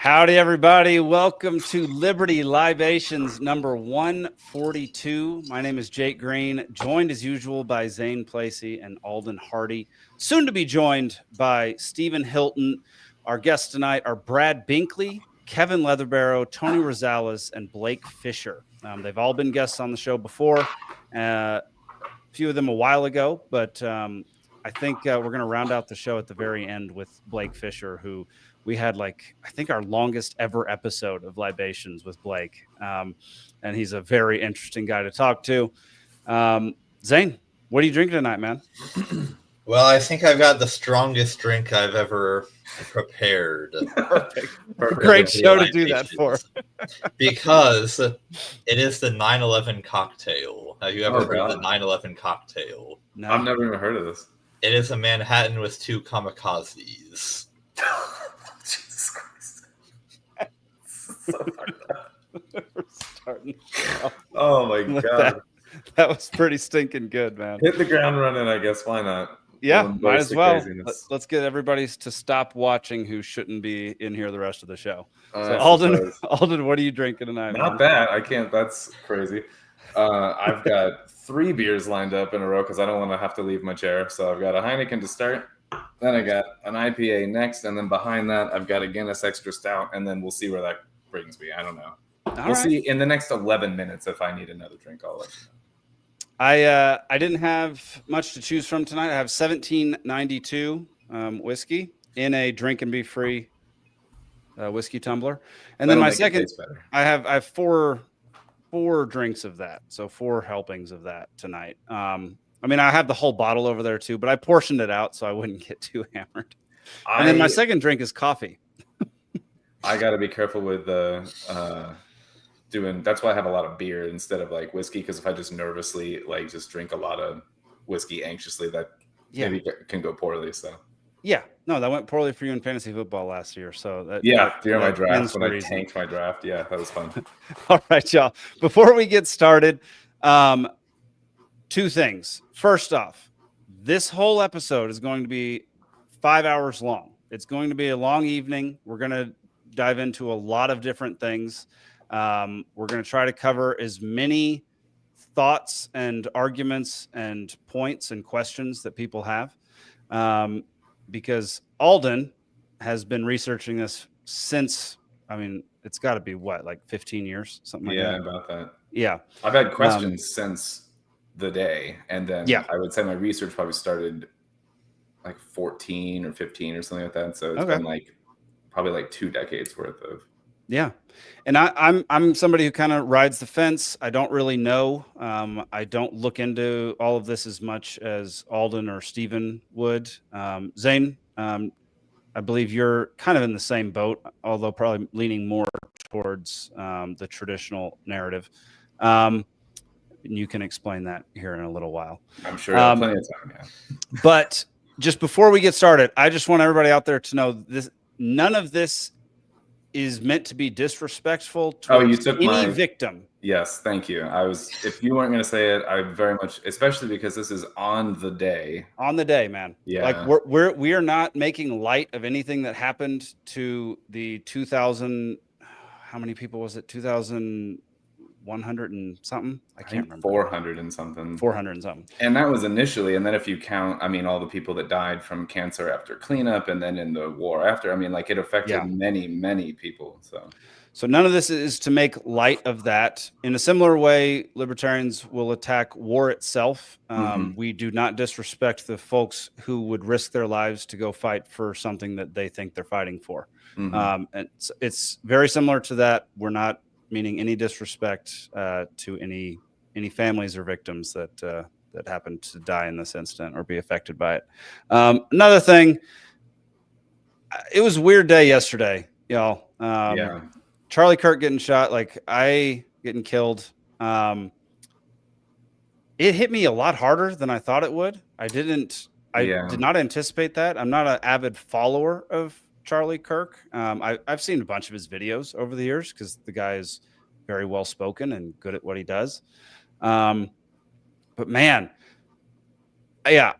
Howdy, everybody. Welcome to Liberty Libations number 142. My name is Jake Green, joined as usual by Zane, Placie, and Alden, Hardee. Soon to be joined by Stephen Hilton. Our guests tonight are Brad Binkley, Kevin Leatherbarrow, Tony Rosales, and Blake Fischer. They've all been guests on the show before, a few of them a while ago, but I think we're going to round out the show at the very end with Blake Fischer, who we had I think our longest ever episode of Libations with Blake. And he's a very interesting guy to talk to. Zane, what are you drinking tonight, man? Well, I think I've got the strongest drink I've ever prepared. Perfect. Great show to do that for. Because it is the 9/11 cocktail. Have you ever heard of the 9/11 cocktail? No. I've never even heard of this. It is a Manhattan with 2 kamikazes. Jesus Christ. So fucked up. We're starting. Oh my God. That was pretty stinking good, man. Hit the ground running, I guess. Why not? Yeah, might as well. Let's get everybody to stop watching who shouldn't be in here the rest of the show. So Alden, what are you drinking tonight? Not that. I can't. That's crazy. I've got 3 beers lined up in a row because I don't want to have to leave my chair. So I've got a Heineken to start. Then I got an IPA next. And then behind that, I've got a Guinness Extra Stout. And then we'll see where that brings me. I don't know. We'll see in the next 11 minutes if I need another drink. I'll let you know. I didn't have much to choose from tonight. I have 1792 whiskey in a drink and be free whiskey tumbler, and then my second, I have four drinks of that, so 4 helpings of that tonight. I mean, I have the whole bottle over there too, but I portioned it out so I wouldn't get too hammered. And then my second drink is coffee. I got to be careful with that's why I have a lot of beer instead of whiskey, because if I just nervously just drink a lot of whiskey anxiously, that maybe can go poorly. So that went poorly for you in fantasy football last year. So during my draft when I tanked my draft, that was fun. All right, y'all. Before we get started, 2 things. First off, this whole episode is going to be 5 hours long. It's going to be a long evening. We're going to dive into a lot of different things. We're going to try to cover as many thoughts and arguments and points and questions that people have, because Alden has been researching this since, it's got to be 15 years, something like that. Yeah, about that. Yeah. I've had questions since the day. And then I would say my research probably started 14 or 15 or something like that. So it's been probably 2 decades worth of. Yeah. And I'm somebody who kind of rides the fence. I don't really know. I don't look into all of this as much as Alden or Stephen would. Zane, I believe you're kind of in the same boat, although probably leaning more towards the traditional narrative. You can explain that here in a little while. I'm sure I have plenty of time, yeah. But just before we get started, I just want everybody out there to know this: none of this is meant to be disrespectful towards any victim. Yes, thank you. If you weren't going to say it, I very much, especially because this is on the day. On the day, man. Yeah. We are not making light of anything that happened to the 2000. How many people was it? 2,100 and something. I can't remember. 400 and something. 400 and something. And that was initially, and then if you count, all the people that died from cancer after cleanup, and then in the war after, it affected many, many people. So none of this is to make light of that. In a similar way, libertarians will attack war itself. We do not disrespect the folks who would risk their lives to go fight for something that they think they're fighting for. And it's very similar to that. We're not meaning any disrespect to any families or victims that happened to die in this incident or be affected by it. Another thing, it was a weird day yesterday, y'all. Charlie Kirk getting shot, getting killed. It hit me a lot harder than I thought it would. I did not anticipate that. I'm not an avid follower of Charlie Kirk. I've seen a bunch of his videos over the years because the guy is very well spoken and good at what he does. But man, I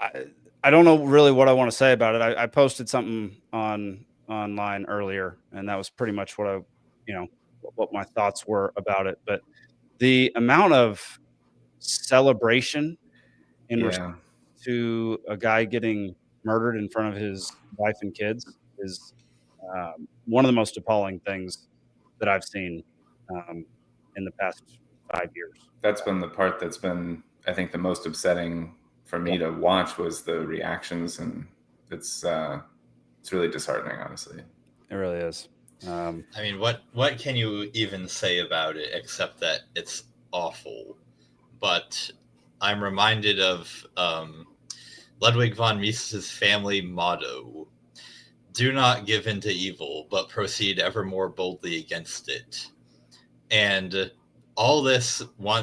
don't know really what I want to say about it. I posted something on online earlier, and that was pretty much what what my thoughts were about it. But the amount of celebration in Yeah, to a guy getting murdered in front of his wife and kids is one of the most appalling things that I've seen in the past 5 years. that's been the part that's been, I think, the most upsetting for me to watch was the reactions, and it's really disheartening, honestly. It really is. I mean, what can you even say about it except that it's awful? But I'm reminded of Ludwig von Mises's family motto: "Do not give in to evil, but proceed ever more boldly against it." And all this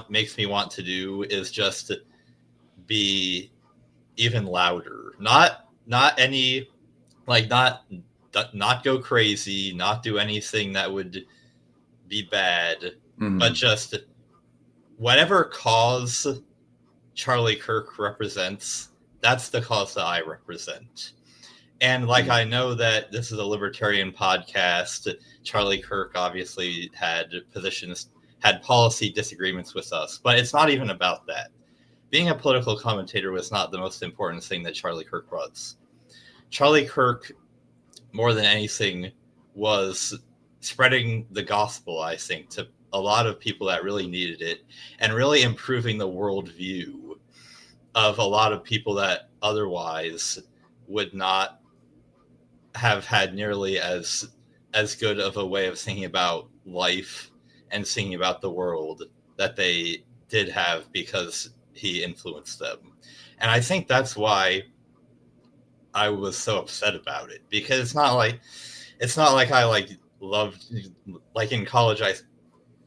makes me want to do is just be even louder. Not any, like, not go crazy, not do anything that would be bad, but just whatever cause Charlie Kirk represents, that's the cause that I represent. And like, I know that this is a libertarian podcast. Charlie Kirk obviously had policy disagreements with us, but it's not even about that. Being a political commentator was not the most important thing that Charlie Kirk was. Charlie Kirk, more than anything, was spreading the gospel, I think, to a lot of people that really needed it, and really improving the worldview of a lot of people that otherwise would not have had nearly as good of a way of thinking about life and thinking about the world that they did have, because he influenced them. And I think that's why I was so upset about it, because it's not like I loved, like, in college I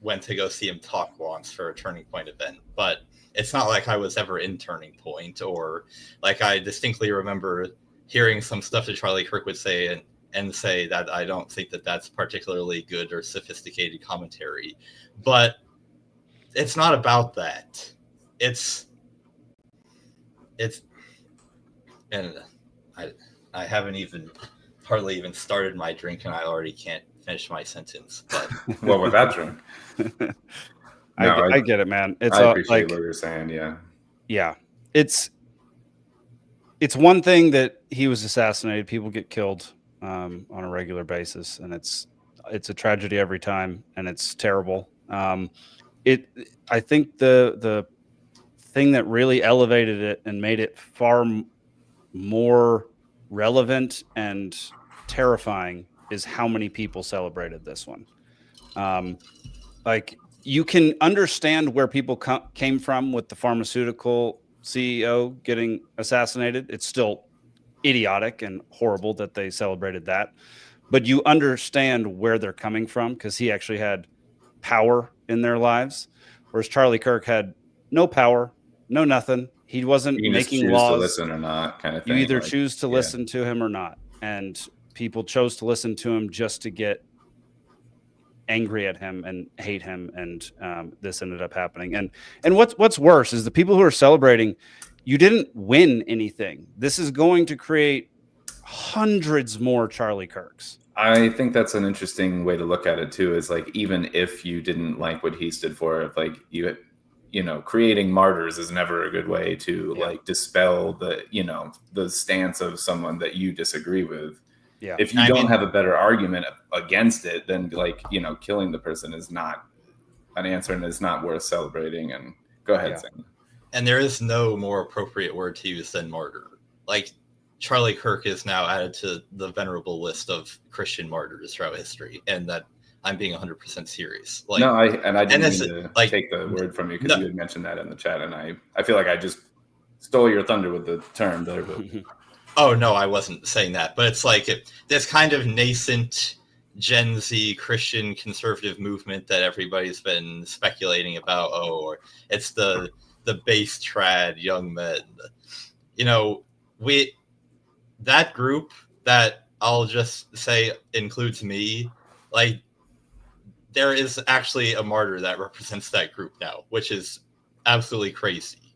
went to go see him talk once for a Turning Point event, but it's not like I was ever in Turning Point, or like, I distinctly remember hearing some stuff that Charlie Kirk would say and say that I don't think that that's particularly good or sophisticated commentary. But it's not about that. It's and I haven't hardly even started my drink, and I already can't finish my sentence. But What with that drink? I get it, man. It's I appreciate like, what you're saying. yeah, it's one thing that he was assassinated. People get killed on a regular basis, and it's a tragedy every time, and it's terrible. I think the thing that really elevated it and made it far more relevant and terrifying is how many people celebrated this one. Like, you can understand where people came from with the pharmaceutical CEO getting assassinated. It's still idiotic and horrible that they celebrated that, but you understand where they're coming from, because he actually had power in their lives, whereas Charlie Kirk had no power, no nothing. He wasn't making laws. To listen or not, kind of thing. You either choose to listen to him or not, and people chose to listen to him just to get angry at him and hate him, and this ended up happening. And what's worse is the people who are celebrating, you didn't win anything. This is going to create hundreds more Charlie Kirks. I think that's an interesting way to look at it too, is like, even if you didn't like what he stood for, like, creating martyrs is never a good way to like dispel the stance of someone that you disagree with. Yeah. If you don't have a better argument against it, then killing the person is not an answer and is not worth celebrating. And go ahead, Zane. And there is no more appropriate word to use than martyr. Like, Charlie Kirk is now added to the venerable list of Christian martyrs throughout history, and that I'm being 100% serious. Like, no, I didn't mean to take the word from you, because you had mentioned that in the chat, and I feel like I just stole your thunder with the term there. But oh no, I wasn't saying that. But it's like this kind of nascent Gen Z Christian conservative movement that everybody's been speculating about. Oh, or it's the base trad young men. That group that I'll just say includes me. Like, there is actually a martyr that represents that group now, which is absolutely crazy.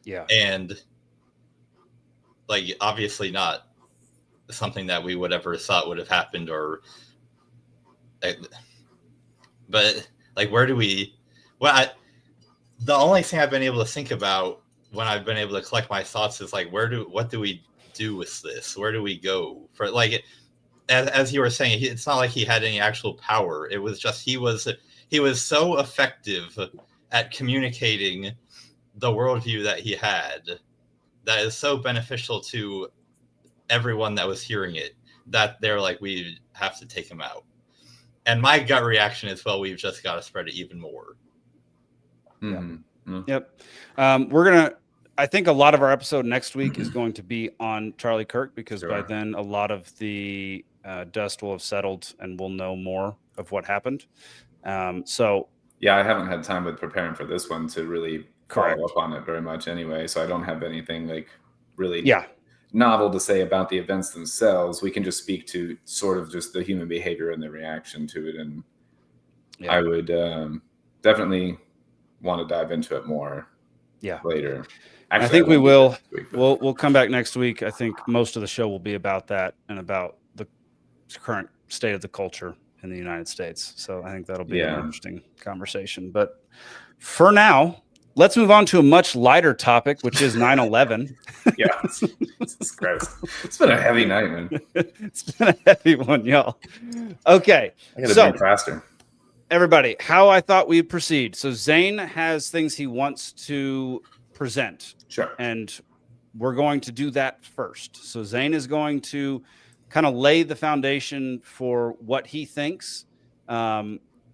Yeah. And like, obviously not something that we would ever thought would have happened, or but like, where do we? Well, the only thing I've been able to think about when I've been able to collect my thoughts is like, what do we do with this? Where do we go for like? As you were saying, it's not like he had any actual power. It was just he was so effective at communicating the worldview that he had that is so beneficial to everyone that was hearing it that they're like, we have to take him out. And my gut reaction is, well, we've just got to spread it even more. Mm-hmm. Yep. I think a lot of our episode next week is going to be on Charlie Kirk, because by then a lot of the dust will have settled and we'll know more of what happened. So yeah, I haven't had time with preparing for this one to really follow up on it very much anyway. So I don't have anything like really novel to say about the events themselves. We can just speak to sort of just the human behavior and the reaction to it. And I would definitely want to dive into it more later. Actually, I think we will. We'll come back next week. I think most of the show will be about that and about the current state of the culture in the United States. So I think that'll be an interesting conversation. But for now, let's move on to a much lighter topic, which is 9/11. Yeah, it's gross. It's been a heavy night, man. It's been a heavy one, y'all. Okay, I gotta be faster. Everybody, how I thought we'd proceed. So Zane has things he wants to present. Sure. And we're going to do that first. So Zane is going to kind of lay the foundation for what he thinks.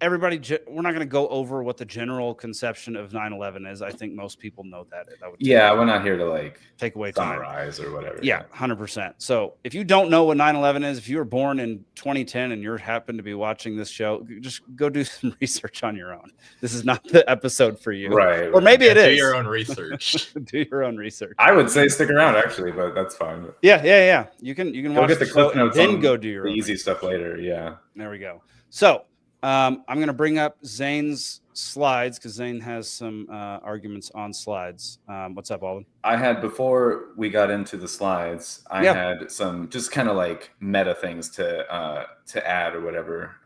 Everybody, we're not going to go over what the general conception of 9/11 is. I think most people know that. We're not here to like take away summarize or whatever. Yeah, 100%. So if you don't know what 9/11 is, if you were born in 2010 and you happen to be watching this show, just go do some research on your own. This is not the episode for you. Right. Or maybe it is. Do your own research. Do your own research. I would say stick around actually, but that's fine. Yeah. You can watch get the clip notes, then go do your the own easy research. stuff later. Yeah. There we go. So I'm going to bring up Zane's slides because Zane has some arguments on slides. What's up, Alden? I had, before we got into the slides, I had some just kind of like meta things to add or whatever.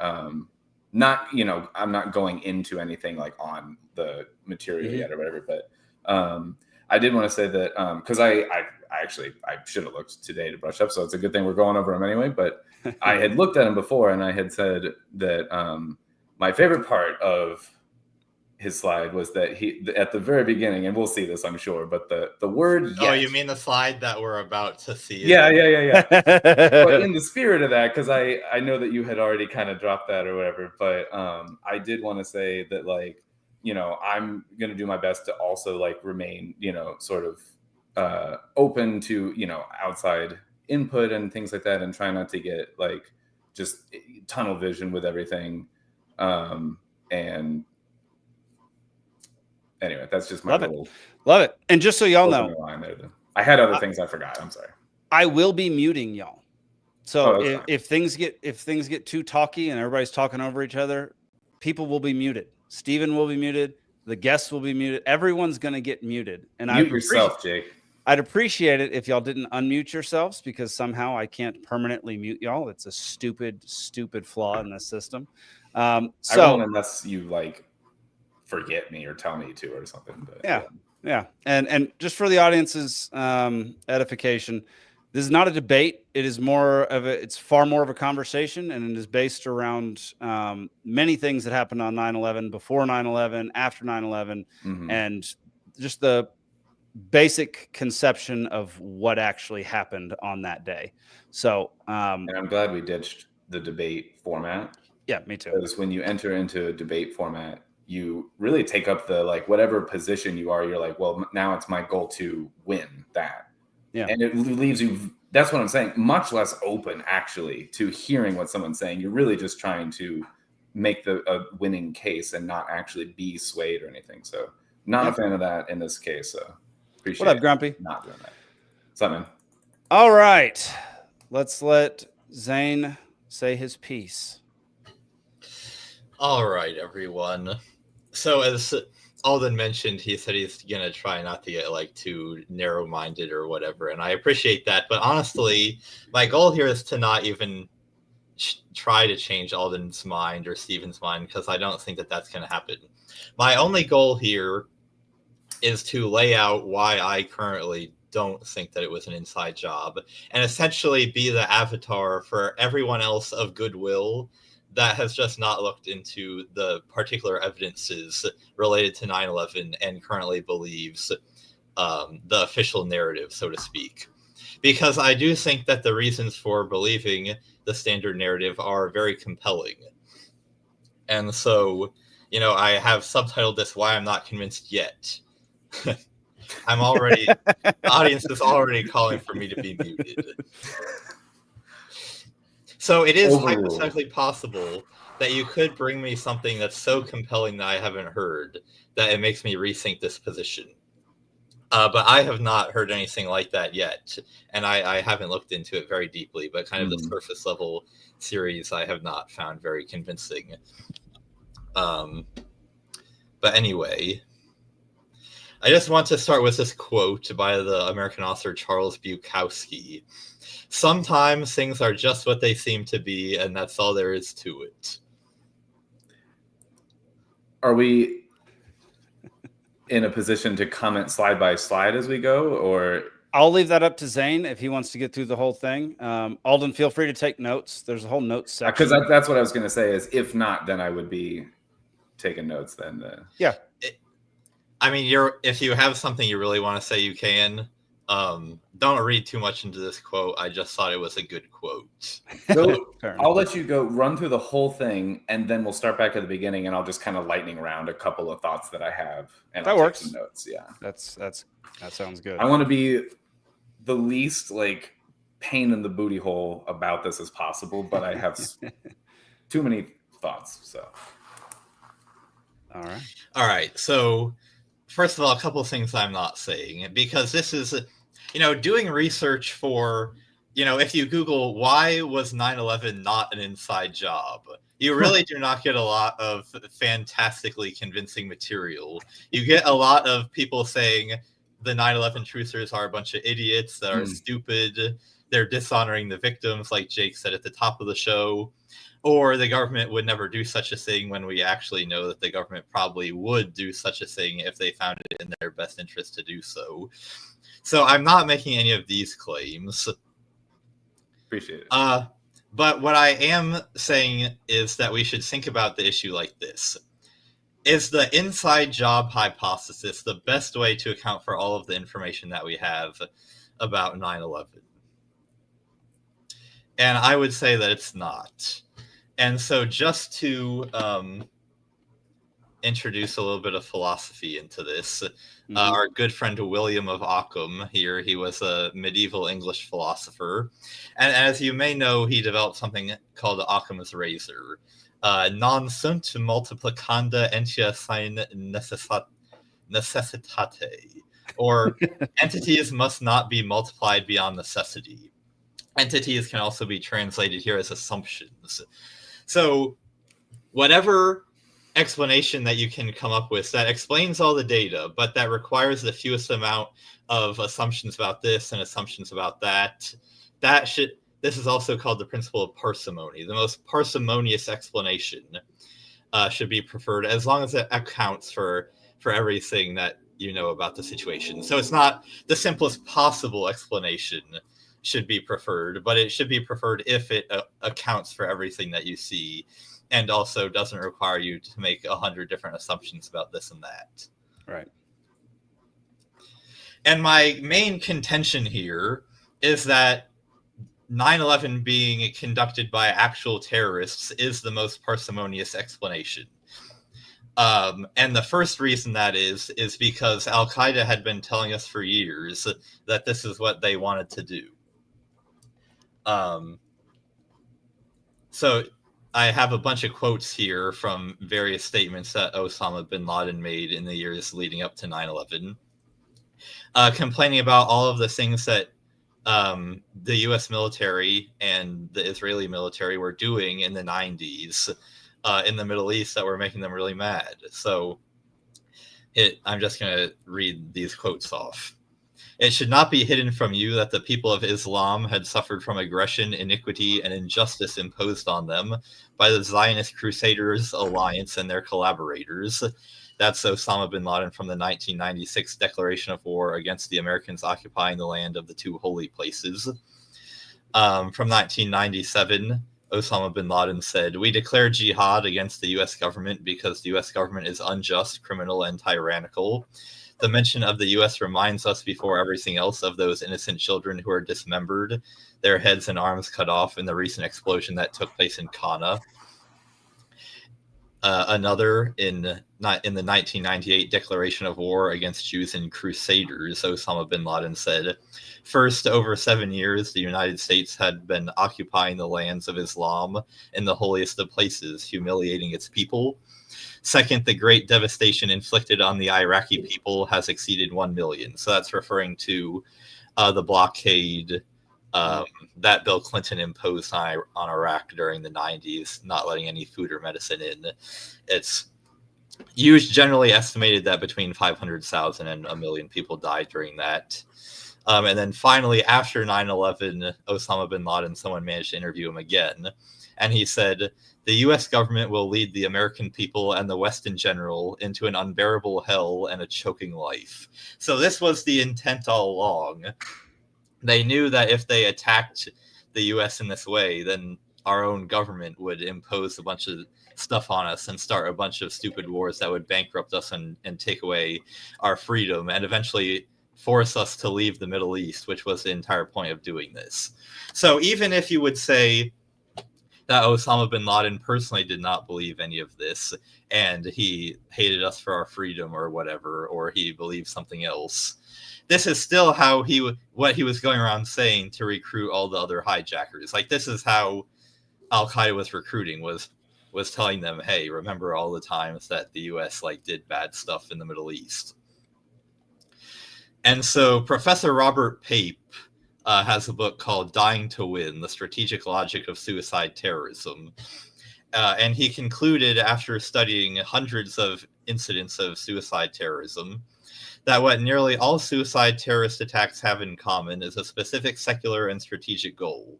Not, I'm not going into anything like on the material yet or whatever, but I did want to say that because I should have looked today to brush up, so it's a good thing we're going over them anyway. But I had looked at him before, and I had said that my favorite part of his slide was that he, at the very beginning, and we'll see this, I'm sure, but the word "yet." Oh, you mean the slide that we're about to see? Yeah. But in the spirit of that, because I know that you had already kind of dropped that or whatever, but I did want to say that, like, I'm going to do my best to also like remain, sort of open to, outside input and things like that, and try not to get like just tunnel vision with everything. And anyway, that's just my love it. And just so y'all know, I had other things I forgot. I'm sorry. I will be muting y'all. So if things get too talky and everybody's talking over each other, people will be muted. Steven will be muted. The guests will be muted. Everyone's going to get muted. And mute yourself, Jake. I'd appreciate it if y'all didn't unmute yourselves, because somehow I can't permanently mute y'all. It's a stupid flaw in the system. I won't unless you like forget me or tell me to or something. But yeah. And just for the audience's edification, this is not a debate. It is it's far more of a conversation, and it is based around many things that happened on 9/11, before 9/11, after 9/11, and just the basic conception of what actually happened on that day. So, and I'm glad we ditched the debate format. Yeah, me too. Because when you enter into a debate format, you really take up the, like, whatever position you are, you're like, well, now it's my goal to win that. Yeah. And it leaves you, that's what I'm saying, much less open actually to hearing what someone's saying. You're really just trying to make a winning case and not actually be swayed or anything. So not a fan of that in this case. So appreciate What up, Grumpy? Not doing that. What's up, man? All right. Let's let Zane say his piece. All right, everyone. So Alden mentioned, he said he's going to try not to get like too narrow-minded or whatever, and I appreciate that. But honestly, my goal here is to not even try to change Alden's mind or Steven's mind, because I don't think that that's going to happen. My only goal here is to lay out why I currently don't think that it was an inside job, and essentially be the avatar for everyone else of goodwill that has just not looked into the particular evidences related to 9/11 and currently believes the official narrative, so to speak. Because I do think that the reasons for believing the standard narrative are very compelling. And so, I have subtitled this "Why I'm Not Convinced Yet." I'm already, the audience is already calling for me to be muted. So it is hypothetically possible that you could bring me something that's so compelling that I haven't heard that it makes me rethink this position. But I have not heard anything like that yet, and I haven't looked into it very deeply, but kind of the surface level series I have not found very convincing. But anyway, I just want to start with this quote by the American author Charles Bukowski. Sometimes things are just what they seem to be, and that's all there is to it. Are we in a position to comment slide by slide as we go, or? I'll leave that up to Zane if he wants to get through the whole thing. Alden, feel free to take notes. There's a whole notes section. Because that's what I was going to say is, if not, then I would be taking notes then. Yeah. If you have something you really want to say, you can. Don't read too much into this quote. I just thought it was a good quote. So I'll let you go run through the whole thing, and then we'll start back at the beginning, and I'll just kind of lightning round a couple of thoughts that I have. And that I'll works. Take some notes. Yeah, that sounds good. I want to be the least pain in the booty hole about this as possible, but I have too many thoughts. So, all right. So, first of all, a couple of things I'm not saying, because this is, doing research for, if you Google why was 9/11 not an inside job, you really do not get a lot of fantastically convincing material. You get a lot of people saying the 9/11 truthers are a bunch of idiots that are stupid. They're dishonoring the victims, like Jake said at the top of the show. Or the government would never do such a thing, when we actually know that the government probably would do such a thing if they found it in their best interest to do so. So I'm not making any of these claims. Appreciate it. But what I am saying is that we should think about the issue like this. Is the inside job hypothesis the best way to account for all of the information that we have about 9/11? And I would say that it's not. And so just to introduce a little bit of philosophy into this, our good friend William of Ockham here, he was a medieval English philosopher. And as you may know, he developed something called Ockham's razor. Non sunt multiplicanda entia sine necessitate, or entities must not be multiplied beyond necessity. Entities can also be translated here as assumptions. So whatever explanation that you can come up with that explains all the data, but that requires the fewest amount of assumptions about this and assumptions about that, this is also called the principle of parsimony. The most parsimonious explanation should be preferred, as long as it accounts for everything that you know about the situation. So it's not the simplest possible explanation should be preferred, but it should be preferred if it accounts for everything that you see, and also doesn't require you to make 100 different assumptions about this and that. Right. And my main contention here is that 9/11 being conducted by actual terrorists is the most parsimonious explanation. And the first reason that is because Al-Qaeda had been telling us for years that this is what they wanted to do. So I have a bunch of quotes here from various statements that Osama bin Laden made in the years leading up to 9/11, complaining about all of the things that the U.S. military and the Israeli military were doing in the 90s in the Middle East that were making them really mad. So I'm just going to read these quotes off. It should not be hidden from you that the people of Islam had suffered from aggression, iniquity, and injustice imposed on them by the Zionist Crusaders Alliance and their collaborators. That's Osama bin Laden from the 1996 declaration of war against the Americans occupying the land of the two holy places. From 1997, Osama bin Laden said, "We declare jihad against the U.S. government because the U.S. government is unjust, criminal, and tyrannical. The mention of the U.S. reminds us before everything else of those innocent children who are dismembered, their heads and arms cut off in the recent explosion that took place in Qana." Another in the 1998 declaration of war against Jews and Crusaders, Osama bin Laden said, "First, over 7 years, the United States had been occupying the lands of Islam in the holiest of places, humiliating its people. Second, the great devastation inflicted on the Iraqi people has exceeded 1 million. So that's referring to the blockade that Bill Clinton imposed on Iraq during the 90s, not letting any food or medicine in. It's generally estimated that between 500,000 and 1 million people died during that. And then finally, after 9/11, Osama bin Laden, someone managed to interview him again. And he said, "The U.S. government will lead the American people and the West in general into an unbearable hell and a choking life." So this was the intent all along. They knew that if they attacked the U.S. in this way, then our own government would impose a bunch of stuff on us and start a bunch of stupid wars that would bankrupt us and take away our freedom and eventually force us to leave the Middle East, which was the entire point of doing this. So even if you would say that Osama bin Laden personally did not believe any of this and he hated us for our freedom or whatever, or he believed something else, this is still how what he was going around saying to recruit all the other hijackers. Like, this is how Al-Qaeda was recruiting, was telling them, hey, remember all the times that the US did bad stuff in the Middle East. And so Professor Robert Pape has a book called Dying to Win, The Strategic Logic of Suicide Terrorism. And he concluded, after studying hundreds of incidents of suicide terrorism, that what nearly all suicide terrorist attacks have in common is a specific secular and strategic goal: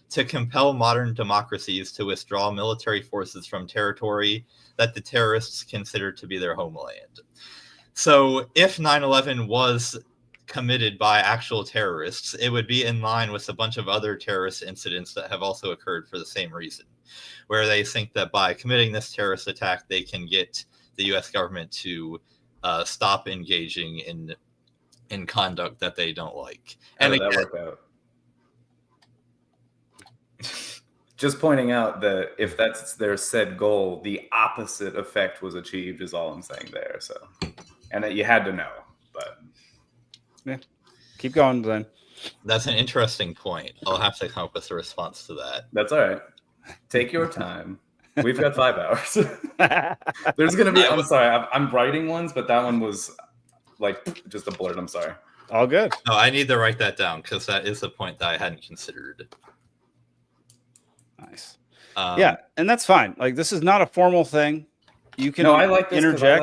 to compel modern democracies to withdraw military forces from territory that the terrorists consider to be their homeland. So if 9/11 was committed by actual terrorists, it would be in line with a bunch of other terrorist incidents that have also occurred for the same reason, where they think that by committing this terrorist attack, they can get the U.S. government to stop engaging in conduct that they don't like. How did that work out? Just pointing out that if that's their said goal, the opposite effect was achieved is all I'm saying there. So, and that you had to know, but yeah, keep going, Zane. That's an interesting point. I'll have to come up with a response to that. That's all right. Take your time. We've got 5 hours. There's gonna be. I'm sorry. I'm writing ones, but that one was just a blurt. I'm sorry. All good. No, I need to write that down because that is a point that I hadn't considered. Nice. Yeah, and that's fine. This is not a formal thing. You can I like this interject.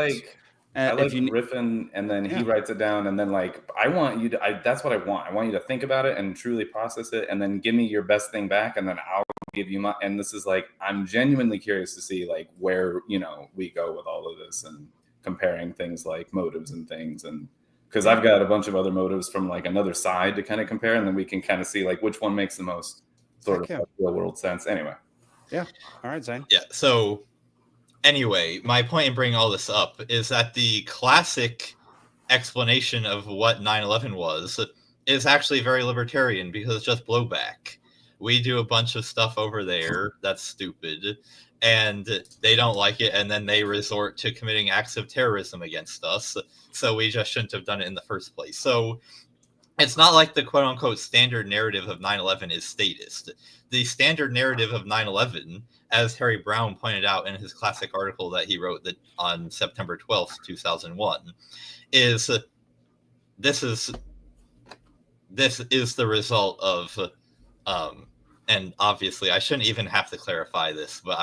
I like riffing, and then he writes it down, and then I want you to. That's what I want. I want you to think about it and truly process it, and then give me your best thing back, and then I'll give you my. And this is I'm genuinely curious to see where we go with all of this and comparing things like motives and things, and because I've got a bunch of other motives from another side to kind of compare, and then we can kind of see which one makes the most sort of real world sense. Anyway. Yeah. All right, Zane. Yeah. So. Anyway, my point in bringing all this up is that the classic explanation of what 9/11 was is actually very libertarian because it's just blowback. We do a bunch of stuff over there that's stupid, and they don't like it, and then they resort to committing acts of terrorism against us, so we just shouldn't have done it in the first place. So it's not like the quote-unquote standard narrative of 9/11 is statist. The standard narrative of 9/11, as Harry Brown pointed out in his classic article that he wrote on September 12th, 2001, is this is the result of, and obviously I shouldn't even have to clarify this, but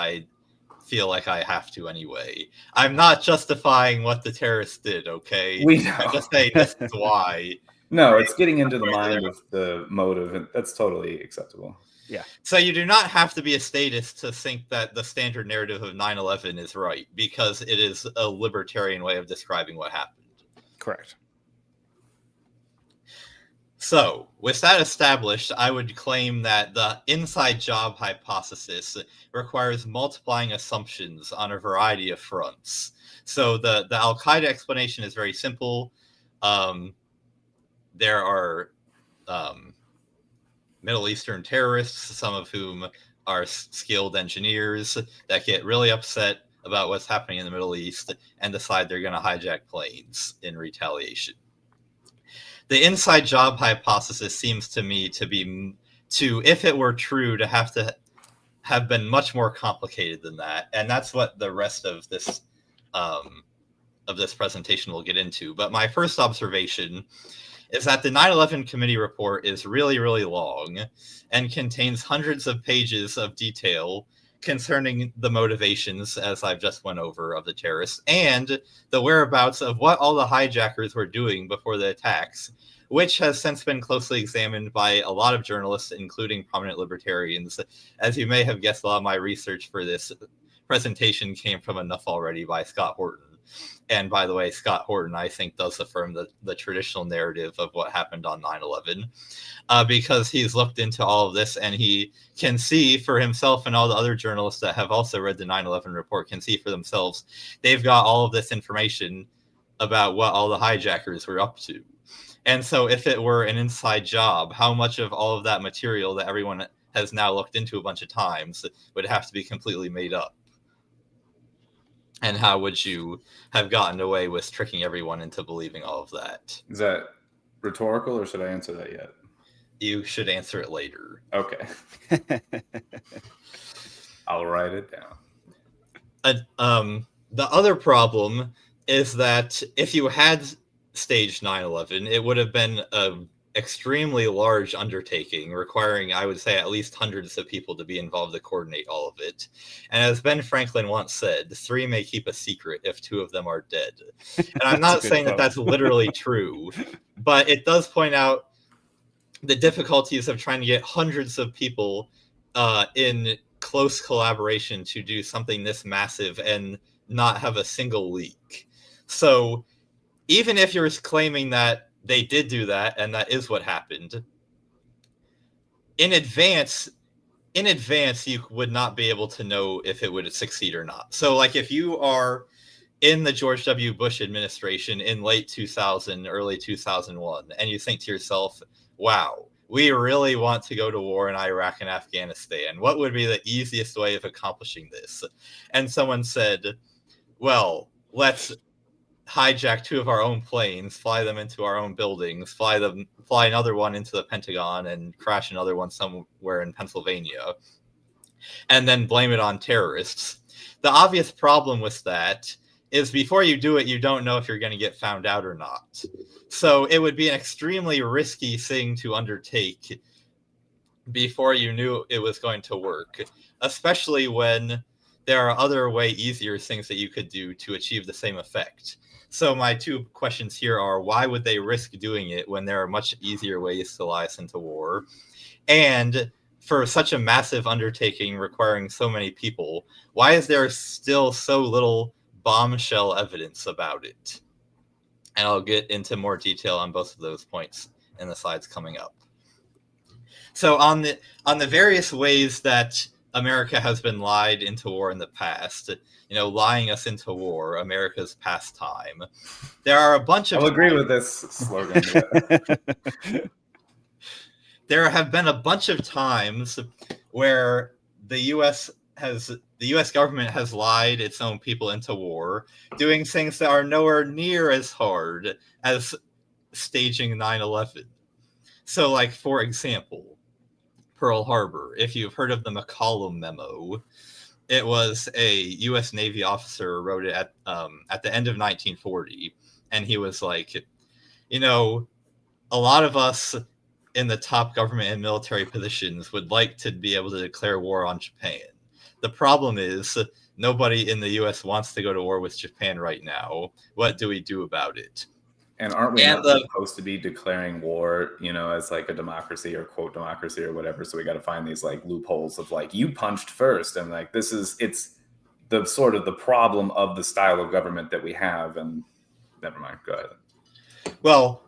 feel like I have to anyway. I'm not justifying what the terrorists did, okay? We know. I'm just saying this is why. No, it's getting into the mind of the motive, and that's totally acceptable. Yeah. So you do not have to be a statist to think that the standard narrative of 9/11 is right, because it is a libertarian way of describing what happened. Correct. So, with that established, I would claim that the inside job hypothesis requires multiplying assumptions on a variety of fronts. So the Al-Qaeda explanation is very simple. There are Middle Eastern terrorists, some of whom are skilled engineers that get really upset about what's happening in the Middle East and decide they're going to hijack planes in retaliation. The inside job hypothesis seems to me to, if it were true, to have been much more complicated than that, and that's what the rest of this presentation will get into. But my first observation is that the 9/11 committee report is really, really long and contains hundreds of pages of detail concerning the motivations, as I've just went over, of the terrorists, and the whereabouts of what all the hijackers were doing before the attacks, which has since been closely examined by a lot of journalists, including prominent libertarians. As you may have guessed, a lot of my research for this presentation came from Enough Already by Scott Horton. And by the way, Scott Horton, I think, does affirm the traditional narrative of what happened on 9/11, because he's looked into all of this, and he can see for himself, and all the other journalists that have also read the 9/11 report can see for themselves, they've got all of this information about what all the hijackers were up to. And so if it were an inside job, how much of all of that material that everyone has now looked into a bunch of times would have to be completely made up? And how would you have gotten away with tricking everyone into believing all of that? Is that rhetorical, or should I answer that yet? You should answer it later. Okay. I'll write it down. The other problem is that if you had staged 9/11, it would have been an extremely large undertaking, requiring, I would say, at least hundreds of people to be involved to coordinate all of it. And as Ben Franklin once said, 3 may keep a secret if 2 of them are dead. And I'm not saying that that's literally true, but it does point out the difficulties of trying to get hundreds of people in close collaboration to do something this massive and not have a single leak. So even if you're claiming that they did do that and that is what happened, in advance you would not be able to know if it would succeed or not. So like if you are in the George W. Bush administration in late 2000, early 2001, and you think to yourself, wow, we really want to go to war in Iraq and Afghanistan. What would be the easiest way of accomplishing this? And someone said, well, let's hijack 2 of our own planes, fly them into our own buildings, fly another one into the Pentagon, and crash another one somewhere in Pennsylvania, and then blame it on terrorists. The obvious problem with that is before you do it, you don't know if you're going to get found out or not. So it would be an extremely risky thing to undertake before you knew it was going to work, especially when there are other way easier things that you could do to achieve the same effect. So my 2 questions here are, why would they risk doing it when there are much easier ways to lie us into war? And for such a massive undertaking requiring so many people, why is there still so little bombshell evidence about it? And I'll get into more detail on both of those points in the slides coming up. So on the various ways that America has been lied into war in the past, lying us into war, America's pastime. There are a bunch of... I'll agree with this slogan. There have been a bunch of times where the U.S. government has lied its own people into war, doing things that are nowhere near as hard as staging 9/11. So, like, for example, Pearl Harbor. If you've heard of the McCollum Memo, it was a U.S. Navy officer wrote it at the end of 1940, and he was like, a lot of us in the top government and military positions would like to be able to declare war on Japan. The problem is nobody in the U.S. wants to go to war with Japan right now. What do we do about it? And aren't we And not supposed to be declaring war, as like a democracy or quote democracy or whatever? So we got to find these like loopholes of like, you punched first. And like, it's the sort of the problem of the style of government that we have. And never mind. Go ahead. Well,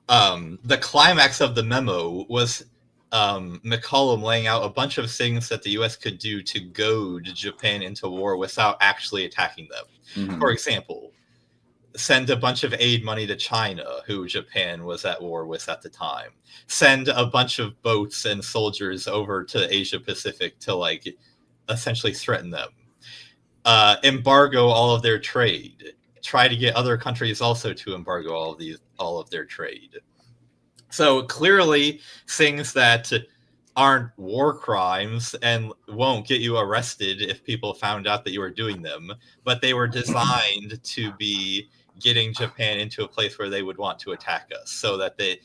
the climax of the memo was McCollum laying out a bunch of things that the U.S. could do to goad Japan into war without actually attacking them. Mm-hmm. For example, send a bunch of aid money to China, who Japan was at war with at the time. Send a bunch of boats and soldiers over to Asia Pacific to like essentially threaten them. Embargo all of their trade. Try to get other countries also to embargo all of their trade. So clearly things that aren't war crimes and won't get you arrested if people found out that you were doing them, but they were designed to be getting Japan into a place where they would want to attack us so that the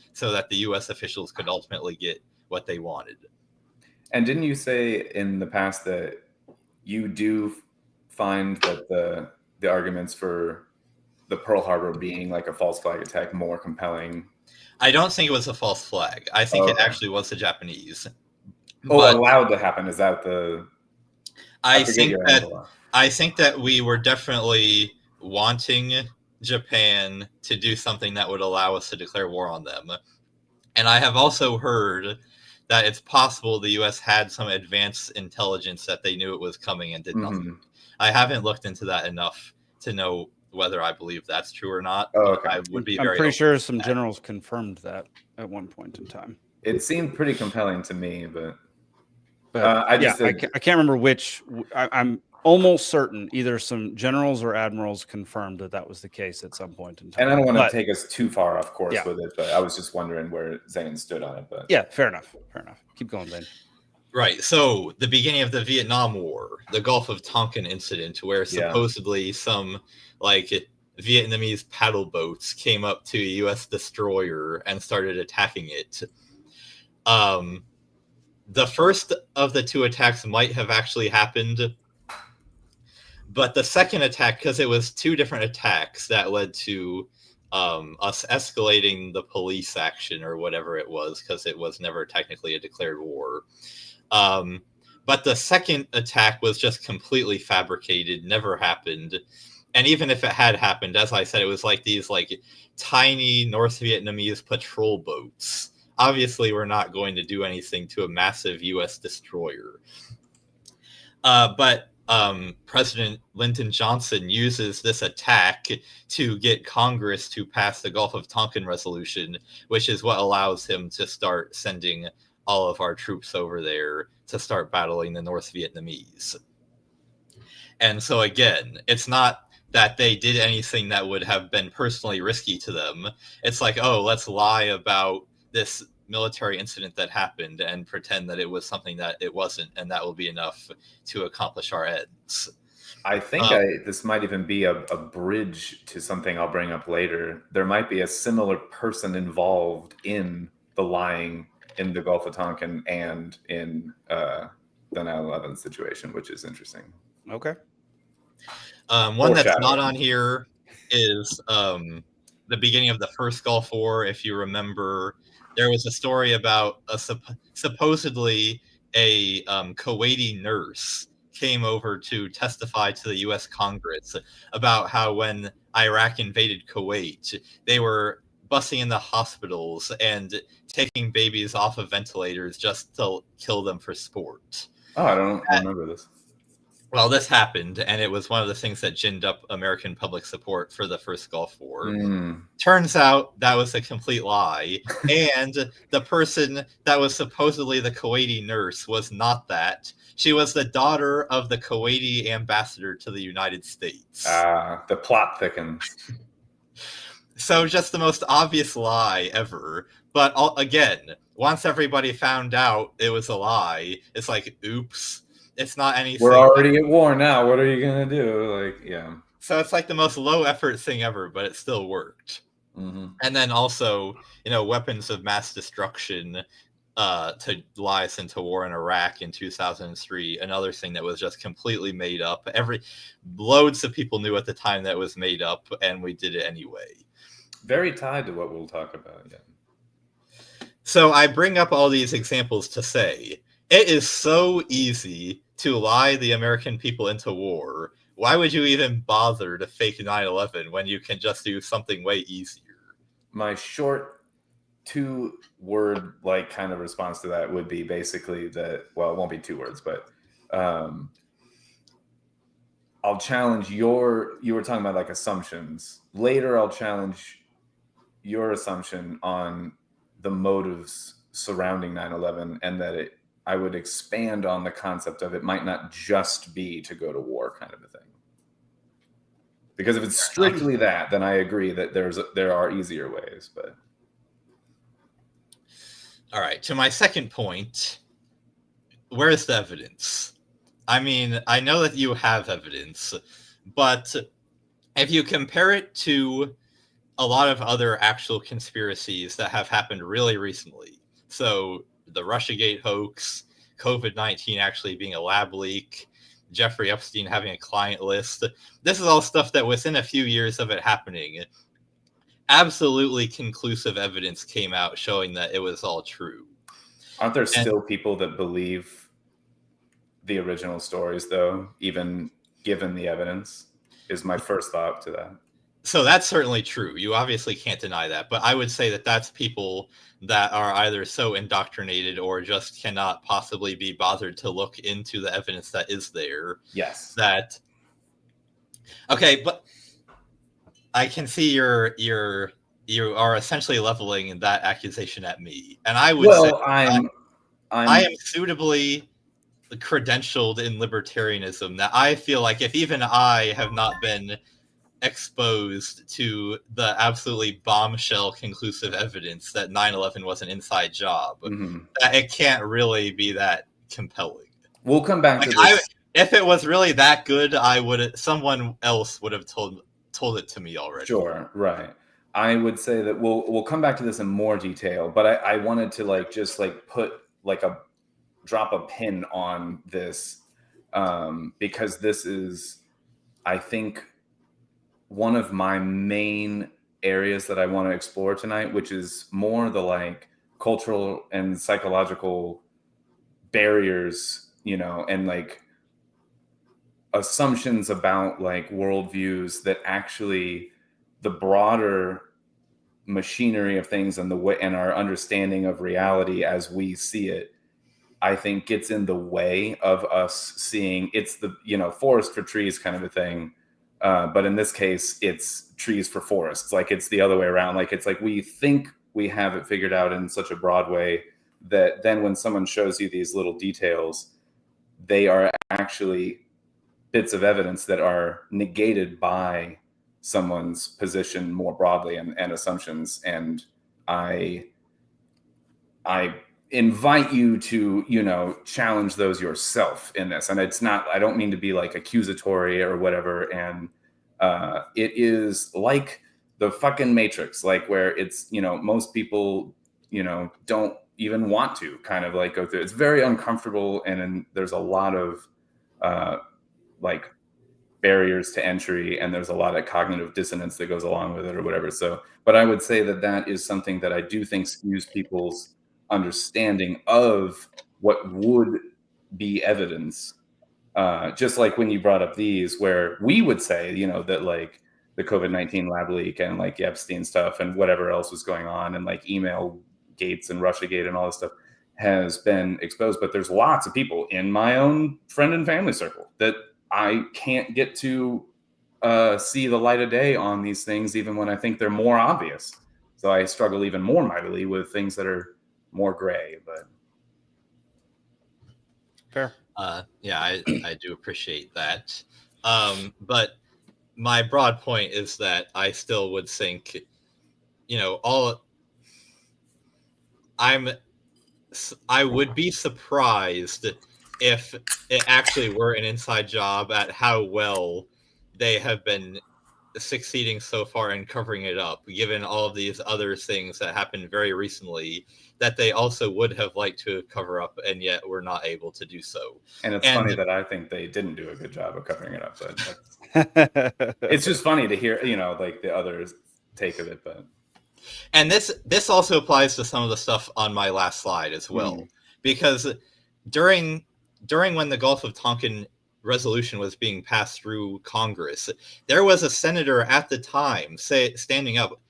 US officials could ultimately get what they wanted. And didn't you say in the past that you do find that the arguments for the Pearl Harbor being like a false flag attack more compelling? I don't think it was a false flag. I think it actually was the Japanese. Allowed to happen. Is that the... I think that we were definitely wanting Japan to do something that would allow us to declare war on them. And I have also heard that it's possible the U.S. had some advanced intelligence that they knew it was coming and did nothing. I haven't looked into that enough to know whether I believe that's true or not. I would be I'm pretty sure some generals confirmed that at one point in time. It seemed pretty compelling to me, but I can't remember which. I'm almost certain either some generals or admirals confirmed that was the case at some point in time. And I don't want to take us too far off course with it, but I was just wondering where Zane stood on it. But yeah, fair enough. Keep going, Zane. Right. So the beginning of the Vietnam War, the Gulf of Tonkin incident, where supposedly some like Vietnamese paddle boats came up to a U.S. destroyer and started attacking it. The first of the two attacks might have actually happened, but the second attack, because it was two different attacks that led to us escalating the police action or whatever it was, because it was never technically a declared war. But the second attack was just completely fabricated, never happened. And even if it had happened, as I said, it was like these like tiny North Vietnamese patrol boats. Obviously, we're not going to do anything to a massive U.S. destroyer. But President Lyndon Johnson uses this attack to get Congress to pass the Gulf of Tonkin resolution, which is what allows him to start sending all of our troops over there to start battling the North Vietnamese. And so again, it's not that they did anything that would have been personally risky to them. It's like, oh, let's lie about this military incident that happened and pretend that it was something that it wasn't, and that will be enough to accomplish our ends. I think this might even be a bridge to something I'll bring up later. There might be a similar person involved in the lying in the Gulf of Tonkin and in the 9/11 situation, which is interesting. Okay. One that's not on here is the beginning of the first Gulf War. If you remember, there was a story about supposedly a Kuwaiti nurse came over to testify to the U.S. Congress about how when Iraq invaded Kuwait, they were busing in the hospitals and taking babies off of ventilators just to kill them for sport. Oh, I don't remember this. Well, this happened, and it was one of the things that ginned up American public support for the first Gulf War. Turns out that was a complete lie, and the person that was supposedly the Kuwaiti nurse was not that. She was the daughter of the Kuwaiti ambassador to the United States. The plot thickens. So just the most obvious lie ever. But again, once everybody found out it was a lie, it's like, oops. It's not anything. We're already at war now. What are you going to do? Like, yeah. So it's like the most low effort thing ever, but it still worked. And then also, weapons of mass destruction. to lie us into war in Iraq in 2003. Another thing that was just completely made up. Loads of people knew at the time that was made up, and we did it anyway. Very tied to what we'll talk about. Yeah. So I bring up all these examples to say it is so easy to lie the American people into war. Why would you even bother to fake 9/11 when you can just do something way easier? My short 2-word like kind of response to that would be basically that, well, it won't be 2 words, but I'll challenge you were talking about like assumptions. Later, I'll challenge your assumption on the motives surrounding 9/11, and that I would expand on the concept of it might not just be to go to war kind of a thing. Because if it's strictly that, then I agree that there are easier ways. But all right, to my second point, where's the evidence? I mean, I know that you have evidence, but if you compare it to a lot of other actual conspiracies that have happened really recently, so the Russiagate hoax, COVID-19 actually being a lab leak, Jeffrey Epstein having a client list, this is all stuff that within a few years of it happening, absolutely conclusive evidence came out showing that it was all true. Aren't there still people that believe the original stories, though, even given the evidence? Is my first thought to that. So that's certainly true. You obviously can't deny that. But I would say that that's people that are either so indoctrinated or just cannot possibly be bothered to look into the evidence that is there. Yes. Okay, but I can see you are essentially leveling that accusation at me. And I would say I am suitably credentialed in libertarianism that I feel like if even I have not been exposed to the absolutely bombshell conclusive evidence that 9/11 was an inside job, that it can't really be that compelling. We'll come back to this. If it was really that good, someone else would have told it to me already. Sure, right. I would say that we'll come back to this in more detail, but I wanted to just put drop a pin on this because this is, I think, one of my main areas that I want to explore tonight, which is more the cultural and psychological barriers, and assumptions about worldviews that actually the broader machinery of things and the way and our understanding of reality as we see it, I think gets in the way of us seeing it's the forest for trees kind of a thing. But in this case, it's trees for forests. It's the other way around. It's we think we have it figured out in such a broad way that then when someone shows you these little details, they are actually bits of evidence that are negated by someone's position more broadly and assumptions. And I invite you to, challenge those yourself in this. And it's not, I don't mean to be accusatory or whatever. And it is like the fucking Matrix, where it's, most people, don't even want to kind of go through. It's very uncomfortable. And there's a lot of barriers to entry, and there's a lot of cognitive dissonance that goes along with it or whatever. So, but I would say that is something that I do think skews people's understanding of what would be evidence. Just like when you brought up these, where we would say, that the COVID-19 lab leak and the Epstein stuff and whatever else was going on and email gates and Russiagate and all this stuff has been exposed. But there's lots of people in my own friend and family circle that I can't get to see the light of day on these things, even when I think they're more obvious. So I struggle even more mightily with things that are more gray. But fair. Yeah, I do appreciate that. But my broad point is that I still would think, I would be surprised if it actually were an inside job at how well they have been succeeding so far in covering it up, given all of these other things that happened very recently that they also would have liked to cover up, and yet were not able to do so. And it's funny that I think they didn't do a good job of covering it up, but it's just funny to hear, like the others' take of it. But and this also applies to some of the stuff on my last slide as well, because during when the Gulf of Tonkin resolution was being passed through Congress, there was a senator at the time standing up,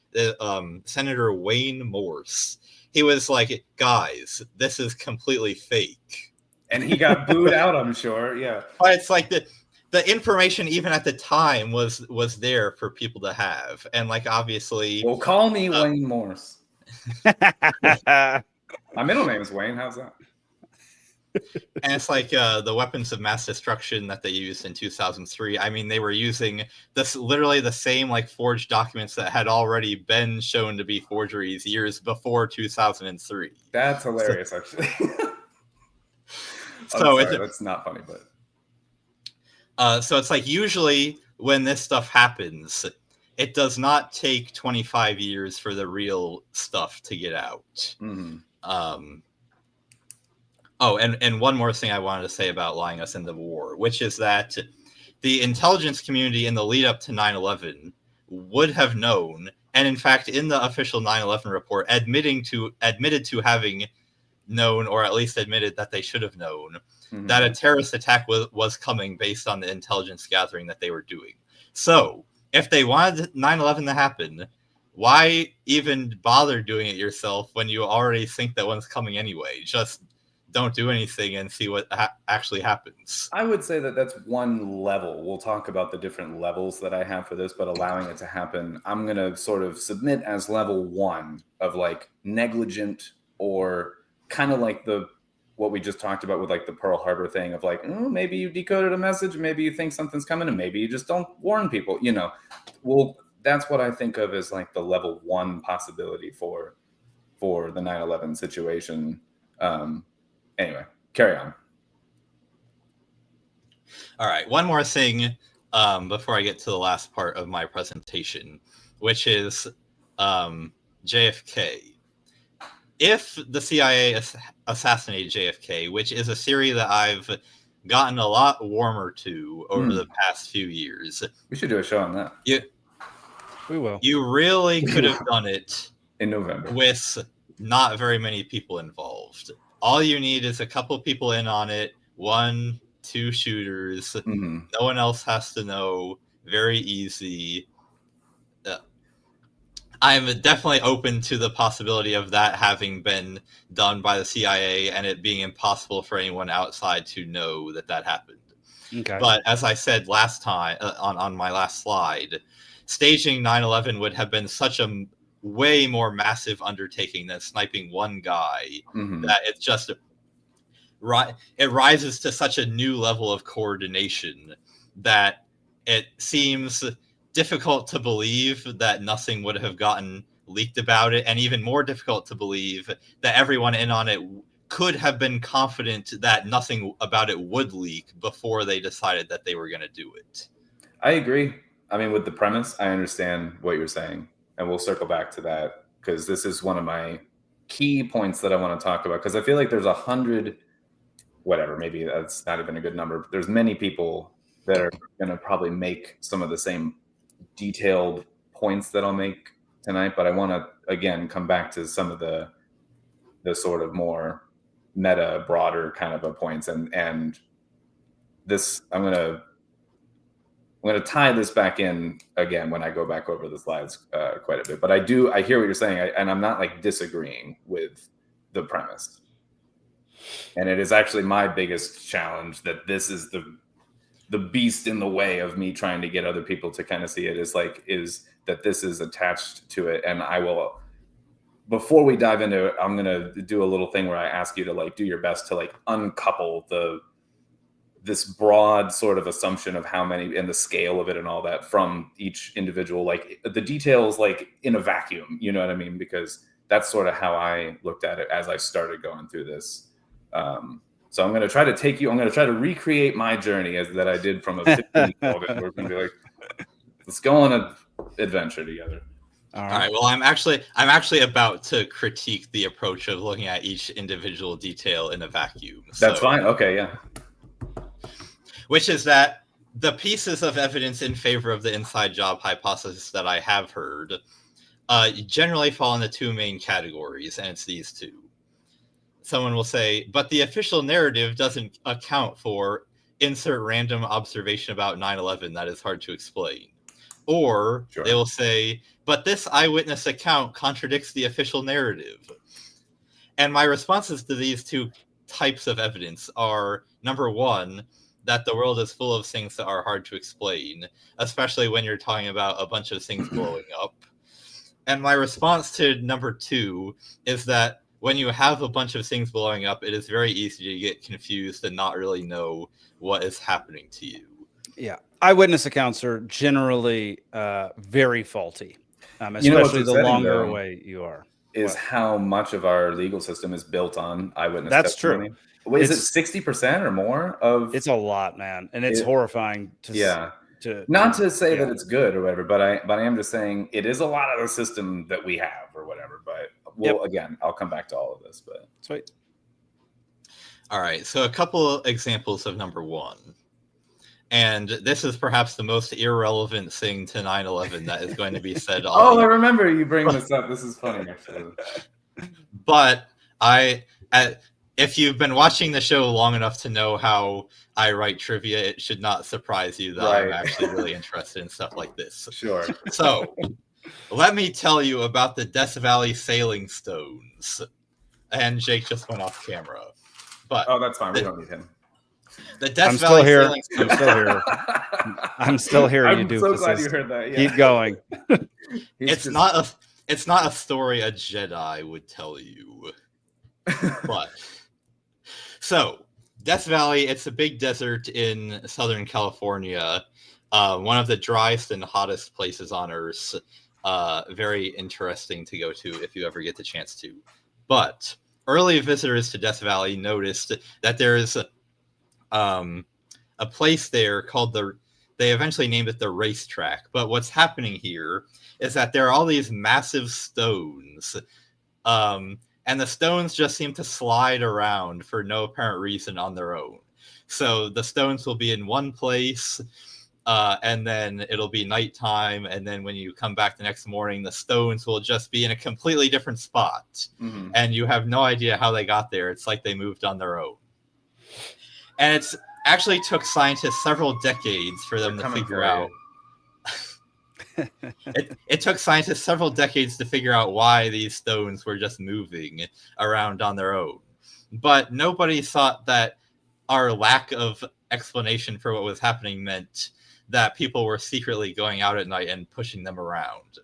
Senator Wayne Morse. He was like, guys, this is completely fake. And he got booed out, I'm sure. Yeah. But it's like the information even at the time was there for people to have. And like, obviously... Well, call me Wayne Morse. My middle name is Wayne. How's that? And it's like the weapons of mass destruction that they used in 2003. I mean, they were using literally the same like forged documents that had already been shown to be forgeries years before 2003. That's hilarious, actually. That's not funny, but so it's like usually when this stuff happens, it does not take 25 years for the real stuff to get out. Mm-hmm. Oh, and one more thing I wanted to say about lying us into war, which is that the intelligence community in the lead up to 9/11 would have known, and in fact, in the official 9/11 report, admitted to having known, or at least admitted that they should have known, that a terrorist attack was coming based on the intelligence gathering that they were doing. So, if they wanted 9/11 to happen, why even bother doing it yourself when you already think that one's coming anyway? Just don't do anything and see what actually happens. I would say that that's one level. We'll talk about the different levels that I have for this, but allowing it to happen, I'm going to sort of submit as level 1 of like negligent, or kind of like what we just talked about with like the Pearl Harbor thing of like, maybe you decoded a message, maybe you think something's coming, and maybe you just don't warn people, Well, that's what I think of as like the level 1 possibility for the 9/11 situation. Anyway, carry on. All right, one more thing before I get to the last part of my presentation, which is JFK. If the CIA assassinated JFK, which is a theory that I've gotten a lot warmer to over the past few years. We should do a show on that. We will. You really could have done it in November with not very many people involved. All you need is a couple people in on it, 1-2 shooters. No one else has to know. Very easy. I'm definitely open to the possibility of that having been done by the CIA and it being impossible for anyone outside to know that happened. Okay. But as I said last time on my last slide, staging 9/11 would have been such a way more massive undertaking than sniping one guy that it's just it rises to such a new level of coordination that it seems difficult to believe that nothing would have gotten leaked about it, and even more difficult to believe that everyone in on it could have been confident that nothing about it would leak before they decided that they were going to do it. I agree. I mean, with the premise, I understand what you're saying. And we'll circle back to that because this is one of my key points that I want to talk about, because I feel like there's 100, whatever, maybe that's not even a good number, but there's many people that are going to probably make some of the same detailed points that I'll make tonight. But I want to, again, come back to some of the sort of more meta, broader kind of points. And this, I'm going to tie this back in again when I go back over the slides quite a bit. But I hear what you're saying, and I'm not like disagreeing with the premise. And it is actually my biggest challenge that this is the beast in the way of me trying to get other people to kind of see it, is that this is attached to it. And I will, before we dive into it, I'm going to do a little thing where I ask you to like do your best to like uncouple this broad sort of assumption of how many and the scale of it and all that from each individual, like the details, like in a vacuum, you know what I mean? Because that's sort of how I looked at it as I started going through this. So I'm going to try to I'm going to try to recreate my journey that I did from a 15-year-old. We're going to be like, Let's go on an adventure together. All right. Well, I'm actually about to critique the approach of looking at each individual detail in a vacuum. That's fine. Okay, yeah. Which is that the pieces of evidence in favor of the inside job hypothesis that I have heard generally fall into two main categories, and it's these two. Someone will say, but the official narrative doesn't account for insert random observation about 9/11 that is hard to explain. Or they will say, but this eyewitness account contradicts the official narrative. And my responses to these two types of evidence are, number one, that the world is full of things that are hard to explain, especially when you're talking about a bunch of things blowing up. And my response to number two is that when you have a bunch of things blowing up, it is very easy to get confused and not really know what is happening to you. Yeah. Eyewitness accounts are generally very faulty, especially the longer away you are. Is how much of our legal system is built on eyewitness testimony. True. Wait, is it 60% or more of? It's a lot, man, and it's horrifying to. Not to say that it's good or whatever, but I am just saying it is a lot of the system that we have or whatever. But again, I'll come back to all of this. But sweet. All right, so a couple examples of number one. And this is perhaps the most irrelevant thing to 9/11 that is going to be said. I remember you bringing this up. This is funny, actually. But if you've been watching the show long enough to know how I write trivia, it should not surprise you that I'm actually really interested in stuff like this. Sure. So let me tell you about the Death Valley sailing stones. And Jake just went off camera. But that's fine. We don't need him. The Death Valley sailing stones. I'm still here. I'm still here. I'm so glad you heard that. Yeah. Keep going. It's not a story a Jedi would tell you. But so Death Valley, it's a big desert in Southern California, one of the driest and hottest places on Earth. Very interesting to go to if you ever get the chance to. But early visitors to Death Valley noticed that there is a place there called they eventually named it the racetrack. But what's happening here is that there are all these massive stones. And the stones just seem to slide around for no apparent reason on their own. So the stones will be in one place, and then it'll be nighttime. And then when you come back the next morning, the stones will just be in a completely different spot. Mm-hmm. And you have no idea how they got there. It's like they moved on their own. And it's actually took scientists several decades for them to figure out. It took scientists several decades to figure out why these stones were just moving around on their own. But nobody thought that our lack of explanation for what was happening meant that people were secretly going out at night and pushing them around.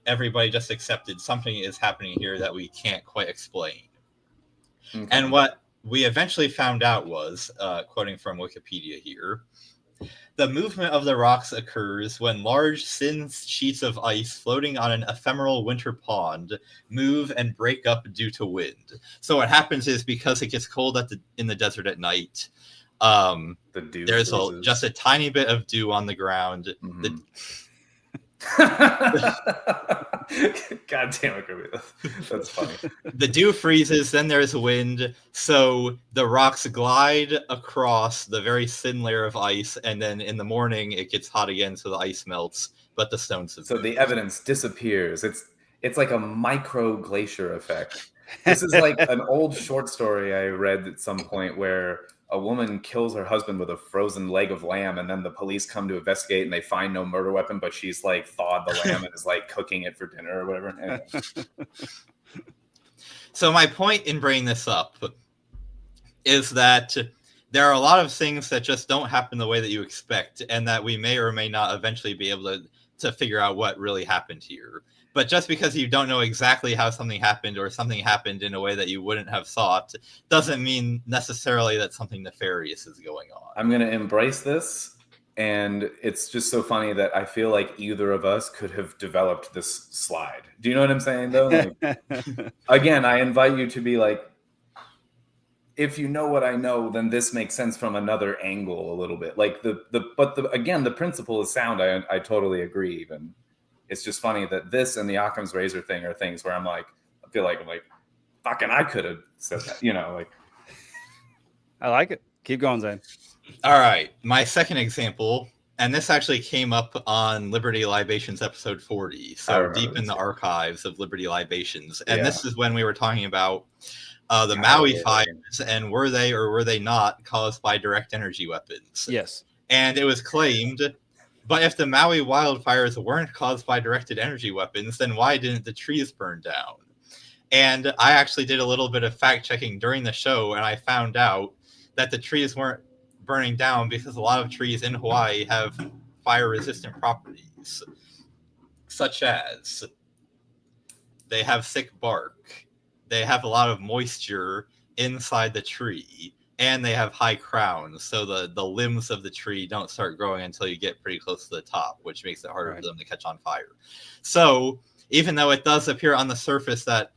Everybody just accepted something is happening here that we can't quite explain. Okay. And what we eventually found out was, quoting from Wikipedia here, the movement of the rocks occurs when large thin sheets of ice floating on an ephemeral winter pond move and break up due to wind. So what happens is because it gets cold in the desert at night, there's just a tiny bit of dew on the ground. Mm-hmm. God damn it, Kirby. That's funny. The dew freezes, then there's wind, so the rocks glide across the very thin layer of ice, and then in the morning it gets hot again, so the ice melts, but the stones have moved. The evidence disappears. It's like a micro glacier effect. This is like an old short story I read at some point where a woman kills her husband with a frozen leg of lamb, and then the police come to investigate and they find no murder weapon, but she's like thawed the lamb and is like cooking it for dinner or whatever. Anyway. So my point in bringing this up is that there are a lot of things that just don't happen the way that you expect, and that we may or may not eventually be able to figure out what really happened here. But just because you don't know exactly how something happened or something happened in a way that you wouldn't have thought doesn't mean necessarily that something nefarious is going on. I'm going to embrace this. And it's just so funny that I feel like either of us could have developed this slide. Do you know what I'm saying, though? Like, again, I invite you to be like, if you know what I know, then this makes sense from another angle a little bit. Like again, the principle is sound. I totally agree. Even it's just funny that this and the Occam's razor thing are things where I feel like I'm like, fucking, I could have said that, like. I like it. Keep going, Zane. All right, my second example, and this actually came up on Liberty Libations episode 40, so deep in the archives of Liberty Libations, and this is when we were talking about the Maui fires, and were they or were they not caused by direct energy weapons? Yes. And it was claimed, but if the Maui wildfires weren't caused by directed energy weapons, then why didn't the trees burn down? And I actually did a little bit of fact checking during the show, and I found out that the trees weren't burning down because a lot of trees in Hawaii have fire resistant properties, such as they have thick bark, they have a lot of moisture inside the tree, and they have high crowns, so the limbs of the tree don't start growing until you get pretty close to the top, which makes it harder for them to catch on fire. So even though it does appear on the surface that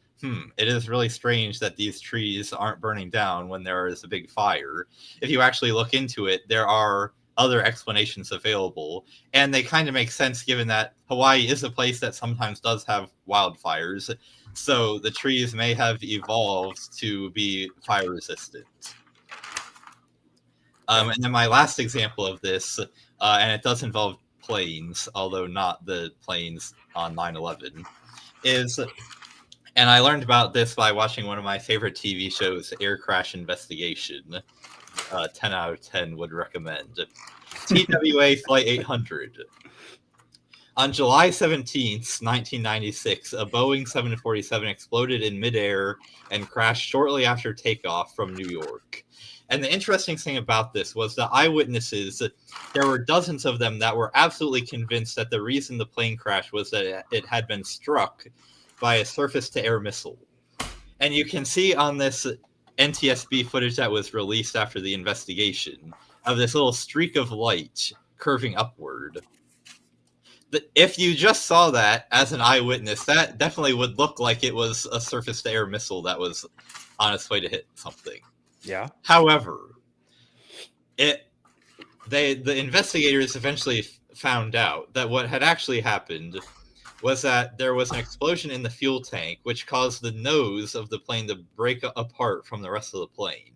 it is really strange that these trees aren't burning down when there is a big fire, if you actually look into it, there are other explanations available, and they kind of make sense given that Hawaii is a place that sometimes does have wildfires, so the trees may have evolved to be fire resistant. And then my last example of this, and it does involve planes, although not the planes on 9/11, is, and I learned about this by watching one of my favorite TV shows, Air Crash Investigation. 10 out of 10 would recommend. TWA Flight 800. On July 17th, 1996, a Boeing 747 exploded in midair and crashed shortly after takeoff from New York. And the interesting thing about this was the eyewitnesses, there were dozens of them that were absolutely convinced that the reason the plane crashed was that it had been struck by a surface-to-air missile. And you can see on this NTSB footage that was released after the investigation of this little streak of light curving upward. If you just saw that as an eyewitness, that definitely would look like it was a surface-to-air missile that was on its way to hit something. Yeah. However, the investigators eventually found out that what had actually happened was that there was an explosion in the fuel tank, which caused the nose of the plane to break apart from the rest of the plane.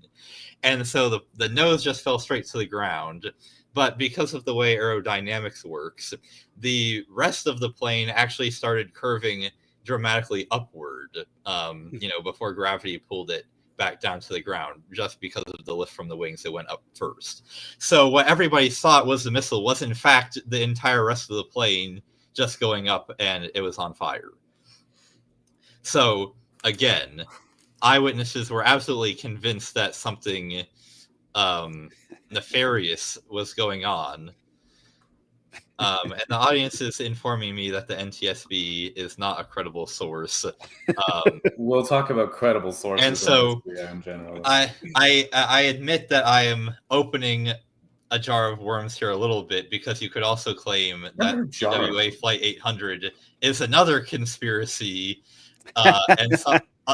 And so the nose just fell straight to the ground. But because of the way aerodynamics works, the rest of the plane actually started curving dramatically upward, before gravity pulled it back down to the ground, just because of the lift from the wings. It went up first. So what everybody thought was the missile was in fact the entire rest of the plane just going up, and it was on fire. So again, eyewitnesses were absolutely convinced that something nefarious was going on. And the audience is informing me that the NTSB is not a credible source. We'll talk about credible sources. And so in general. I admit that I am opening a jar of worms here a little bit, because you could also claim that TWA Flight 800 is another conspiracy, and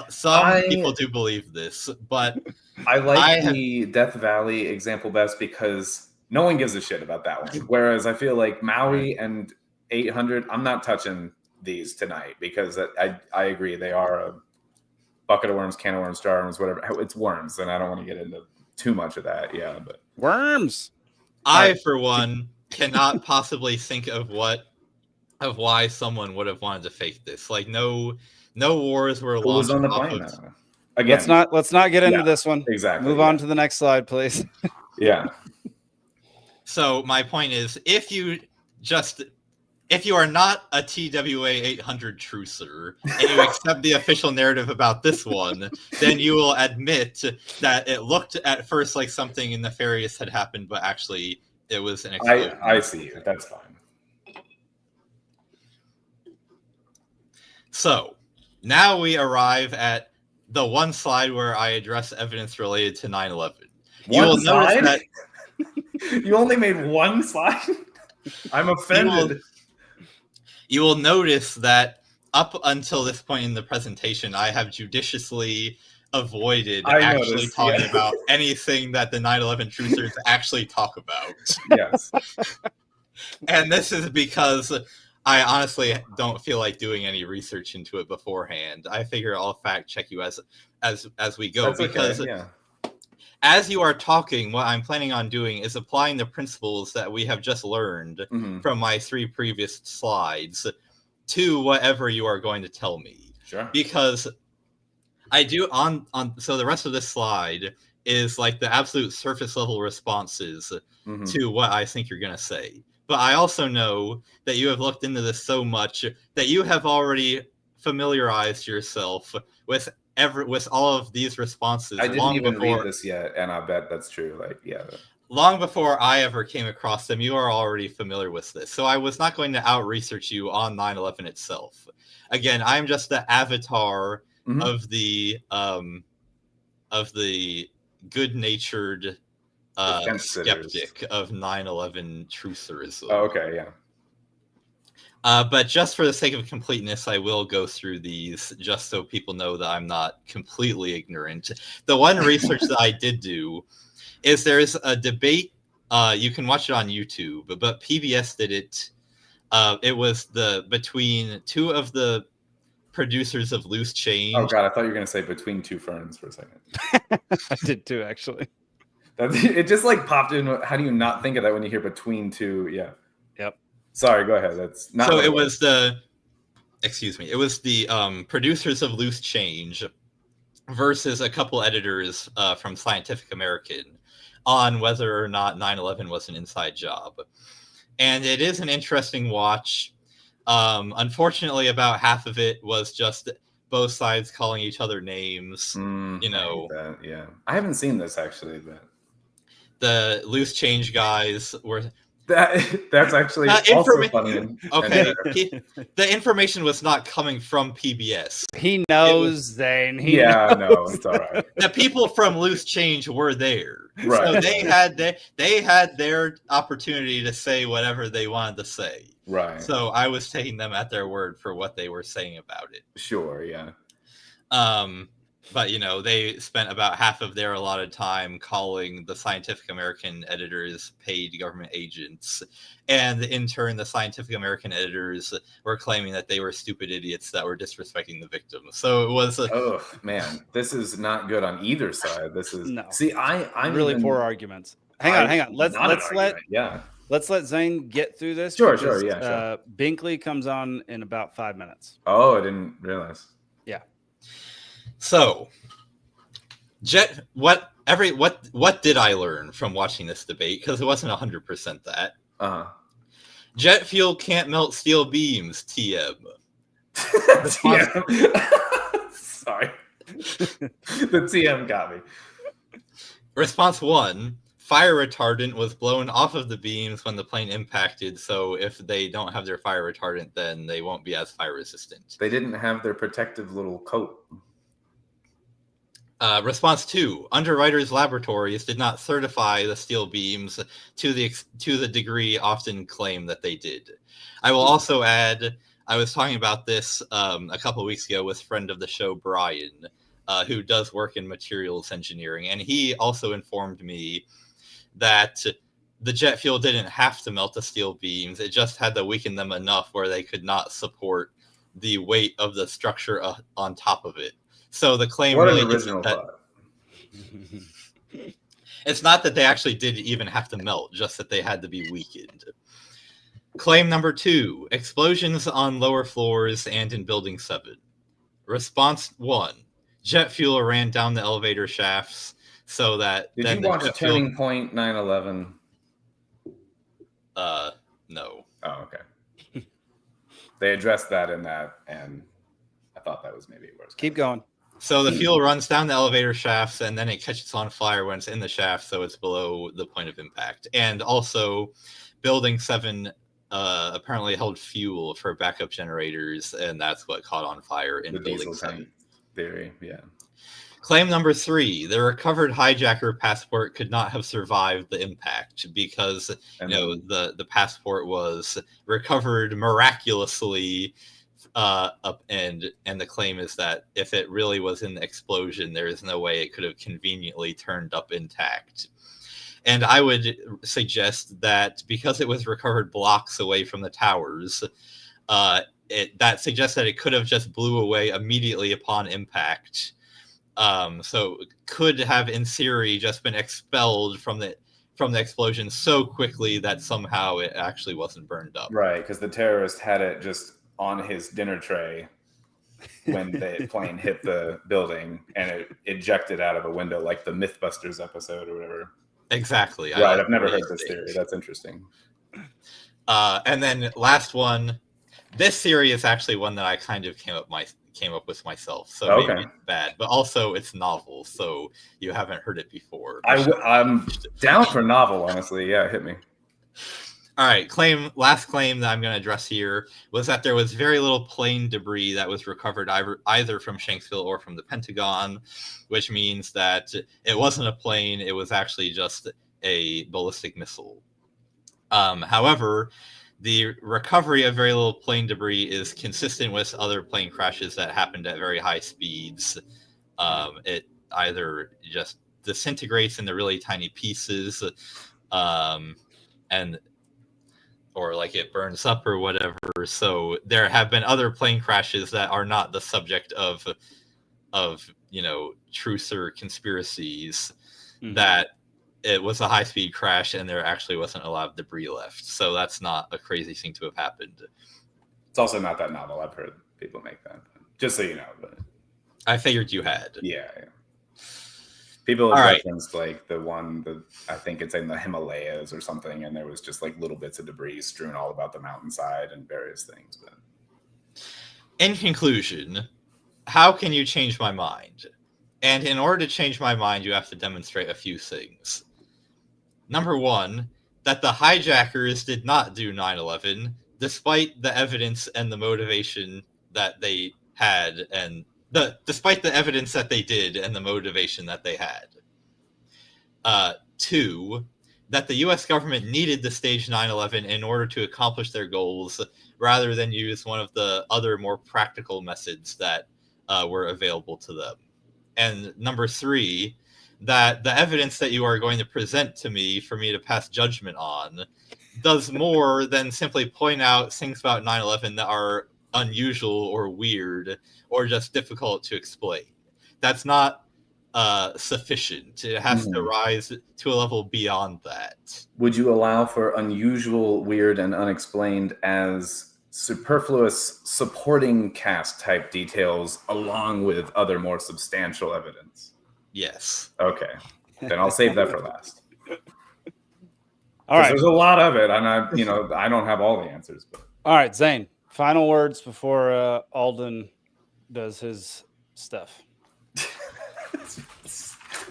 some people do believe this. But I like the Death Valley example best because no one gives a shit about that one. Whereas I feel like Maui and 800, I'm not touching these tonight, because I agree they are a bucket of worms, can of worms, jar of worms, whatever. It's worms, and I don't want to get into too much of that. Yeah, but worms. I, for one, cannot possibly think of why someone would have wanted to fake this. Like no wars were launched on the plane. Again, let's not get into this one. Exactly. Move on to the next slide, please. Yeah. So my point is, if you are not a TWA 800 trucer and you accept the official narrative about this one, then you will admit that it looked at first like something nefarious had happened, but actually it was an explosion. I see. That's fine. So now we arrive at the one slide where I address evidence related to 9/11. You will notice that you only made one slide. I'm offended. You will notice that up until this point in the presentation, I have judiciously avoided I actually noticed, talking yeah. about anything that the 9/11 truthers actually talk about. Yes. And this is because I honestly don't feel like doing any research into it beforehand. I figure I'll fact check you as we go. That's because okay, yeah. as you are talking, what I'm planning on doing is applying the principles that we have just learned Mhm. from my 3 previous slides to whatever you are going to tell me. Sure. Because I do so the rest of this slide is like the absolute surface level responses Mhm. to what I think you're going to say. But I also know that you have looked into this so much that you have already familiarized yourself with all of these responses I didn't long even before read this yet, and I bet that's true. Like, yeah. long before I ever came across them. You are already familiar with this. So I was not going to out research you on 9/11 itself. Again, I'm just the avatar Mhm. of the good-natured Fence-sitters. skeptic of 9/11 trutherism. Oh, okay, yeah. But just for the sake of completeness, I will go through these just so people know that I'm not completely ignorant. The one research that I did do is there's a debate. You can watch it on YouTube, but PBS did it. It was between 2 of the producers of Loose Change. Oh god, I thought you were gonna say between 2 ferns for a second. I did too, actually. It just like popped in. How do you not think of that when you hear between 2? Yeah. Yep. Sorry, go ahead. That's not. So it was the producers of Loose Change versus a couple editors from Scientific American on whether or not 9/11 was an inside job. And it is an interesting watch. Unfortunately, about half of it was just both sides calling each other names. You know, yeah. I haven't seen this actually, but the Loose Change guys were. That's actually also funny. Okay, the information was not coming from PBS. He knows, Zane. No, it's all right. The people from Loose Change were there, Right. so they had their opportunity to say whatever they wanted to say. Right. So I was taking them at their word for what they were saying about it. Sure, yeah. But they spent about half of their allotted time calling the Scientific American editors paid government agents, and in turn, the Scientific American editors were claiming that they were stupid idiots that were disrespecting the victims. So it was. Oh man, this is not good on either side. This is no. See, I'm really poor arguments. Hang on. Let's let Zane get through this. Sure, yeah. Sure. Binkley comes on in about 5 minutes. Oh, I didn't realize. Yeah. So, what did I learn from watching this debate? Because it wasn't 100% that. Jet fuel can't melt steel beams. TM. TM. Sorry. The TM got me. Response 1. Fire retardant was blown off of the beams when the plane impacted, so if they don't have their fire retardant, then they won't be as fire resistant. They didn't have their protective little coat. Response 2. Underwriters' laboratories did not certify the steel beams to the degree often claimed that they did. I will also add, I was talking about this a couple of weeks ago with friend of the show, Brian, who does work in materials engineering, and he also informed me that the jet fuel didn't have to melt the steel beams. It just had to weaken them enough where they could not support the weight of the structure on top of it. So the claim what really an original isn't that thought. It's not that they actually did even have to melt, just that they had to be weakened. Claim number 2, explosions on lower floors and in Building 7. Response 1, jet fuel ran down the elevator shafts so that... Did you watch Turning Point 9/11? No. Oh, okay. They addressed that in that, and I thought that was maybe worse. Keep going. So the fuel runs down the elevator shafts, and then it catches on fire when it's in the shaft, so it's below the point of impact. And also, Building 7 apparently held fuel for backup generators, and that's what caught on fire in Building 7. Theory, yeah. Claim number 3, the recovered hijacker passport could not have survived the impact because the passport was recovered miraculously up end, and the claim is that if it really was in the explosion, there is no way it could have conveniently turned up intact. And I would suggest that because it was recovered blocks away from the towers, that suggests that it could have just blew away immediately upon impact. So it could have, in theory, just been expelled from the explosion so quickly that somehow it actually wasn't burned up. Right, because the terrorist had it just on his dinner tray when the plane hit the building, and it ejected out of a window, like the Mythbusters episode or whatever. Exactly. Right, I've never heard this theory. That's interesting. And then last one. This theory is actually one that I kind of came up with myself, so maybe it's bad, but also it's novel, so you haven't heard it before. I'm down for novel, honestly. Yeah, hit me. All right, last claim that I'm going to address here was that there was very little plane debris that was recovered either from Shanksville or from the Pentagon, which means that it wasn't a plane, it was actually just a ballistic missile. However, the recovery of very little plane debris is consistent with other plane crashes that happened at very high speeds. It either just disintegrates into really tiny pieces, or like it burns up or whatever. So there have been other plane crashes that are not the subject of truther conspiracies, that it was a high-speed crash and there actually wasn't a lot of debris left. So that's not a crazy thing to have happened. It's also not that novel. I've heard people make that. Just so you know. But I figured you had. Yeah. People have referenced like I think it's in the Himalayas or something, and there was just like little bits of debris strewn all about the mountainside and various things. But in conclusion, how can you change my mind? And in order to change my mind, you have to demonstrate a few things. Number one, that the hijackers did not do 9/11, despite the evidence and the motivation that they had, and despite the evidence that they did and the motivation that they had. Two, that the U.S. government needed to stage 9/11 in order to accomplish their goals, rather than use one of the other more practical methods that were available to them. And number three, that the evidence that you are going to present to me for me to pass judgment on does more than simply point out things about 9/11 that are unusual or weird or just difficult to explain. That's not sufficient. It has to rise to a level beyond that. Would you allow for unusual, weird, and unexplained as superfluous supporting cast type details along with other more substantial evidence? Yes. Okay. Then I'll save that for last. All right. There's a lot of it, and I don't have all the answers. But all right, Zane. Final words before Alden does his stuff.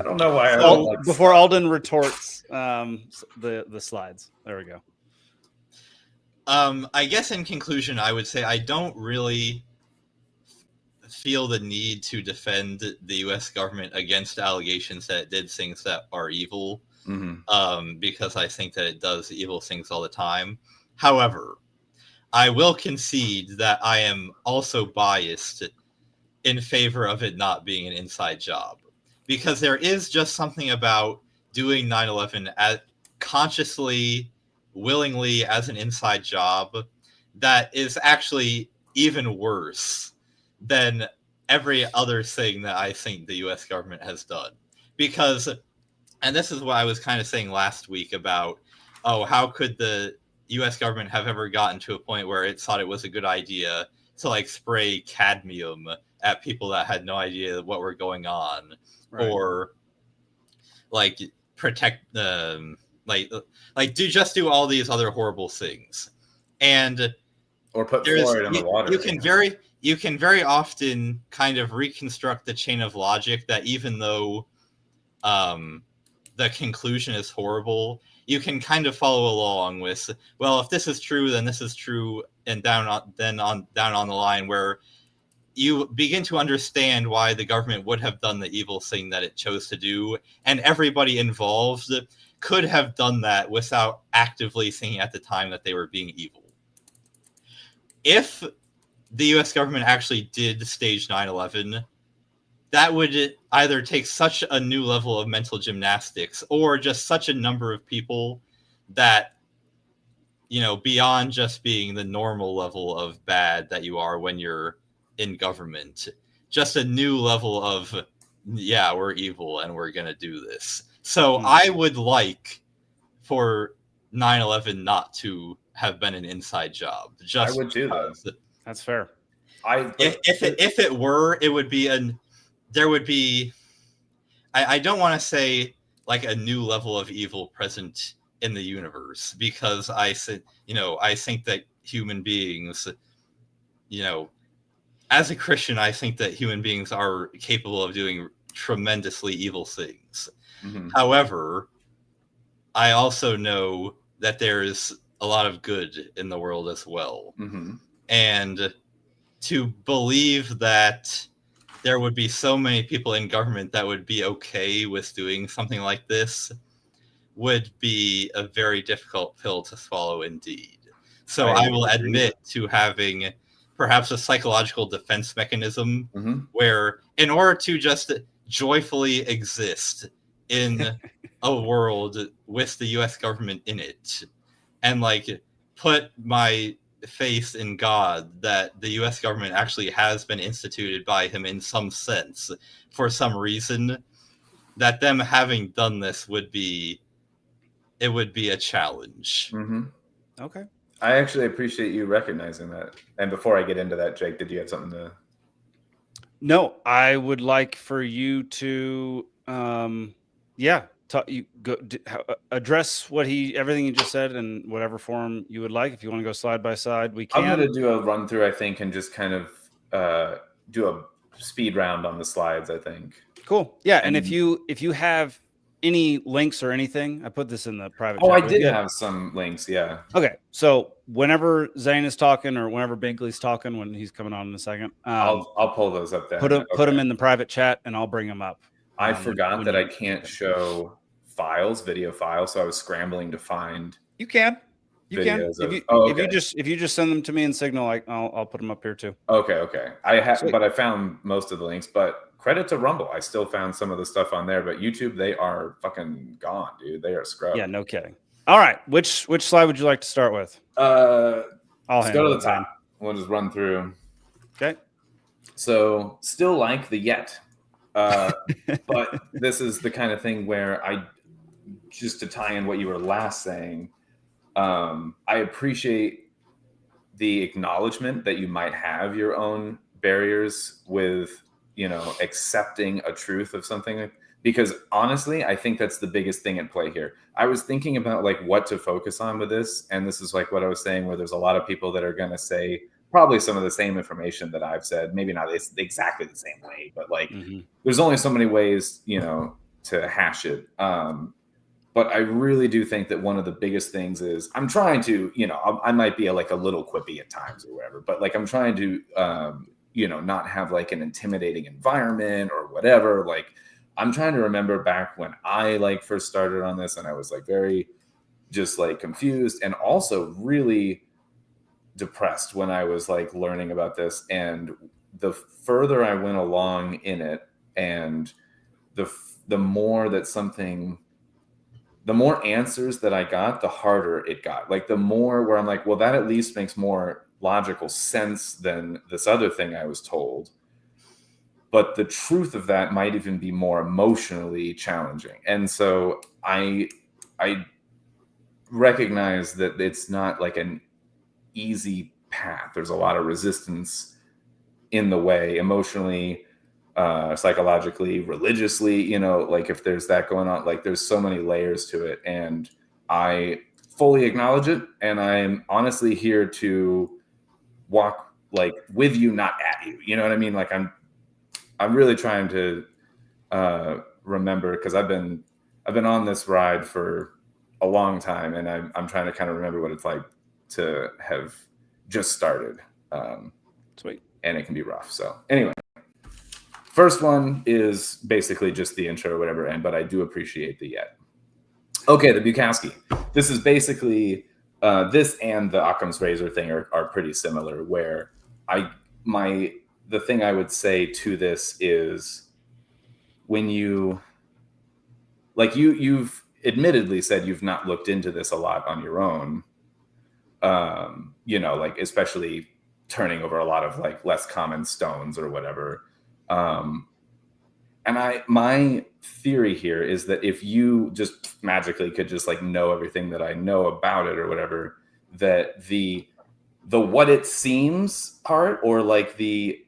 I don't know why. Before Alden retorts the slides. There we go. I guess in conclusion, I would say I don't really feel the need to defend the U.S. government against allegations that it did things that are evil, because I think that it does evil things all the time. However, I will concede that I am also biased in favor of it not being an inside job, because there is just something about doing 9/11 consciously, willingly as an inside job that is actually even worse than every other thing that I think the U.S. government has done. Because, and this is what I was kind of saying last week about, how could the U.S. government have ever gotten to a point where it thought it was a good idea to like spray cadmium at people that had no idea what were going on, right, or like protect them, like do all these other horrible things, and or put fluoride in the water. You can very often kind of reconstruct the chain of logic that even though the conclusion is horrible, you can kind of follow along with, well, if this is true, then this is true, and down on the line where you begin to understand why the government would have done the evil thing that it chose to do, and everybody involved could have done that without actively thinking at the time that they were being evil. If the U.S. government actually did stage 9/11, that would either take such a new level of mental gymnastics or just such a number of people that, beyond just being the normal level of bad that you are when you're in government, just a new level of, yeah, we're evil and we're going to do this. So I would like for 9/11 not to have been an inside job. Just I would too, though. That's fair. If it were, it would be there would be, I don't want to say like a new level of evil present in the universe, because I think that human beings, as a Christian, I think that human beings are capable of doing tremendously evil things. Mm-hmm. However, I also know that there is a lot of good in the world as well. Mm-hmm. And to believe that there would be so many people in government that would be okay with doing something like this would be a very difficult pill to swallow indeed. So I will admit to having perhaps a psychological defense mechanism where, in order to just joyfully exist in a world with the U.S. government in it, and like put my faith in God that the U.S. government actually has been instituted by him in some sense for some reason, that them having done this would be a challenge. Mm-hmm. Okay. I actually appreciate you recognizing that. And before I get into that, Jake, did you have something to? No, I would like for you to, address everything you just said in whatever form you would like. If you want to go side by side, we can. I'm going to do a run through, I think, and just kind of do a speed round on the slides, I think. Cool. Yeah. And if you have any links or anything, I put this in the private. Oh, I did have some links. Yeah. Okay. So whenever Zane is talking, or whenever Binkley's talking, when he's coming on in a second, I'll pull those up there. Put them in the private chat, and I'll bring them up. I forgot that I can't show video files, so I was scrambling to find. You can. If you just send them to me in Signal, I'll put them up here too. Okay. But I found most of the links. But credit to Rumble, I still found some of the stuff on there. But YouTube, they are fucking gone, dude. They are scrubbed. Yeah, no kidding. All right, which slide would you like to start with? Let's go to the top. We'll just run through. Okay. So still like the yet, but this is the kind of thing where just to tie in what you were last saying. I appreciate the acknowledgement that you might have your own barriers with, accepting a truth of something, because honestly, I think that's the biggest thing at play here. I was thinking about like what to focus on with this. And this is like what I was saying, where there's a lot of people that are going to say probably some of the same information that I've said, maybe not exactly the same way, but like there's only so many ways, to hash it. But I really do think that one of the biggest things is I'm trying to, I might be a little quippy at times or whatever, but like I'm trying to, not have like an intimidating environment or whatever. Like I'm trying to remember back when I first started on this, and I was like very just like confused and also really depressed when I was like learning about this. And the further I went along in it, and the more answers that I got, the harder it got. Like the more where I'm like, well, that at least makes more logical sense than this other thing I was told. But the truth of that might even be more emotionally challenging. And so I recognize that it's not like an easy path. There's a lot of resistance in the way, emotionally, psychologically, religiously, like if there's that going on, like there's so many layers to it, and I fully acknowledge it. And I'm honestly here to walk like with you, not at you. You know what I mean? Like I'm really trying to remember, because I've been on this ride for a long time, and I'm trying to kind of remember what it's like to have just started. Sweet. And it can be rough. So anyway. First one is basically just the intro or whatever, but I do appreciate the yet. Okay, the Bukowski. This is basically, this and the Occam's razor thing are pretty similar, where the thing I would say to this is, when you've admittedly said you've not looked into this a lot on your own, like especially turning over a lot of like less common stones or whatever. And my theory here is that if you just magically could just like know everything that I know about it or whatever, that the what it seems part, or like the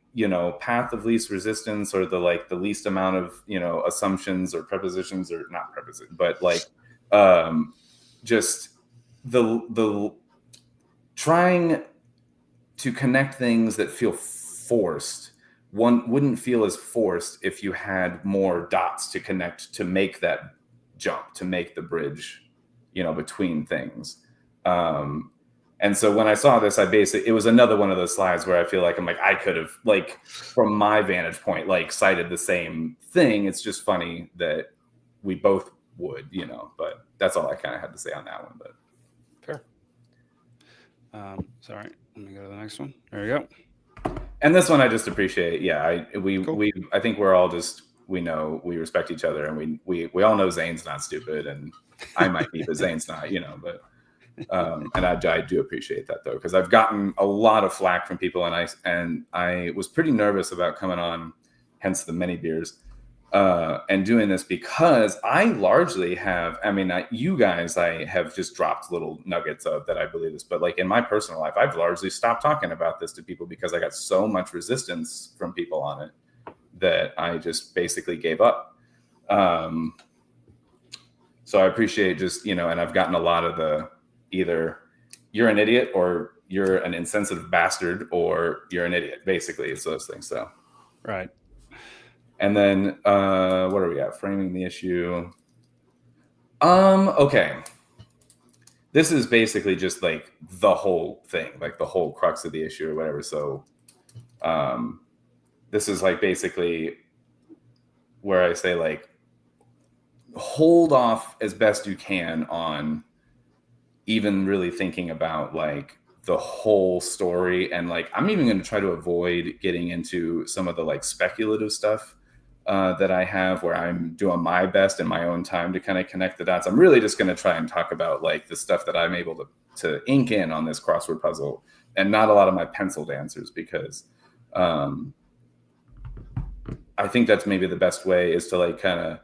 path of least resistance, or the least amount of assumptions or prepositions, or not preposition, but like just the trying to connect things that feel forced. One wouldn't feel as forced if you had more dots to connect to make that jump, to make the bridge, between things. And so when I saw this, it was another one of those slides where I feel like I could have, like, from my vantage point, like cited the same thing. It's just funny that we both would, but that's all I kind of had to say on that one. But fair. Sorry, let me go to the next one. There you go. And this one I just appreciate. Yeah, Cool. I think we're all just, we respect each other, and we all know Zane's not stupid, and I might be, but Zane's not, but and I do appreciate that, though, because I've gotten a lot of flack from people, and I was pretty nervous about coming on, hence the many beers, and doing this, because I largely have, you guys, I have just dropped little nuggets of that I believe this, but like in my personal life, I've largely stopped talking about this to people because I got so much resistance from people on it that I just basically gave up. So I appreciate just, and I've gotten a lot of the, either you're an idiot, or you're an insensitive bastard, or you're an idiot. Basically, it's those things. So, right. And then what are we at? Framing the issue. Okay. This is basically just like the whole thing, like the whole crux of the issue or whatever. So this is like basically where I say, like, hold off as best you can on even really thinking about like the whole story. And like, I'm even going to try to avoid getting into some of the like speculative stuff that I have, where I'm doing my best in my own time to kind of connect the dots. I'm really just going to try and talk about like the stuff that I'm able to ink in on this crossword puzzle, and not a lot of my penciled answers, because I think that's maybe the best way, is to like kind of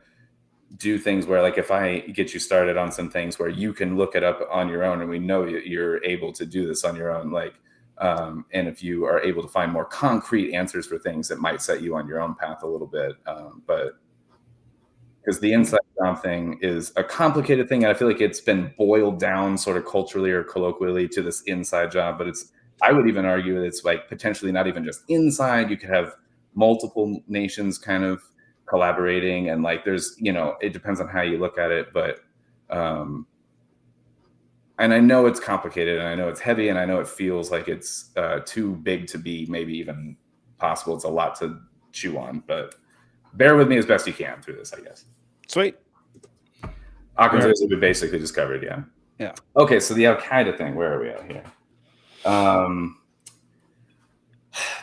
do things where, like, if I get you started on some things where you can look it up on your own, and we know you're able to do this on your own, like, and if you are able to find more concrete answers for things, that might set you on your own path a little bit. But because the inside job thing is a complicated thing, and I feel like it's been boiled down sort of culturally or colloquially to this inside job, but I would even argue that it's like potentially not even just inside. You could have multiple nations kind of collaborating, and like there's, it depends on how you look at it, but and I know it's complicated, and I know it's heavy, and I know it feels like it's too big to be maybe even possible. It's a lot to chew on, but bear with me as best you can through this, I guess. Sweet. Occurrence we basically just covered. Yeah. Okay, so the Al-Qaeda thing, where are we at here?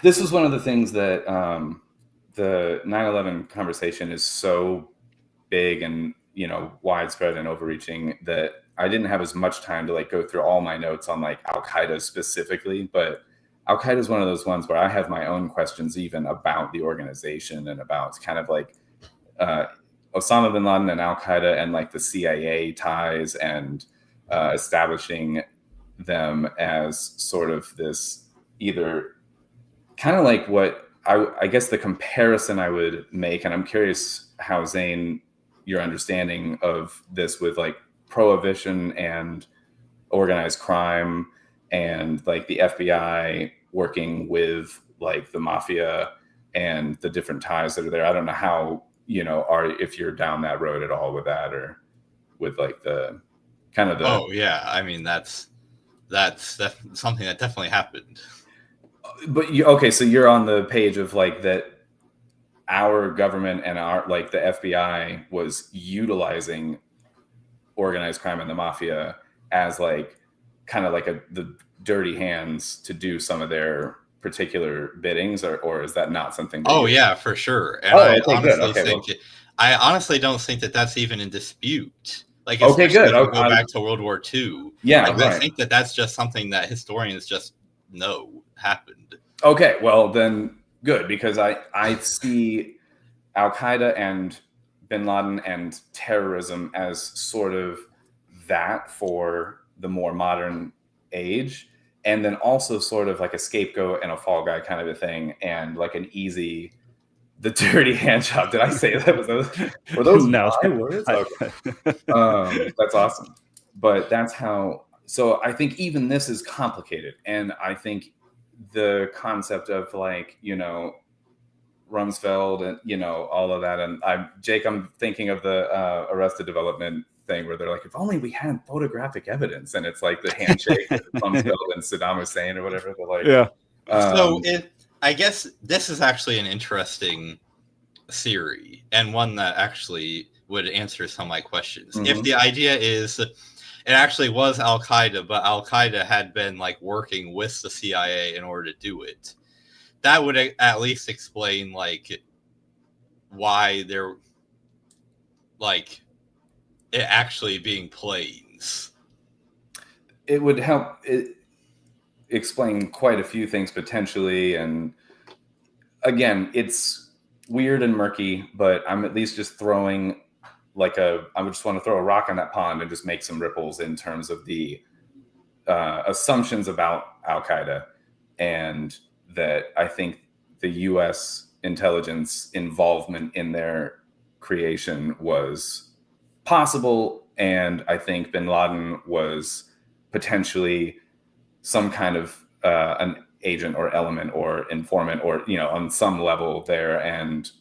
This is one of the things that the 9/11 conversation is so big and, widespread and overreaching, that I didn't have as much time to like go through all my notes on like Al-Qaeda specifically, but Al-Qaeda is one of those ones where I have my own questions even about the organization, and about kind of like Osama bin Laden and Al-Qaeda, and like the CIA ties, and establishing them as sort of this, either kind of like what I guess the comparison I would make, and I'm curious how, Zane, your understanding of this with like prohibition and organized crime, and like the FBI working with like the mafia and the different ties that are there. I don't know how, if you're down that road at all with that, or with like the kind of the. Oh yeah, that's something that definitely happened. But so you're on the page of like that our government and our, like, the FBI was utilizing organized crime and the mafia as like kind of like the dirty hands to do some of their particular biddings, or is that not something that yeah, for sure. And I honestly don't think that that's even in dispute. Like, especially if you go back to World War II. Yeah, like, I think that that's just something that historians just know happened. Okay, well then good, because I see Al-Qaeda and Bin Laden and terrorism as sort of that for the more modern age, and then also sort of like a scapegoat and a fall guy kind of a thing, and like an easy, the dirty hand job. Did I say that? Were those No. my words? Okay. That's awesome. But that's how. So I think even this is complicated, and I think the concept of, like, Rumsfeld and all of that, and I'm thinking of the Arrested Development thing where they're like, if only we had photographic evidence, and it's like the handshake with Rumsfeld and Saddam Hussein or whatever. They're like, yeah. So I guess this is actually an interesting theory, and one that actually would answer some of my questions. Mm-hmm. If the idea is it actually was Al-Qaeda, but Al-Qaeda had been like working with the CIA in order to do it, that would at least explain like why they're like it actually being planes. It would help explain quite a few things potentially, and again, it's weird and murky, but I'm at least just throwing I just want to throw a rock on that pond and just make some ripples in terms of the assumptions about Al-Qaeda, and that I think the U.S. intelligence involvement in their creation was possible, and I think Bin Laden was potentially some kind of an agent or element or informant, or on some level there. And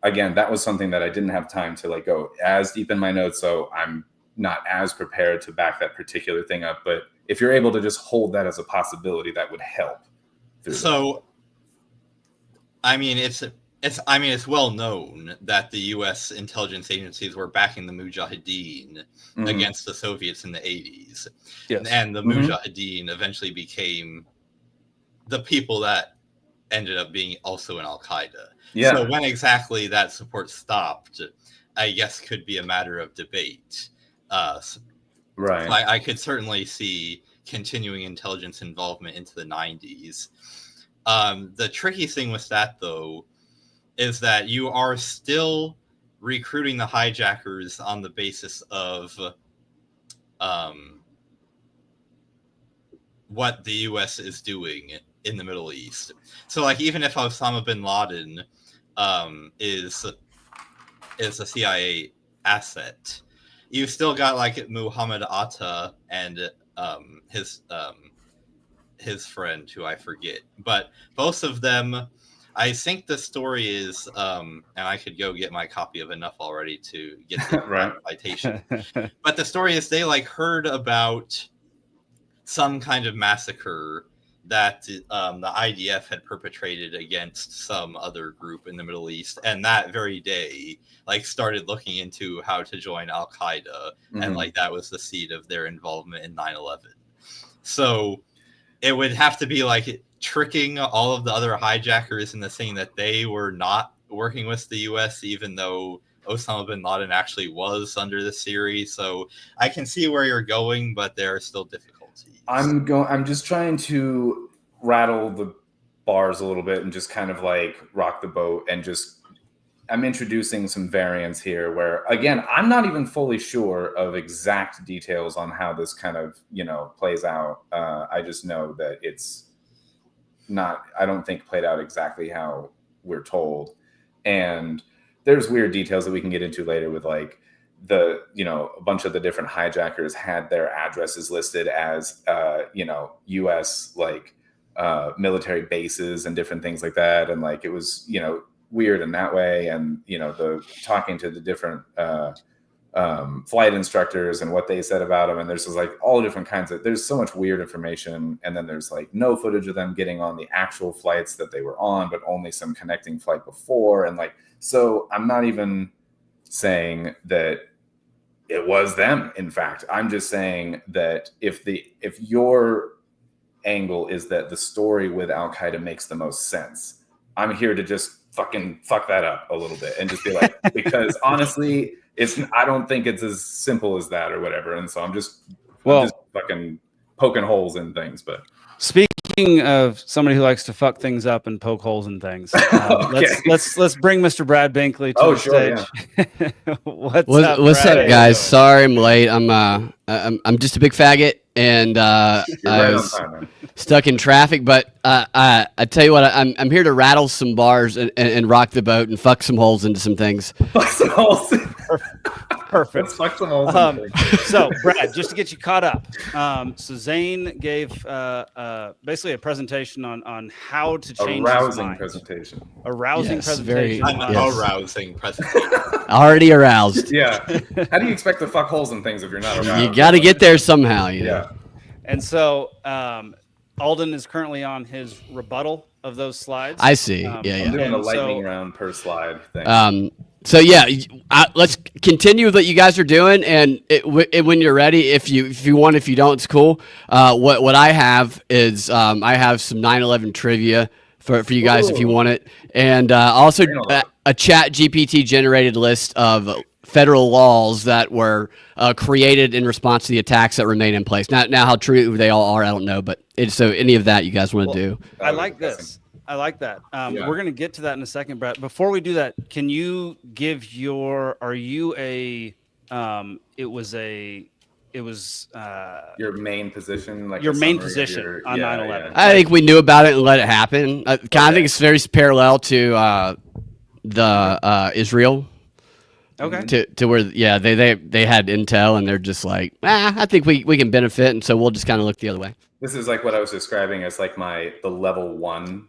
again, that was something that I didn't have time to like go as deep in my notes, so I'm not as prepared to back that particular thing up. But if you're able to just hold that as a possibility, that would help. So I mean, it's well known that the U.S. intelligence agencies were backing the Mujahideen against the Soviets in the 80s. Yes. And the Mujahideen eventually became the people that ended up being also in Al-Qaeda. Yeah. So when exactly that support stopped, I guess could be a matter of debate. Right. I could certainly see continuing intelligence involvement into the 90s. The tricky thing with that, though, is that you are still recruiting the hijackers on the basis of what the U.S. is doing in the Middle East. So, like, even if Osama bin Laden is a CIA asset, you've still got like Muhammad Atta and his friend, who I forget, but both of them, I think the story is, and I could go get my copy of Enough already to get the right. citation, but the story is they like heard about some kind of massacre that the IDF had perpetrated against some other group in the Middle East, and that very day like started looking into how to join Al-Qaeda, and like that was the seed of their involvement in 9/11. So it would have to be like tricking all of the other hijackers into saying that they were not working with the U.S., even though Osama bin Laden actually was under the theory. So I can see where you're going, but there are still difficulties. I'm just trying to rattle the bars a little bit and just kind of like rock the boat, and just I'm introducing some variants here where, again, I'm not even fully sure of exact details on how this kind of, plays out. I just know that it's not, I don't think, played out exactly how we're told. And there's weird details that we can get into later with like a bunch of the different hijackers had their addresses listed as, U.S. like military bases and different things like that. And like, it was, weird in that way. And, the talking to the different flight instructors and what they said about them. And there's just like all different kinds of, there's so much weird information. And then there's like no footage of them getting on the actual flights that they were on, but only some connecting flight before. And like, so I'm not even saying that it was them. In fact, I'm just saying that if your angle is that the story with Al Qaeda makes the most sense. I'm here to just fucking fuck that up a little bit and just be like, because honestly, I don't think it's as simple as that or whatever. And so I'm just fucking poking holes in things. But speaking of somebody who likes to fuck things up and poke holes in things, Okay. let's bring Mr. Brad Binkley to the stage. Yeah. What's Brad? up, guys? Sorry I'm late. I'm just a big faggot, and I was stuck in traffic. But I tell you what, I'm here to rattle some bars and rock the boat and fuck some holes into some things. Fuck some holes. Perfect. Let's fuck some holes in things. So, Brad, just to get you caught up, so Zane gave basically a presentation on how to change his mind. Presentation. A rousing Yes, presentation. Arousing presentation. Already aroused. Yeah. How do you expect to fuck holes in things if you're not aroused? You got to get there somehow. You know? Yeah. And so Alden is currently on his rebuttal of those slides. I see. I'm Yeah. doing a lightning round per slide thing. So yeah, let's continue with what you guys are doing, and when you're ready, if you want, if you don't, it's cool. What I have is I have some 9/11 trivia for you guys if you want it, and also a Chat GPT generated list of federal laws that were created in response to the attacks that remain in place. Now how true they all are, I don't know, but so any of that you guys want to do? I like this. I like that. We're going to get to that in a second, Brett. Before we do that, can you give your? Are you a? It was your main position, like your main summary position on 9/11. I think we knew about it and let it happen. I think it's very parallel to the Israel. Okay. To where they had intel and they're just like, I think we can benefit, and so we'll just kind of look the other way. This is like what I was describing as like the level 1,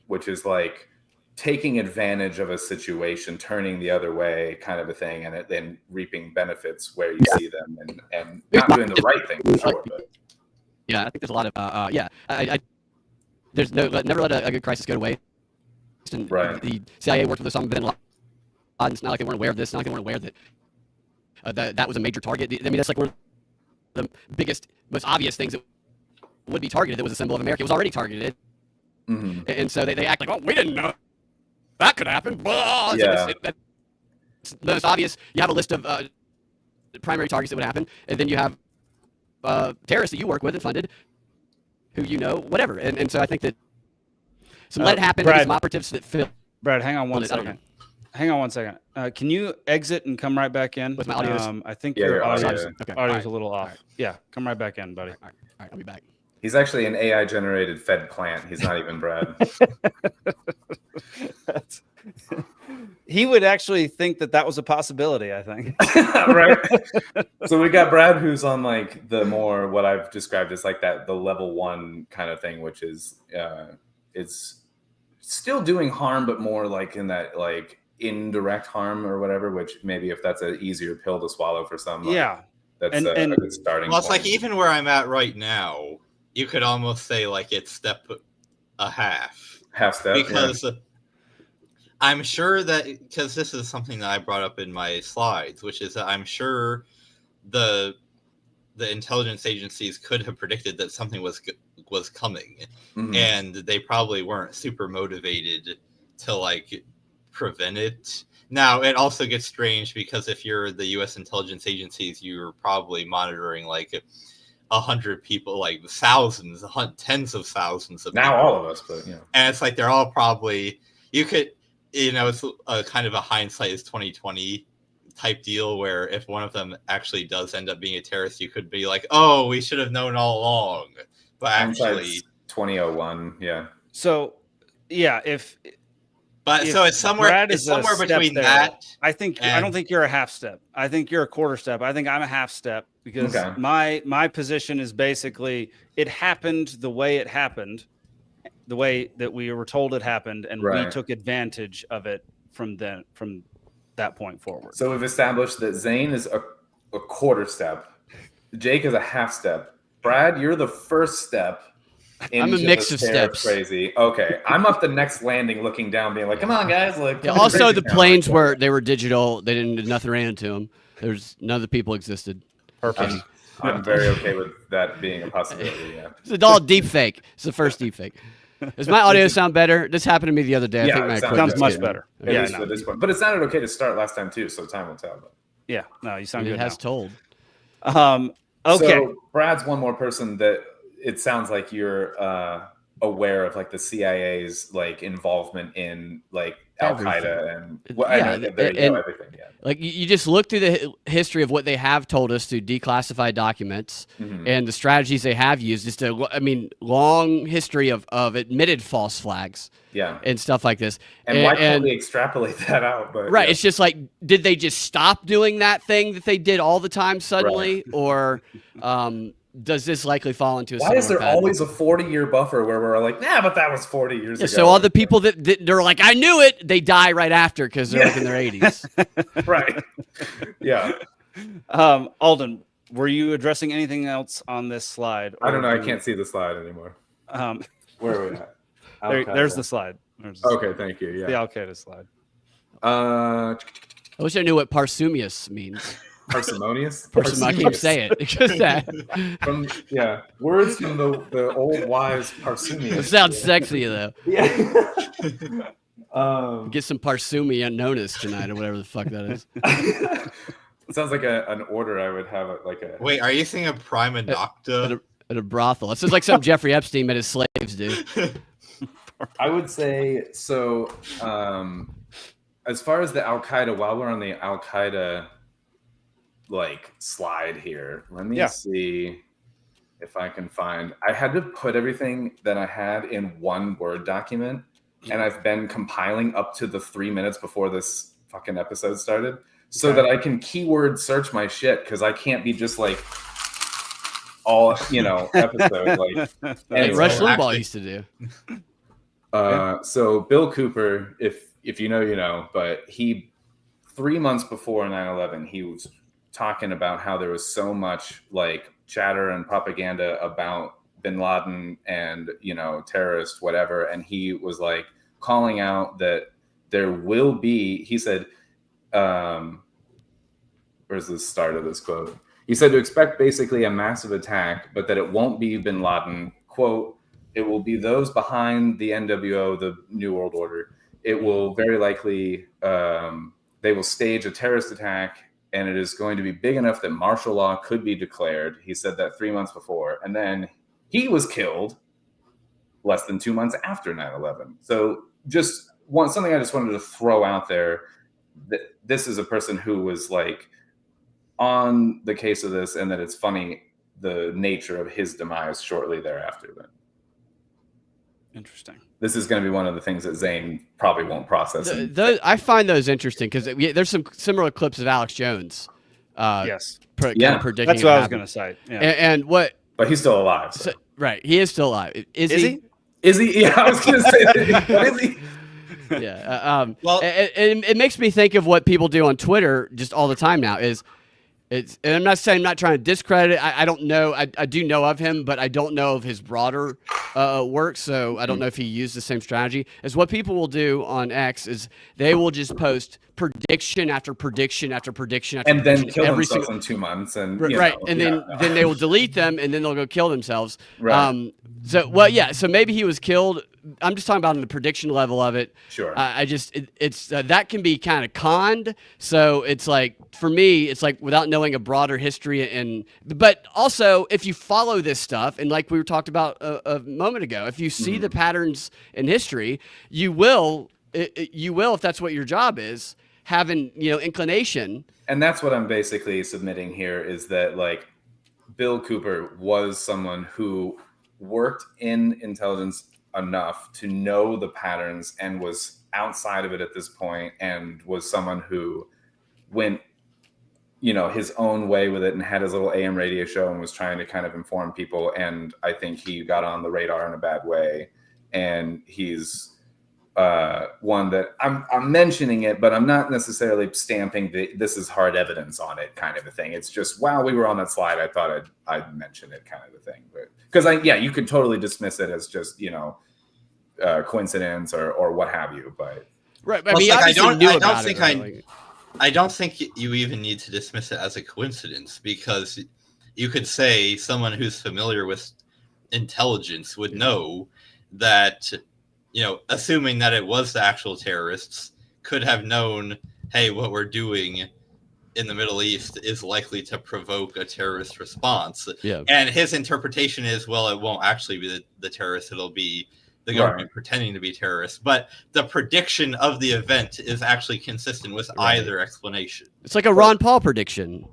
which is like taking advantage of a situation, turning the other way, kind of a thing, and then reaping benefits where you see them, and not doing the right thing for sure. But yeah, I think there's a lot of I there's never let a good crisis go to waste. And right. The CIA worked with Osama bin Laden. It's not like they weren't aware of this. It's not like they weren't aware that was a major target. I mean, that's like one of the biggest, most obvious things that would be targeted. That was a symbol of America. It was already targeted, and so they act like, oh, we didn't know that could happen. Blah. Yeah. It's the most obvious. You have a list of primary targets that would happen, and then you have terrorists that you work with and funded, who you know, whatever. And so I think that let it happen. Brad, some operatives that fill. Brad, hang on one second. Hang on one second. Can you exit and come right back in? With my audio? I think your audio's Right. a little off. Right. Yeah, come right back in, buddy. All right, I'll be back. He's actually an AI generated fed plant. He's not even Brad. He would actually think that was a possibility, I think. Right. So we got Brad, who's on like the more what I've described as like the level 1 kind of thing, which is it's still doing harm, but more like in that like indirect harm or whatever, which maybe if that's an easier pill to swallow for some, that's a good starting well, it's point. like even where I'm at right now, you could almost say like it's step a half step, because I'm sure that because this is something that I brought up in my slides, which is that I'm sure the intelligence agencies could have predicted that something was coming, and they probably weren't super motivated to like prevent it. Now it also gets strange because if you're the U.S. intelligence agencies, you're probably monitoring like 100 people, like thousands, tens of thousands of now people. all of us, but and it's like they're all probably it's a kind of a hindsight is 2020 type deal where if one of them actually does end up being a terrorist, you could be like, oh, we should have known all along, but actually 2001. So so it's somewhere between that. I don't think you're a half step. I think you're a quarter step. I think I'm a half step because my position is basically it happened the way it happened, the way that we were told it happened, and we took advantage of it from that point forward. So we've established that Zane is a quarter step, Jake is a half step, Brad, you're the first step. I'm a mix of steps. Crazy. Okay, I'm up the next landing, looking down, being like, "Come on, guys!" Like, also the planes were digital. They didn't nothing ran into them. There's none of the people existed. Perfect. I'm very okay with that being a possibility. Yeah. It's all deep fake. It's the first deep fake. Does my audio sound better? This happened to me the other day. I think my sounds much better. At least for this point. But it sounded okay to start last time too, so time will tell. But. Yeah, no, you sound good. It has told. Okay. So Brad's one more person that it sounds like you're aware of, like the CIA's like involvement in like Al Qaeda and everything. Yeah. Like you just look through the history of what they have told us through declassified documents and the strategies they have used. Just long history of admitted false flags. Yeah. And stuff like this. And why can't we extrapolate that out? But right. Yeah. It's just like, did they just stop doing that thing that they did all the time suddenly? Right. Or does this likely fall into a Why is there always a 40-year buffer where we're like, but that was 40 years ago? So all the people that they're like, I knew it, they die right after because they're like in their 80s. Right. Yeah. Alden, were you addressing anything else on this slide? I don't know. I can't see the slide anymore. Where are we at? There's the slide. Okay, thank you. Yeah. The Al Qaeda slide. I wish I knew what parsimonious means. Parsimonious? I keep saying it. Just that. Words from the old wise parsimonious. It sounds sexy though. Yeah. Get some parsumi unnoticed tonight or whatever the fuck that is. It sounds like an order I would have Wait, are you saying a prima nocta? At a brothel. It sounds like something Jeffrey Epstein made his slaves do. I would say so. As far as the Al Qaeda, while we're on the Al Qaeda like slide here, let me see if I can find. I had to put everything that I had in one Word document, and I've been compiling up to the 3 minutes before this fucking episode started, so that I can keyword search my shit, because I can't be just like all episode like Rush Limbaugh used to do. So Bill Cooper, if you know, you know, but he 3 months before 9/11, he was talking about how there was so much like chatter and propaganda about bin Laden and, terrorists, whatever. And he was like calling out that there will be, he said, where's the start of this quote? He said to expect basically a massive attack, but that it won't be bin Laden. Quote, it will be those behind the NWO, the New World Order. It will very likely, they will stage a terrorist attack, and it is going to be big enough that martial law could be declared. He said that 3 months before. And then he was killed less than 2 months after 9/11. So just something I just wanted to throw out there, that this is a person who was like on the case of this, and that it's funny the nature of his demise shortly thereafter. Then. Interesting. This is going to be one of the things that Zane probably won't process. I find those interesting because there's some similar clips of Alex Jones. Yes. Kind of predicting. That's what I was going to say. Yeah. And what? But he's still alive. So. Right. He is still alive. Is he? Is he? Yeah, I was going to say that. Is he? Yeah. Well, it makes me think of what people do on Twitter just all the time now. And I'm not saying I'm not trying to discredit it. I don't know. I do know of him, but I don't know of his broader work. So I don't know if he used the same strategy. As what people will do on X is they will just post prediction after prediction after prediction after and prediction. Then kill themselves in 2 months. And then they will delete them, and then they'll go kill themselves. Right. So maybe he was killed. I'm just talking about on the prediction level of it. Sure. It's that can be kind of conned. So it's like, for me, it's like without knowing a broader history, but also if you follow this stuff, and like we were talked about a moment ago, if you see the patterns in history, you will, if that's what your job is, have an inclination. And that's what I'm basically submitting here, is that like Bill Cooper was someone who worked in intelligence enough to know the patterns and was outside of it at this point, and was someone who went his own way with it and had his little AM radio show and was trying to kind of inform people. And I think he got on the radar in a bad way, and he's one that I'm mentioning it, but I'm not necessarily stamping this is hard evidence on it kind of a thing. It's just, wow, we were on that slide, I thought I'd mention it kind of a thing. But because you could totally dismiss it as just coincidence or what have you. But right, I don't think you even need to dismiss it as a coincidence, because you could say someone who's familiar with intelligence would know that, assuming that it was the actual terrorists, could have known, hey, what we're doing in the Middle East is likely to provoke a terrorist response. Yeah. And his interpretation is, well, it won't actually be the terrorists, it'll be the government pretending to be terrorists. But the prediction of the event is actually consistent with either explanation. It's like a Ron Paul prediction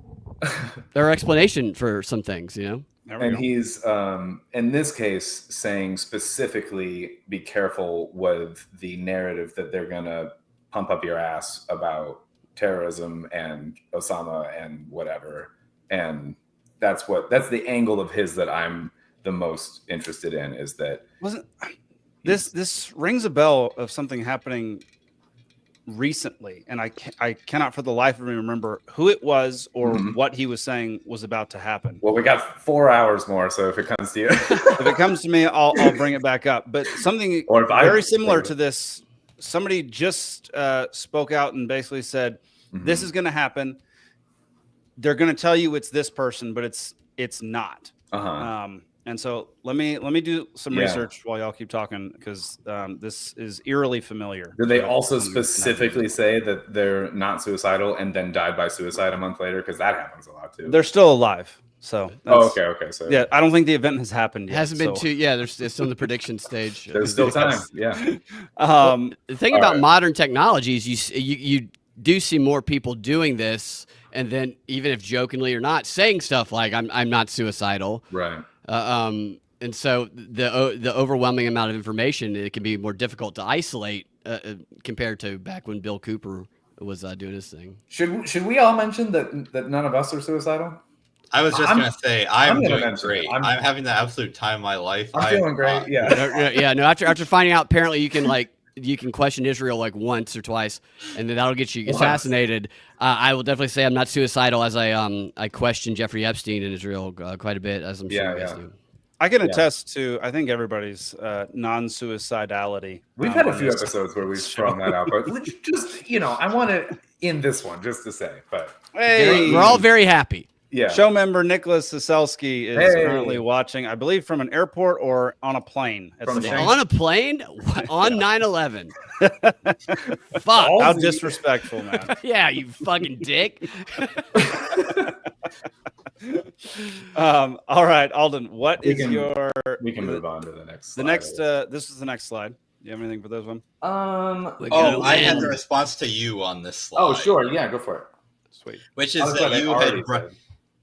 or explanation for some things, And he's, in this case, saying specifically, be careful with the narrative that they're going to pump up your ass about terrorism and Osama and whatever. And that's the angle of his that I'm the most interested in, is that this rings a bell of something happening recently, and I cannot for the life of me remember who it was or what he was saying was about to happen. Well, we got 4 hours more, so if it comes to you, if it comes to me, I'll bring it back up. But something very similar to this, somebody just spoke out and basically said, this is going to happen. They're going to tell you it's this person, but it's not. And so let me do some research while y'all keep talking, because this is eerily familiar. Did they also specifically say that they're not suicidal and then died by suicide a month later? Because that happens a lot too. They're still alive. So okay. So yeah, I don't think the event has happened yet. It hasn't been too. Yeah, it's still in the prediction stage. There's still time. Yeah. The thing about modern technologies, you do see more people doing this, and then even if jokingly or not, saying stuff like I'm not suicidal. Right. And so the overwhelming amount of information, it can be more difficult to isolate compared to back when Bill Cooper was doing his thing. Should we all mention that none of us are suicidal? I was just going to say, I'm doing great. I'm having the absolute time of my life. I'm feeling great. Yeah. No. After finding out, apparently you can question Israel like once or twice, and then that'll get you assassinated. I will definitely say I'm not suicidal, as I question Jeffrey Epstein in Israel quite a bit, as I'm sure you guys do. I can attest to, I think, everybody's non-suicidality. We've had a few episodes where we've thrown that out, but just, I want to end this one just to say, but hey, we're all very happy. Yeah. Show member Nicholas Ciesielski is currently watching, I believe, from an airport or on a plane. On a plane? On 9/11. Fuck. How disrespectful, man. Yeah, you fucking dick. All right, Alden, we can move on to the next slide. This is the next slide. Do you have anything for this one? I had the response to you on this slide. Oh, sure. Yeah, go for it. Sweet. Which is that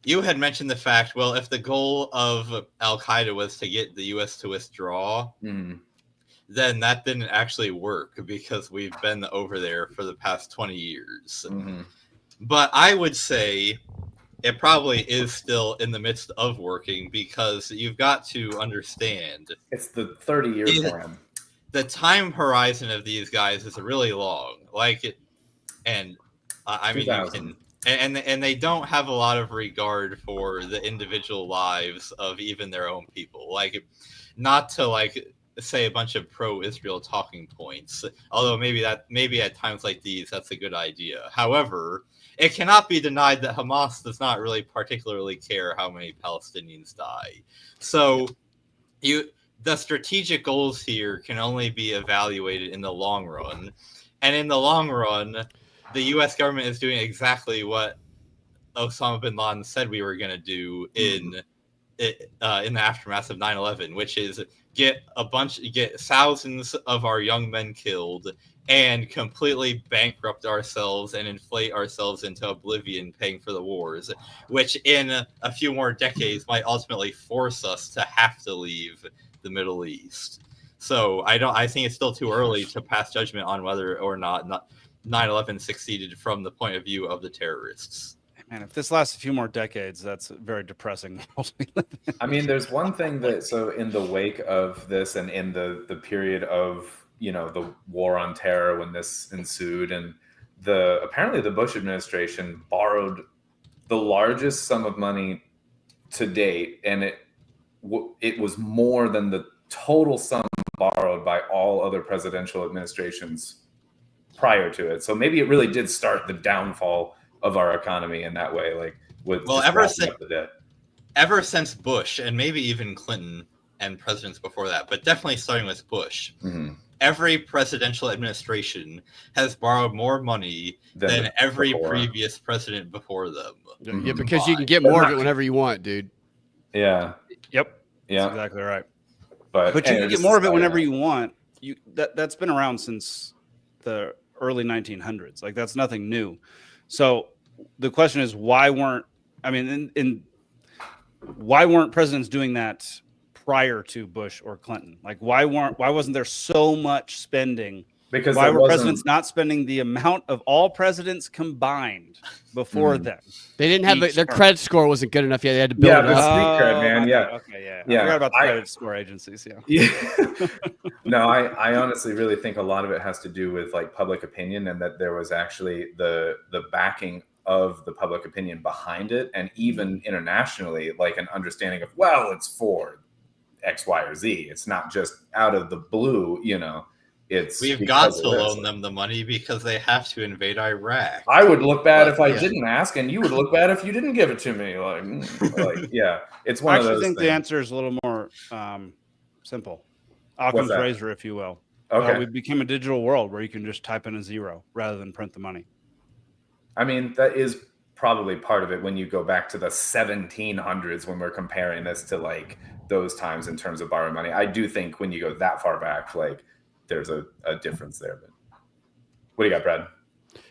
you had mentioned the fact, well, if the goal of Al-Qaeda was to get the U.S. to withdraw, then that didn't actually work, because we've been over there for the past 20 years. But I would say it probably is still in the midst of working, because you've got to understand. It's the 30-year plan. The time horizon of these guys is really long. I mean, you can... And they don't have a lot of regard for the individual lives of even their own people. Not to say a bunch of pro-Israel talking points, although maybe at times like these that's a good idea. However, it cannot be denied that Hamas does not really particularly care how many Palestinians die. So the strategic goals here can only be evaluated in the long run, and in the long run, the U.S. government is doing exactly what Osama bin Laden said we were going to do in the aftermath of 9/11, which is get thousands of our young men killed and completely bankrupt ourselves and inflate ourselves into oblivion paying for the wars, which in a few more decades might ultimately force us to have to leave the Middle East. So I think it's still too early to pass judgment on whether or not 9/11 succeeded from the point of view of the terrorists. Man, if this lasts a few more decades, that's very depressing. I mean, there's one thing so in the wake of this and in the period of, the war on terror when this ensued, and apparently the Bush administration borrowed the largest sum of money to date, and it was more than the total sum borrowed by all other presidential administrations prior to it. So maybe it really did start the downfall of our economy in that way, with ever since ever since Bush, and maybe even Clinton and presidents before that, but definitely starting with Bush, every presidential administration has borrowed more money than every previous president before them. Yeah, because you can get more of it whenever you want, dude. Yeah. Yep. Yeah. That's exactly right. But you anyway, can get more of it whenever you want. That's been around since the early 1900s. Like, that's nothing new. So the question is, why weren't presidents doing that prior to Bush or Clinton? Like, why wasn't there so much spending? Because why were presidents not spending the amount of all presidents combined before them? They didn't have their credit score wasn't good enough yet. They had to build it up. Street cred, man. Okay, I forgot about the credit score agencies. Yeah. No, I honestly really think a lot of it has to do with like public opinion, and that there was actually the backing of the public opinion behind it, and even internationally, like an understanding of, well, it's for X, Y, or Z. It's not just out of the blue, you know. We've got to loan them the money because they have to invade Iraq. I would look bad if I didn't ask, and you would look bad if you didn't give it to me. Like yeah, it's one of those. I think things. the answer is a little more simple. Occam's razor, if you will. Okay. We became a digital world where you can just type in a zero rather than print the money. I mean, that is probably part of it when you go back to the 1700s when we're comparing this to like those times in terms of borrowing money. I do think when you go that far back, like there's a difference there. But what do you got, Brad?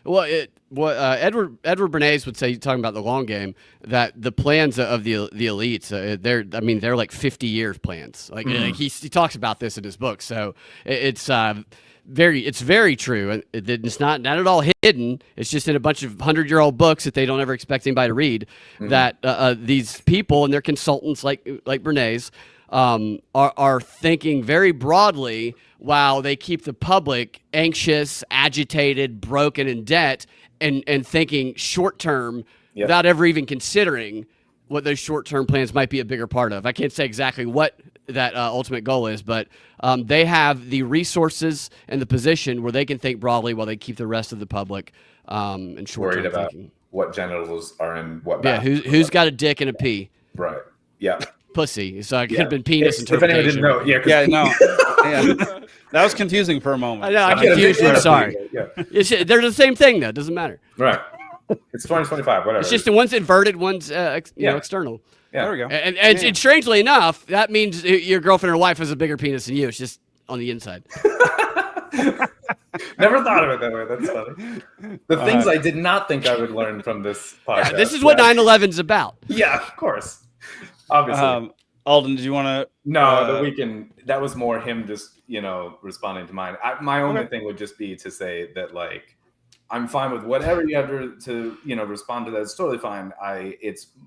Well, Edward Bernays would say, talking about the long game, that the plans of the elites, they're like 50-year plans. Like, he talks about this in his book. So it's very true. And it's not at all hidden. It's just in a bunch of 100-year-old books that they don't ever expect anybody to read. That these people and their consultants, like Bernays, are thinking very broadly while they keep the public anxious, agitated, broken, in debt, and thinking short term without ever even considering what those short term plans might be a bigger part of. I can't say exactly what that ultimate goal is, but they have the resources and the position where they can think broadly while they keep the rest of the public and short term thinking. What genitals are in what? Yeah, who's got a dick and a pee? Right. Yeah. Pussy. So it could have been penis interpretation. If anyone didn't know, yeah. That was confusing for a moment. I know, I confused you. I'm sorry. They're the same thing, though. It doesn't matter. Right. It's 2025, whatever. It's just the one's inverted, one's external. Yeah. There we go. And strangely enough, that means your girlfriend or wife has a bigger penis than you. It's just on the inside. Never thought of it that way. That's funny. The things I did not think I would learn from this podcast. Yeah, this is what 9/11's about. Yeah, of course. Obviously. Alden, did you want to? No, the weekend. That was more him just, responding to mine. My only thing would just be to say that, like, I'm fine with whatever you have to respond to that. It's totally fine.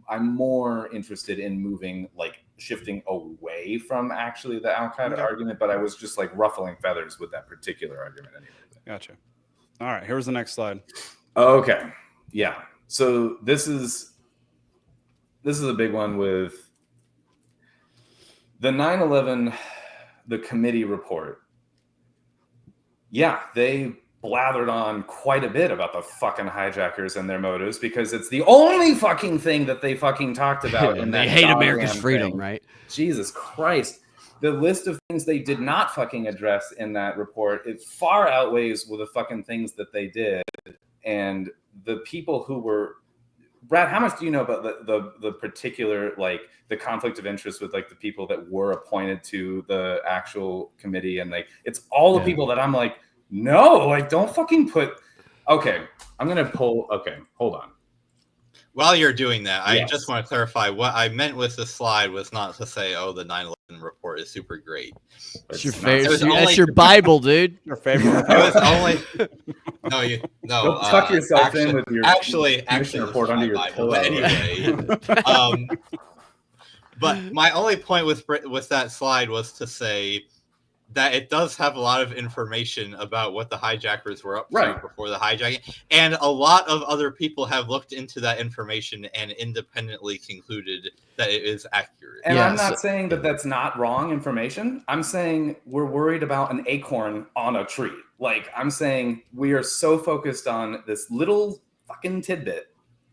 I'm more interested in moving, like, shifting away from actually the Al-Qaeda argument, but I was just like ruffling feathers with that particular argument anyway. Gotcha. All right, here's the next slide. Okay. Yeah. So this is a big one with the 9/11, the committee report. Yeah, they blathered on quite a bit about the fucking hijackers and their motives because it's the only fucking thing that they fucking talked about. And they hate America's freedom, right? Jesus Christ. The list of things they did not fucking address in that report, it far outweighs with the fucking things that they did. And the people who were, Brad, how much do you know about the particular, like, the conflict of interest with, like, the people that were appointed to the actual committee? And, like, it's all the people that I'm like, no, like, don't fucking put. Okay, I'm gonna pull. Okay, hold on. While you're doing that, I just want to clarify what I meant with the slide was not to say, "Oh, the 9/11 report is super great." It's your favorite. That's your Bible, dude. Your favorite. It was only. No. Don't tuck yourself in with your actually report under your Bible. But anyway, but my only point with that slide was to say that it does have a lot of information about what the hijackers were up to before the hijacking. And a lot of other people have looked into that information and independently concluded that it is accurate. And I'm not saying that that's not wrong information. I'm saying we're worried about an acorn on a tree. Like, I'm saying we are so focused on this little fucking tidbit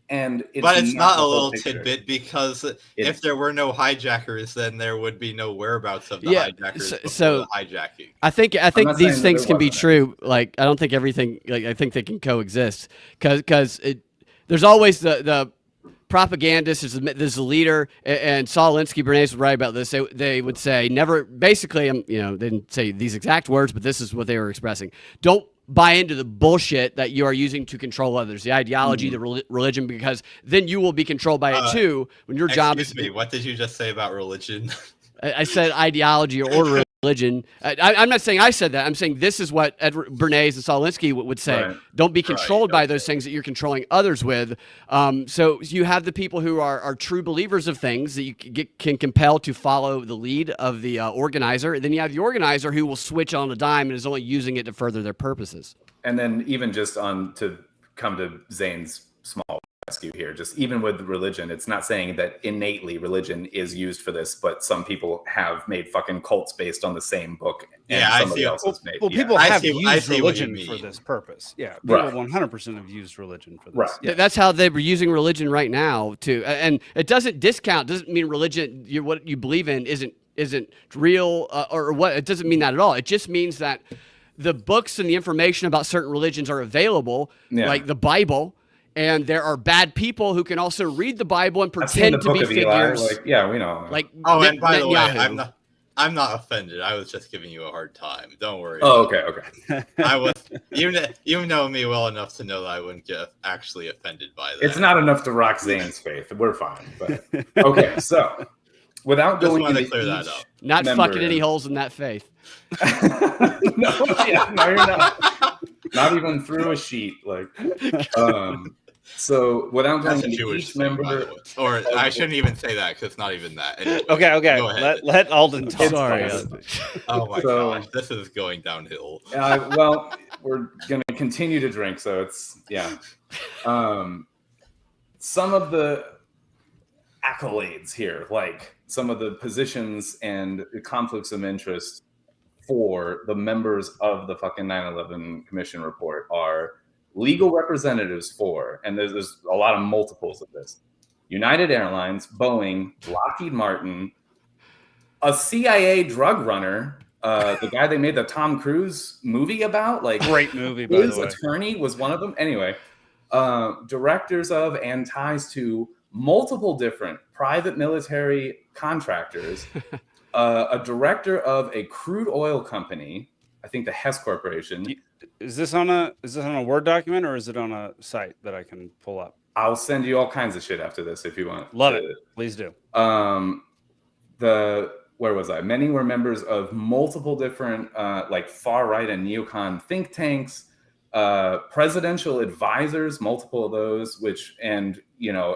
And but it's not a the whole little picture. tidbit because if there were no hijackers, then there would be no whereabouts of the hijackers before the hijacking. I think these things can be wasn't true. Like, I don't think everything. Like, I think they can coexist because there's always the propagandist is the leader, and Ciesielski, Bernays would write about this. They would say never. Basically, they didn't say these exact words, but this is what they were expressing. Don't buy into the bullshit that you are using to control others, the ideology, the religion, because then you will be controlled by it too. When your job is. Excuse me, what did you just say about religion? I said ideology or religion. I'm not saying I said that. I'm saying this is what Bernays and Ciesielski would say. Right. Don't be controlled by those things that you're controlling others with. So you have the people who are true believers of things that you can compel to follow the lead of the organizer. And then you have the organizer who will switch on a dime and is only using it to further their purposes. And then even just to come to Zane's small rescue here, just even with religion, it's not saying that innately religion is used for this, but some people have made fucking cults based on the same book. Somebody else has made. Well, people have used religion for this purpose. Yeah, people 100% have used religion for this. Right. Yeah. That's how they were using religion right now too. And it doesn't mean religion, what you believe in isn't real or what. It doesn't mean that at all. It just means that the books and the information about certain religions are available, like the Bible. And there are bad people who can also read the Bible and pretend to be figures. We know. And by the way, I'm not offended. I was just giving you a hard time. Don't worry. Oh, okay. I was you know me well enough to know that I wouldn't get actually offended by that. It's not enough to rock Zane's faith. We're fine. But okay, so without going into clear that up. Not fucking any holes in that faith. No, you're not. Not even through a sheet, So without going into each member, or I shouldn't even say that because it's not even that. Anyway, okay. Let Alden talk. Sorry. Oh my gosh, this is going downhill. Well, we're gonna continue to drink, so it's some of the accolades here, like some of the positions and conflicts of interest for the members of the fucking 9/11 Commission report are legal representatives for, and there's a lot of multiples of this: United Airlines, Boeing, Lockheed Martin, a CIA drug runner, the guy they made the Tom Cruise movie about, great movie, by the way. His attorney was one of them. Anyway, directors of and ties to multiple different private military contractors, a director of a crude oil company, I think the Hess Corporation. Is this on a Word document or is it on a site that I can pull up? I'll send you all kinds of shit after this if you want. Love it. Please do. Where was I? Many were members of multiple different far right and neocon think tanks, presidential advisors, multiple of those,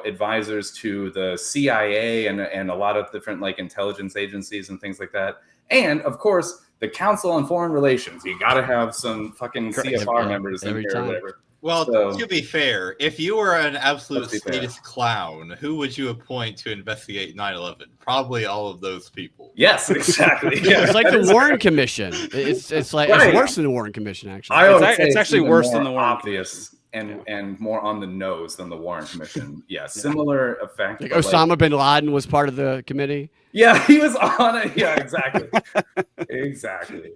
advisors to the CIA and a lot of different intelligence agencies and things like that. And of course, the Council on Foreign Relations. You got to have some fucking CFR members in here or whatever. Well, to be fair, if you were an absolute statist clown, who would you appoint to investigate 9/11? Probably all of those people. Yes, exactly. Yeah. It's like the Warren Commission. It's worse than the Warren Commission, actually. It's actually worse than the Warren obvious Commission. And more on the nose than the Warren Commission. Yeah, similar effect. Osama bin Laden was part of the committee. Yeah, he was on it. Yeah, exactly. Exactly.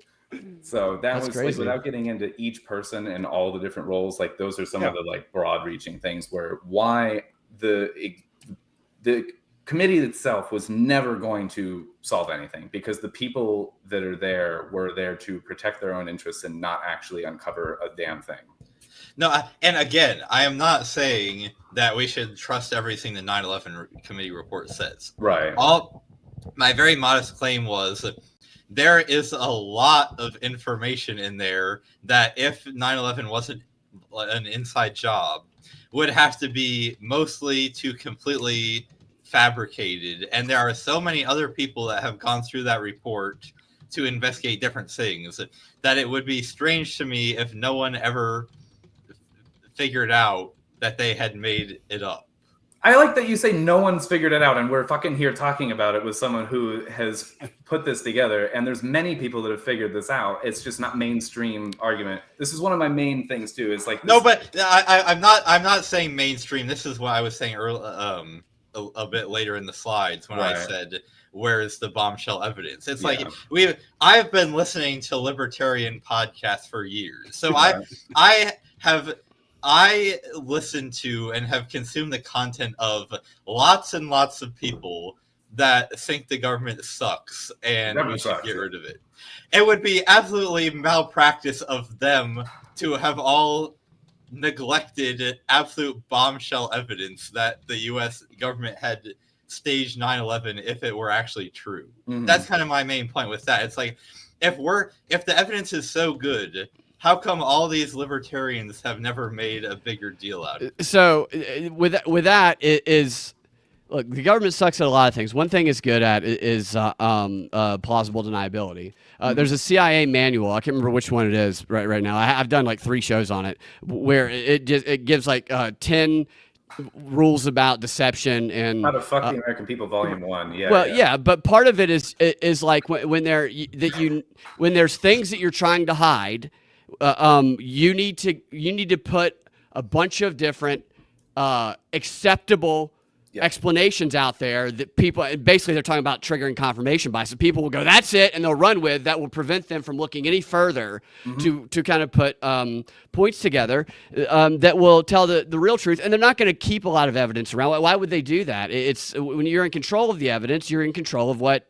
So that's crazy. Without getting into each person and all the different roles, those are some of the broad reaching things where why the committee itself was never going to solve anything, because the people that are there were there to protect their own interests and not actually uncover a damn thing. No, and again, I am not saying that we should trust everything the 9/11 committee report says. Right. My very modest claim was there is a lot of information in there that if 9/11 wasn't an inside job, would have to be mostly to completely fabricated. And there are so many other people that have gone through that report to investigate different things that it would be strange to me if no one ever figured out that they had made it up. I like that you say no one's figured it out, and we're fucking here talking about it with someone who has put this together, and there's many people that have figured this out. It's just not mainstream argument. This is one of my main things too. Is like this, No, but I'm not saying mainstream. This is what I was saying earlier, a bit later in the slides when I said, where is the bombshell evidence? It's like I've been listening to libertarian podcasts for years. So I listen to and have consumed the content of lots and lots of people that think the government sucks and we should get rid of it. It would be absolutely malpractice of them to have all neglected absolute bombshell evidence that the U.S. government had staged 9/11 if it were actually true. Mm-hmm. That's kind of my main point with that. It's like if the evidence is so good, how come all these libertarians have never made a bigger deal out of it? So with that is look, the government sucks at a lot of things. One thing it's good at is plausible deniability. There's a CIA manual. I can't remember which one it is right now. I've done like 3 shows on it where it gives like 10 rules about deception and How to Fuck the American People, Volume 1. But part of it is like when there's things that you're trying to hide, you need to put a bunch of different acceptable explanations out there that people basically they're talking about triggering confirmation bias. So people will go, that's it, and they'll run with that will prevent them from looking any further to kind of put points together that will tell the real truth. And they're not going to keep a lot of evidence around. Why would they do that? It's when you're in control of the evidence, you're in control of what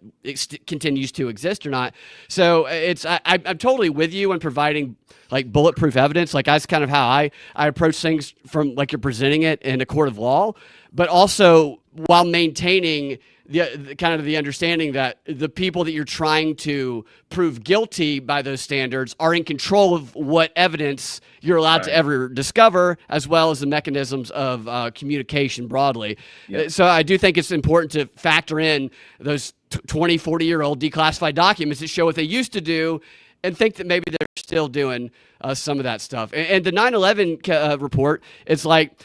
continues to exist or not. So I'm totally with you on providing like bulletproof evidence. Like that's kind of how I approach things from like you're presenting it in a court of law, but also while maintaining the kind of the understanding that the people that you're trying to prove guilty by those standards are in control of what evidence you're allowed to ever discover, as well as the mechanisms of communication broadly. So I do think it's important to factor in those 20, 40-year-old declassified documents that show what they used to do and think that maybe they're still doing some of that stuff. And the 9/11 report, it's like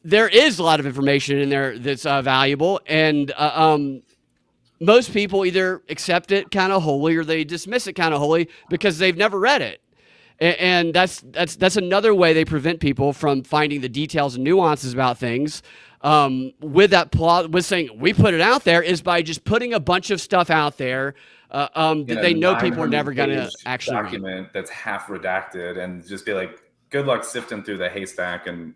there is a lot of information in there that's valuable, and most people either accept it kind of wholly or they dismiss it kind of wholly because they've never read it. And that's another way they prevent people from finding the details and nuances about things. With saying we put it out there is by just putting a bunch of stuff out there that they know people are never going to actually document read. That's half redacted and just be like, good luck sifting through the haystack. And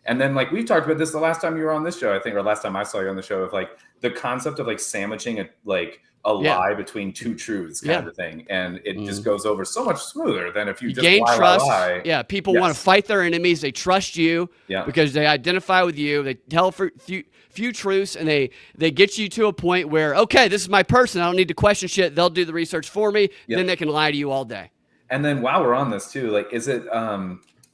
and then like we talked about this the last time you were on this show, I think, or last time I saw you on the show, of like the concept of like sandwiching a lie between 2 truths kind of thing, and it just goes over so much smoother than if you just gain trust. Lie. Yeah, people want to fight their enemies. They trust you because they identify with you. They tell few truths, and they get you to a point where, okay, this is my person. I don't need to question shit. They'll do the research for me. Then they can lie to you all day. And then while we're on this too, like, is it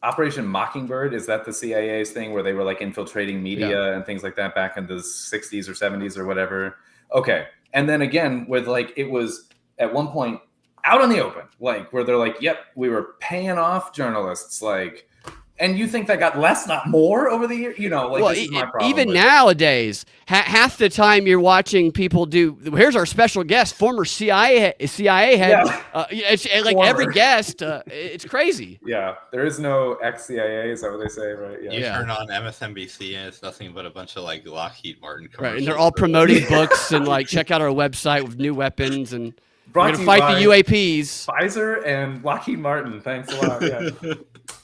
Operation Mockingbird? Is that the CIA's thing where they were like infiltrating media and things like that back in the 60s or 70s or whatever? Okay. And then again, with like, it was at one point out in the open, like where they're like, yep, we were paying off journalists, like, and you think that got less, not more over the year? You know, like, this is my problem. Even nowadays, half the time you're watching people do, here's our special guest, former CIA head. It's like former. Every guest, it's crazy. Yeah, there is no ex-CIA, is that what they say, right? You turn on MSNBC and it's nothing but a bunch of like Lockheed Martin commercials. Right, and they're all promoting books and like, check out our website with new weapons and we're going to fight the UAPs. Pfizer and Lockheed Martin, thanks a lot. Yeah.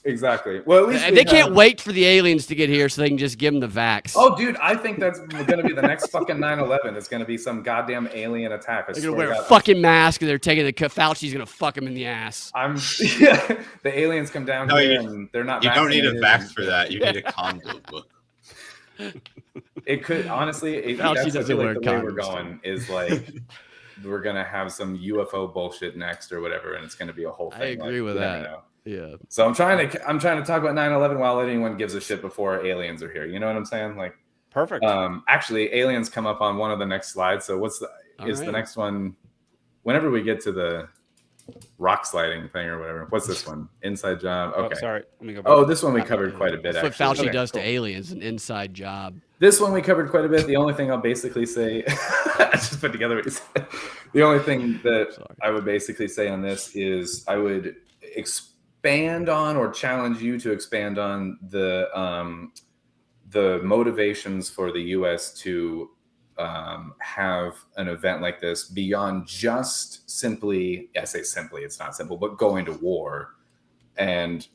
Exactly. Well, at least they can't wait for the aliens to get here so they can just give them the vax. Oh, dude, I think that's going to be the next fucking 9/11. It's going to be some goddamn alien attack. They're going to wear a fucking mask and they're taking the Fauci's going to fuck them in the ass. The aliens come down here and they're not. You don't need a vax for that. You need a condom. It could honestly. Fauci doesn't wear the way we're going is like. We're going to have some UFO bullshit next or whatever, and it's going to be a whole thing. I agree with that. Yeah. So I'm trying to talk about 9/11 while anyone gives a shit before aliens are here. You know what I'm saying? Like, perfect. Actually, aliens come up on one of the next slides. So the next one? Whenever we get to the rock sliding thing or whatever. What's this one? Inside Job. Okay. Oh, sorry. Let me go back. Oh, this one we covered quite a bit. That's what actually. Fauci does cool. to aliens, an inside job. This one we covered quite a bit. The only thing I'll basically say, I just put together what you said. The only thing that I would basically say on this is I would expand on or challenge you to expand on the motivations for the U.S. to have an event like this beyond just simply, I say simply, it's not simple, but going to war. And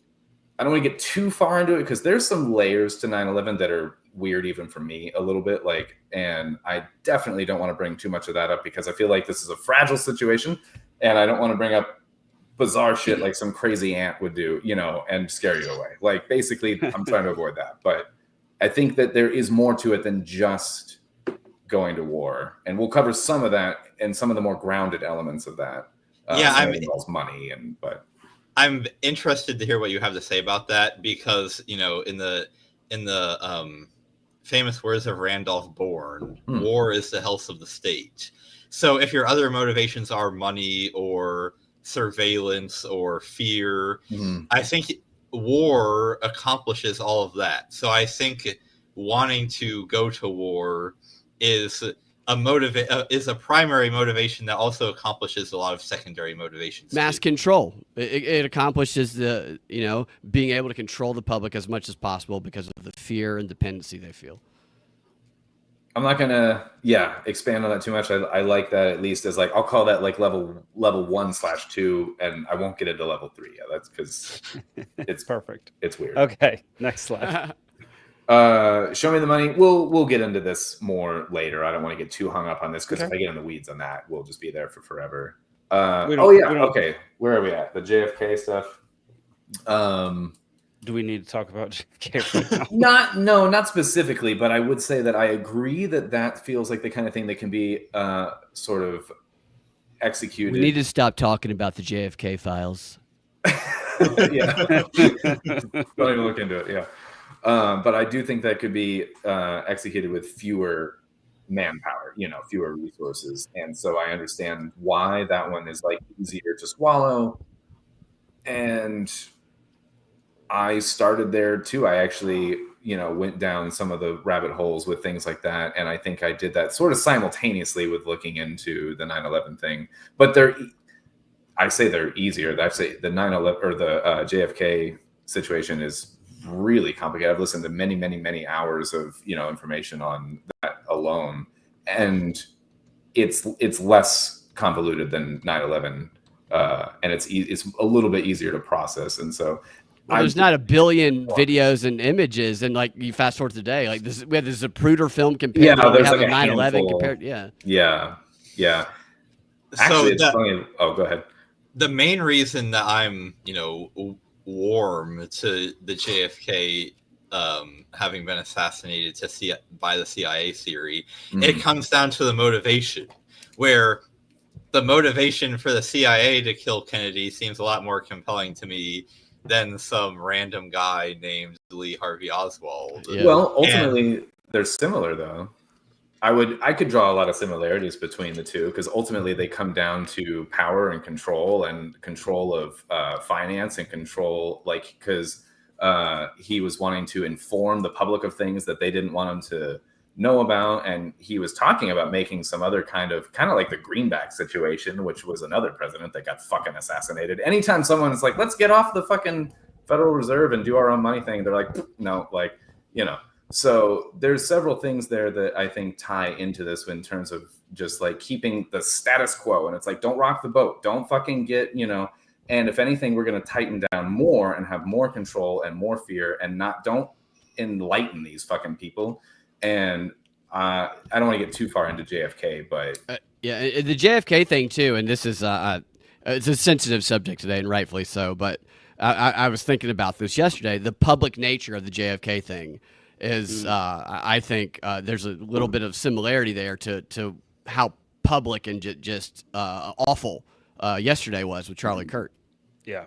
I don't want to get too far into it because there's some layers to 9/11 that are weird even for me a little bit, and I definitely don't want to bring too much of that up because I feel like this is a fragile situation and I don't want to bring up bizarre shit like some crazy aunt would do, and scare you away. Like, basically, I'm trying to avoid that. But I think that there is more to it than just going to war. And we'll cover some of that and some of the more grounded elements of that. It involves money, but I'm interested to hear what you have to say about that because, in the famous words of Randolph Bourne, war is the health of the state. So if your other motivations are money or surveillance or fear, I think war accomplishes all of that. So I think wanting to go to war is a primary motivation that also accomplishes a lot of secondary motivations. Mass control. It accomplishes being able to control the public as much as possible because of the fear and dependency they feel. I'm not gonna expand on that too much. I like that at least as I'll call that level 1/2, and I won't get into level 3 yet. That's because it's perfect. It's weird. Okay, next slide. Show me the money. We'll get into this more later. I don't want to get too hung up on this because if I get in the weeds on that, we'll just be there for forever. Okay. Where are we at? The JFK stuff. Do we need to talk about JFK right now? Not specifically, but I would say that I agree that feels like the kind of thing that can be sort of executed. We need to stop talking about the JFK files. Yeah. Don't even look into it. Yeah. But I do think that could be executed with fewer manpower, fewer resources. And so I understand why that one is easier to swallow. And I started there too. I actually, went down some of the rabbit holes with things like that. And I think I did that sort of simultaneously with looking into the 9/11 thing. But I say they're easier. I say the 9/11 or the JFK situation is really complicated. I've listened to many, many, many hours of information on that alone, and it's less convoluted than 9/11, and it's a little bit easier to process. And so, there's not a billion videos and images, and you fast forward today, we had the Zapruder film compared. Yeah, to there's we have a 9/11 handful. compared. Yeah. Actually, it's funny. Oh, go ahead. The main reason that I'm, warm to the JFK having been assassinated by the CIA theory, it comes down to the motivation, where the motivation for the CIA to kill Kennedy seems a lot more compelling to me than some random guy named Lee Harvey Oswald. Yeah. Well, ultimately, they're similar, though. I could draw a lot of similarities between the two because ultimately they come down to power and control of finance and control, because he was wanting to inform the public of things that they didn't want him to know about. And he was talking about making some other kind of like the Greenback situation, which was another president that got fucking assassinated. Anytime someone's like, let's get off the fucking Federal Reserve and do our own money thing, they're like, no, So there's several things there that I think tie into this in terms of just keeping the status quo. And it's don't rock the boat. Don't fucking get, and if anything, we're going to tighten down more and have more control and more fear and don't enlighten these fucking people. And I don't want to get too far into JFK, but the JFK thing too. And this is, it's a sensitive subject today and rightfully so, but I was thinking about this yesterday, the public nature of the JFK thing. Is I think there's a little bit of similarity there to how public and just awful yesterday was with Charlie Kirk. Yeah,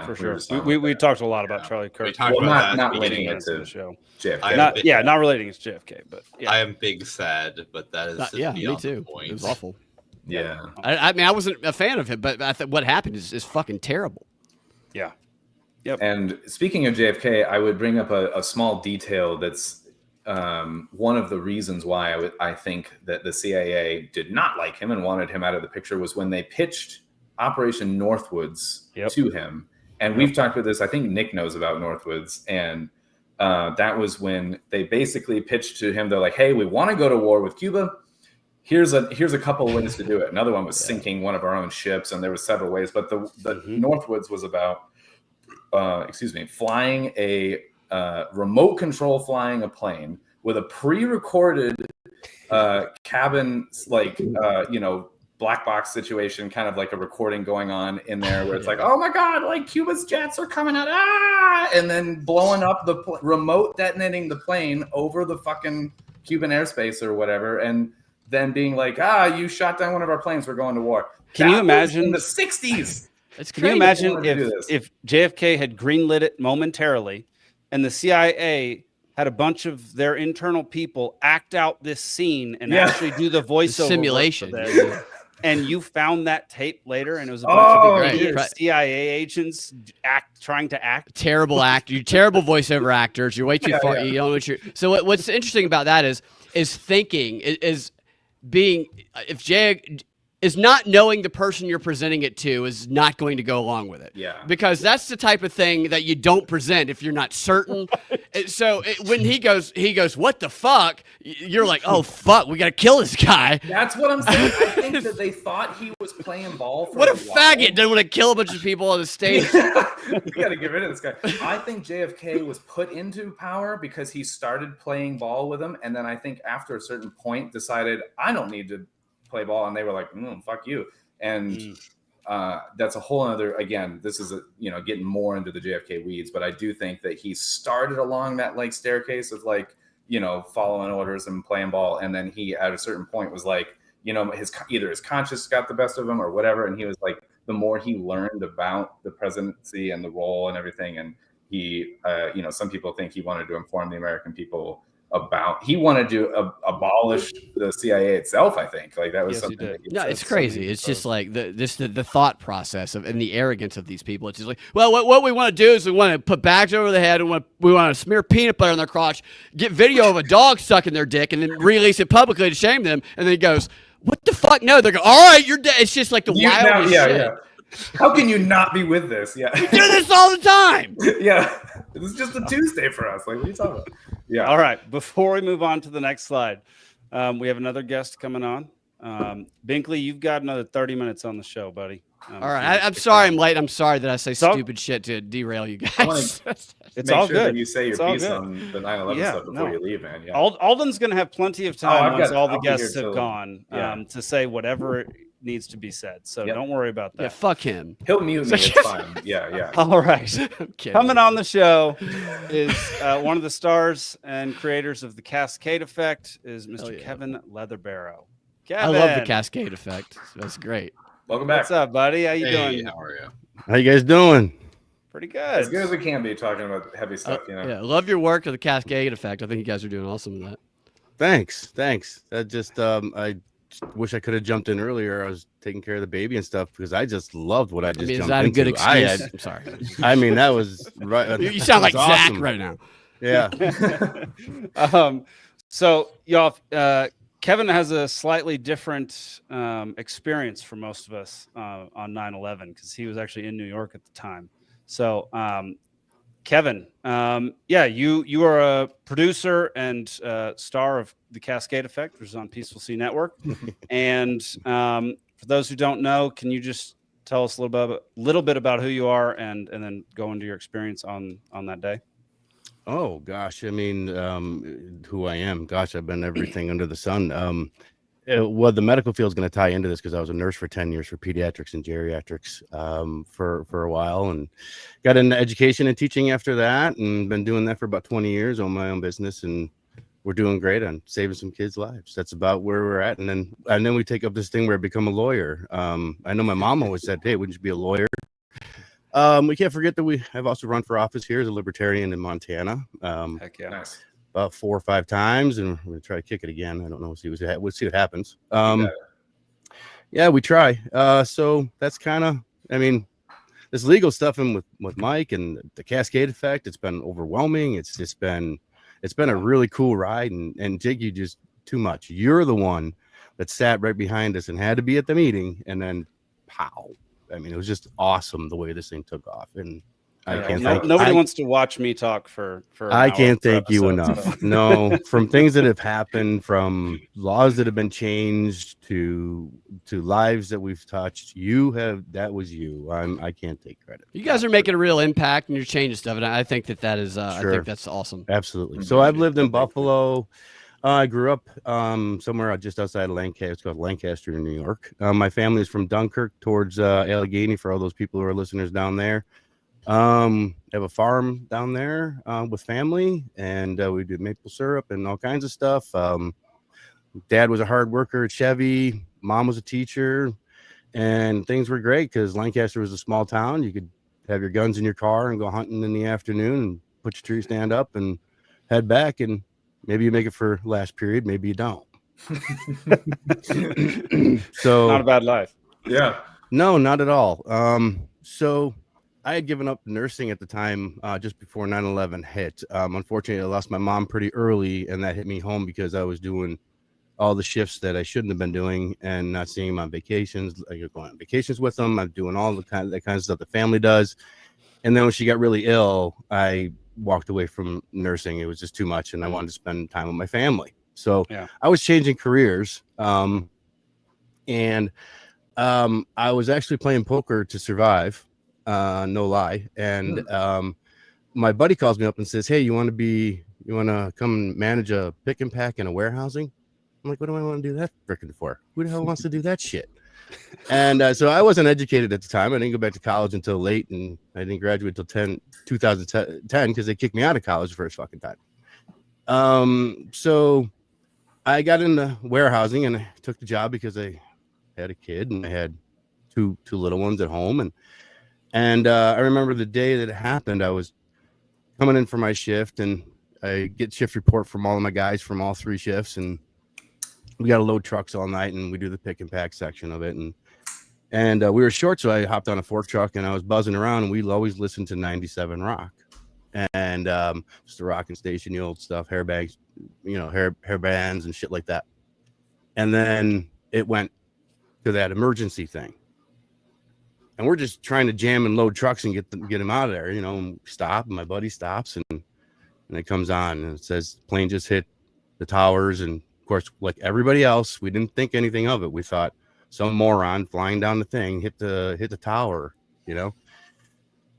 for sure. We talked a lot about Charlie Kirk. Not relating it to the show. JFK. Not relating it to JFK, but I am big sad, but that is me too. Point. It was awful. Yeah. I mean, I wasn't a fan of him, but I thought what happened is fucking terrible. Yeah. Yep. And speaking of JFK, I would bring up a small detail that's one of the reasons why I think that the CIA did not like him and wanted him out of the picture was when they pitched Operation Northwoods to him. And we've talked about this. I think Nick knows about Northwoods. And that was when they basically pitched to him. They're like, hey, we want to go to war with Cuba. Here's a couple of ways to do it. Another one was sinking one of our own ships. And there were several ways. But the Northwoods was about, flying a remote control flying a plane with a pre-recorded cabin, like, black box situation, kind of like a recording going on in there where it's like, oh my God, like Cuba's jets are coming out, and then blowing up the remote detonating the plane over the fucking Cuban airspace or whatever. And then being like, you shot down one of our planes, we're going to war. Can you imagine in the 60s? Can you imagine if JFK had greenlit it momentarily and the CIA had a bunch of their internal people act out this scene and actually do the voiceover simulation, and you found that tape later and it was a bunch of CIA agents trying to act? Terrible actor. You're terrible voiceover actors. You're way too far. You don't know what you're. So what's interesting about that is thinking is being if Jay is not knowing the person you're presenting it to is not going to go along with it. Yeah. Because that's the type of thing that you don't present if you're not certain. So when he goes, what the fuck? You're like, oh, fuck, we got to kill this guy. That's what I'm saying. I think that they thought he was playing ball for what a faggot. Doesn't want to kill a bunch of people on the stage. We got to get rid of this guy. I think JFK was put into power because he started playing ball with him. And then I think after a certain point decided, I don't need to play ball, and they were like, fuck you. And that's a whole other, again, this is getting more into the JFK weeds, but I do think that he started along that like staircase of like, following orders and playing ball, and then he at a certain point was like, his conscience got the best of him or whatever, and he was like, the more he learned about the presidency and the role and everything, and he some people think he wanted to inform the American people he wanted to abolish the CIA itself. I think like that was something. It's crazy. It's just like the thought process and the arrogance of these people. It's just like, well, what we want to do is we want to put bags over the head, and we want to smear peanut butter on their crotch, get video of a dog sucking their dick, and then release it publicly to shame them. And then he goes, "What the fuck? No." They go, "All right, you're dead." It's just like the wildest shit. Yeah. How can you not be with this? Yeah, we do this all the time. Yeah, this is just a Tuesday for us. Like, what are you talking about? Yeah. All right. Before we move on to the next slide, we have another guest coming on. Binkley, you've got another 30 minutes on the show, buddy. All right. I'm sorry I'm late. I'm sorry that I say stupid shit to derail you guys. It's all good. That you say your piece on the 9/11 stuff before you leave, man. Yeah. Alden's going to have plenty of time once all the guests have gone to say whatever needs to be said. So don't worry about that. Yeah, fuck him. He'll mute me. It's fine. Yeah. All right. Coming on the show is one of the stars and creators of the Cascade Effect is Mr. Kevin Leatherbarrow. Kevin. I love the Cascade Effect. That's great. Welcome back. What's up, buddy? How you doing? How are you? How you guys doing? Pretty good. As good as we can be talking about heavy stuff, Yeah, love your work of the Cascade Effect. I think you guys are doing awesome with that. Thanks. That just I wish I could have jumped in earlier. I was taking care of the baby and stuff because I just loved what I just jumped into. Is that a good excuse? I'm sorry. I mean, that was right. You sound like awesome. Zach right now. Yeah. So y'all, Kevin has a slightly different experience for most of us on 9/11 because he was actually in New York at the time. So Kevin, you are a producer and star of the Cascade Effect, which is on Peaceful Sea Network. And for those who don't know, can you just tell us a little bit about who you are and then go into your experience on that day? Oh gosh, I mean, who I am. Gosh, I've been everything under the sun. Well, the medical field is going to tie into this because I was a nurse for 10 years for pediatrics and geriatrics for a while, and got into education and teaching after that, and been doing that for about 20 years on my own business, and we're doing great on saving some kids' lives. That's about where we're at, and then we take up this thing where I become a lawyer. I know my mom always said, "Hey, wouldn't you be a lawyer?" We can't forget that I've also run for office here as a libertarian in Montana. Heck yeah. Nice. About 4 or 5 times, and we're gonna try to kick it again. I don't know. We'll see what happens. Yeah, we try. So that's kind of, I mean, this legal stuff and with Mike and the Cascade effect, it's been overwhelming. It's been a really cool ride. And Jake, you just too much. You're the one that sat right behind us and had to be at the meeting, and then pow. I mean, it was just awesome the way this thing took off. And I can't nobody wants to watch me talk for I can't thank you enough. No, from things that have happened, from laws that have been changed to lives that we've touched, that was you. I can't take credit. You guys are making a real impact and you're changing stuff, and I think that is Sure. I think that's awesome. Absolutely. So I've lived in Buffalo. I grew up somewhere just outside of Lancaster. It's called Lancaster, New York. My family is from Dunkirk towards Allegheny, for all those people who are listeners down there. I have a farm down there with family, and we do maple syrup and all kinds of stuff. Dad was a hard worker at Chevy. Mom was a teacher, and things were great because Lancaster was a small town. You could have your guns in your car and go hunting in the afternoon and put your tree stand up and head back, and maybe you make it for last period, maybe you don't. So not a bad life. Yeah. No, not at all. So I had given up nursing at the time, just before 9/11 hit. Unfortunately, I lost my mom pretty early, and that hit me home because I was doing all the shifts that I shouldn't have been doing and not seeing them on vacations. Like going on vacations with them, I'm doing all that kind of stuff the family does. And then when she got really ill, I walked away from nursing. It was just too much, and I wanted to spend time with my family. So I was changing careers, and I was actually playing poker to survive. No lie. And my buddy calls me up and says, "Hey, you want to come and manage a pick and pack and a warehousing?" I'm like, "What do I want to do that frickin' for? Who the hell wants to do that shit?" And so I wasn't educated at the time. I didn't go back to college until late, and I didn't graduate until 2010 because they kicked me out of college the first fucking time. So I got into warehousing, and I took the job because I had a kid and I had two little ones at home. And I remember the day that it happened. I was coming in for my shift, and I get shift report from all of my guys from all three shifts, and we got to load trucks all night, and we do the pick and pack section of it. And we were short, so I hopped on a fork truck, and I was buzzing around, and we always listened to 97 Rock. And just the rocking station, the old stuff, hair bags, hair bands and shit like that. And then it went to that emergency thing. And we're just trying to jam and load trucks and get them out of there, and stop. And my buddy stops, and it comes on, and it says plane just hit the towers. And of course, like everybody else, we didn't think anything of it. We thought some moron flying down the thing hit the tower,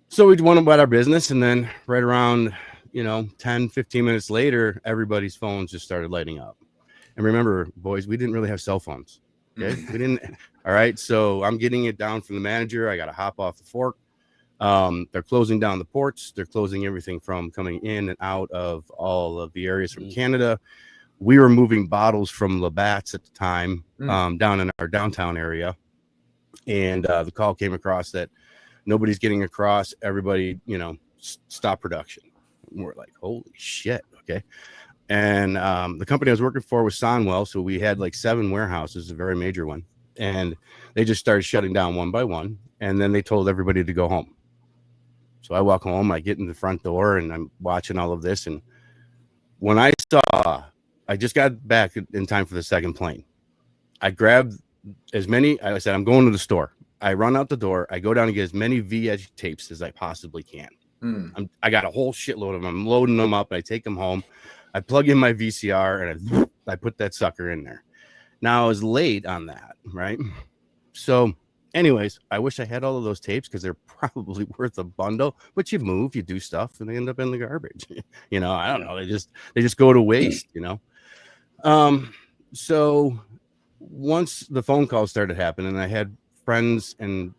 So we went about our business, and then right around 10, 15 minutes later, everybody's phones just started lighting up. And remember, boys, we didn't really have cell phones. Okay, we didn't. All right, so I'm getting it down from the manager. I got to hop off the fork. They're closing down the ports. They're closing everything from coming in and out of all of the areas from Canada. We were moving bottles from Labatt's at the time, down in our downtown area. And the call came across that nobody's getting across. Everybody, stop production. And we're like, holy shit. Okay. And the company I was working for was Sonwell. So we had like 7 warehouses, a very major one. And they just started shutting down one by one. And then they told everybody to go home. So I walk home, I get in the front door, and I'm watching all of this. And when I just got back in time for the second plane. I grabbed I said, I'm going to the store. I run out the door. I go down and get as many V-edge tapes as I possibly can. I got a whole shitload of them. I'm loading them up. I take them home. I plug in my VCR, and I put that sucker in there. Now I was late on that, right? So anyways, I wish I had all of those tapes because they're probably worth a bundle, but you move, you do stuff, and they end up in the garbage. I don't know. They just go to waste, So once the phone calls started happening, I had friends and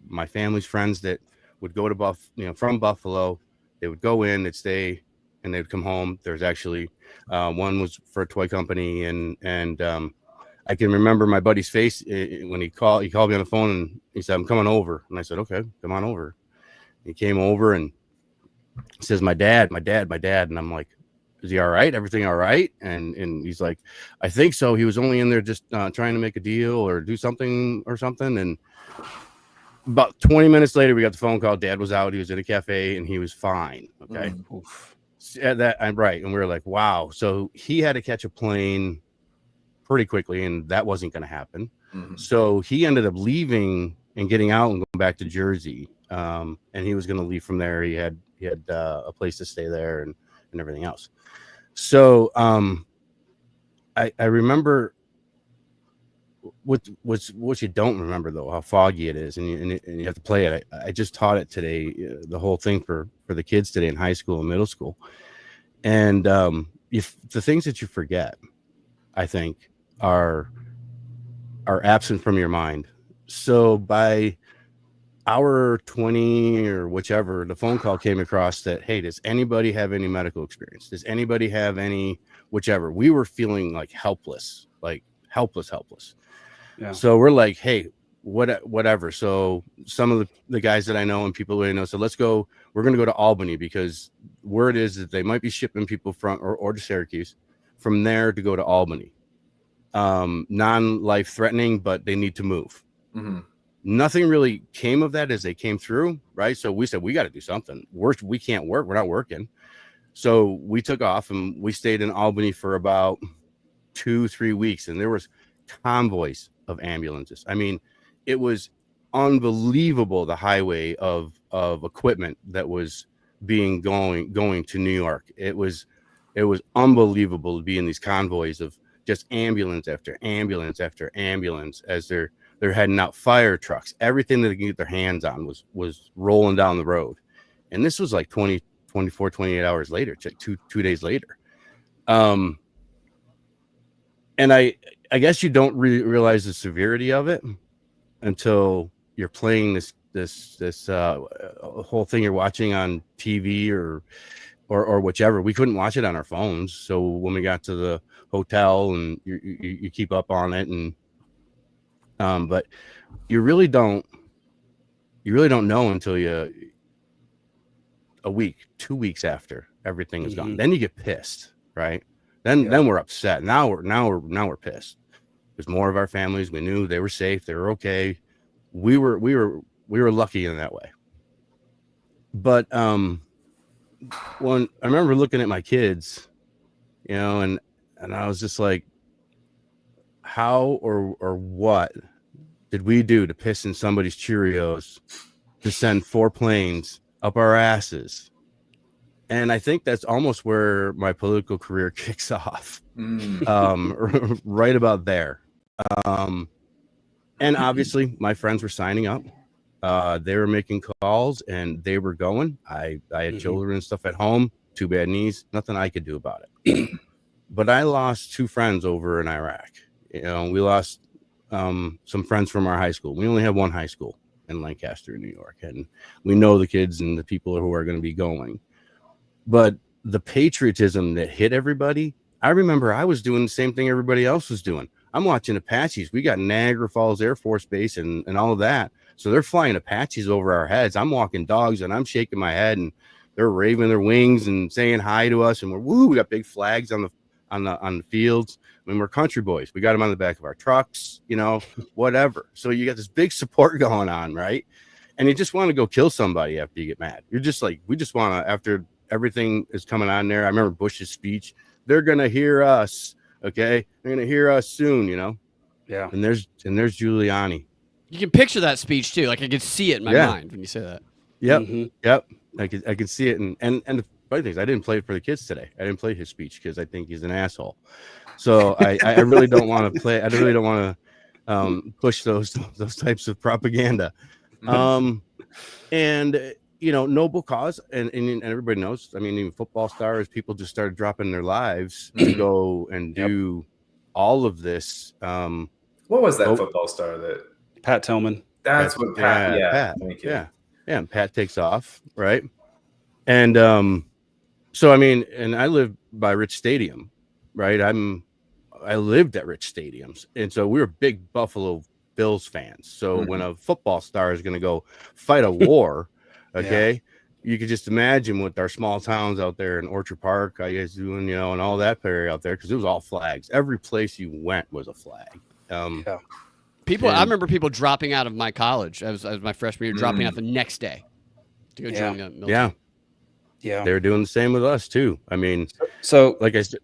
my family's friends that would go to from Buffalo. They would go in, they'd stay, and they'd come home. There's actually one was for a toy company, and I can remember my buddy's face when he called me on the phone, and he said, "I'm coming over." And I said, "Okay, come on over." He came over and says, my dad. And I'm like, is he all right? Everything all right? And he's like, I think so. He was only in there just trying to make a deal or do something or something. And about 20 minutes later, we got the phone call. Dad was out. He was in a cafe and he was fine. Okay. I'm right. And we were like, wow. So he had to catch a plane pretty quickly, and that wasn't going to happen. So he ended up leaving and getting out and going back to Jersey. And he was going to leave from there. He had a place to stay there and everything else. So I remember what you don't remember, though, how foggy it is, and you have to play it. I just taught it today, the whole thing for the kids today in high school and middle school. And the things that you forget, I think, are absent from your mind. So by hour 20 or whichever, the phone call came across that, hey, does anybody have any medical experience? Does anybody have any whichever? We were feeling like helpless. Yeah. So we're like, hey, whatever. So some of the guys that I know and people that I know said, let's go. We're going to go to Albany, because word is that they might be shipping people from or to Syracuse from there to go to Albany. Non-life threatening, but they need to move. Nothing really came of that as they came through, right? So we said, we got to do something. We can't work. We're not working. So we took off and we stayed in Albany for about 2-3 weeks, and there was convoys of ambulances. I mean, it was unbelievable, the highway of equipment that was going to New York. It was unbelievable to be in these convoys of just ambulance after ambulance after ambulance as they're heading out. Fire trucks, everything that they can get their hands on was rolling down the road. And this was like 28 hours later, two days later. And I guess you don't realize the severity of it until you're playing this whole thing you're watching on TV or whichever. We couldn't watch it on our phones. So when we got to the hotel, and you keep up on it, and but you really don't know until a week, 2 weeks after everything is gone. Then you get pissed, right? Then we're upset. Now we're pissed. There's more of our families. We knew they were safe. They were okay. We were lucky in that way. But when I remember looking at my kids, and I was just like, how or what did we do to piss in somebody's Cheerios to send 4 planes up our asses? And I think that's almost where my political career kicks off. Right about there. And obviously my friends were signing up. They were making calls and they were going. I had children and stuff at home, 2 bad knees, nothing I could do about it. But I lost 2 friends over in Iraq. We lost some friends from our high school. We only have one high school in Lancaster, New York, and we know the kids and the people who are going to be going. But the patriotism that hit everybody, I remember I was doing the same thing everybody else was doing. I'm watching Apaches. We got Niagara Falls Air Force Base and all of that. So they're flying Apaches over our heads. I'm walking dogs and I'm shaking my head, and they're waving their wings and saying hi to us. And we got big flags on the fields. I mean, we're country boys. We got them on the back of our trucks, whatever. So you got this big support going on, right? And you just want to go kill somebody after you get mad. You're just like, we just want to, after everything is coming on there. I remember Bush's speech. They're going to hear us. Okay. They're going to hear us soon, Yeah. And there's Giuliani. You can picture that speech too. Like I could see it in my mind when you say that. Yep. Yep. I could see it. And the funny thing is I didn't play it for the kids today. I didn't play his speech because I think he's an asshole. So I really don't want to play. I really don't want to push those types of propaganda. And noble cause, and everybody knows. I mean, even football stars, people just started dropping their lives to go and do all of this. What was that football star that? Pat Tillman. That's what Pat. Pat. Thank you. Yeah. And Pat takes off, right? And so I mean, and I live by Rich Stadium, right? I lived at Rich Stadiums, and so we were big Buffalo Bills fans. So when a football star is going to go fight a war, okay, you could just imagine with our small towns out there in Orchard Park, I guess doing, you know, and all that area out there, because it was all flags. Every place you went was a flag. Yeah. People, I remember people dropping out of my college as my freshman year, dropping out the next day to go join the military. Yeah. Yeah. They're doing the same with us too. I mean, So like I said,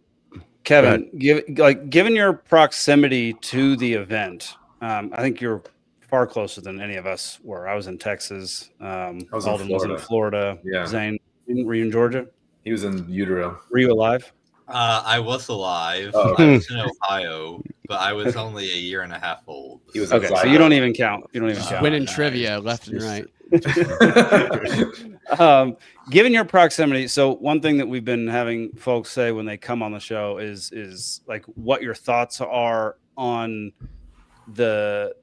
Kevin, given your proximity to the event, I think you're far closer than any of us were. I was in Texas. Alden was in Florida. Yeah. Zane, were you in Georgia? He was in utero. Were you alive? I was alive. Oh. I was in Ohio, but I was only a year and a half old. He was Okay, so you don't even count. You don't even count. Winning trivia left and right. Given your proximity, so one thing that we've been having folks say when they come on the show is like what your thoughts are on the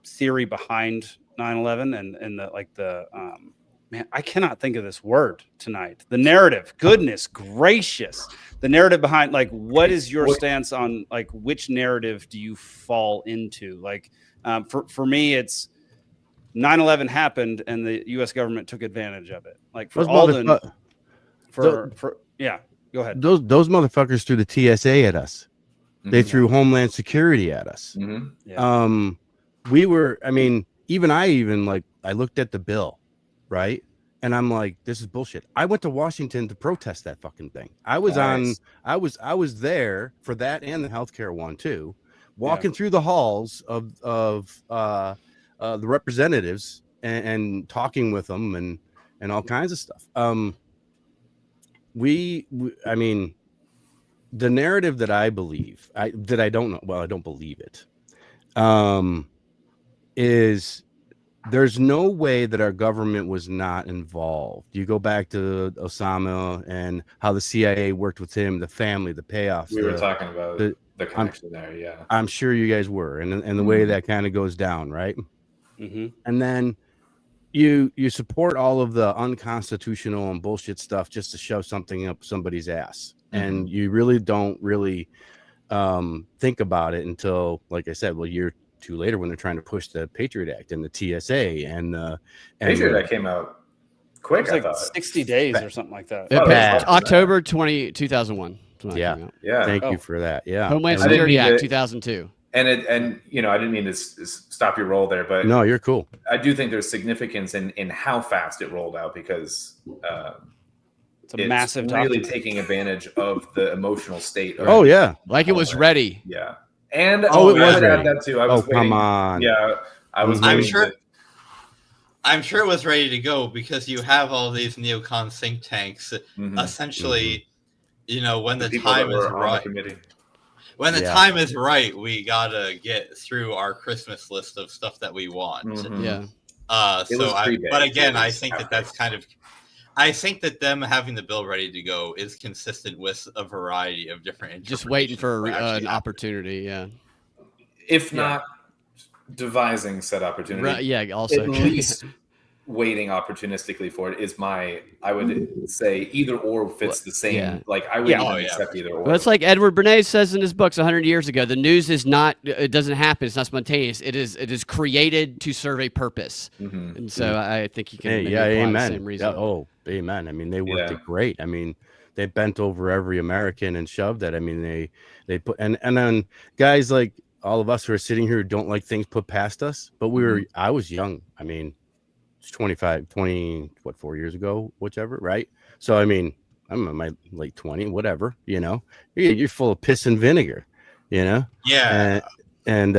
theory behind 9/11 and the man, I cannot think of this word tonight. The narrative, goodness gracious, the narrative behind, like, what is your stance on, like, which narrative do you fall into? Like, for me, it's 9/11 happened and the U.S. government took advantage of it. Like for Alden, yeah, go ahead. Those motherfuckers threw the TSA at us. They threw Homeland Security at us. Yeah. We were, I mean, I looked at the bill, right? And I'm like, this is bullshit. I went to Washington to protest that fucking thing. I was there for that and the healthcare one too, walking through the halls of the representatives and talking with them and all kinds of stuff. I mean, the narrative that I believe, I don't believe it, is there's no way that our government was not involved. You go back to Osama and how the CIA worked with him, the family, the payoffs. We were talking about the connection there, yeah. I'm sure you guys were, and the way that kind of goes down, right? And then you support all of the unconstitutional and bullshit stuff just to shove something up somebody's ass, and you really don't think about it until, like I said, a year or two later when they're trying to push the Patriot Act and the TSA and Patriot Act came out quick. It was like 60 days or something like that. October 2001. Yeah. Thank you for that. Yeah. Homeland Security Act 2002. And you know, I didn't mean to stop your roll there, but no, you're cool. I do think there's significance in how fast it rolled out, because it's a massive really document. taking advantage of the emotional state. Oh yeah, like it was ready. Yeah, and it was ready. That too. I was waiting. Come on. Yeah, I was. Waiting I'm sure it was ready to go, because you have all these neocon think tanks. Essentially, you know, when the time is right. When the time is right, we gotta get through our Christmas list of stuff that we want. Yeah. But again, I think that's kind of. I think that them having the bill ready to go is consistent with a variety of different. Just waiting for an opportunity. Yeah. If not devising said opportunity. Right, yeah. Also, at least waiting opportunistically for it is I would say either or fits the same. Yeah. Like I would accept either or. Well, it's like Edward Bernays says in his books 100 years ago. The news is not. It doesn't happen. It's not spontaneous. It is created to serve a purpose. And so I think you can. Amen. The same reason. Amen. I mean, they worked it great. I mean, they bent over every American and shoved it. I mean, they put and then guys like all of us who are sitting here who don't like things put past us. But I was young. I mean, it's 4 years ago, whichever, right? So I mean, I'm in my late 20s, whatever, you know. You're full of piss and vinegar, you know. Yeah. And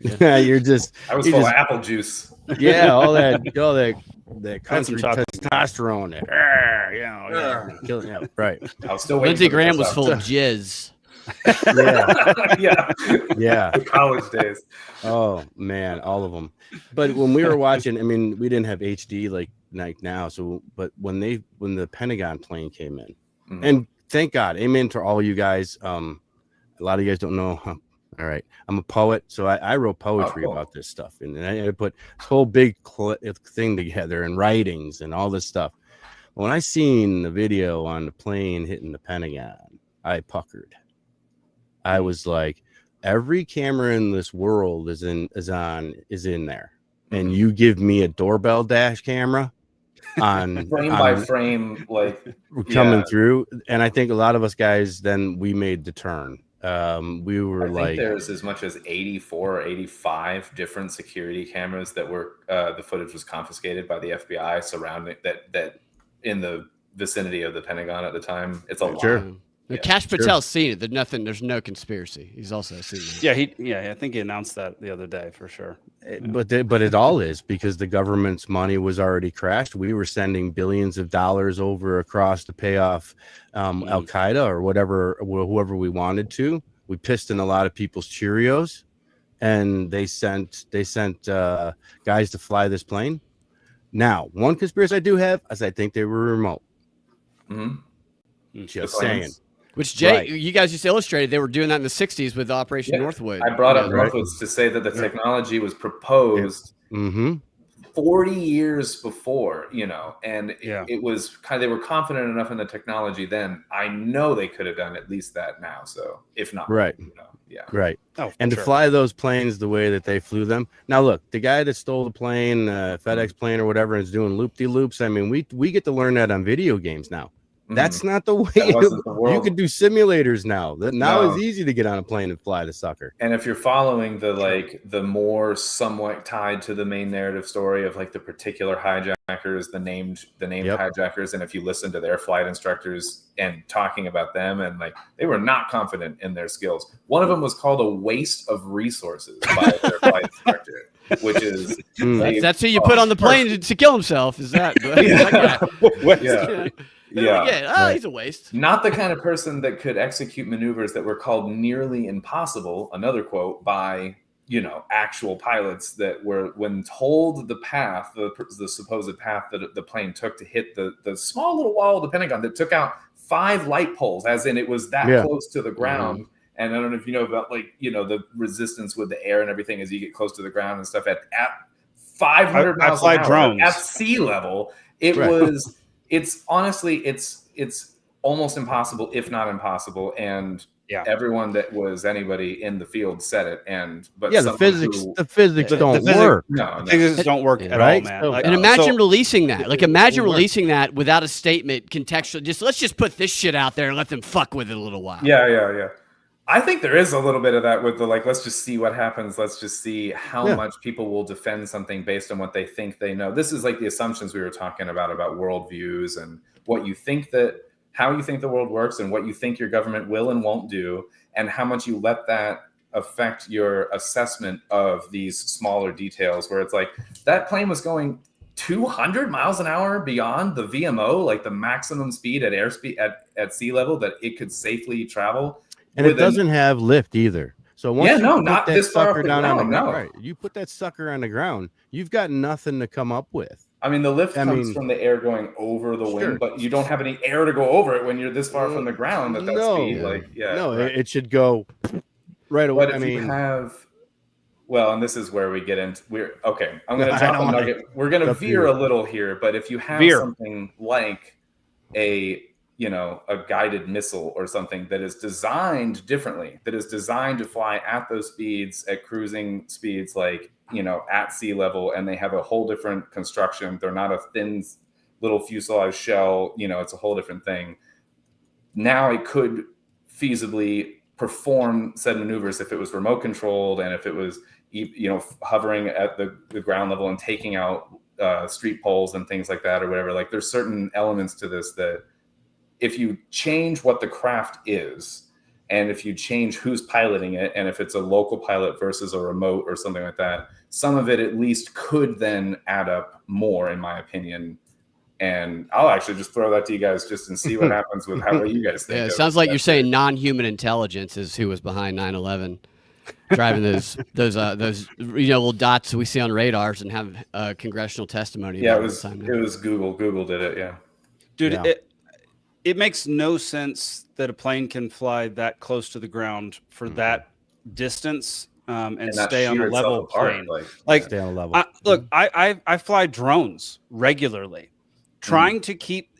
you're just. I was full of apple juice. Yeah, all that country testosterone. Right. I was still waiting. Lindsey Graham was full of jizz. Yeah. The college days. Oh man, all of them. But when we were watching, I mean, we didn't have HD like now. So, but when the Pentagon plane came in, and thank God, amen to all you guys. A lot of you guys don't know. All right, I'm a poet, so I wrote poetry about this stuff, and I put this whole big thing together and writings and all this stuff. When I seen the video on the plane hitting the Pentagon, I puckered. I was like, every camera in this world is in there, and you give me a doorbell dash camera, on frame by frame, like coming through. And I think a lot of us guys, then we made the turn. We were I think there's as much as 84 or 85 different security cameras that were the footage was confiscated by the FBI surrounding that in the vicinity of the Pentagon at the time. It's a lot. Sure. Cash Patel's seen it. There's no conspiracy. He's also seen it. Yeah, I think he announced that the other day for sure. But it all is because the government's money was already crashed. We were sending billions of dollars over across to pay off Al Qaeda or whoever we wanted to. We pissed in a lot of people's Cheerios, and they sent guys to fly this plane. Now, one conspiracy I do have is I think they were remote. Mm-hmm. Just saying. Which, Jay, you guys just illustrated they were doing that in the 60s with Operation Northwood. I brought up Northwoods to say that the technology was proposed 40 years before, and it was they were confident enough in the technology then. I know they could have done at least that now. So if not, right. Right. Oh, and to fly those planes the way that they flew them. Now, look, the guy that stole the plane, FedEx plane or whatever, is doing loop-de-loops. I mean, we get to learn that on video games now. That's not the way you could do simulators now. It's easy to get on a plane and fly the sucker. And if you're following the more somewhat tied to the main narrative story of like the particular hijackers, the named hijackers, and if you listen to their flight instructors and talking about them, and like they were not confident in their skills. One of them was called a waste of resources by their flight instructor, which is that's who you put on the plane to kill himself. Is that? He's a waste. Not the kind of person that could execute maneuvers that were called nearly impossible, another quote, by actual pilots that were, when told the path, the supposed path that the plane took to hit the small little wall of the Pentagon that took out 5 light poles, as in it was that close to the ground. And I don't know if you know about the resistance with the air and everything as you get close to the ground and stuff at 500 miles an hour drones at sea level. It's honestly, it's almost impossible, if not impossible. And everyone that was anybody in the field said it. The physics don't work. No, physics don't work at all, man. And imagine releasing that. Imagine releasing that without a statement, contextual. Let's just put this shit out there and let them fuck with it a little while. Yeah. I think there is a little bit of that with let's just see what happens. Let's just see how much people will defend something based on what they think they know. This is like the assumptions we were talking about worldviews and what you think how you think the world works and what you think your government will and won't do, and how much you let that affect your assessment of these smaller details where it's like that plane was going 200 miles an hour beyond the VMO, like the maximum speed at airspeed at sea level that it could safely travel. And it doesn't have lift either. So once not this far down on the ground. Right, you put that sucker on the ground, you've got nothing to come up with. I mean, the lift comes from the air going over the wing, but you don't have any air to go over it when you're this far from the ground at that speed. It should go right away. But if you have, and this is where we get into. I'm going to drop a nugget. We're going to veer a little here, but if you have something like a guided missile or something that is designed differently, that is designed to fly at those speeds, at cruising speeds, at sea level, and they have a whole different construction. They're not a thin little fuselage shell, it's a whole different thing. Now it could feasibly perform said maneuvers if it was remote controlled and if it was, hovering at the ground level and taking out street poles and things like that or whatever. Like there's certain elements to this that if you change what the craft is, and if you change who's piloting it, and if it's a local pilot versus a remote or something like that, some of it at least could then add up more, in my opinion. And I'll actually just throw that to you guys just and see what happens with what you guys think. Yeah, it sounds like you're saying non-human intelligence is who was behind 9/11, driving those little dots we see on radars and have congressional testimony. Yeah, it was Google. Google did it. Yeah, dude. Yeah. It makes no sense that a plane can fly that close to the ground for that distance and stay on a level plane. Like stay on a level. Look, I fly drones regularly, trying to keep.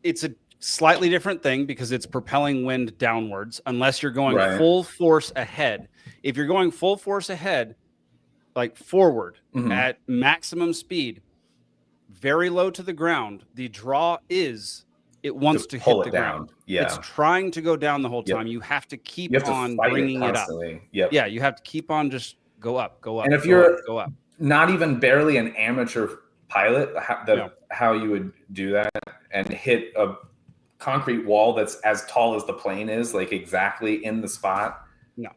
It's a slightly different thing because it's propelling wind downwards, unless you're going full force ahead. If you're going full force ahead, like forward at maximum speed, very low to the ground, the draw is it wants to pull hit it the down. ground. Yeah. It's trying to go down the whole Yep. time. You have to keep You have to on fight bringing it it up. constantly. Yep. Yeah, you have to keep on just go up. And if go up. not even barely an amateur pilot, how you would do that and hit a concrete wall that's as tall as the plane is, like exactly in the spot. No.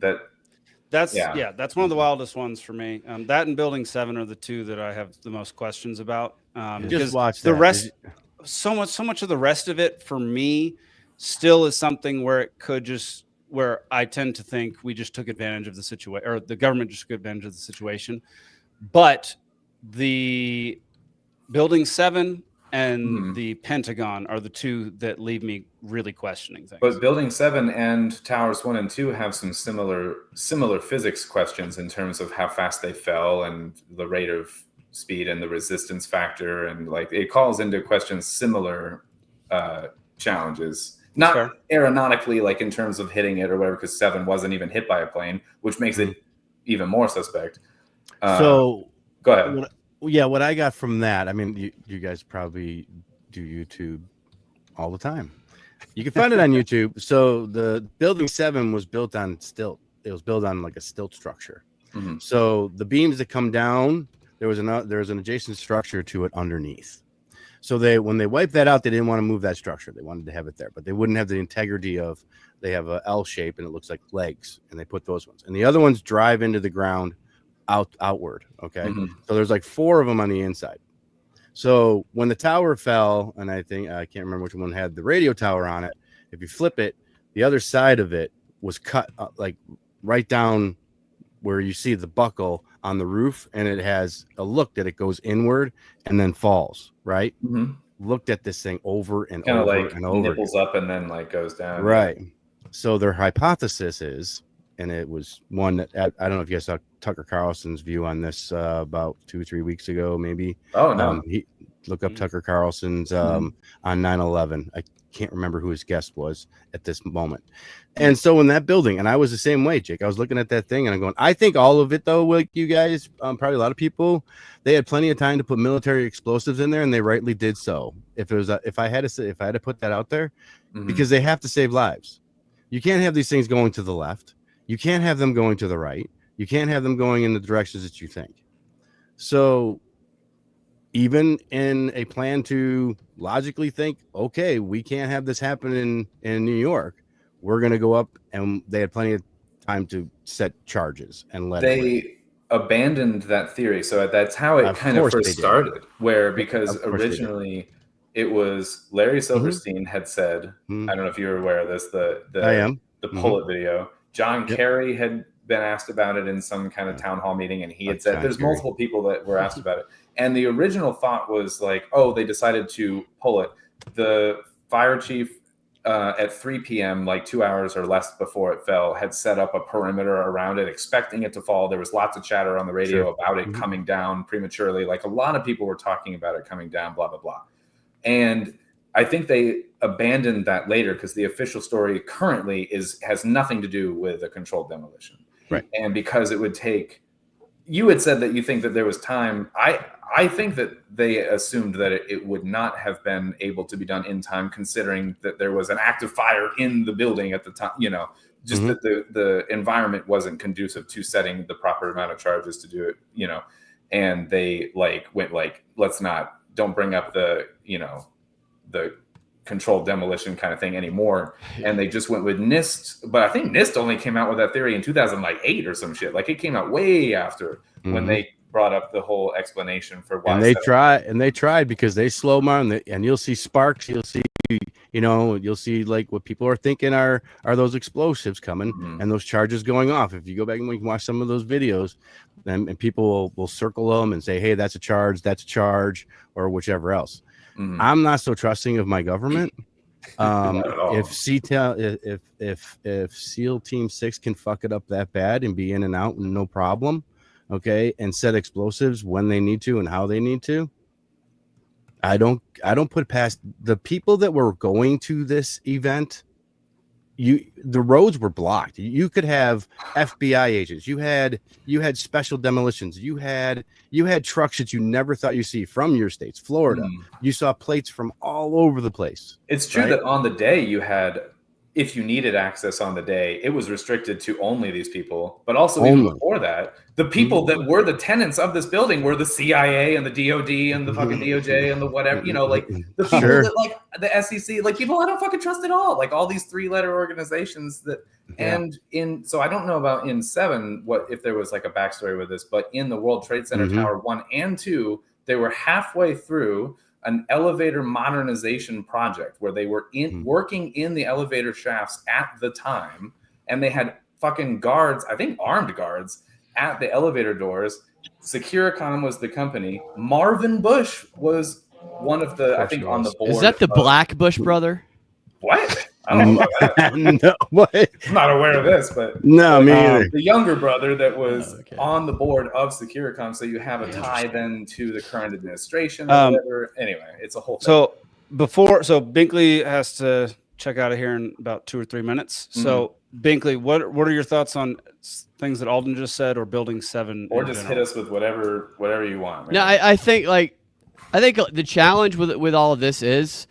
That's one of the wildest ones for me. That and Building 7 are the two that I have the most questions about. Just watch the that. rest. So much of the rest of it for me still is something where I tend to think we just took advantage of the situation, or the government just took advantage of the situation. But the Building 7 and the Pentagon are the two that leave me really questioning things. But Building 7 and Towers 1 and 2 have some similar physics questions in terms of how fast they fell and the rate of speed and the resistance factor, and like it calls into question similar challenges. Not Fair. Aeronautically, like in terms of hitting it or whatever, because 7 wasn't even hit by a plane, which makes it even more suspect. So go ahead. What I got from that, I mean, you guys probably do YouTube all the time. You can find it on YouTube. So the Building 7 was built on stilt. It was built on like a stilt structure. Mm-hmm. So the beams that come down, there was an adjacent structure to it underneath. So when they wiped that out, they didn't want to move that structure. They wanted to have it there, but they wouldn't have the integrity of, they have a L shape and it looks like legs, and they put those ones. And the other ones drive into the ground outward. Okay. Mm-hmm. So there's like 4 of them on the inside. So when the tower fell, and I think, I can't remember which one had the radio tower on it, if you flip it, the other side of it was cut like right down where you see the buckle on the roof, and it has a look that it goes inward and then falls, right? Mm-hmm. Looked at this thing over and kind over of like and over. Nipples up and then like goes down. Right. So their hypothesis is, and it was one that I don't know if you guys saw Tucker Carlson's view on this about 2-3 weeks ago, maybe. Oh, no. He look up Tucker Carlson's on 9/11. I can't remember who his guest was at this moment. And so in that building, and I was the same way, Jake, I was looking at that thing and I'm going, I think all of it though, like you guys, probably a lot of people, they had plenty of time to put military explosives in there, and they rightly did so. If I had to put that out there, because they have to save lives. You can't have these things going to the left. You can't have them going to the right. You can't have them going in the directions that you think. So even in a plan to logically think, okay, we can't have this happen in New York, we're going to go up, and they had plenty of time to set charges and let they abandoned that theory. So that's how it kind of first started, because originally it was Larry Silverstein had said, I don't know if you're aware of this, the pull it video. John Kerry had been asked about it in some kind of town hall meeting, and he had said there's multiple people that were asked about it. And the original thought was like, oh, they decided to pull it. The fire chief at 3 p.m., like 2 hours or less before it fell, had set up a perimeter around it, expecting it to fall. There was lots of chatter on the radio about it coming down prematurely. Like a lot of people were talking about it coming down, blah, blah, blah. And I think they abandoned that later because the official story currently has nothing to do with a controlled demolition. Right. And because it would take, you had said that you think that there was time. I think that they assumed that it would not have been able to be done in time, considering that there was an active fire in the building at the time, just that the environment wasn't conducive to setting the proper amount of charges to do it, and they went don't bring up the controlled demolition kind of thing anymore. And they just went with NIST. But I think NIST only came out with that theory in 2008 or some shit. Like it came out way after when they brought up the whole explanation for why. And they tried because they slow down, and you'll see sparks. You'll see, you'll see like what people are thinking are those explosives coming and those charges going off. If you go back and we can watch some of those videos, and people will circle them and say, hey, that's a charge, or whichever else. I'm not so trusting of my government. If SEAL Team 6 can fuck it up that bad and be in and out and no problem, okay, and set explosives when they need to and how they need to, I don't put past the people that were going to this event. the roads were blocked. You could have FBI agents. You had special demolitions. You had trucks that you never thought you'd see from your states, Florida. You saw plates from all over the place. It's true that on the day you had, if you needed access on the day, it was restricted to only these people. But also even before that, the people that were the tenants of this building were the CIA and the DOD and the fucking DOJ and the whatever, like the people that like the SEC, like people I don't fucking trust at all. Like all these 3-letter organizations that, so I don't know about in 7, what if there was like a backstory with this, but in the World Trade Center Tower 1 and 2, they were halfway through an elevator modernization project where they were working in the elevator shafts at the time, and they had fucking guards, I think armed guards, at the elevator doors. Securicom was the company. Marvin Bush was one of the, I think, on the board. Is that the Black Bush brother? What? I don't know about that. No, what? I'm not aware of this, but no, me either. The younger brother that was on the board of Securicom, so you have a tie then to the current administration or whatever. Anyway, it's a whole thing. So Binkley has to check out of here in about 2 or 3 minutes. So Binkley, what are your thoughts on things that Alden just said, or Building 7? Or just hit us with whatever you want. Man. No, I think the challenge with all of this is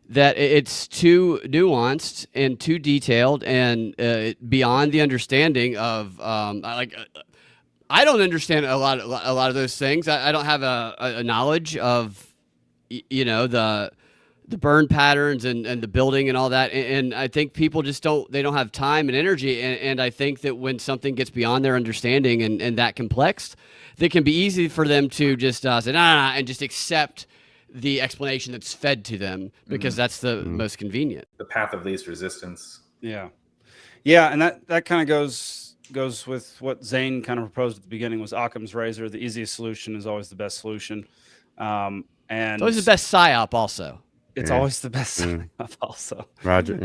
that it's too nuanced and too detailed and beyond the understanding of I don't understand a lot of those things. I don't have a knowledge of the burn patterns and the building and all that. And I think people just don't have time and energy. And I think that when something gets beyond their understanding and that complex, it can be easy for them to just say, nah, and just accept the explanation that's fed to them because that's the most convenient. The path of least resistance. Yeah. And that kind of goes with what Zane kind of proposed at the beginning, was Occam's razor. The easiest solution is always the best solution. And it's always the best psyop also. It's always the best psyop also. Roger.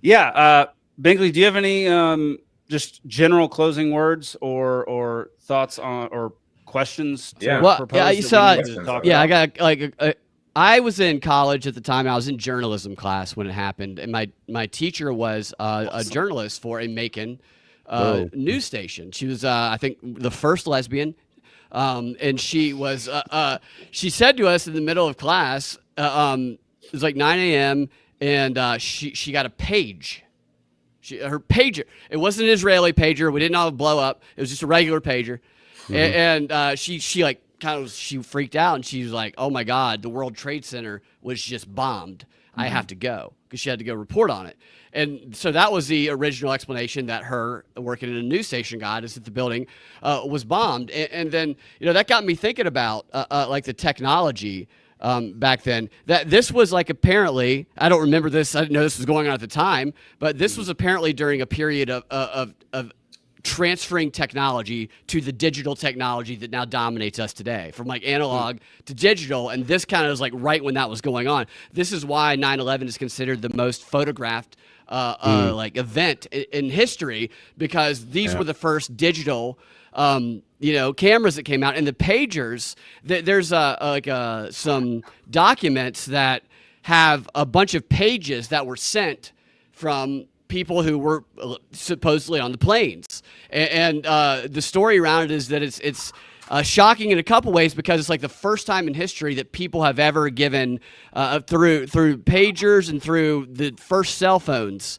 Binkley, do you have any just general closing words or thoughts on or questions? I was in college at the time. I was in journalism class when it happened, and my teacher was a journalist for a Macon news station. She was, I think, the first lesbian, and she was. She said to us in the middle of class, it was like 9 a.m., and she got a page. Her pager. It wasn't an Israeli pager. We didn't have a blow up. It was just a regular pager. And she freaked out, and she was like, "Oh my God, the World Trade Center was just bombed. I have to go," because she had to go report on it. And so that was the original explanation that her working in a news station got, is that the building was bombed. And then that got me thinking about like the technology back then. That this was like, apparently, I don't remember this. I didn't know this was going on at the time, but this was apparently during a period of transferring technology to the digital technology that now dominates us today, from like analog to digital. And this kind of is like right when that was going on. This is why 9/11 is considered the most photographed like event in history, because these were the first digital cameras that came out. And the pagers, there's some documents that have a bunch of pages that were sent from people who were supposedly on the planes, and the story around it is that it's shocking in a couple ways, because it's like the first time in history that people have ever given through pagers and through the first cell phones,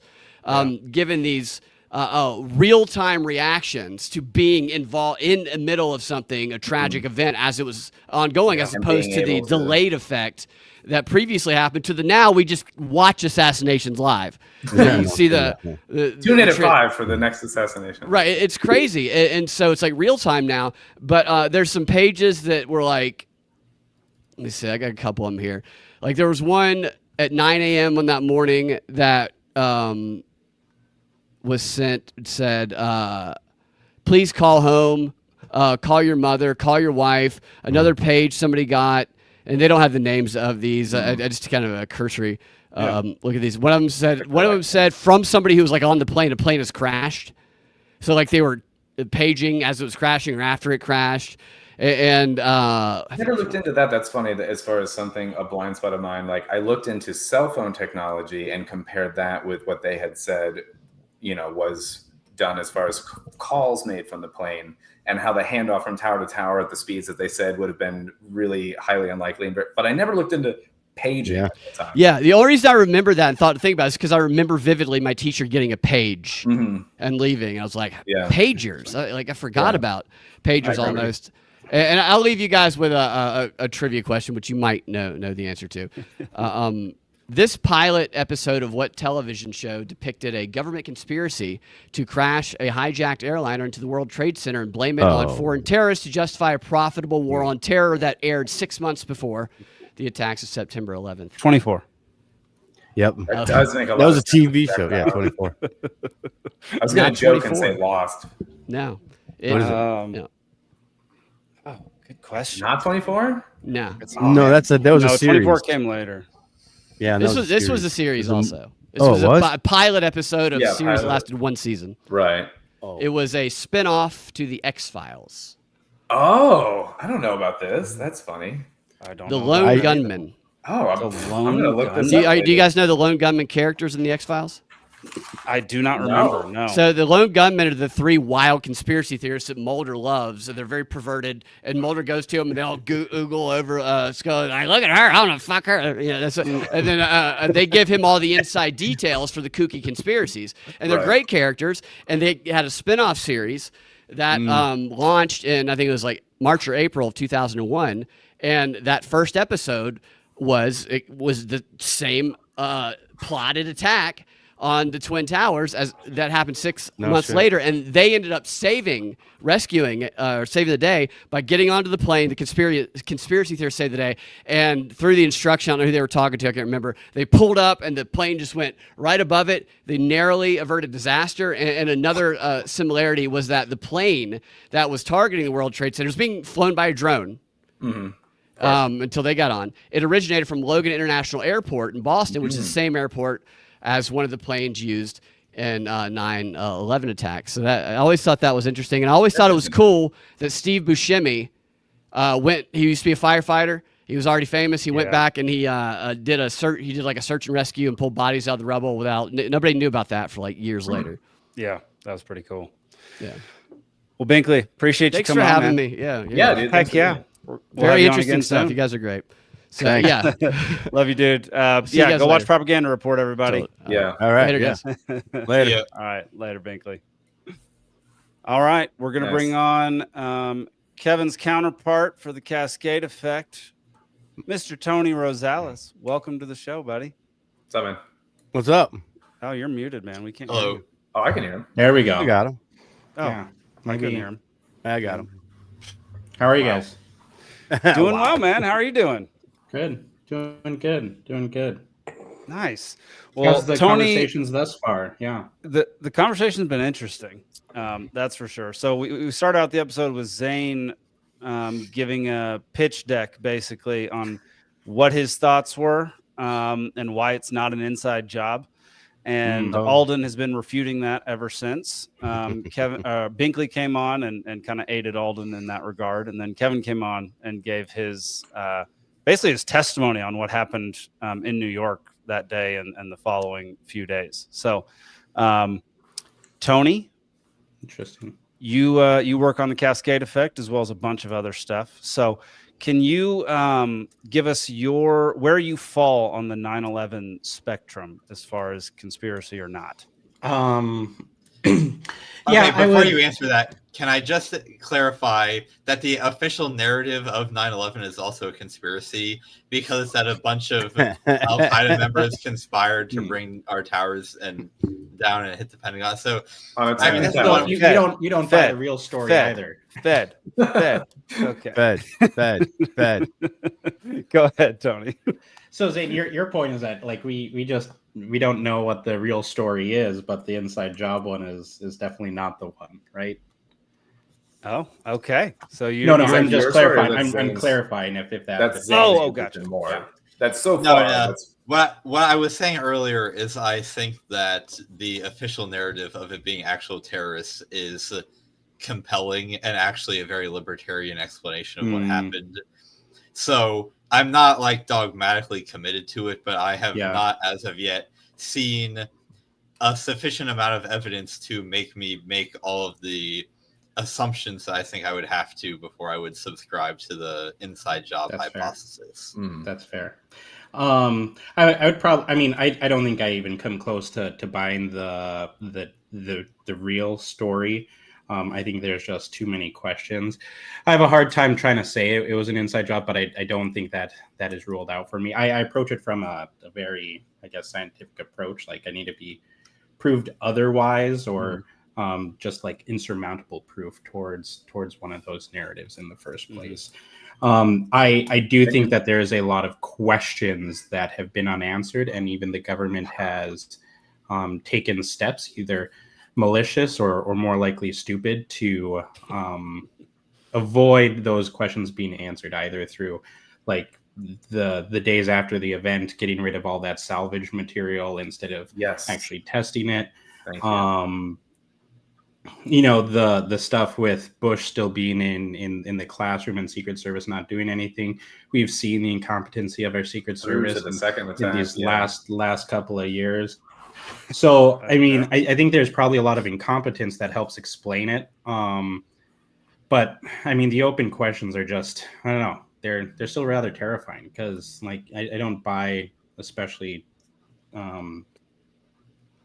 given these real-time reactions to being involved in the middle of something, a tragic event as it was ongoing, as opposed to the delayed effect that previously happened to the now we just watch assassinations live. You see the tune in at 5 for the next assassination. Right. It's crazy. And so it's like real time now, but there's some pages that were like, let me see, I got a couple of them here. Like there was one at 9 a.m. on that morning that was sent, said, please call home, call your mother, call your wife. Another page somebody got, and they don't have the names of these. I just kind of a cursory look at these. One of them said from somebody who was like on the plane. A plane has crashed, so like they were paging as it was crashing or after it crashed. And I never looked into that. That's funny. That as far as something, a blind spot of mine, like I looked into cell phone technology and compared that with what they had said, was done as far as calls made from the plane, and how the handoff from tower to tower at the speeds that they said would have been really highly unlikely. But I never looked into paging at the time. Yeah, the only reason I remember that and thought to think about it is because I remember vividly my teacher getting a page and leaving. I was like, pagers. I forgot about pagers almost. And I'll leave you guys with a trivia question, which you might know the answer to. This pilot episode of what television show depicted a government conspiracy to crash a hijacked airliner into the World Trade Center and blame it on foreign terrorists to justify a profitable war on terror that aired 6 months before the attacks of September 11th? 24. Yep. That does make a lot That was a of sense. TV show. Yeah, 24. I was going to joke and say Lost. No. What is it? No. Oh, good question. Not 24? No. No, that was a series. 24 came later. Yeah, This was a series also. This Oh, was it was? a pilot episode of a series that pilot. lasted one season. Right. It was a spin-off to the X-Files. Oh, I don't know about this. That's funny. I don't The know. Lone Gunman. Oh, I'm Lone going to look this Do up. you guys know the Lone Gunman characters in the X-Files? I do not remember. No. So the Lone Gunmen are the three wild conspiracy theorists that Mulder loves. And they're very perverted. And Mulder goes to them and they all oogle over Scully. Like, look at her. I want to fuck her. And then they give him all the inside details for the kooky conspiracies. And they're great characters. And they had a spin-off series that launched in, I think it was like March or April of 2001. And that first episode was the same plotted attack on the Twin Towers as that happened 6 months later, and they ended up saving the day by getting onto the plane. The conspiracy theorists saved the day, and through the instruction, I don't know who they were talking to, I can't remember. They pulled up, and the plane just went right above it. They narrowly averted disaster. And another similarity was that the plane that was targeting the World Trade Center was being flown by a drone. Until they got on. It originated from Logan International Airport in Boston, which is the same airport as one of the planes used in 9/11 attacks. So I always thought that was interesting, and I always thought it was cool that Steve Buscemi he used to be a firefighter. He was already famous. He went back and he did a search and rescue and pulled bodies out of the rubble nobody knew about that for like years later. Yeah, that was pretty cool. Yeah. Well, Binkley, appreciate Thanks you for coming having on, me. Yeah, dude. Heck yeah. We'll have Very you on interesting again stuff. soon. You guys are great. So, Thanks. yeah. Love you, dude. See you guys Go watch later. Propaganda Report, everybody. Yeah. All right. Later, Yeah. guys. Later. Yeah. All right. Later, Binkley. All right. We're going to Nice. bring on Kevin's counterpart for the Cascade effect, Mr. Tony Rosales. Welcome to the show, buddy. What's up, man? What's up? Oh, you're muted, man. We can't hear Hello. you. Oh, I can hear him. There we go. I got him. Oh, Yeah. I couldn't hear him. I got him. How are you guys? Doing well, man. How are you doing? Good. Doing good. Doing good. Nice. Well, How's the Tony, conversations thus far? Yeah. the conversation's been interesting. That's for sure. So we started out the episode with Zane giving a pitch deck basically on what his thoughts were and why it's not an inside job. And Alden has been refuting that ever since. Binkley came on and kind of aided Alden in that regard. And then Kevin came on and gave his basically his testimony on what happened in New York that day and the following few days. So, Tony, Interesting. you work on the Cascade effect as well as a bunch of other stuff. So can you give us where you fall on the 9/11 spectrum as far as conspiracy or not? Yeah. Before you answer that, can I just clarify that the official narrative of 9/11 is also a conspiracy because that a bunch of Al Qaeda members conspired to bring our towers down and hit the Pentagon. So I mean, that's the one. You don't buy the real story either. Fed. Okay. Fed. Go ahead, Tony. So Zane, your point is that like we don't know what the real story is, but the inside job one is definitely not the one, right? Oh, okay. So No, Is that I'm just your story or clarifying. that's I'm Zane's? clarifing if that. That's gotcha. More. Yeah. That's so No, far. no. That's- What I was saying earlier is I think that the official narrative of it being actual terrorists is compelling and actually a very libertarian explanation of what happened. So I'm not like dogmatically committed to it, but I have not as of yet seen a sufficient amount of evidence to make me make all of the assumptions that I think I would have to before I would subscribe to the inside job hypothesis. That's fair. I would probably. I mean, I don't think I even come close to buying the real story. I think there's just too many questions. I have a hard time trying to say it was an inside job, but I don't think that is ruled out for me. I approach it from a very, I guess, scientific approach. Like I need to be proved otherwise, or just like insurmountable proof towards one of those narratives in the first place. I do think that there is a lot of questions that have been unanswered, and even the government has taken steps, either malicious or more likely stupid, to avoid those questions being answered, either through like the days after the event getting rid of all that salvage material instead of actually testing it. Thank you. You know, the stuff with Bush still being in the classroom and Secret Service not doing anything. We've seen the incompetency of our Secret Service in these last couple of years. So, I mean, I think there's probably a lot of incompetence that helps explain it. But I mean, the open questions are just, I don't know, they're still rather terrifying, because like I don't buy, especially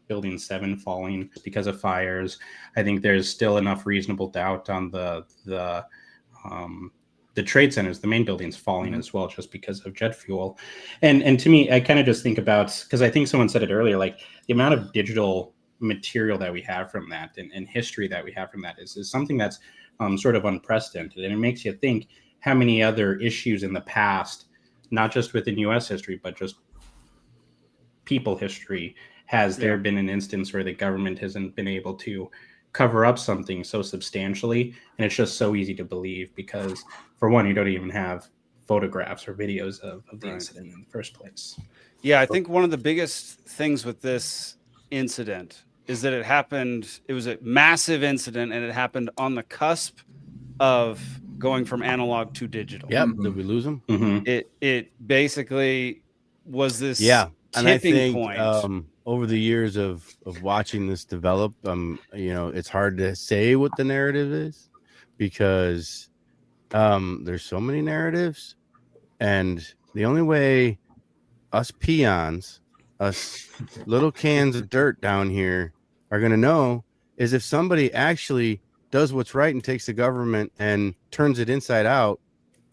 Building 7 falling because of fires. I think there's still enough reasonable doubt on the trade centers, the main buildings falling as well, just because of jet fuel. And to me, I kind of just think about, because I think someone said it earlier, like the amount of digital material that we have from that and history that we have from that is something that's sort of unprecedented. And it makes you think how many other issues in the past, not just within U.S. history, but just people history, has there been an instance where the government hasn't been able to cover up something so substantially? And it's just so easy to believe because, for one, you don't even have photographs or videos of the incident in the first place. Yeah, I think one of the biggest things with this incident is that it was a massive incident, and it happened on the cusp of going from analog to digital. Yep. Did we lose him? It basically was this and I think point. Over the years of watching this develop, you know, it's hard to say what the narrative is, because there's so many narratives, and the only way us peons, us little cans of dirt down here, are going to know is if somebody actually does what's right and takes the government and turns it inside out,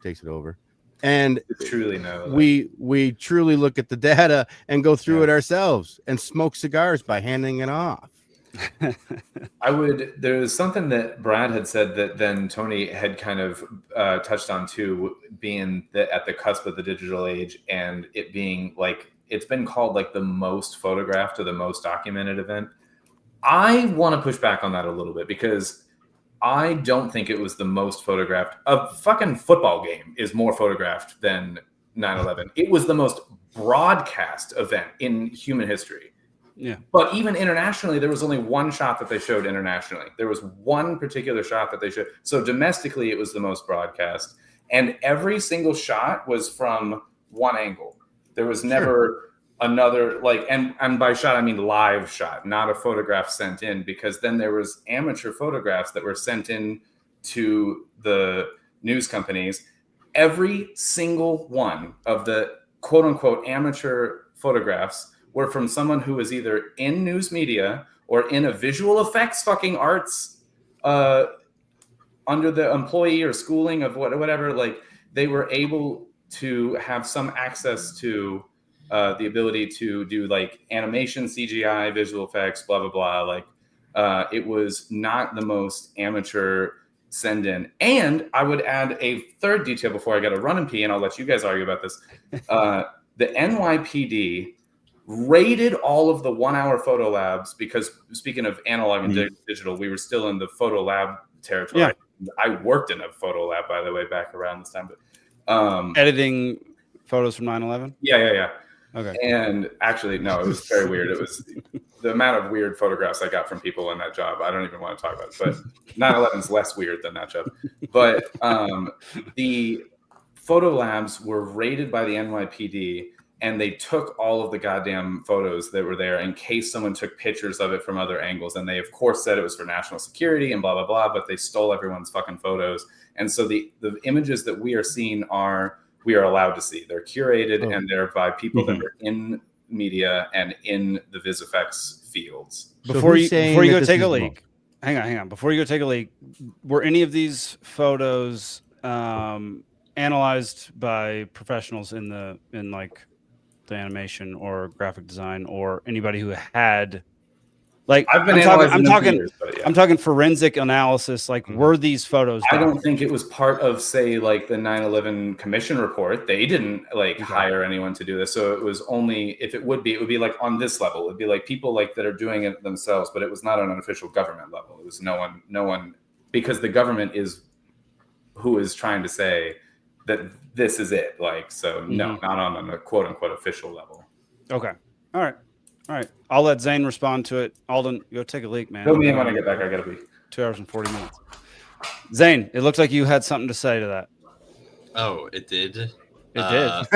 takes it over. And truly know, we truly look at the data and go through it ourselves and smoke cigars by handing it off. There's something that Brad had said that then Tony had kind of touched on too, being at the cusp of the digital age, and it being like, it's been called like the most photographed or the most documented event. I want to push back on that a little bit, because I don't think it was the most photographed. A fucking football game is more photographed than 9/11. It was the most broadcast event in human history. Yeah. But even internationally, there was only one shot that they showed internationally. There was one particular shot that they showed. So domestically, it was the most broadcast. And every single shot was from one angle. There was never another, like, and by shot I mean live shot, not a photograph sent in, because then there was amateur photographs that were sent in to the news companies. Every single one of the quote unquote amateur photographs were from someone who was either in news media or in a visual effects fucking arts under the employee or schooling of whatever. Like, they were able to have some access to the ability to do like animation, CGI, visual effects, blah, blah, blah. Like, it was not the most amateur send in. And I would add a third detail before I got to run and pee, and I'll let you guys argue about this. The NYPD rated all of the 1 hour photo labs, because speaking of analog and digital, we were still in the photo lab territory. Yeah. I worked in a photo lab, by the way, back around this time. But Editing photos from 9/11. Yeah. Okay. And actually, no, it was very weird. It was the amount of weird photographs I got from people in that job. I don't even want to talk about it, but 9/11 is less weird than that job. But the photo labs were raided by the NYPD, and they took all of the goddamn photos that were there in case someone took pictures of it from other angles. And they, of course, said it was for national security and blah, blah, blah, but they stole everyone's fucking photos. And so the images that we are seeing we are allowed to see. They're curated and they're by people that are in media and in the VisFX fields. Before you go take a leak, hang on. Before you go take a leak, were any of these photos analyzed by professionals in like the animation or graphic design, or anybody who had like I'm talking forensic analysis, like were these photos I don't think it was part of, say, like the 9/11 commission report. They didn't hire anyone to do this. So it was only, if it would be like on this level. It'd be like people like that are doing it themselves, but it was not on an official government level. It was no one, because the government is who is trying to say that this is it. Like, so no, not on a quote unquote official level. Okay. All right. I'll let Zane respond to it. Alden, go take a leak, man. Fill me in when I get back. I gotta be 2 hours and 40 minutes. Zane, it looks like you had something to say to that. Oh, it did. It did.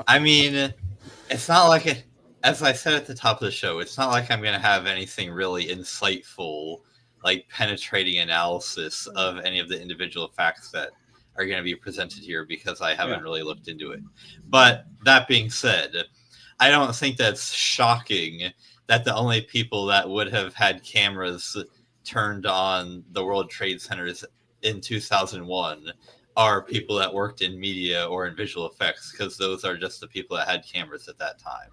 I mean, it's not like it. As I said at the top of the show, it's not like I'm going to have anything really insightful, like penetrating analysis of any of the individual facts that are going to be presented here, because I haven't really looked into it. But that being said, I don't think that's shocking that the only people that would have had cameras turned on the World Trade Centers in 2001 are people that worked in media or in visual effects, because those are just the people that had cameras at that time.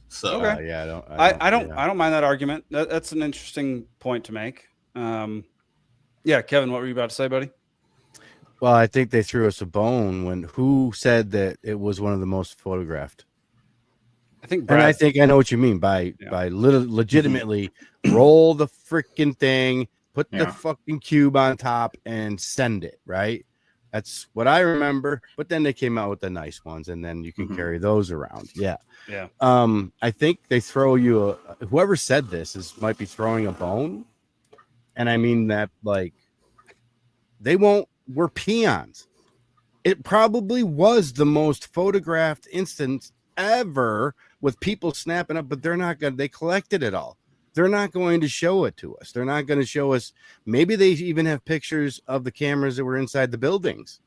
So I don't mind that argument. That's an interesting point to make. Kevin, what were you about to say, buddy? Well, I think they threw us a bone when who said that it was one of the most photographed. I think I know what you mean by legitimately roll the freaking thing, put the fucking cube on top, and send it, right? That's what I remember. But then they came out with the nice ones, and then you can carry those around. Yeah. I think they throw you whoever said this might be throwing a bone, and I mean that like we're peons. It probably was the most photographed instance ever with people snapping up, but they're not going to, they collected it all. They're not going to show it to us. They're not going to show us. Maybe they even have pictures of the cameras that were inside the buildings.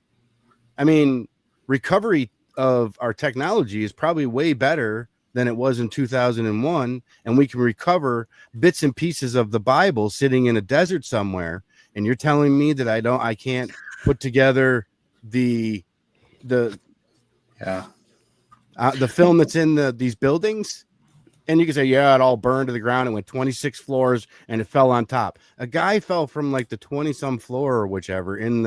I mean, recovery of our technology is probably way better than it was in 2001. And we can recover bits and pieces of the Bible sitting in a desert somewhere. And you're telling me that I can't put together the film that's in these buildings, and you can say, it all burned to the ground. It went 26 floors and it fell on top. A guy fell from like the 20-some floor or whichever in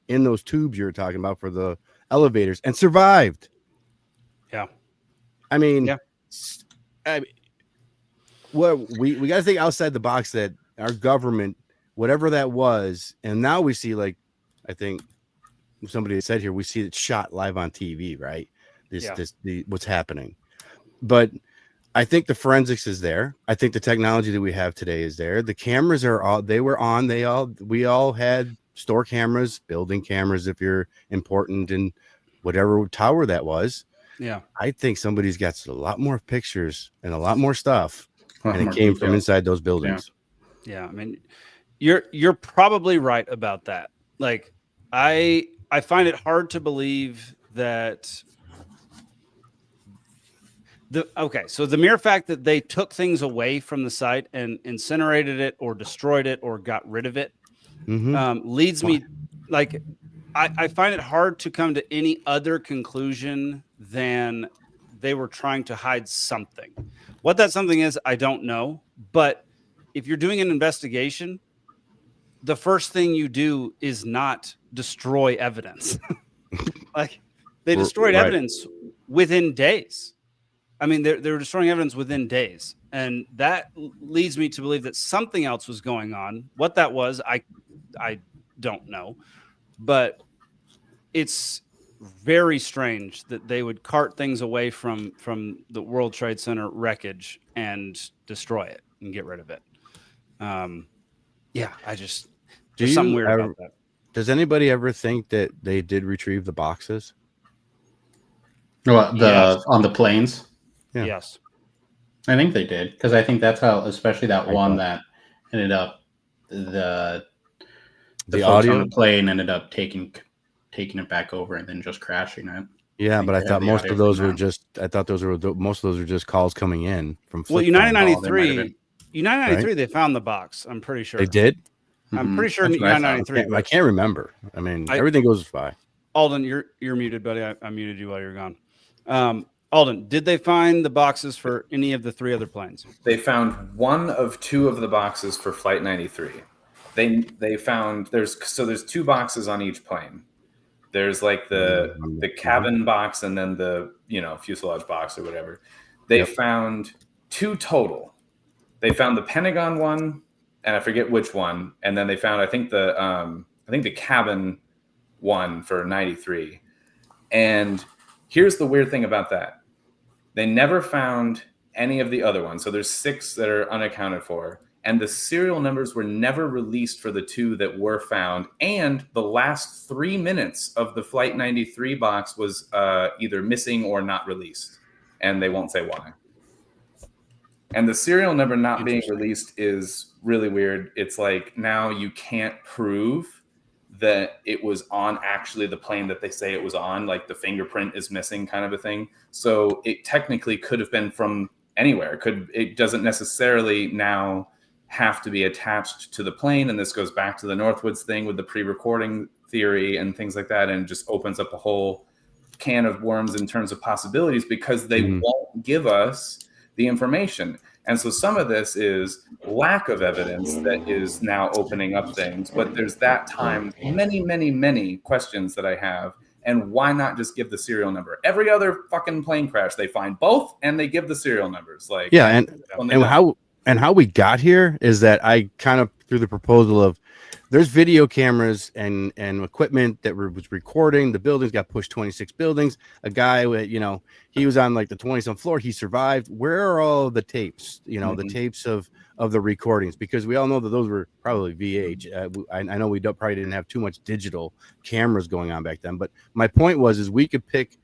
those tubes you're talking about for the elevators and survived. Yeah. I mean, we got to think outside the box that our government, whatever that was, and now we see, like, I think somebody said here, we see it shot live on TV, right? What's happening. But I think the forensics is there. I think the technology that we have today is there. The cameras we all had store cameras, building cameras, if you're important in whatever tower that was. Yeah. I think somebody's got a lot more pictures and a lot more stuff, and it came from inside those buildings. Yeah. I mean, you're probably right about that. Like, I find it hard to believe that so the mere fact that they took things away from the site and incinerated it or destroyed it or got rid of it leads me, like, I find it hard to come to any other conclusion than they were trying to hide something. What that something is, I don't know. But if you're doing an investigation, the first thing you do is not destroy evidence. Like, they destroyed evidence within days. I mean, they were destroying evidence within days. And that leads me to believe that something else was going on. What that was, I don't know. But it's very strange that they would cart things away from the World Trade Center wreckage and destroy it and get rid of it. Yeah, there's something weird about that. Does anybody ever think that they did retrieve the boxes? Well, on the planes? Yeah. Yes. I think they did, because I think that's how, especially that one that ended up the folks audio on the plane ended up taking it back over and then just crashing it. Yeah, but I thought most of those were just calls coming in from. Well, United 93, they found the box. I'm pretty sure they did. I'm pretty sure United 93. I can't remember. I mean, everything goes by. Alden, you're muted, buddy. I muted you while you're gone. Alden, did they find the boxes for any of the 3 other planes? They found one of 2 of the boxes for Flight 93. They found there's 2 boxes on each plane. There's like the cabin box and then the fuselage box or whatever. They found 2 total. They found the Pentagon one, and I forget which one, and then they found I think the cabin one for 93. And here's the weird thing about that. They never found any of the other ones. So there's 6 that are unaccounted for. And the serial numbers were never released for the 2 that were found. And the last 3 minutes of the Flight 93 box was either missing or not released. And they won't say why. And the serial number not being released is really weird. It's like now you can't prove that it was on actually the plane that they say it was on, like the fingerprint is missing kind of a thing. So it technically could have been from anywhere. It doesn't necessarily now have to be attached to the plane. And this goes back to the Northwoods thing with the pre-recording theory and things like that, and just opens up a whole can of worms in terms of possibilities because they won't give us the information. And so some of this is lack of evidence that is now opening up things. But there's that time, many, many, many questions that I have. And why not just give the serial number? Every other fucking plane crash, they find both and they give the serial numbers. Like, yeah, and how we got here is that I kind of threw the proposal of there's video cameras and equipment that was recording. The buildings got pushed 26 buildings. A guy with, he was on like the 20-some floor. He survived. Where are all the tapes? The tapes of the recordings, because we all know that those were probably VH. I know we probably didn't have too much digital cameras going on back then. But my point is we could pick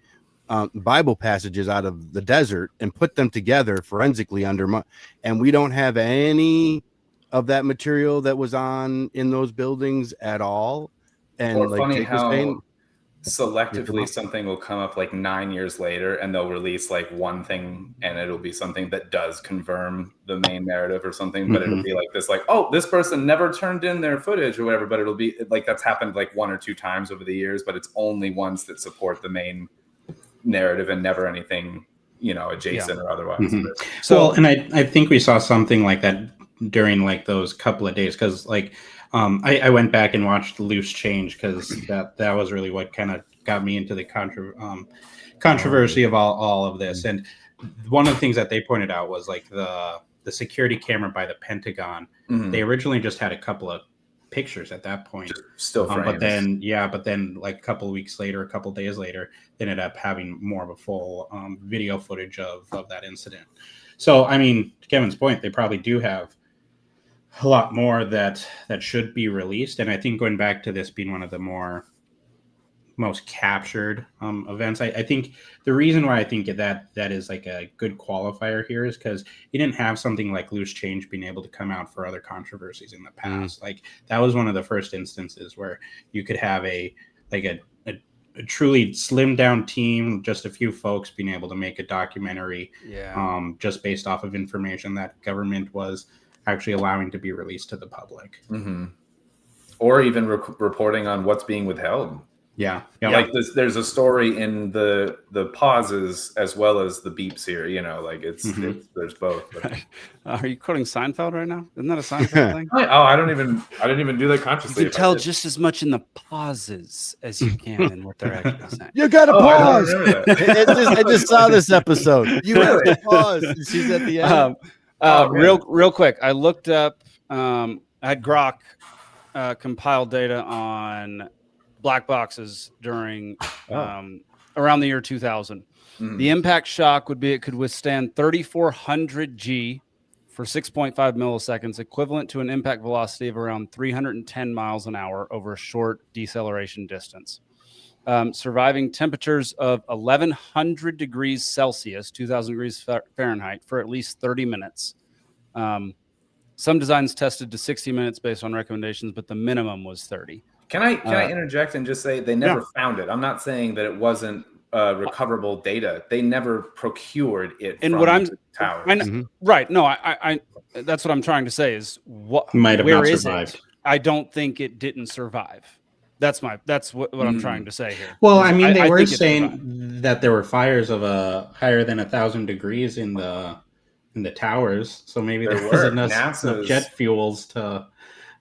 Bible passages out of the desert and put them together forensically and we don't have any of that material that was in those buildings at all. And or funny how selectively something will come up like 9 years later and they'll release like one thing and it'll be something that does confirm the main narrative or something, but it'll be like this, like, oh, this person never turned in their footage or whatever, but it'll be like that's happened like 1 or 2 times over the years, but it's only ones that support the main narrative and never anything adjacent or otherwise. So and I think we saw something like that during like those couple of days, because like I went back and watched Loose Change, because that was really what kind of got me into the controversy of all of this. And one of the things that they pointed out was like the security camera by the Pentagon. They originally just had a couple of pictures at that point, still frames. But then like a couple of weeks later, a couple of days later, they ended up having more of a full video footage of that incident. So I mean, to Kevin's point, they probably do have a lot more that should be released. And I think going back to this being one of the most captured events, I think the reason why I think that is like a good qualifier here is because you didn't have something like Loose Change being able to come out for other controversies in the past. Like that was one of the first instances where you could have a truly slimmed down team, just a few folks being able to make a documentary just based off of information that government was actually allowing to be released to the public. Or even reporting on what's being withheld. Yeah. Like there's a story in the pauses as well as the beeps here, like it's there's both. Right. Are you quoting Seinfeld right now? Isn't that a Seinfeld thing? I didn't even do that consciously. You can tell just as much in the pauses as you can in what they're actually saying. You gotta pause. I just saw this episode. You have to pause. She's at the end. Real quick, I looked up. I had Grok compile data on black boxes during Oh. around the year 2000. The impact shock would be it could withstand 3,400 G for 6.5 milliseconds, equivalent to an impact velocity of around 310 miles an hour over a short deceleration distance. Surviving temperatures of 1,100 degrees Celsius, 2,000 degrees Fahrenheit, for at least 30 minutes. Some designs tested to 60 minutes based on recommendations, but the minimum was 30. Can I interject and just say they never found it? I'm not saying that it wasn't recoverable data. They never procured it And from what I'm the tower. right? No, I that's what I'm trying to say is what Might have where not is survived. it? I don't think it didn't survive. That's what I'm trying to say here. Well, is I mean, they were think it saying survived. that there were fires of higher than 1,000 degrees in the towers, so maybe there There wasn't were. enough NASA's- jet fuels to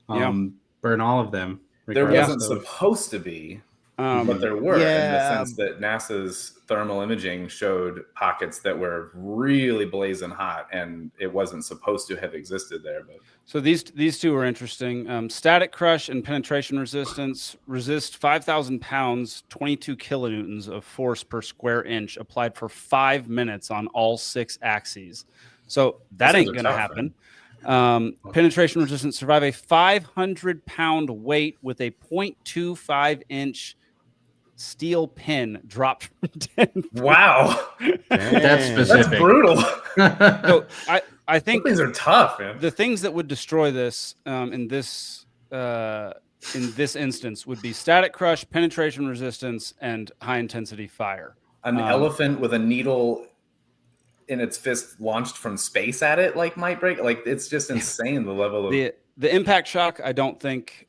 burn all of them. There regardless wasn't of- supposed to be, but there were, in the sense that NASA's thermal imaging showed pockets that were really blazing hot, and it wasn't supposed to have existed there. But So these two are interesting. Static crush and penetration resist 5,000 pounds, 22 kilonewtons of force per square inch applied for 5 minutes on all 6 axes. So that ain't going to happen. Penetration resistance survive a 500-pound weight with a 0.25-inch steel pin dropped from 10 feet. wow, That's specific. that's brutal. So I think These are tough, man. the things that would destroy this in this instance would be static crush, penetration resistance, and high intensity fire. An elephant with a needle in its fist launched from space at it might break. It's just insane, the level of The impact shock. I don't think.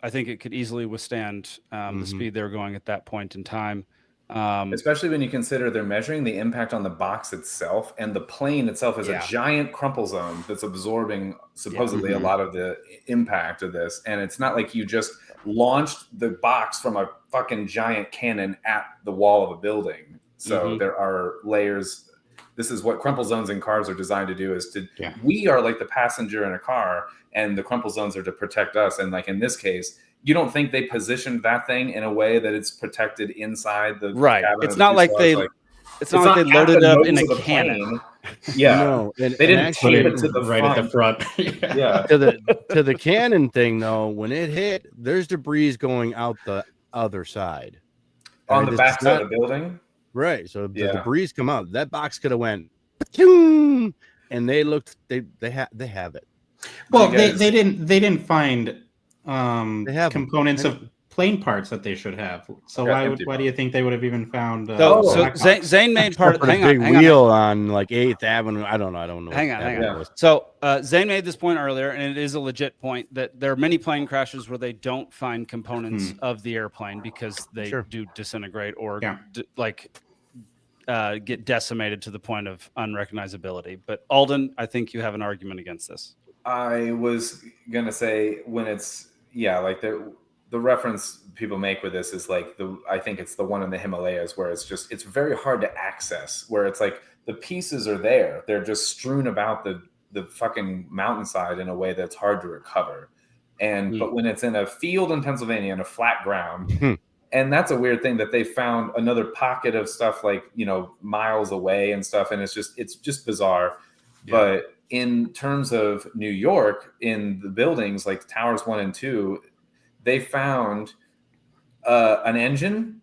I think it could easily withstand the speed they were going at that point in time. Especially when you consider they're measuring the impact on the box itself, and the plane itself is a giant crumple zone that's absorbing supposedly a lot of the impact of this. And it's not like you just launched the box from a fucking giant cannon at the wall of a building. So there are layers. This is what crumple zones in cars are designed to do, we are like the passenger in a car, and the crumple zones are to protect us. And like in this case, you don't think they positioned that thing in a way that it's protected inside the cabin? It's not like they loaded it up in a cannon. Yeah, No, and, they didn't actually, tape it to the right at the front. Yeah, to the cannon thing though, when it hit, there's debris going out the other side. on Right? the It's back side not- of the building. Right. So the Yeah. debris come out. That box could have went, "Paching!" And they looked. They have it. Well, You guys- they didn't find They have 'em. components of plane parts that they should have. So I got empty why do you think they would have even found? So black box? Zane made part of Put a hang on, big hang on. wheel on like 8th Avenue. I don't know. Hang on, what hang that on. was. So Zane made this point earlier, and it is a legit point that there are many plane crashes where they don't find components of the airplane because they do disintegrate or get decimated to the point of unrecognizability. But Alden, I think you have an argument against this. I was gonna say when it's like the reference people make with this is like I think it's the one in the Himalayas where it's very hard to access, where it's like the pieces are there, they're just strewn about the fucking mountainside in a way that's hard to recover. And but when it's in a field in Pennsylvania in a flat ground, and that's a weird thing that they found another pocket of stuff miles away and stuff, and it's just bizarre. But in terms of New York, in the buildings like Towers 1 and 2, they found an engine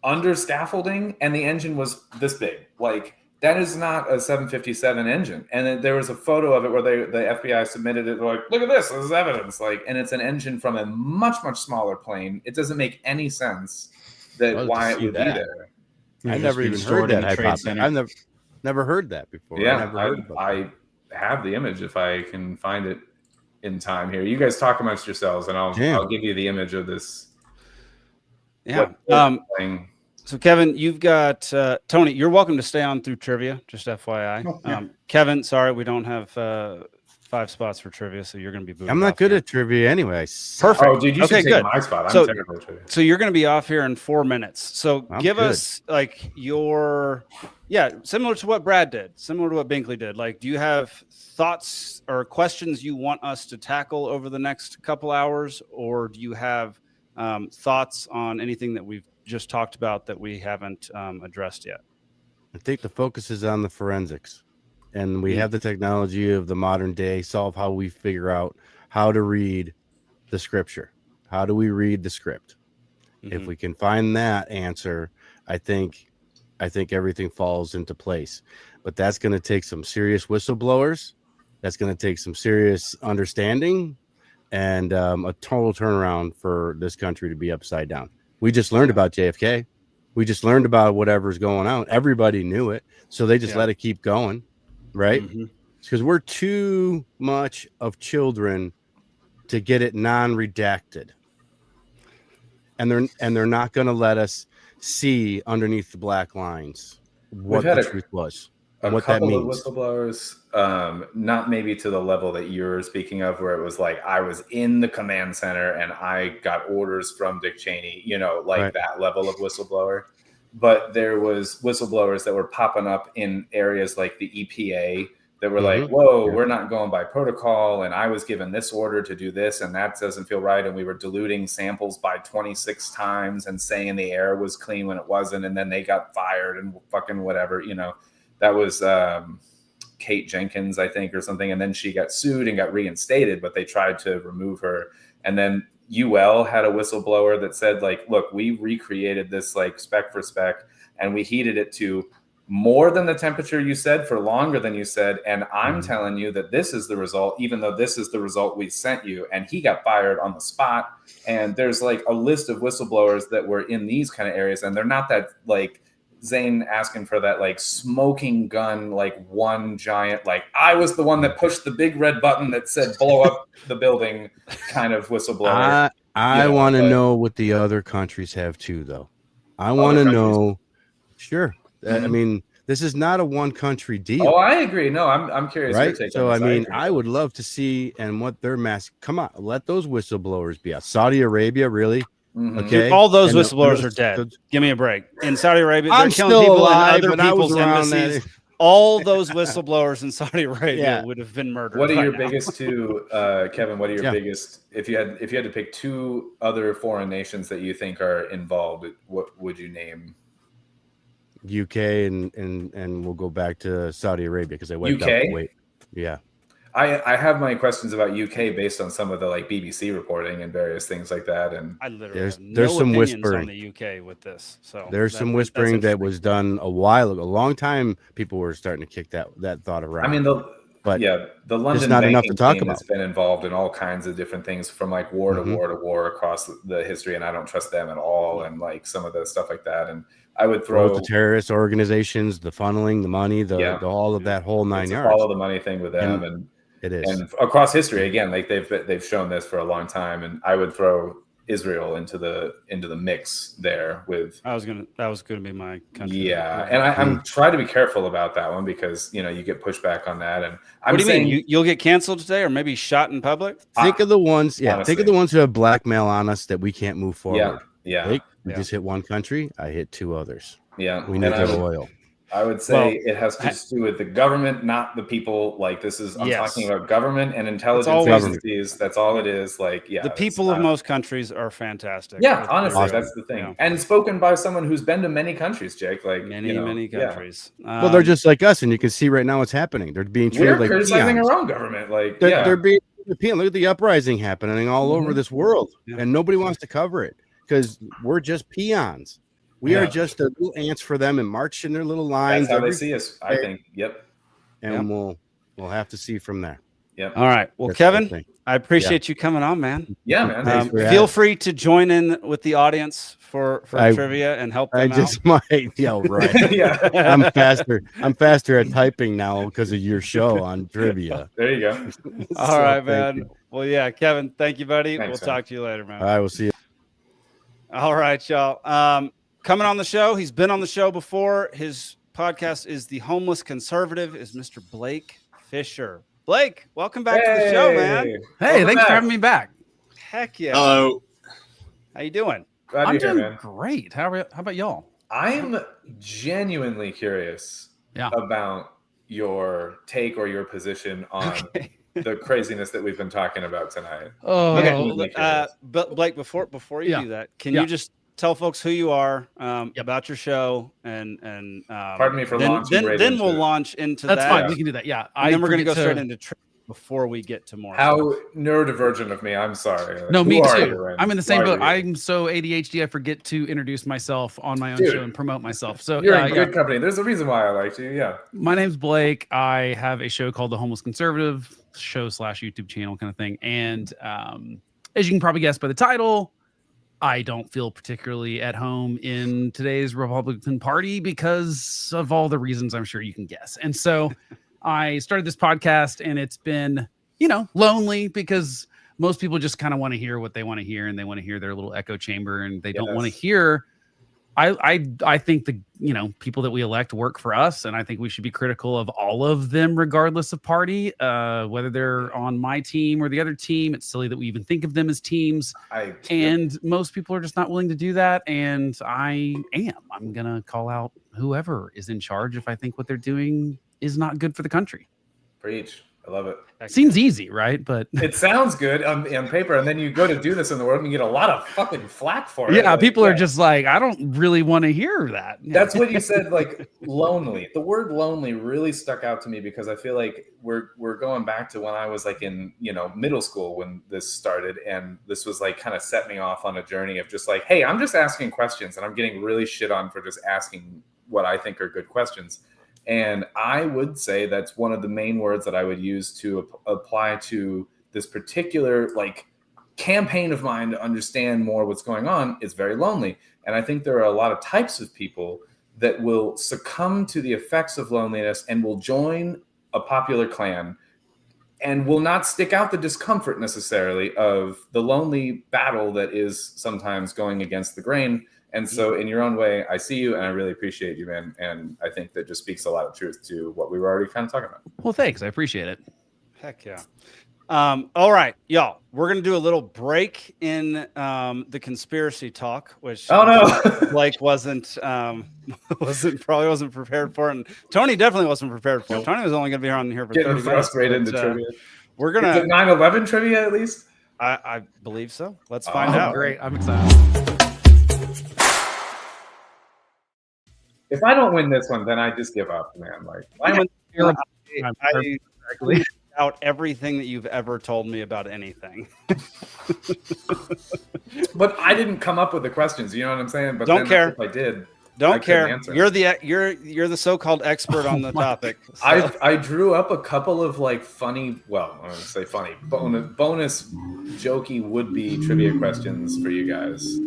under scaffolding, and the engine was this big. Like, that is not a 757 engine. And then there was a photo of it where the FBI submitted it. They're like, look at this is evidence. And it's an engine from a much, much smaller plane. It doesn't make any sense why it would be there. I Just never being even stored heard in that the trade hypothesis. center. I've never heard that before. Yeah, I never heard about I have the image if I can find it in time here. You guys talk amongst yourselves, and I'll give you the image of this. Yeah. Thing. So Kevin, you've got Tony. You're welcome to stay on through trivia. Just FYI. Oh, yeah. Kevin, sorry, we don't have 5 spots for trivia, so you're going to be booted. I'm not off good here. at trivia anyway. Perfect. Oh, dude, you should Okay, take good. my spot. I'm So- terrible at trivia. So you're going to be off here in 4 minutes. So I'm give good. us similar to what Brad did, similar to what Binkley did. Like, do you have thoughts or questions you want us to tackle over the next couple hours, or do you have Thoughts on anything that we've just talked about that we haven't addressed yet? I think the focus is on the forensics, and we have the technology of the modern day solve how we figure out how to read the scripture. How do we read the script? If we can find that answer, I think everything falls into place. But that's going to take some serious whistleblowers. That's going to take some serious understanding and a total turnaround for this country to be upside down. We just learned about JFK. We just learned about whatever's going on. Everybody knew it. So they just let it keep going. Right? Because we're too much of children to get it non-redacted. And they're not going to let us see underneath the black lines what the truth was and what that means. A couple of whistleblowers, not maybe to the level that you're speaking of, where it was like I was in the command center and I got orders from Dick Cheney, that level of whistleblower. But there was whistleblowers that were popping up in areas like the EPA that were like, whoa, we're not going by protocol. And I was given this order to do this, and that doesn't feel right. And we were diluting samples by 26 times and saying the air was clean when it wasn't. And then they got fired and fucking whatever, that was Kate Jenkins, I think, or something. And then she got sued and got reinstated, but they tried to remove her. And then UL had a whistleblower that said, like, look, we recreated this like spec for spec, and we heated it to more than the temperature you said for longer than you said. And I'm telling you that this is the result, even though this is the result we sent you. And he got fired on the spot. And there's like a list of whistleblowers that were in these kind of areas. And they're not that like Zane asking for that like smoking gun, like one giant, like I was the one that pushed the big red button that said blow up the building kind of whistleblower. I want to know what the other countries have too, though. I want to know. Sure. I mean, this is not a one country deal. Oh, I agree. No, I'm curious. Right. So, I mean, I would love to see and what their come on, let those whistleblowers be out. Saudi Arabia, really? Okay. Dude, all those whistleblowers are dead. Give me a break. In Saudi Arabia, they're killing people alive, in other people's embassies. All those whistleblowers in Saudi Arabia would have been murdered. What are your biggest two, Kevin? What are your biggest? If you had to pick two other foreign nations that you think are involved, what would you name? UK and we'll go back to Saudi Arabia because they wiped out Kuwait. Yeah. I have my questions about UK based on some of the like BBC reporting and various things like that. And I literally there's some whispering on the UK with this. So there's some whispering that was done a while ago. A long time people were starting to kick that thought around. I mean, the London not enough banking to talk team about. has been involved in all kinds of different things from like war to war to war across the history, and I don't trust them at all. And like some of the stuff like that. And I would throw the terrorist organizations, the funneling, the money, the all of that whole nine yards. Follow the money thing with them, and it is. And across history, again, like they've shown this for a long time. And I would throw Israel into the mix there with. That was gonna be my country. Yeah, and I'm trying to be careful about that one because you get pushback on that. And what do you mean? You'll get canceled today, or maybe shot in public? Think of the ones. Yeah, honestly. Think of the ones who have blackmail on us that we can't move forward. Yeah. We just hit one country. I hit two others. Yeah, we need their oil. I would say it has to do with the government, not the people. Like this is, I'm talking about government and intelligence agencies. That's all it is. Like, the people of most countries are fantastic. Yeah, honestly, that's the thing. Yeah. And spoken by someone who's been to many countries, Jake. Like many countries. Yeah. Well, they're just like us, and you can see right now what's happening. They're being treated like criticizing our own government. Like they're being peons. Look at the uprising happening all over this world, and nobody wants to cover it because we're just peons. We are just the little ants for them and march in their little lines. That's how they see us, I think. Yep. And we'll have to see from there. Yep. All right. Well, Kevin, I appreciate you coming on, man. Yeah, man. Feel free to join in with the audience for trivia and help them out. Might. Yeah, right. Yeah. I'm faster at typing now because of your show on trivia. There you go. All right, man. Well, yeah, Kevin, thank you, buddy. Thanks, we'll talk to you later, man. All right, we'll see you. All right, y'all. Coming on the show, he's been on the show before. His podcast is The Homeless Conservative, is Mr. Blake Fischer. Blake, welcome back to the show, man. Hey, thanks for having me back. Heck yeah. Hello. How you doing? I'm doing great. How about y'all? I'm genuinely curious about your take or your position on the craziness that we've been talking about tonight. Oh, But Blake, before you Yeah. do that, can Yeah. you just tell folks who you are, Yep. about your show, and Pardon me for then launching right then into we'll it. launch into that's that. fine. We can do that. Yeah. And then we're going to forget go straight into trivia before we get to more. How neurodivergent of me. I'm sorry. No, Who me are too. you, and I'm in the why same are boat. you? I'm so ADHD, I forget to introduce myself on my own Dude. show and promote myself. So You're yeah, in good company. There's a reason why I liked you. Yeah. My name's Blake. I have a show called The Homeless Conservative, show / YouTube channel kind of thing. And as you can probably guess by the title, I don't feel particularly at home in today's Republican Party because of all the reasons I'm sure you can guess. And so I started this podcast, and it's been, lonely because most people just kind of want to hear what they want to hear, and they want to hear their little echo chamber, and they don't want to hear. I think the people that we elect work for us, and I think we should be critical of all of them regardless of party, whether they're on my team or the other team. It's silly that we even think of them as teams, and most people are just not willing to do that, and I'm gonna call out whoever is in charge if I think what they're doing is not good for the country. Preach. I love it. Seems easy, right? But it sounds good on paper, and then you go to do this in the world and you get a lot of fucking flack for it. Yeah, Like, people are just like, I don't really want to hear that. That's what you said, like lonely. The word lonely really stuck out to me because I feel like we're going back to when I was like in middle school when this started, and this was like kind of set me off on a journey of just like, hey, I'm just asking questions, and I'm getting really shit on for just asking what I think are good questions. And I would say that's one of the main words that I would use to apply to this particular like campaign of mine to understand more what's going on. Is very lonely. And I think there are a lot of types of people that will succumb to the effects of loneliness and will join a popular clan and will not stick out the discomfort necessarily of the lonely battle that is sometimes going against the grain. And so in your own way, I see you and I really appreciate you, man. And I think that just speaks a lot of truth to what we were already kind of talking about. Well, thanks. I appreciate it. Heck yeah. All right, y'all, we're going to do a little break in the conspiracy talk, which Blake wasn't prepared for. And Tony definitely wasn't prepared for. Tony was only going to be on here for 30 minutes. Frustrated into trivia. We're going to 9/11 trivia at least. I believe so. Let's find out. Great. I'm excited. If I don't win this one, then I just give up, man. Like I out everything that you've ever told me about anything. But I didn't come up with the questions. You know what I'm saying? But don't care if I did. Don't care. You're the so-called expert on the topic. So. I drew up a couple of like funny. Well, I'm gonna say funny bonus jokey would-be trivia questions for you guys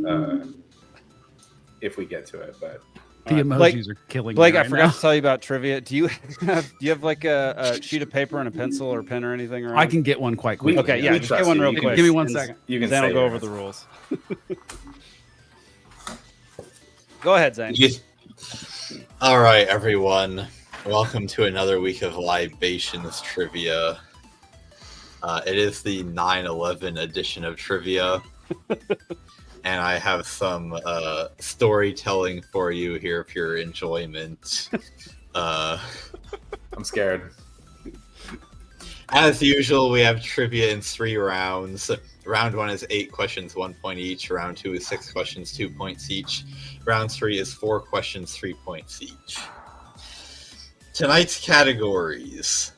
if we get to it, but. The emojis are killing Blake, me I right forgot now. to tell you about trivia. Do you have like a sheet of paper and a pencil or pen or anything? Around? I can get one quite quick. Okay, yeah, just get one real quick. Give me 1 second. You can then I'll go over the rules. Go ahead, Zane. All right, everyone. Welcome to another week of Libations Trivia. It is the 9/11 edition of trivia. And I have some storytelling for you here for your enjoyment. I'm scared. As usual, we have trivia in 3 rounds. Round 1 is 8 questions, 1 point each. Round 2 is 6 questions, 2 points each. Round 3 is 4 questions, 3 points each. Tonight's categories.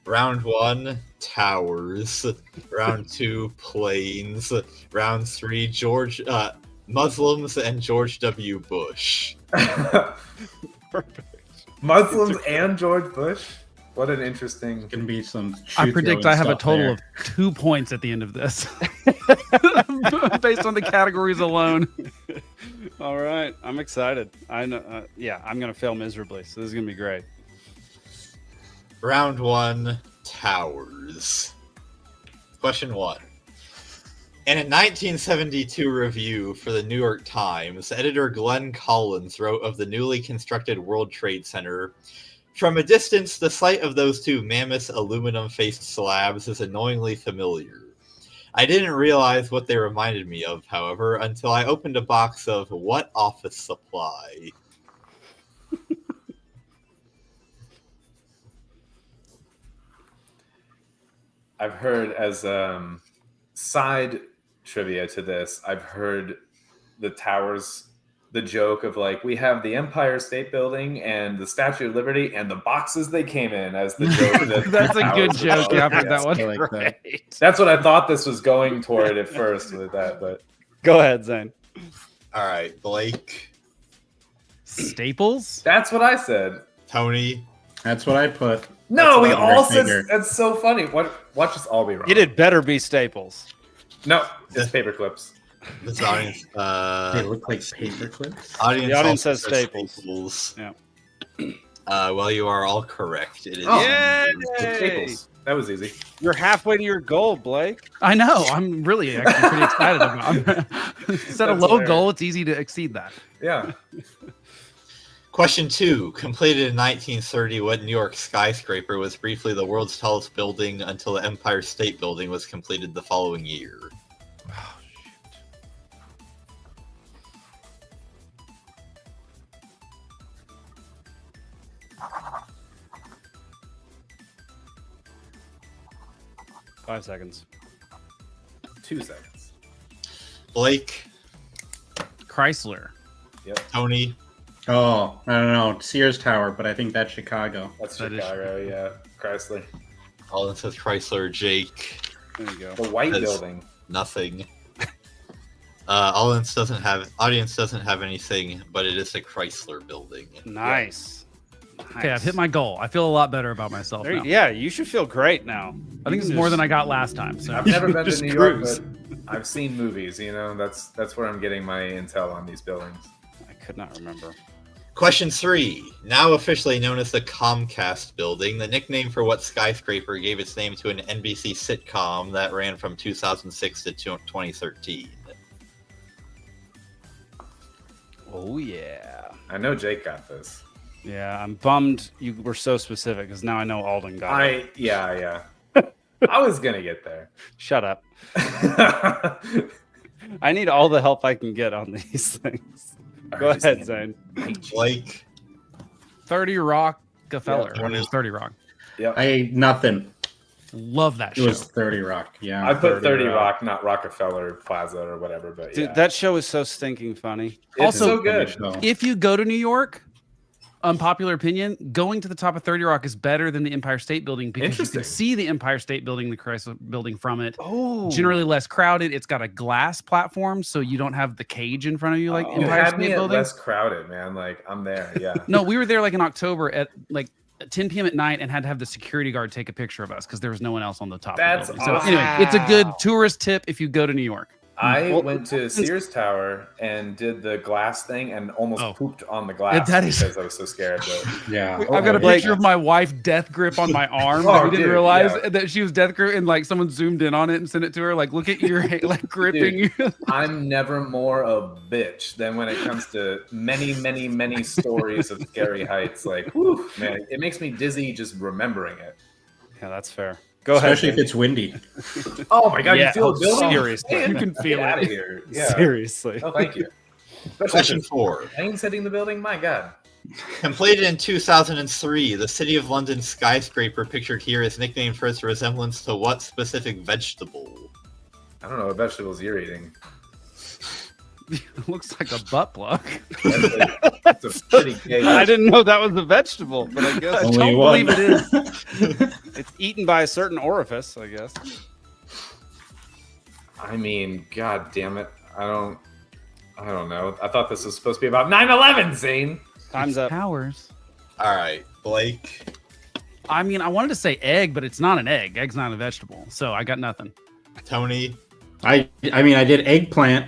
Round 1, towers. Round 2, planes. Round 3, Muslims and George W. Bush. Perfect. Muslims and George Bush? What an interesting... It's going to be some... I predict I have a total of 2 points at the end of this. Based on the categories alone. All right. I'm excited. I know. Yeah, I'm going to fail miserably, so this is going to be great. Round 1, towers. Question 1. In a 1972 review for the New York Times, editor Glenn Collins wrote of the newly constructed World Trade Center, "From a distance, the sight of those 2 mammoth aluminum-faced slabs is annoyingly familiar. I didn't realize what they reminded me of, however, until I opened a box of what office supply?" I've heard as side trivia to this, I've heard the towers, the joke of like, we have the Empire State Building and the Statue of Liberty and the boxes they came in as the joke. That's a good joke. Yeah, I've heard that one. I like that. That's what I thought this was going toward at first with that, but Go ahead, Zane. All right, Blake, Staples? that's what I said. Tony, That's what I put. No, we That's all what I said figured. that's so funny. Watch us all be wrong. It had better be Staples. No, it's paper clips. this audience, They look like paper clips. audience, The audience also says Staples. Staples. Yeah. Well, you are all correct. It is. Oh. Yay! Staples. That was easy. You're halfway to your goal, Blake. I know. I'm really actually pretty excited about it. Set a That's low hilarious. goal. It's easy to exceed that. Yeah. Question 2. Completed in 1930, what New York skyscraper was briefly the world's tallest building until the Empire State Building was completed the following year? Oh, shoot. 5 seconds. 2 seconds. Blake, Chrysler. Tony, Oh, I don't know. Sears Tower, but I think that's Chicago. That's That is- Chicago, yeah. Chrysler. Alden says Chrysler, Jake, There you go. The white That's- building. nothing. Audience doesn't have anything, but it is the Chrysler building. Nice. Okay, I've hit my goal. I feel a lot better about myself now. Yeah, you should feel great now. I think it's more than I got last time. So I've never been to Just New York, cruise. but I've seen movies, you know. That's where I'm getting my intel on these buildings. I could not remember. Question 3. Now officially known as the Comcast Building, the nickname for what skyscraper gave its name to an NBC sitcom that ran from 2006 to 2013? Oh yeah. I know Jake got this. Yeah, I'm bummed you were so specific because now I know Alden got it. Yeah. I was gonna get there. Shut up. I need all the help I can get on these things. Go ahead, Zane. Blake, 30 Rockefeller. Yeah, Or it was 30 Rock. I nothing. Love that It show. was 30 Rock. Yeah. I put 30 Rock, not Rockefeller Plaza or whatever, but Dude, yeah. that show is so stinking funny. It's Also- so good. If you go to New York, unpopular opinion, going to the top of 30 Rock is better than the Empire State Building because you Interesting. can see the Empire State Building, the Chrysler Building from it. Oh, Generally less crowded. It's got a glass platform, so you don't have the cage in front of you like Oh. You Empire had State me at Building. less crowded, man. Like I'm there. Yeah. No, we were there like in October at like 10 p.m. at night and had to have the security guard take a picture of us because there was no one else on the top. That's of the building. So awesome. anyway, it's a good Wow. tourist tip if you go to New York. I Well, went to Sears Tower and did the glass thing and almost Oh. pooped on the glass That is- because I was so scared. But Yeah. I've got a Blake- picture of my wife death grip on my arm. Oh, that we didn't dude, realize yeah. that she was death grip, and like someone zoomed in on it and sent it to her. Like, look at your like gripping you. I'm never more a bitch than when it comes to many stories of scary heights. Like, whew, man, it makes me dizzy just remembering it. yeah, that's fair. Go ahead. Especially if Zane. it's windy. Oh my god, Yeah, you feel the building? seriously. Man, You can feel get it. out of here. Yeah. Seriously. Oh, thank you. Especially question since 4. planes hitting the building. My god. Completed in 2003, the City of London skyscraper pictured here is nicknamed for its resemblance to what specific vegetable? I don't know what vegetables you're eating. Looks like a butt plug. That's a pretty gay. I didn't know that was a vegetable, but I guess I Only don't one. believe it is. it's eaten by a certain orifice, I guess. I mean, god damn it. I don't know. I thought this was supposed to be about 9/11, Zane. Time's up. Towers. All right, Blake, I mean, I wanted to say egg, but it's not an egg. Egg's not a vegetable, so I got nothing. Tony, I mean, I did eggplant.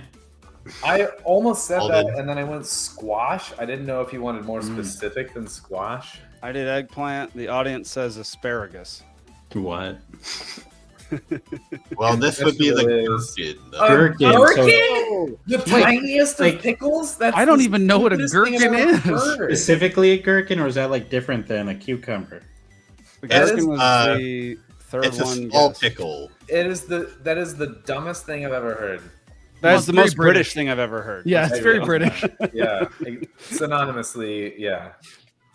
I almost said Alden. that, and then I went squash. I didn't know if you wanted more specific than squash. I did eggplant. The audience says asparagus. What? well, this would be the Vegetable is- gherkin. Gherkin, Gherkin? The tiniest like- of pickles? That's I don't the even know what a stupidest thing I've gherkin ever is. heard. Specifically a gherkin, or is that like different than a cucumber? The That gherkin is, was the third It's a one. small guessed. pickle. That is the dumbest thing I've ever heard. That Well, is the it's very most British British thing I've ever heard. Yeah, it's very Yeah. British. Yeah, synonymously, yeah.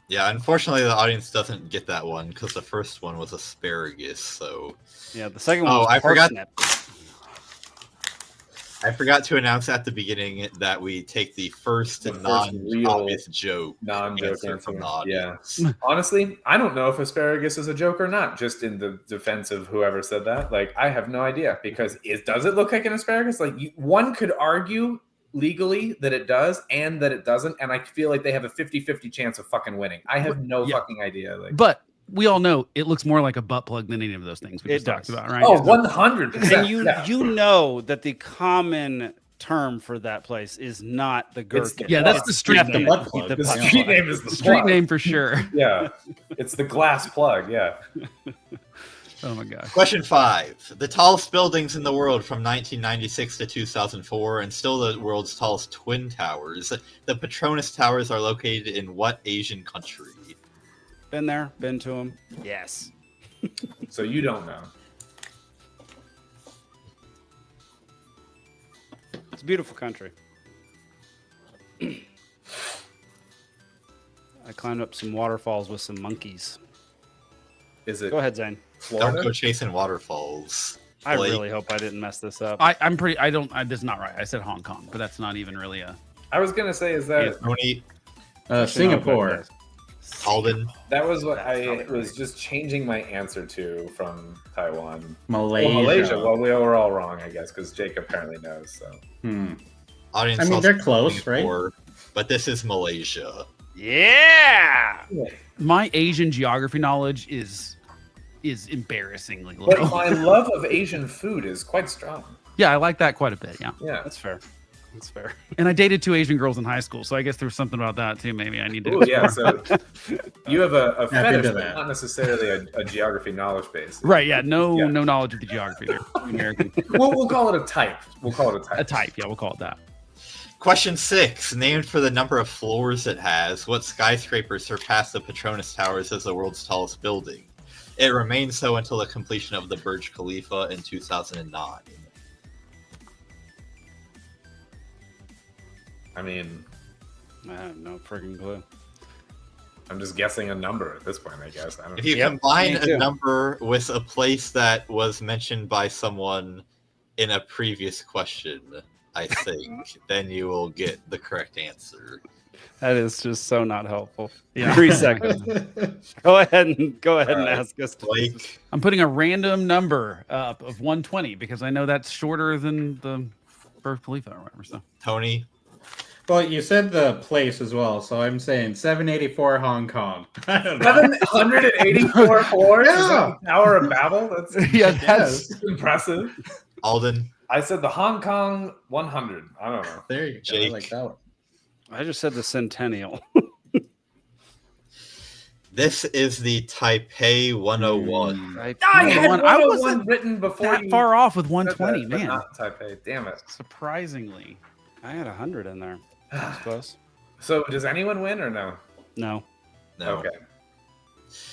Yeah, unfortunately, the audience doesn't get that one because the first one was asparagus. So, Yeah, the second one Oh, was I forgot- parsnip. I forgot to announce at the beginning that we take the first The first non-obvious joke Non-joke answer from the Yeah. audience. Honestly, I don't know if asparagus is a joke or not. Just in the defense of whoever said that, like I have no idea because does it look like an asparagus? Like one could argue legally that it does and that it doesn't, and I feel like they have a 50-50 chance of fucking winning. I have no Yeah. fucking idea. Like, But we all know it looks more like a butt plug than any of those things we It just talked does. about, right? oh, So- 100%. And you know that the common term for that place is not the It's gherkin. the Yeah, that's plug. the street Not the name. butt plug. The The butt street plug. name is the Street plug. name for sure. Yeah, it's the glass plug. Yeah. Oh my gosh. Question 5. The tallest buildings in the world from 1996 to 2004, and still the world's tallest twin towers. The Petronas Towers are located in what Asian country? Been there, been to them. Yes. So you don't know. It's a beautiful country. I climbed up some waterfalls with some monkeys. Is it Go ahead, Zane. Don't Florida? go chasing waterfalls. I Blake. really hope I didn't mess this up. I'm pretty. I don't. That's not right. I said Hong Kong, but that's not even really a. I was gonna say, is that Tony, Singapore. Alden, that was what That's I probably was just changing my answer to from Taiwan. Malaysia. Well, Malaysia. Well, we were all wrong, I guess, because Jake apparently knows. So audience. I mean, also they're close, right? Singapore, but this is Malaysia. yeah. My Asian geography knowledge is embarrassingly but low. my love of Asian food is quite strong. Yeah, I like that quite a bit. Yeah, Yeah. That's fair. That's fair. and I dated 2 Asian girls in high school, so I guess there's something about that too. Maybe I need to. Ooh, yeah. So you have a fetish, into but that. not necessarily a geography knowledge base. Right? Yeah. No. Yeah. No knowledge of the geography there. American. We'll call it a type. We'll call it a type. A type. Yeah, we'll call it that. Question 6. Named for the number of floors it has, what skyscraper surpassed the Petronas Towers as the world's tallest building? It remained so until the completion of the Burj Khalifa in 2009. I mean, I have no freaking clue. I'm just guessing a number at this point, I guess. I don't If know. you Yep, combine me a too. number with a place that was mentioned by someone in a previous question, I think, then you will get the correct answer. That is just so not helpful. Yeah. 3 seconds. Go ahead and Alright. ask us. Blake, I'm putting a random number up of 120 because I know that's shorter than the Burj Khalifa or whatever. So Tony, Well, you said the place as well, so I'm saying 784 Hong Kong. I don't know. 784 floors? Is that Yeah. the Tower of Babel? That's yeah, that's impressive. Alden, I said the Hong Kong 100. I don't know. There you go. I Jake. like that one. I just said the centennial. this is the Taipei 101. I, I had one- 101 I wasn't written before that you far off with said 120, that, but man. Not Taipei. Damn it. Surprisingly. I had 100 in there. That's close. So does anyone win or no? No. No. Okay.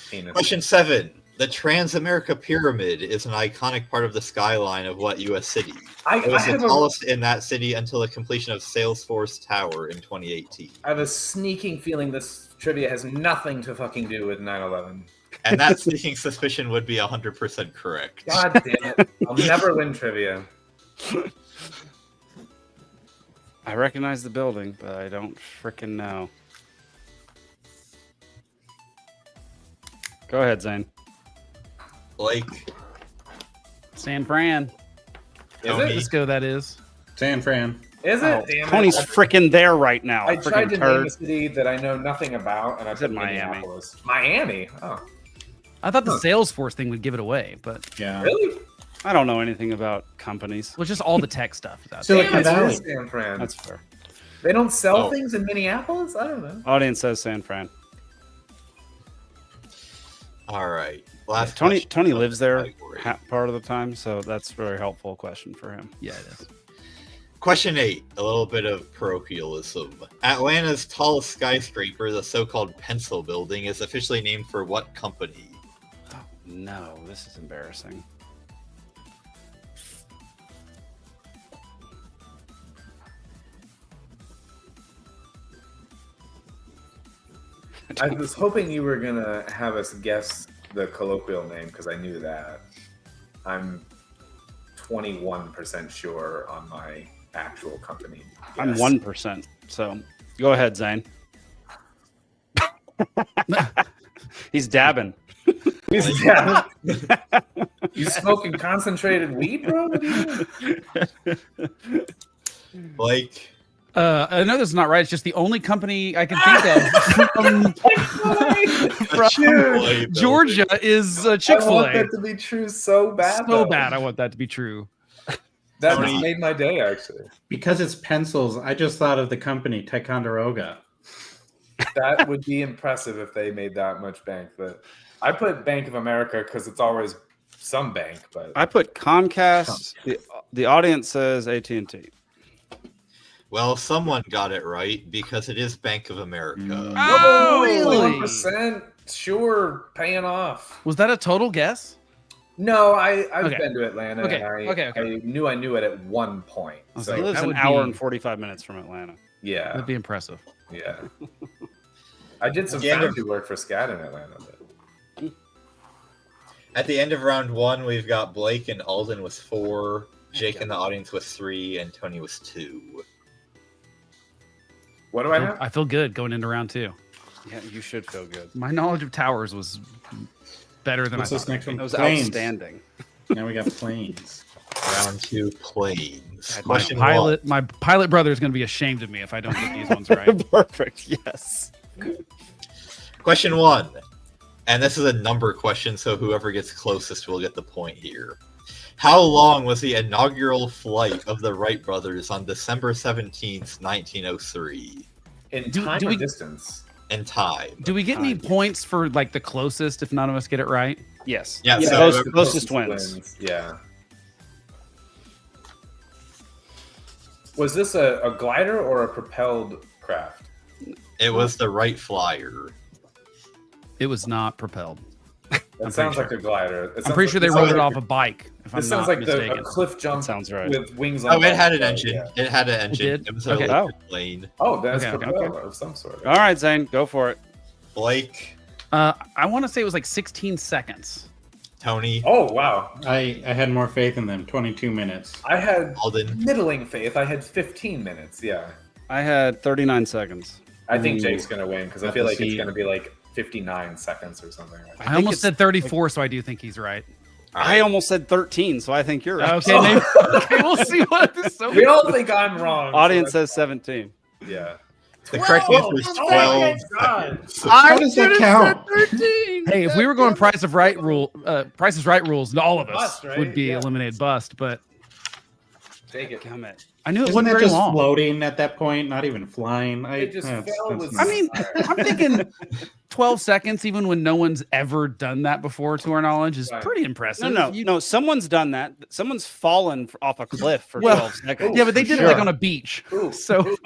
Penis. Question 7. The Transamerica Pyramid is an iconic part of the skyline of what U.S. city? It was the have tallest in that city until the completion of Salesforce Tower in 2018. I have a sneaking feeling this trivia has nothing to fucking do with 9/11. And that sneaking suspicion would be 100% correct. God damn it. I'll never win trivia. I recognize the building, but I don't freaking know. Go ahead, Zane. Blake, San Fran. Is Tony. it? Disco, that is. San Fran. Is it? Oh, Damn Tony's it. freaking there right now. I tried Freaking to name turd. a city that I know nothing about, and I said said Miami. Minneapolis. Miami? Oh, I thought the Huh. Salesforce thing would give it away, but Yeah. really? I don't know anything about companies. well, just all the tech stuff. That's Silicon Damn, it Valley. is San Fran. That's fair. They don't sell Oh. things in Minneapolis? I don't know. Audience says San Fran. all right. Last Tony question Tony of lives the there category. part of the time, so that's a very helpful question for him. yeah, it is. Question 8, a little bit of parochialism. Atlanta's tallest skyscraper, the so-called Pencil Building, is officially named for what company? No, this is embarrassing. I was hoping you were gonna have us guess the colloquial name because I knew that. I'm 21% sure on my actual company. I'm guess. 1%. So go ahead, Zane. He's dabbing. He's down. You smoking concentrated weed, bro? What are you doing? Blake. I know this is not right. It's just the only company I can think of from Georgia is I Chick-fil-A. want that to be true so bad. So though. bad. I want that to be true. That Tony. just made my day, actually. Because it's pencils, I just thought of the company Ticonderoga. That would be impressive if they made that much bank. But I put Bank of America because it's always some bank. But I put Comcast. The audience says AT&T. Well, someone got it right because it is Bank of America. Oh, really? 1%, sure, paying off. Was that a total guess? No, I've Okay. been to Atlanta. Okay, And okay. I knew I knew it at one point. I was So He lives that an would hour be- and 45 minutes from Atlanta. yeah, That'd be impressive. yeah. I did some Again, foundry work for SCAD in Atlanta. But At the end of round 1, we've got Blake and Alden with 4, Jake in the audience with 3, and Tony with 2. what do I have? I feel good going into round 2. Yeah, you should feel good. My knowledge of towers was better than What's I this thought. next one? That was Planes. outstanding. Now we got planes. Round 2, planes. God, Question My pilot brother is going to be ashamed of me if I don't get these ones right. Perfect. Yes. 1. Question 1. And this is a number question, so whoever gets closest will get the point here. How long was the inaugural flight of the Wright brothers on December 17th, 1903? In Do- time do or we- distance? In time. Do we get any points for like the closest if none of us get it right? Yes. Yeah, The so closest, whoever- closest wins. Yeah. Was this a glider or a propelled craft? It was the Wright Flyer. It was not propelled. That sounds like a glider. It I'm sounds pretty sure they this rode sounds it like off a bike. If I'm This sounds not like mistaken. a cliff jump That sounds right. with wings on Oh, it had an both. engine. Yeah. It had an engine. did? It was a Okay. electric plane. Oh, that's Okay, okay, propelled of some sort. All right, Zane, go for it. Blake, I want to say it was like 16 seconds. Tony, Oh, wow. I had more faith in them. 22 minutes. I had Alden. middling faith. I had 15 minutes. Yeah. I had 39 seconds. I think Ooh. Jake's going to win because I Have feel to like it's see. going to be like 59 seconds or something. I think almost it's said 34, so I do think he's right. I almost said 13, so I think you're right. Okay, maybe, okay, we'll see what this. So We all think I'm wrong. Audience so says 17. that's- yeah. The correct answer is 12 God. seconds. How does that count? hey, if we were going Price is Right rules, all of us Bust, right? would be Yeah. eliminated bust. But Take it. Come it. I knew it Isn't wasn't that very just long. floating at that point? Not even flying. It just fell with not- I mean, I'm thinking 12 seconds, even when no one's ever done that before, to our knowledge, is Right. pretty impressive. No. Someone's done that. Someone's fallen off a cliff for Well, 12 seconds. Yeah, but they for did it sure. like on a beach. Ooh, So ooh.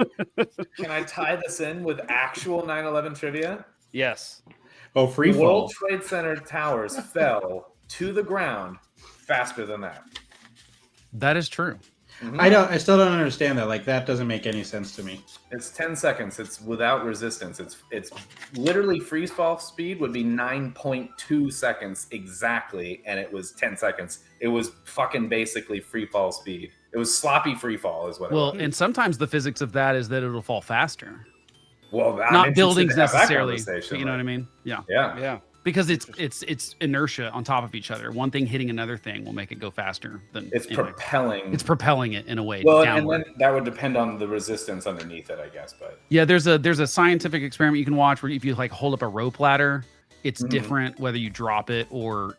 Can I tie this in with actual 9/11 trivia? Yes. Oh, free The fall. World Trade Center towers fell to the ground faster than that. that is true. Mhm. I still don't understand that. Like that doesn't make any sense to me. It's 10 seconds. It's without resistance. It's literally freeze fall speed would be 9.2 seconds exactly, and it was 10 seconds. It was fucking basically free fall speed. It was sloppy free fall, is what Well, it was. and sometimes the physics of that is that it'll fall faster, Well, I'm not interested buildings to have that necessarily. conversation, You know what I like, mean? Yeah, Yeah. Yeah. because it's inertia on top of each other. One thing hitting another thing will make it go faster than It's anyway. propelling. It's propelling it in a way well, downward. and then that would depend on the resistance underneath it, I guess. But Yeah, there's a scientific experiment you can watch where if you like hold up a rope ladder, it's Mhm. different whether you drop it or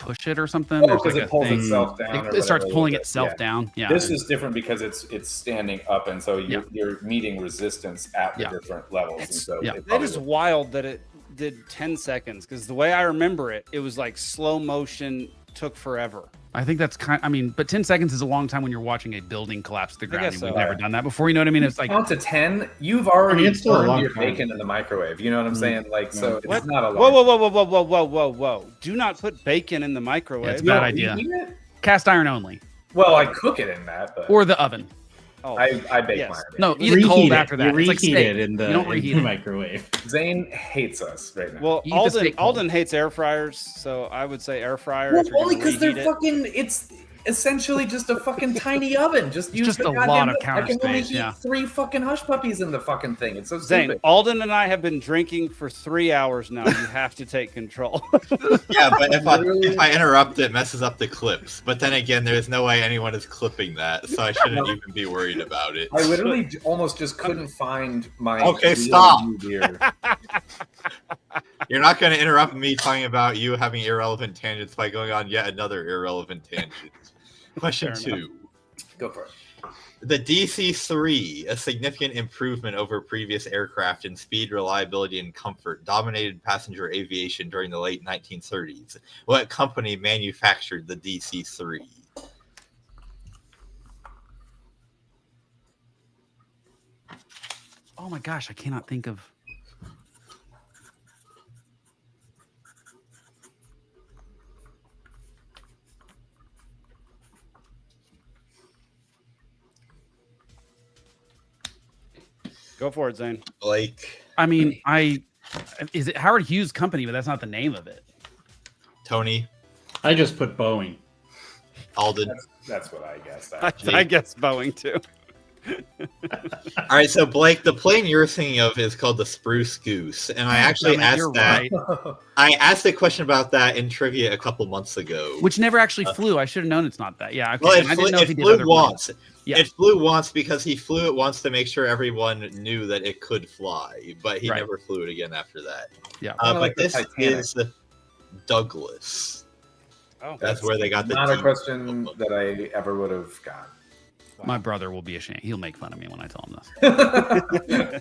push it or something. oh, There's because like it a pulls thing. itself down. or It starts whatever pulling with it. itself Yeah. down. Yeah. This is different because it's standing up, and so you're meeting resistance at the Yeah. different levels. And so yeah. it That probably is would- wild that it did 10 seconds because the way I remember it, it was like slow motion, took forever. I think that's but 10 seconds is a long time when you're watching a building collapse to the ground. guess We've so. never done that before. You know what I mean? It's like, count to 10. You've already it's still a burned long your time. bacon in the microwave. You know what I'm saying? Like, so What? it's not a Whoa, long. whoa. Do not put bacon in the microwave. Yeah, it's You bad don't idea. eat it? cast iron only Well, I cook it in that, but or the oven. Oh, I bake yes. mine. No, eat it cold Reheat after that. You It's like reheat steak. it in the, You don't in reheat the it. microwave. Zane hates us right now. Well, Eat the steak cold. Alden hates air fryers, so I would say air fryer. Well, if you're only gonna because they're reheat it. fucking. It's essentially just a fucking tiny oven. Just use just the a lot goddamn of oven. counter I can only space, eat yeah. 3 fucking hush puppies in the fucking thing. It's so Zane, stupid. Alden and I have been drinking for 3 hours now. You have to take control. Yeah, but if I interrupt, it messes up the clips. But then again, there's no way anyone is clipping that, so I shouldn't even be worried about it. I literally almost just couldn't find my. Okay, real stop. new beer. You're not going to interrupt me talking about you having irrelevant tangents by going on yet another irrelevant tangent. Question Fair 2. Go for it. The DC-3, a significant improvement over previous aircraft in speed, reliability, and comfort, dominated passenger aviation during the late 1930s. What company manufactured the DC-3? Oh my gosh, I cannot think of. Go for it, Zane. Blake, I mean, is it Howard Hughes Company, but that's not the name of it. Tony, I just put Boeing. Alden. That's what I guessed. I guess Boeing too. All right, so Blake, the plane you're thinking of is called the Spruce Goose, and I actually Damn it, you're asked that. right. I asked a question about that in trivia a couple months ago. Which never actually flew. I should have known it's not that. Yeah, okay. Well, And I didn't know if he it did flew other once. planes. Yeah. It flew once because he flew it once to make sure everyone knew that it could fly, but he Right. never flew it again after that. Yeah. But like the this Titanic. is Douglas. Oh, That's where they got the Not a D. question that I ever would have got. My brother will be ashamed. He'll make fun of me when I tell him this.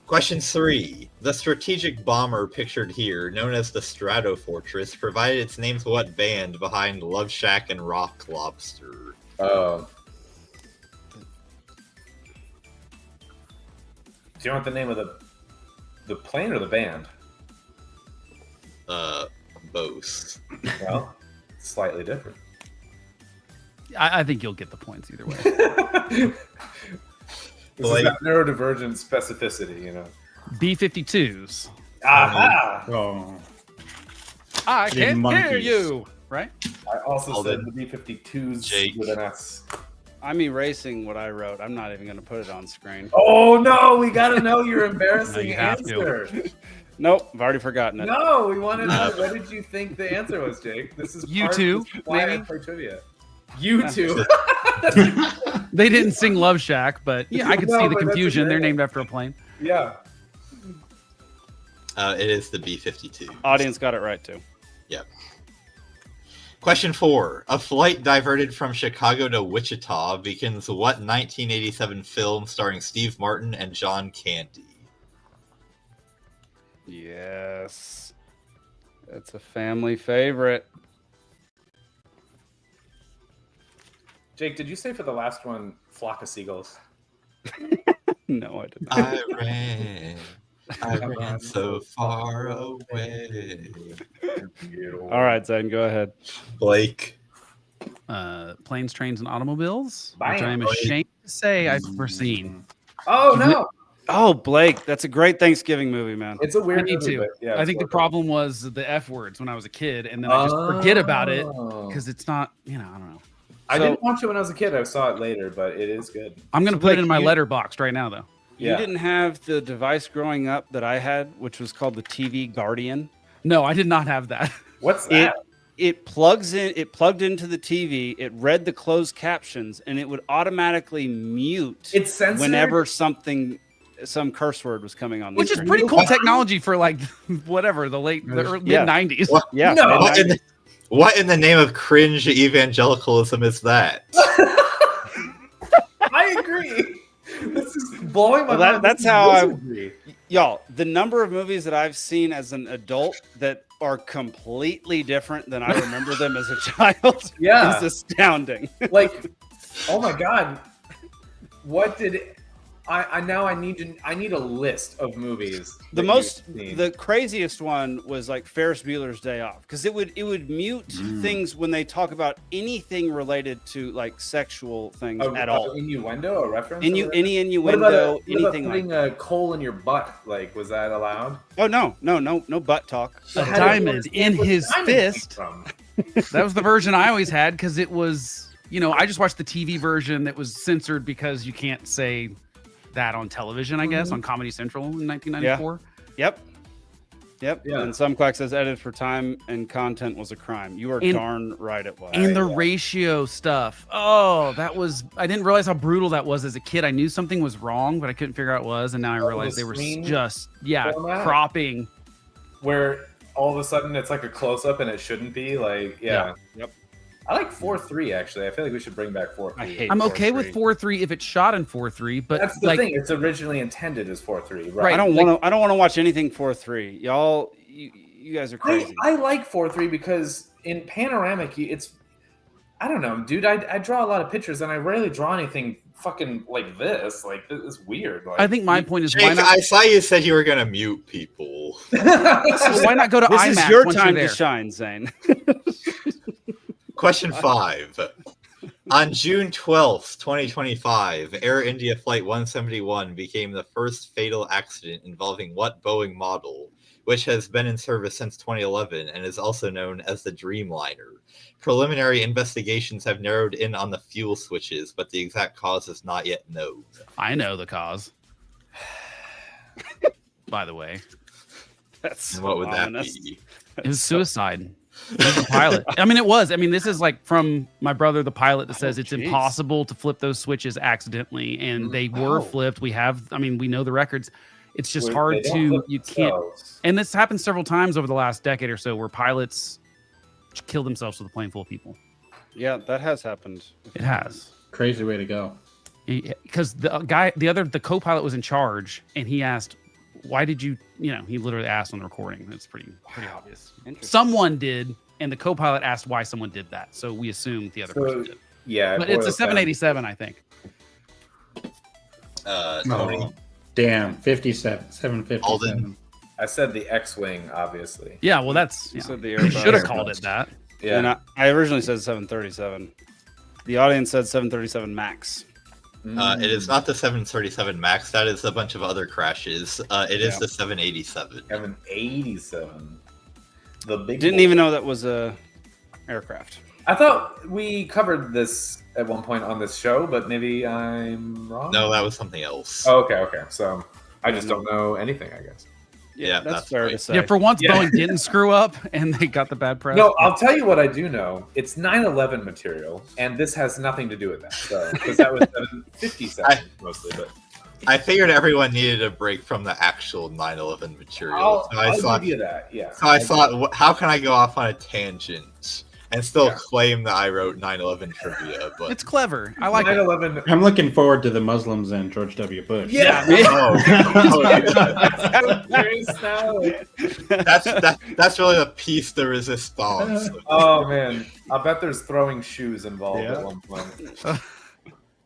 Question 3. The strategic bomber pictured here, known as the Strato Fortress, provided its name to what band behind Love Shack and Rock Lobster? Do you want the name of the plane or the band? Both. Well, slightly different. I think you'll get the points either way. This Like- is that neurodivergent specificity, you know. B-52s. Aha! Oh, I Big can't hear monkeys. you. Right? I also Alden. said the B-52s Jake. with an S. I'm erasing what I wrote. I'm not even going to put it on screen. Oh no, we gotta know your embarrassing you have answer. Nope, I've already forgotten it. No, we want to know what did you think the answer was, Jake? This is You part of two, this why I maybe? play trivia. You two. They didn't sing Love Shack, but yeah, I could No, see the but that's confusion. They're okay. named after a plane. Yeah. It is the B-52. Audience got it right too. Yep. Question 4. A flight diverted from Chicago to Wichita begins what 1987 film starring Steve Martin and John Candy? Yes. It's a family favorite. Jake, did you say for the last one, Flock of Seagulls? No, I didn't. I ran so far away. All right, Zane, go ahead. Blake. Planes, Trains, and Automobiles, which I am Bam. ashamed to say I've never seen. Oh no, Oh, Blake, that's a great Thanksgiving movie, man. it's a weird Me movie, too. but yeah, I it's think the worth it. problem was the F words when I was a kid, and then I just forget about it because it's not, I don't know. I So- didn't watch it when I was a kid. I saw it later, but it is good. I'm going to So, put it Blake, in my you- letterbox right now, though. You Yeah. didn't have the device growing up that I had, which was called the TV Guardian. No, I did not have that. What's It that? it plugs in. It plugged into the TV. It read the closed captions, and it would automatically mute It's censored. whenever some curse word was coming on the Which is screen. pretty cool technology for like whatever the Yeah. mid 90s. What? Yeah, No. mid-90s. What in the name of cringe evangelicalism is that? I agree. This is blowing my Well, mind. that's This is how I- wizardry. Y'all, the number of movies that I've seen as an adult that are completely different than I remember them as a child Yeah. is astounding. Like, oh my god, what did I need a list of movies. The that most, you've seen. the craziest one was like Ferris Bueller's Day Off, because it would mute things when they talk about anything related to like sexual things at all. Innuendo, a reference. Any What innuendo, about anything like. putting a coal in your butt? Like, was that allowed? Oh no butt talk. A How did- diamond in where's his diamond fist. come from? That was the version I always had because it was, I just watched the TV version that was censored because you can't say that on television, I guess, on Comedy Central in 1994. Yep. Yeah. And some quack says edited for time and content was a crime. You are darn right it was. And the ratio stuff. Oh, I didn't realize how brutal that was as a kid. I knew something was wrong, but I couldn't figure out what it was. And now I realize the they were screen just, format? cropping. Where all of a sudden it's like a close up and it shouldn't be. Like, yeah. Yep. I like 4:3 actually. I feel like we should bring back 4:3. I hate. I'm okay with 4:3. 4:3 if it's shot in 4:3, but That's the like, thing. It's originally intended as 4:3, right? Right. I don't want to watch anything 4:3. Y'all, you guys are crazy. I like 4:3 because in panoramic, I don't know, dude. I draw a lot of pictures and I rarely draw anything fucking like this. Like, it's weird. Like, I think my point is Jake, why not? I saw you said you were gonna mute people. Well, why not go to This IMAX is your once time you're to there? shine, Zane. Question 5. On June 12th, 2025, Air India Flight 171 became the first fatal accident involving what Boeing model, which has been in service since 2011 and is also known as the Dreamliner. Preliminary investigations have narrowed in on the fuel switches, but the exact cause is not yet known. I know the cause. By the way, That's And what would that ominous. be? it was suicide. It was the pilot. I mean, it was. I mean, this is like from my brother, the pilot, that says it's geez. impossible to flip those switches accidentally, and they were flipped. We know the records. It's just hard to. You can't. And this happened several times over the last decade or so, where pilots kill themselves with a plane full of people. Yeah, that has happened. It has. Crazy way to go. Because the co-pilot was in charge, and he asked, why did you, he literally asked on the recording. It's pretty obvious. Someone did, and the co-pilot asked why someone did that. So we assumed the other person did. Yeah, But it's a 787, I think. Tony, Oh, damn, 57, 757. Alden. I said the X-wing, obviously. Yeah, well, that's. You said the We Airbus. should have called it that. Yeah. And I originally said 737. The audience said 737 Max. It is not the 737 MAX. That is a bunch of other crashes. It is the 787. 787. The big. Didn't boy. even know that was a aircraft. I thought we covered this at one point on this show, but maybe I'm wrong. No, that was something else. Oh, okay. So I just don't know anything, I guess. Yeah, that's that's fair right. to say. Yeah, for once, Yeah. Boeing didn't screw up, and they got the bad press. No, I'll tell you what I do know. It's 9/11 material, and this has nothing to do with that. So, because that was 757 mostly, but I figured everyone needed a break from the actual 9/11 material. I'll give you that. Yeah. So I thought, how can I go off on a tangent and still Yeah. claim that I wrote 9/11 trivia? But It's clever. I like it. 9/11. I'm looking forward to the Muslims and George W. Bush. Yeah. Very snarly. that's really the piece de resistance. Oh man, I bet there's throwing shoes involved Yeah. at one point.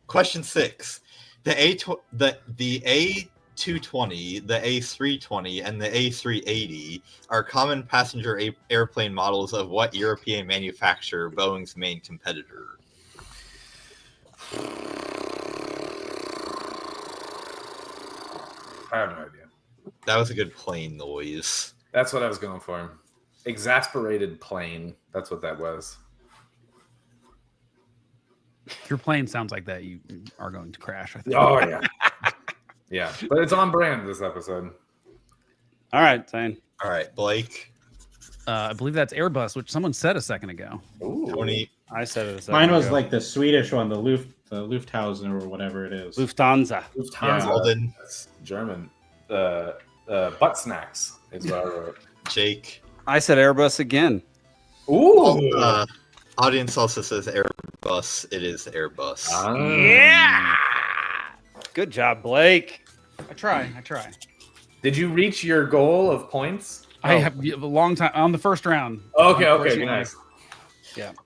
Question 6: the A220, the A320, and the A380 are common passenger airplane models of what European manufacturer? Boeing's main competitor. I have no idea. That was a good plane noise. That's what I was going for. Exasperated plane. That's what that was. If your plane sounds like that, you are going to crash, I think. Oh yeah. Yeah, but it's on brand this episode. All right, Zane. All right, Blake, I believe that's Airbus, which someone said a second ago. Ooh. Tony, I said it. Mine was like the Swedish one, the Lufthausen or whatever it is. Lufthansa. Lufthansa. Alden, That's German. Butt snacks is what I wrote. Jake. I said Airbus again. Ooh. Audience also says Airbus. It is Airbus. Yeah. Good job, Blake. I try. Did you reach your goal of points? I have a long time on the first round. Okay, Unfortunately. nice.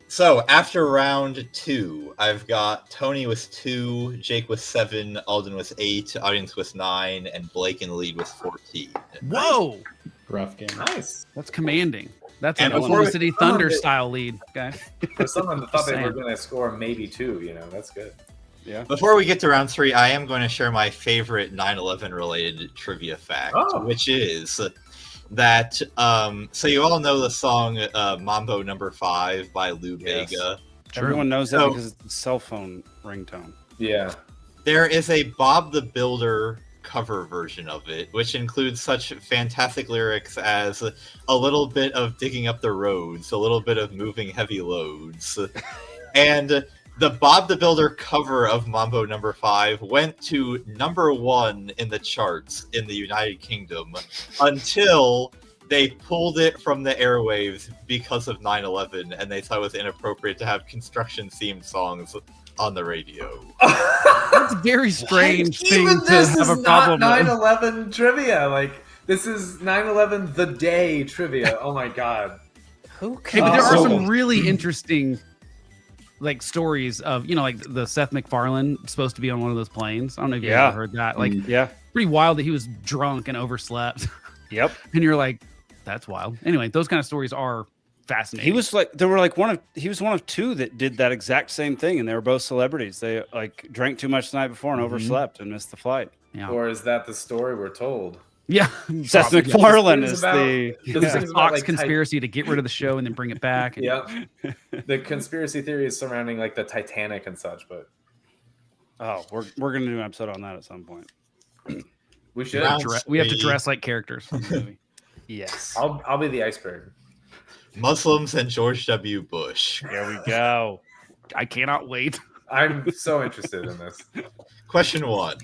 So after round 2, I've got Tony with 2, Jake with 7, Alden with 8, audience with 9, and Blake in the lead with 14. Whoa, Rough game. Nice. that's commanding. That's And an before- Oklahoma City Thunder style lead, guys. For someone that thought they were Saying. going to score maybe 2, that's good. Yeah. Before we get to round 3, I am going to share my favorite 9/11 related trivia fact, which is that so you all know the song Mambo Number 5 by Lou Yes. Bega. Everyone knows that So- because it's the cell phone ringtone. Yeah. There is a Bob the Builder cover version of it, which includes such fantastic lyrics as a little bit of digging up the roads, a little bit of moving heavy loads. And the Bob the Builder cover of Mambo Number 5 went to number 1 in the charts in the United Kingdom until they pulled it from the airwaves because of 9/11, and they thought it was inappropriate to have construction-themed songs on the radio. That's a very strange thing Even to this have is a not problem with. 9/11 trivia. Like, this is 9/11 the day trivia. Oh my god. Who Hey, but there are Oh. some really interesting like stories of like the Seth MacFarlane supposed to be on one of those planes. I don't know if you Yeah. ever heard that. Like Yeah. pretty wild that he was drunk and overslept. Yep. And you're like, that's wild. Anyway, those kind of stories are fascinating. He was like, he was one of 2 that did that exact same thing, and they were both celebrities. They like drank too much the night before and overslept and missed the flight. yeah. Or is that the story we're told? Yeah. Seth Probably. MacFarlane This is thing's about- the. this There's thing's a about, Fox like, conspiracy to get rid of the show and then bring it back. And Yep. The conspiracy theories surrounding like the Titanic and such, but Oh, we're gonna do an episode on that at some point. we should. Round we have to 3, dress like characters from the movie. Yes. I'll be the iceberg. Muslims and George W. Bush. There we go. I cannot wait. I'm so interested in this. Question 1.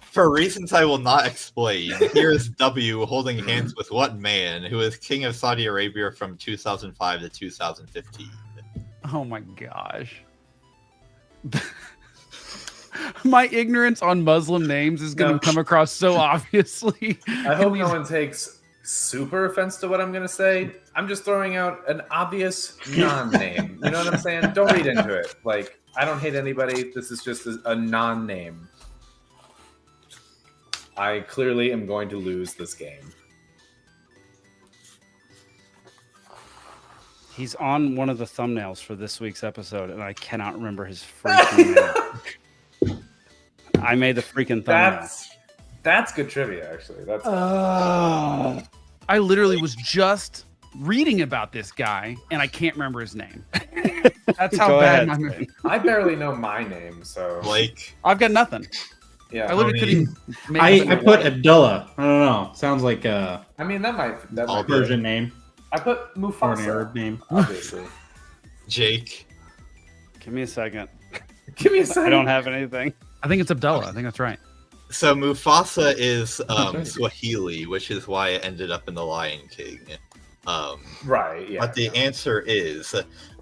For reasons I will not explain, here is W holding hands with what man who is king of Saudi Arabia from 2005 to 2015? Oh my gosh. My ignorance on Muslim names is going to come across so obviously. I hope no one takes super offense to what I'm going to say. I'm just throwing out an obvious non-name. You know what I'm saying? Don't read into it. Like, I don't hate anybody. This is just a non-name. I clearly am going to lose this game. He's on one of the thumbnails for this week's episode, and I cannot remember his freaking name. I made the freaking thumbnail. That's good trivia, actually. That's I literally was just reading about this guy and I can't remember his name. That's how Go bad ahead. my movie. I barely know my name, so Blake. I've got nothing. yeah. I literally Tony. couldn't make I up put Abdullah. I don't know. Sounds like a I mean, that might be Persian name I put or an Mufasa, Arab name. obviously. Jake. Give me a second. Give me a second. I don't have anything. I think it's Abdullah. I think that's right. So Mufasa is Okay. Swahili, which is why it ended up in The Lion King. Right, yeah. But the answer is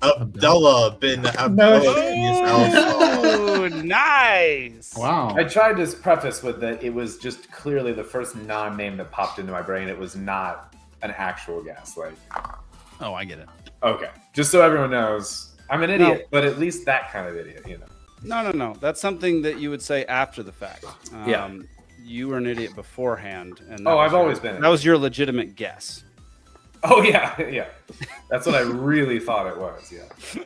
Abdullah bin No. Abdulaziz Al Saud. Oh, nice. Wow. I tried to preface with that it was just clearly the first non-name that popped into my brain. It was not an actual guess. Like, Oh, I get it. okay, just so everyone knows, I'm an idiot, but at least that kind of idiot, you know. No. That's something that you would say after the fact. Yeah. You were an idiot beforehand, and that Oh, was I've always been. That was your legitimate guess. Oh yeah, yeah. That's what I really thought it was. Yeah.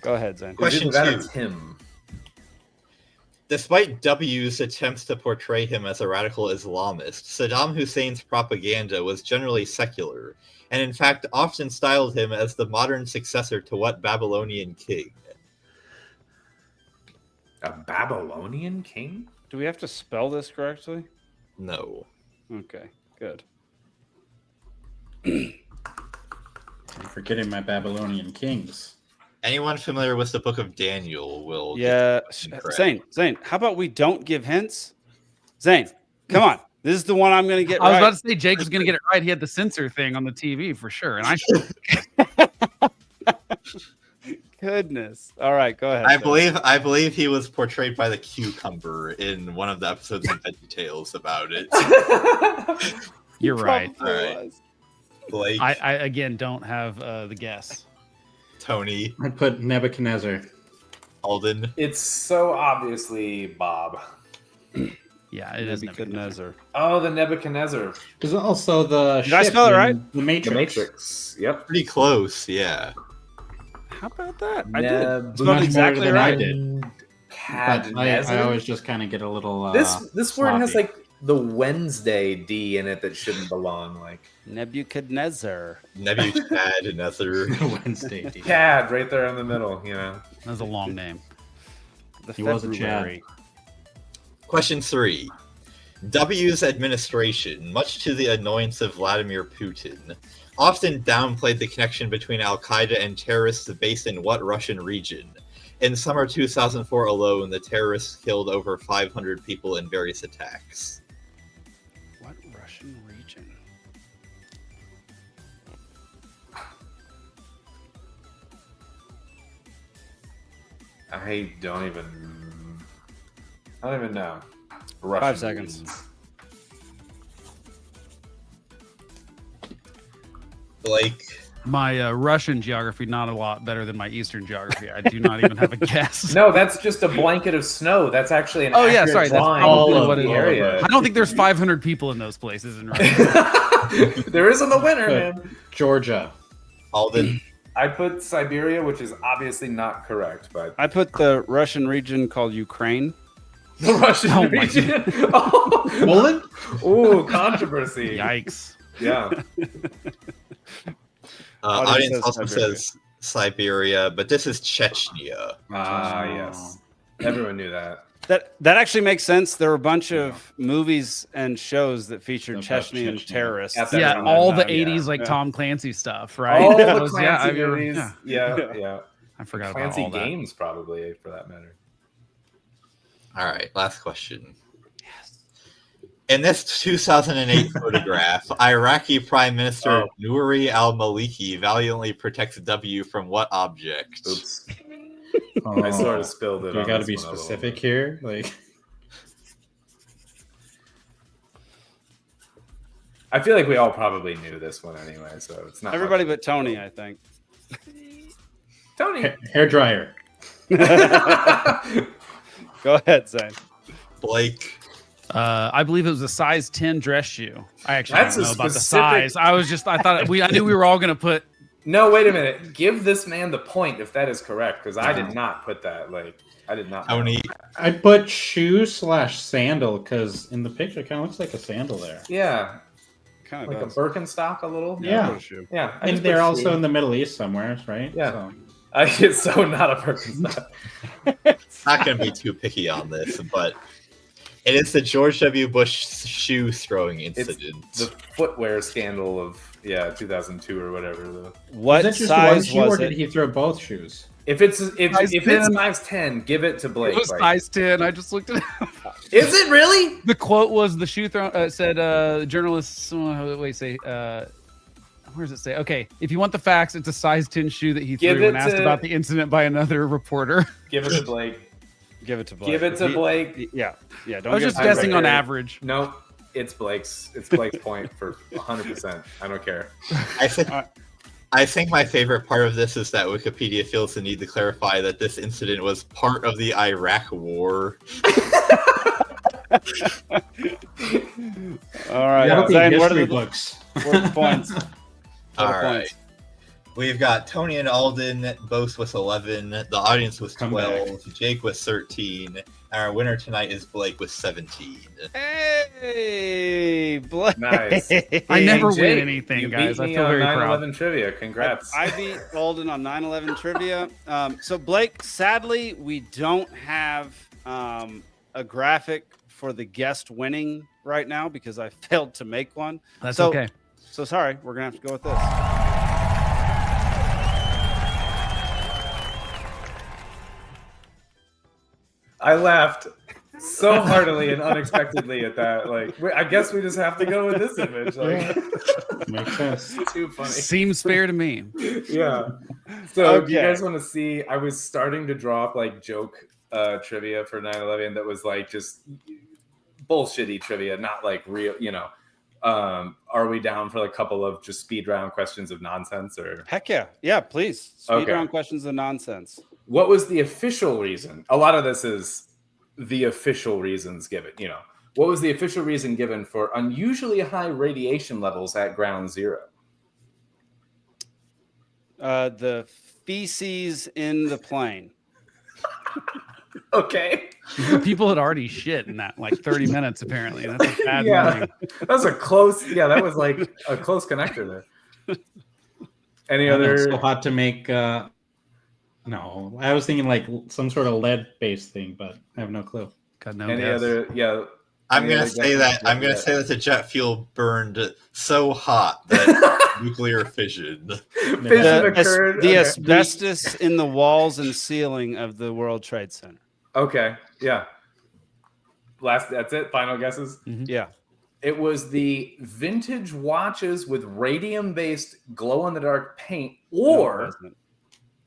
Go ahead, Zane. Question It's either that or 2. Tim. Despite W's attempts to portray him as a radical Islamist, Saddam Hussein's propaganda was generally secular, and in fact often styled him as the modern successor to what Babylonian king? A Babylonian king? Do we have to spell this correctly? No. Okay, good. I'm forgetting my Babylonian kings. Anyone familiar with the book of Daniel will get Yeah, the question correct. Zane, how about we don't give hints? Zane, come on. This is the one I'm going to get I was right. about to say Jake was going to get it right. He had the censor thing on the TV for sure. And I Goodness. All right, go ahead. I Zane. believe he was portrayed by the cucumber in one of the episodes of VeggieTales about it. you're right. Probably All right. was. Blake, I again don't have the guess. Tony, I'd put Nebuchadnezzar. Alden. It's so obviously Bob. Yeah, it is Nebuchadnezzar. Oh, the Nebuchadnezzar. There's also the Did I ship spell it in right? The Matrix. The Matrix. Yep. Pretty close, yeah. How about that? I Neb- did. Much Spelled better exactly than I right. did. But I always just kind of get a little. This word has sloppy. like the Wednesday D in it that shouldn't belong. Like Nebuchadnezzar. Nebuchadnezzar. Wednesday. Chad right there in the middle. You know. That's a long name. The He was a Chad. February. Question 3. W's administration, much to the annoyance of Vladimir Putin, often downplayed the connection between Al-Qaeda and terrorists based in what Russian region? In summer 2004 alone, the terrorists killed over 500 people in various attacks. What Russian region? I don't even know. 5 seconds. Blake, My Russian geography not a lot better than my Eastern geography. I do not even have a guess. No, that's just a blanket of snow. That's actually an Oh, yeah, accurate sorry, that's drawing probably of what the it is. area. I don't think there's 500 people in those places in Russia. There is in the winter, man. Georgia. Alden, I put Siberia, which is obviously not correct, but I put the Russian region called Ukraine. the Russian Oh my region. Oh, Poland? ooh, controversy. Yikes. Yeah. Audience audience says also Siberia. says Siberia, but this is Chechnya. Ah, yes. Everyone knew that. That actually makes sense. There were a bunch of movies and shows that featured About Chechnyan Chechnya. At terrorists. that Yeah, time, all the yeah. 80s like Yeah. Tom Clancy stuff, right? All That the was- Clancy I remember- movies. Yeah. I forgot about Clancy all that. games, probably, for that matter. All right, last question. In this 2008 photograph, Iraqi Prime Minister Nouri al-Maliki valiantly protects W from what object? Oops. Oh, I sort of spilled it. You on got to this be one a little specific bit. here. Like, I feel like we all probably knew this one anyway, so it's not Everybody much. but Tony, I think. Tony. hair dryer. Go ahead, Zane. Blake, I believe it was a size 10 dress shoe. I actually That's don't a know about the specific- size. I knew we were all going to put. No, wait a minute. Give this man the point if that is correct, because I did not put that. Like, I did not. Tony, I'd put shoe/sandal because in the picture it kind of looks like a sandal there. Yeah, Kind like of a does. Birkenstock, a little. Yeah. Yeah. I And just they're put also shoe. in the Middle East somewhere, right? Yeah. So, I get so not a Birkenstock. not going to be too picky on this, but it is the George W. Bush shoe throwing incident. The footwear scandal of 2002 or whatever. What is that just one size shoe, or was did it? he throw both shoes? If it's Size it's 10. size 10, give it to Blake. It was like- size 10. I just looked at it. Is it really? The quote was the shoe thrown. Said journalists. Wait, say. Where does it say? Okay, if you want the facts, it's a size 10 shoe that he Give threw it when asked to- about the incident by another reporter. Give it to Blake. Give it to Blake. Give it to Blake. Yeah. Yeah. Don't I was give just it to guessing Blake. on average. No, it's Blake's. It's Blake's point for 100%. I don't care. I think my favorite part of this is that Wikipedia feels the need to clarify that this incident was part of the Iraq War. All right. That'll be Zane, what are history the books. points? All Total right. points. We've got Tony and Alden both with 11. The audience was Come 12. Jake with 13. Our winner tonight is Blake with 17. Hey, Blake. Nice. I never Jake, win anything, you guys. beat I me feel on very 9/11 proud. trivia. Congrats. I beat Alden on 9/11 trivia. So Blake, sadly, we don't have a graphic for the guest winning right now because I failed to make one. That's So- okay. So sorry, we're gonna have to go with this. I laughed so heartily and unexpectedly at that. Like, I guess we just have to go with this image. Like, Makes sense. it's too funny. Seems fair to me. Yeah. So, do you Okay. guys want to see? I was starting to draw up like joke trivia for 9/11 that was like just bullshitty trivia, not like real, Are we down for a couple of just speed round questions of nonsense? Or Heck yeah. Yeah, please. Speed Okay. round questions of nonsense. what was the official reason? A lot of this is the official reasons given. What was the official reason given for unusually high radiation levels at ground zero? The feces in the plane. Okay. People had already shit in that like 30 minutes. Apparently, that's a bad Yeah. morning. That was a close. Yeah, that was like a close connector there. Any I know, it's other? so hot to make. No, I was thinking like some sort of lead-based thing, but I have no clue. God, no Any guess. other? Yeah. I'm Any gonna other say guesses? that Yeah. the jet fuel burned so hot that nuclear fission. Fission The, occurred. the Okay. asbestos in the walls and ceiling of the World Trade Center. Okay. Yeah. That's it. Final guesses. Yeah. It was the vintage watches with radium-based glow-in-the-dark paint, No, it or wasn't.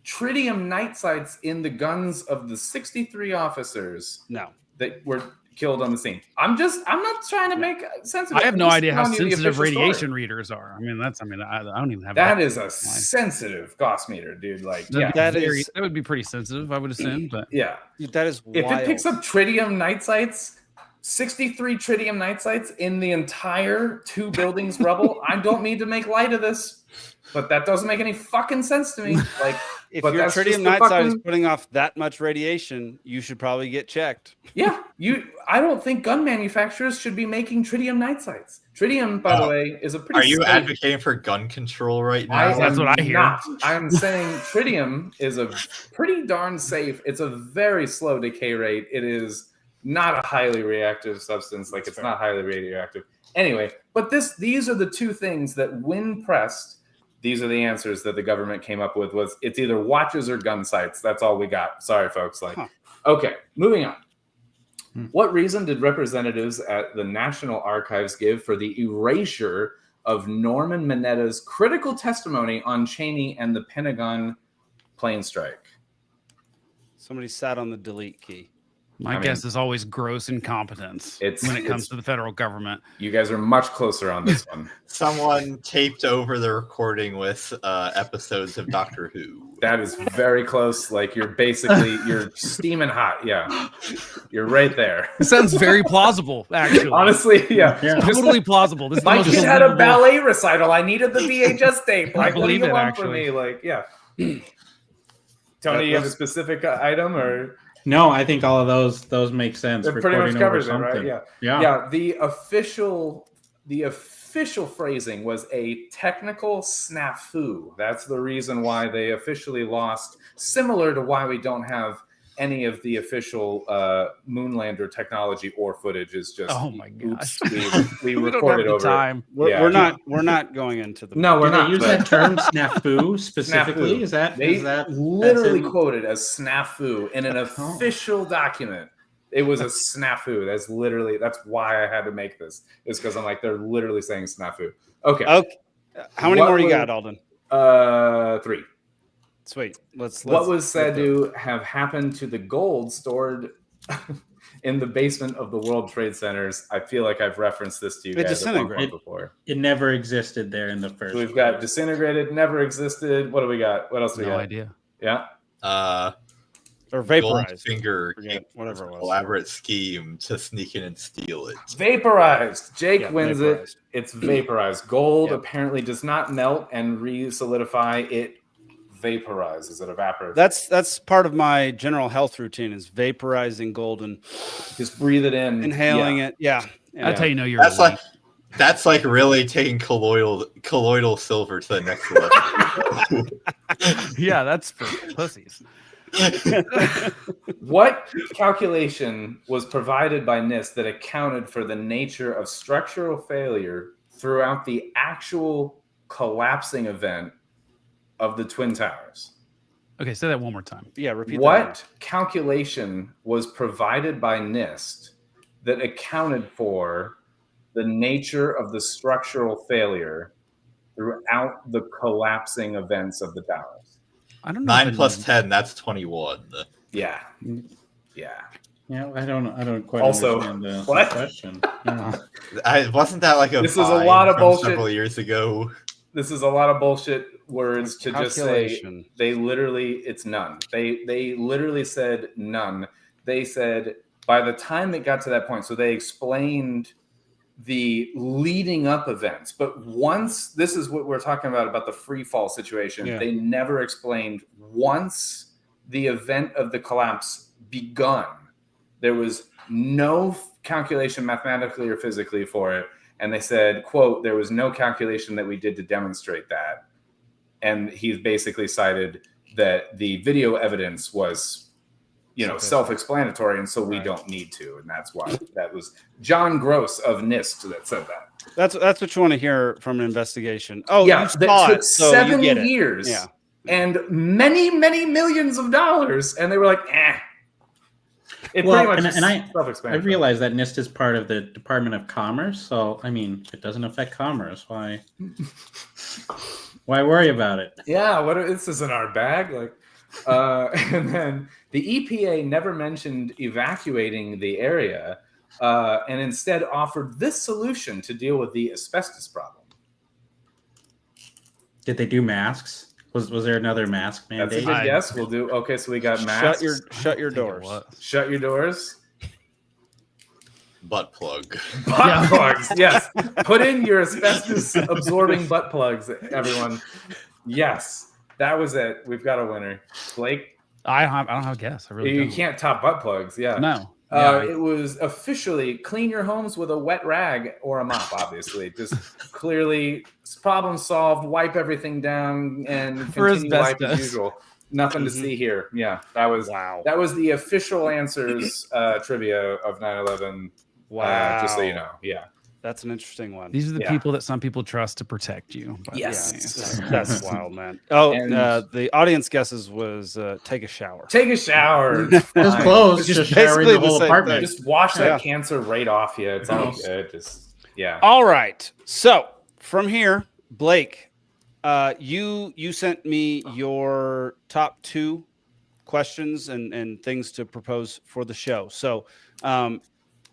tritium night sights in the guns of the 63 officers No. that were killed on the scene. I'm not trying to make sense of it. I have I'm no just idea how telling you the sensitive official radiation story. readers are. I mean, I don't even have That is a sensitive Gauss meter, dude. Like, yeah, That that is- would be pretty sensitive, I would assume. But yeah. Dude, that is If wild. it picks up tritium night sights, 63 tritium night sights in the entire 2 buildings rubble, I don't mean to make light of this, but that doesn't make any fucking sense to me. Like, if but your that's just tritium the night sight is fucking- putting off that much radiation, you should probably get checked. yeah, I don't think gun manufacturers should be making tritium night sights. Tritium, by the way, is a pretty. Are you safe- advocating for gun control right now? That's am what I hear. Not. I'm saying tritium is a pretty darn safe. It's a very slow decay rate. It is not a highly reactive substance. Like, it's not highly radioactive. Anyway, but these are the 2 things that, when pressed, these are the answers that the government came up with. Was it's either watches or gun sights. That's all we got. Sorry, folks. Like, okay, moving on. What reason did representatives at the National Archives give for the erasure of Norman Minetta's critical testimony on Cheney and the Pentagon plane strike? Somebody sat on the delete key. my guess is always gross incompetence when it comes to the federal government. You guys are much closer on this one. Someone taped over the recording with episodes of Doctor Who. That is very close. Like, you're steaming hot. Yeah, you're right there. It sounds very plausible, actually. Honestly, yeah. Totally plausible. This is the My most kid had a believable- ballet recital. I needed the VHS tape. I Like, what do believe you it, want from actually. me? Like, yeah. Tony, you have a specific item, or No, I think all of those make sense. it pretty much Recording over covers it, right? something. Yeah. Yeah. Yeah, the official phrasing was a technical snafu. That's the reason why they officially lost, similar to why we don't have any of the official Moonlander technology or footage. Is just, Oh my gosh. oops, we We don't recorded have the over time. We're not going into the. No, we're Do they not. use but that term snafu specifically? Snafu. Is that They that's literally in- quoted as snafu in an official document. It was a snafu. That's why I had to make this. Is because I'm like, they're literally saying snafu. Okay. Okay. How many What more you was- got, Alden? 3. Sweet. Let's What was said to have happened to the gold stored in the basement of the World Trade Centers? I feel like I've referenced this to you It guys at one point disintegrated. before. It never existed there in the first. So we've got disintegrated, never existed. What do we got? What else do we No got? idea. Yeah. Or vaporized? Goldfinger Forget, came whatever it was. elaborate scheme to sneak in and steal it. Vaporized. Jake Yeah, wins vaporized. it. It's vaporized. Gold Yep. apparently does not melt and re-solidify. It vaporizes. It evaporates. That's part of my general health routine is vaporizing gold and Just breathe it in. inhaling Yeah. it. Yeah. That's how you know you're. That's elite. That's like really taking colloidal silver to the next level. Yeah, that's for pussies. What calculation was provided by NIST that accounted for the nature of structural failure throughout the actual collapsing event of the Twin Towers? Okay, say that one more time. Yeah. Repeat that. What calculation was provided by NIST that accounted for the nature of the structural failure throughout the collapsing events of the towers? I don't know. 9 if plus 10, that's 21. Yeah. Yeah. Yeah, I don't quite Also, understand the what? question. Yeah. Wasn't that like a This is a vine lot of from bullshit. several years ago? This is a lot of bullshit words to just say. Calculation. They literally, it's none. They literally said none. They said by the time it got to that point, so they explained the leading up events. But once, this is what we're talking about the free fall situation. Yeah. They never explained once the event of the collapse begun. There was no calculation mathematically or physically for it. And they said, quote, there was no calculation that we did to demonstrate that. And he's basically cited that the video evidence was, self-explanatory. And so we don't need to. And that's why that was John Gross of NIST that said that. That's what you want to hear from an investigation. Oh, yeah, you that saw took it, so 7 you get it. years Yeah. and many, many millions of dollars. And they were like, It Well, pretty much and I self-explanatory. realize that NIST is part of the Department of Commerce, so I mean, it doesn't affect commerce. Why worry about it? Yeah, this isn't our bag. And then the EPA never mentioned evacuating the area, and instead offered this solution to deal with the asbestos problem. Did they do masks? Was there another mask That's a mandate? good guess. We'll do. Okay, so we got masks. Shut your doors. Shut your doors. Butt plug. Butt plugs. Yes. Put in your asbestos absorbing butt plugs, everyone. Yes, that was it. We've got a winner. Blake, I don't have a guess. I really you don't. can't top butt plugs. Yeah. No. It was officially clean your homes with a wet rag or a mop, obviously. Just clearly problem solved, wipe everything down, and For continue life asbestos. as usual. Nothing to see here. Yeah, that was the official answers trivia of 9/11. Wow. Just so you know. Yeah. That's an interesting one. These are the people that some people trust to protect you. But Yes. That's wild, man. Oh, And- the audience guesses was take a shower. Take a shower. It's Fine. close. Just Just showering basically the the whole same apartment. Just wash that Yeah. cancer right off you. It's all good. Just All right. So from here, Blake, you sent me your top 2 questions and things to propose for the show. So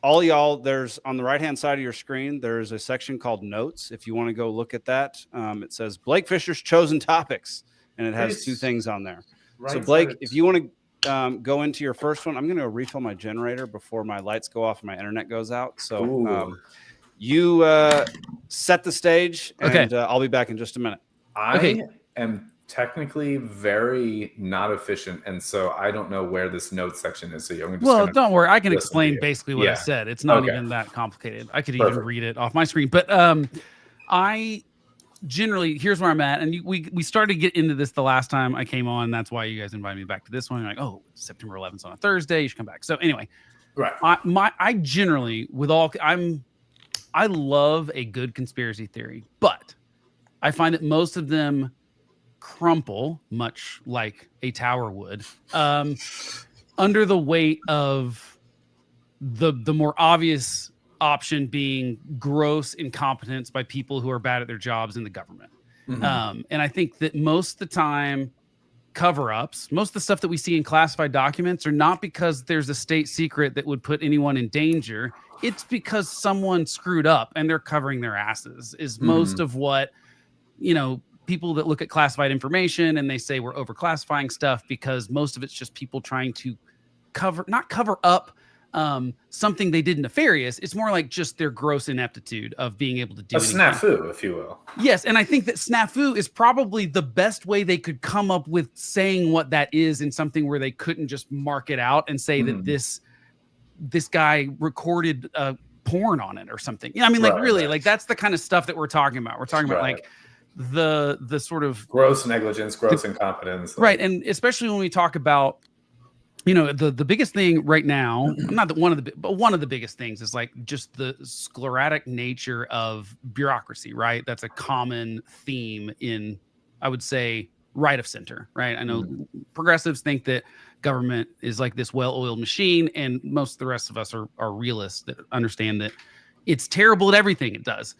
all y'all, there's on the right-hand side of your screen, there's a section called Notes. If you want to go look at that, it says Blake Fischer's Chosen Topics, and it has Nice. 2 things on there. right So Blake, side. if you want to go into your first one, I'm going to refill my generator before my lights go off and my internet goes out. So Ooh. you set the stage, Okay. and I'll be back in just a minute. I am technically very not efficient, and so I don't know where this notes section is. So I'm just Well, gonna don't worry. I can listen to explain you. basically what I Yeah. said. It's not Okay. even that complicated. I could Perfect. even read it off my screen. But I generally, here's where I'm at. And we started to get into this the last time I came on. That's why you guys invited me back to this one. You're like, oh, September 11th on a Thursday. You should come back. So anyway, right. I generally, I love a good conspiracy theory, but I find that most of them crumple, much like a tower would, under the weight of the more obvious option being gross incompetence by people who are bad at their jobs in the government. Mhm. And I think that most of the time, cover-ups, most of the stuff that we see in classified documents are not because there's a state secret that would put anyone in danger. It's because someone screwed up and they're covering their asses is most of what, people that look at classified information and they say we're overclassifying stuff, because most of it's just people trying to not cover up something they did nefarious. It's more like just their gross ineptitude of being able to do A anything. snafu, if you will. Yes, and I think that snafu is probably the best way they could come up with saying what that is in something where they couldn't just mark it out and say that this guy recorded porn on it or something. Yeah, I mean, like that's the kind of stuff that we're talking about. We're talking about like the sort of gross negligence, gross incompetence. Right, and especially when we talk about the biggest thing right now, not one of the biggest things is like just the sclerotic nature of bureaucracy, right? That's a common theme in, I would say, right of center, right? I know progressives think that government is like this well-oiled machine, and most of the rest of us are realists that understand that it's terrible at everything it does.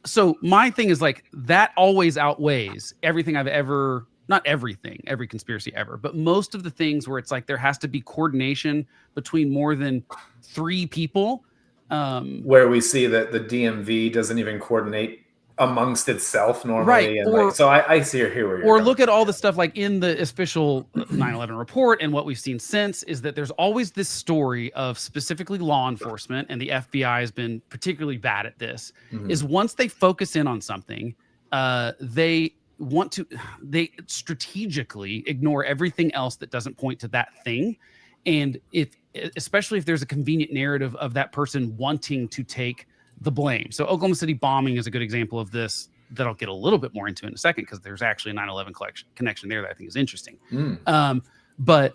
So my thing is like that always outweighs everything I've ever not everything, every conspiracy ever, but most of the things where it's like there has to be coordination between more than 3 people. Where we see that the DMV doesn't even coordinate amongst itself normally. Right, And or- so I see here where you're Or going look at from all here. the stuff like in the official 9/11 report, and what we've seen since is that there's always this story of specifically law enforcement, and the FBI has been particularly bad at this, Mhm. is once they focus in on something, they strategically ignore everything else that doesn't point to that thing. And especially if there's a convenient narrative of that person wanting to take the blame. So Oklahoma City bombing is a good example of this that I'll get a little bit more into in a second, because there's actually a 9/11 connection there that I think is interesting. But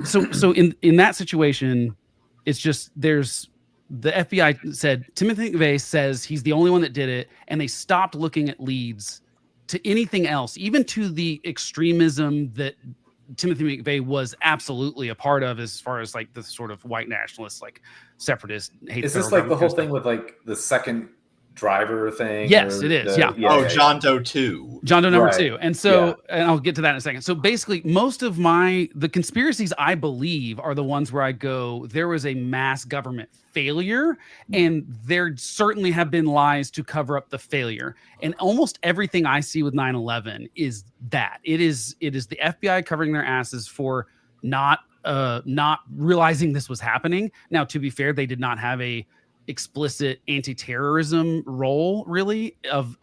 so in that situation, it's just the FBI said Timothy McVeigh says he's the only one that did it, and they stopped looking at leads to anything else, even to the extremism that Timothy McVeigh was absolutely a part of, as far as like the sort of white nationalist, like separatist hate. Is this like the whole thing with like the second driver thing? Yes, it is. Yeah. John Doe 2. John Doe number Right. 2. And so, and I'll get to that in a second. So basically, most of the conspiracies I believe are the ones where I go, there was a mass government failure, and there certainly have been lies to cover up the failure. And almost everything I see with 9/11 is that. It is the FBI covering their asses for not realizing this was happening. Now, to be fair, they did not have a explicit anti-terrorism role, really, of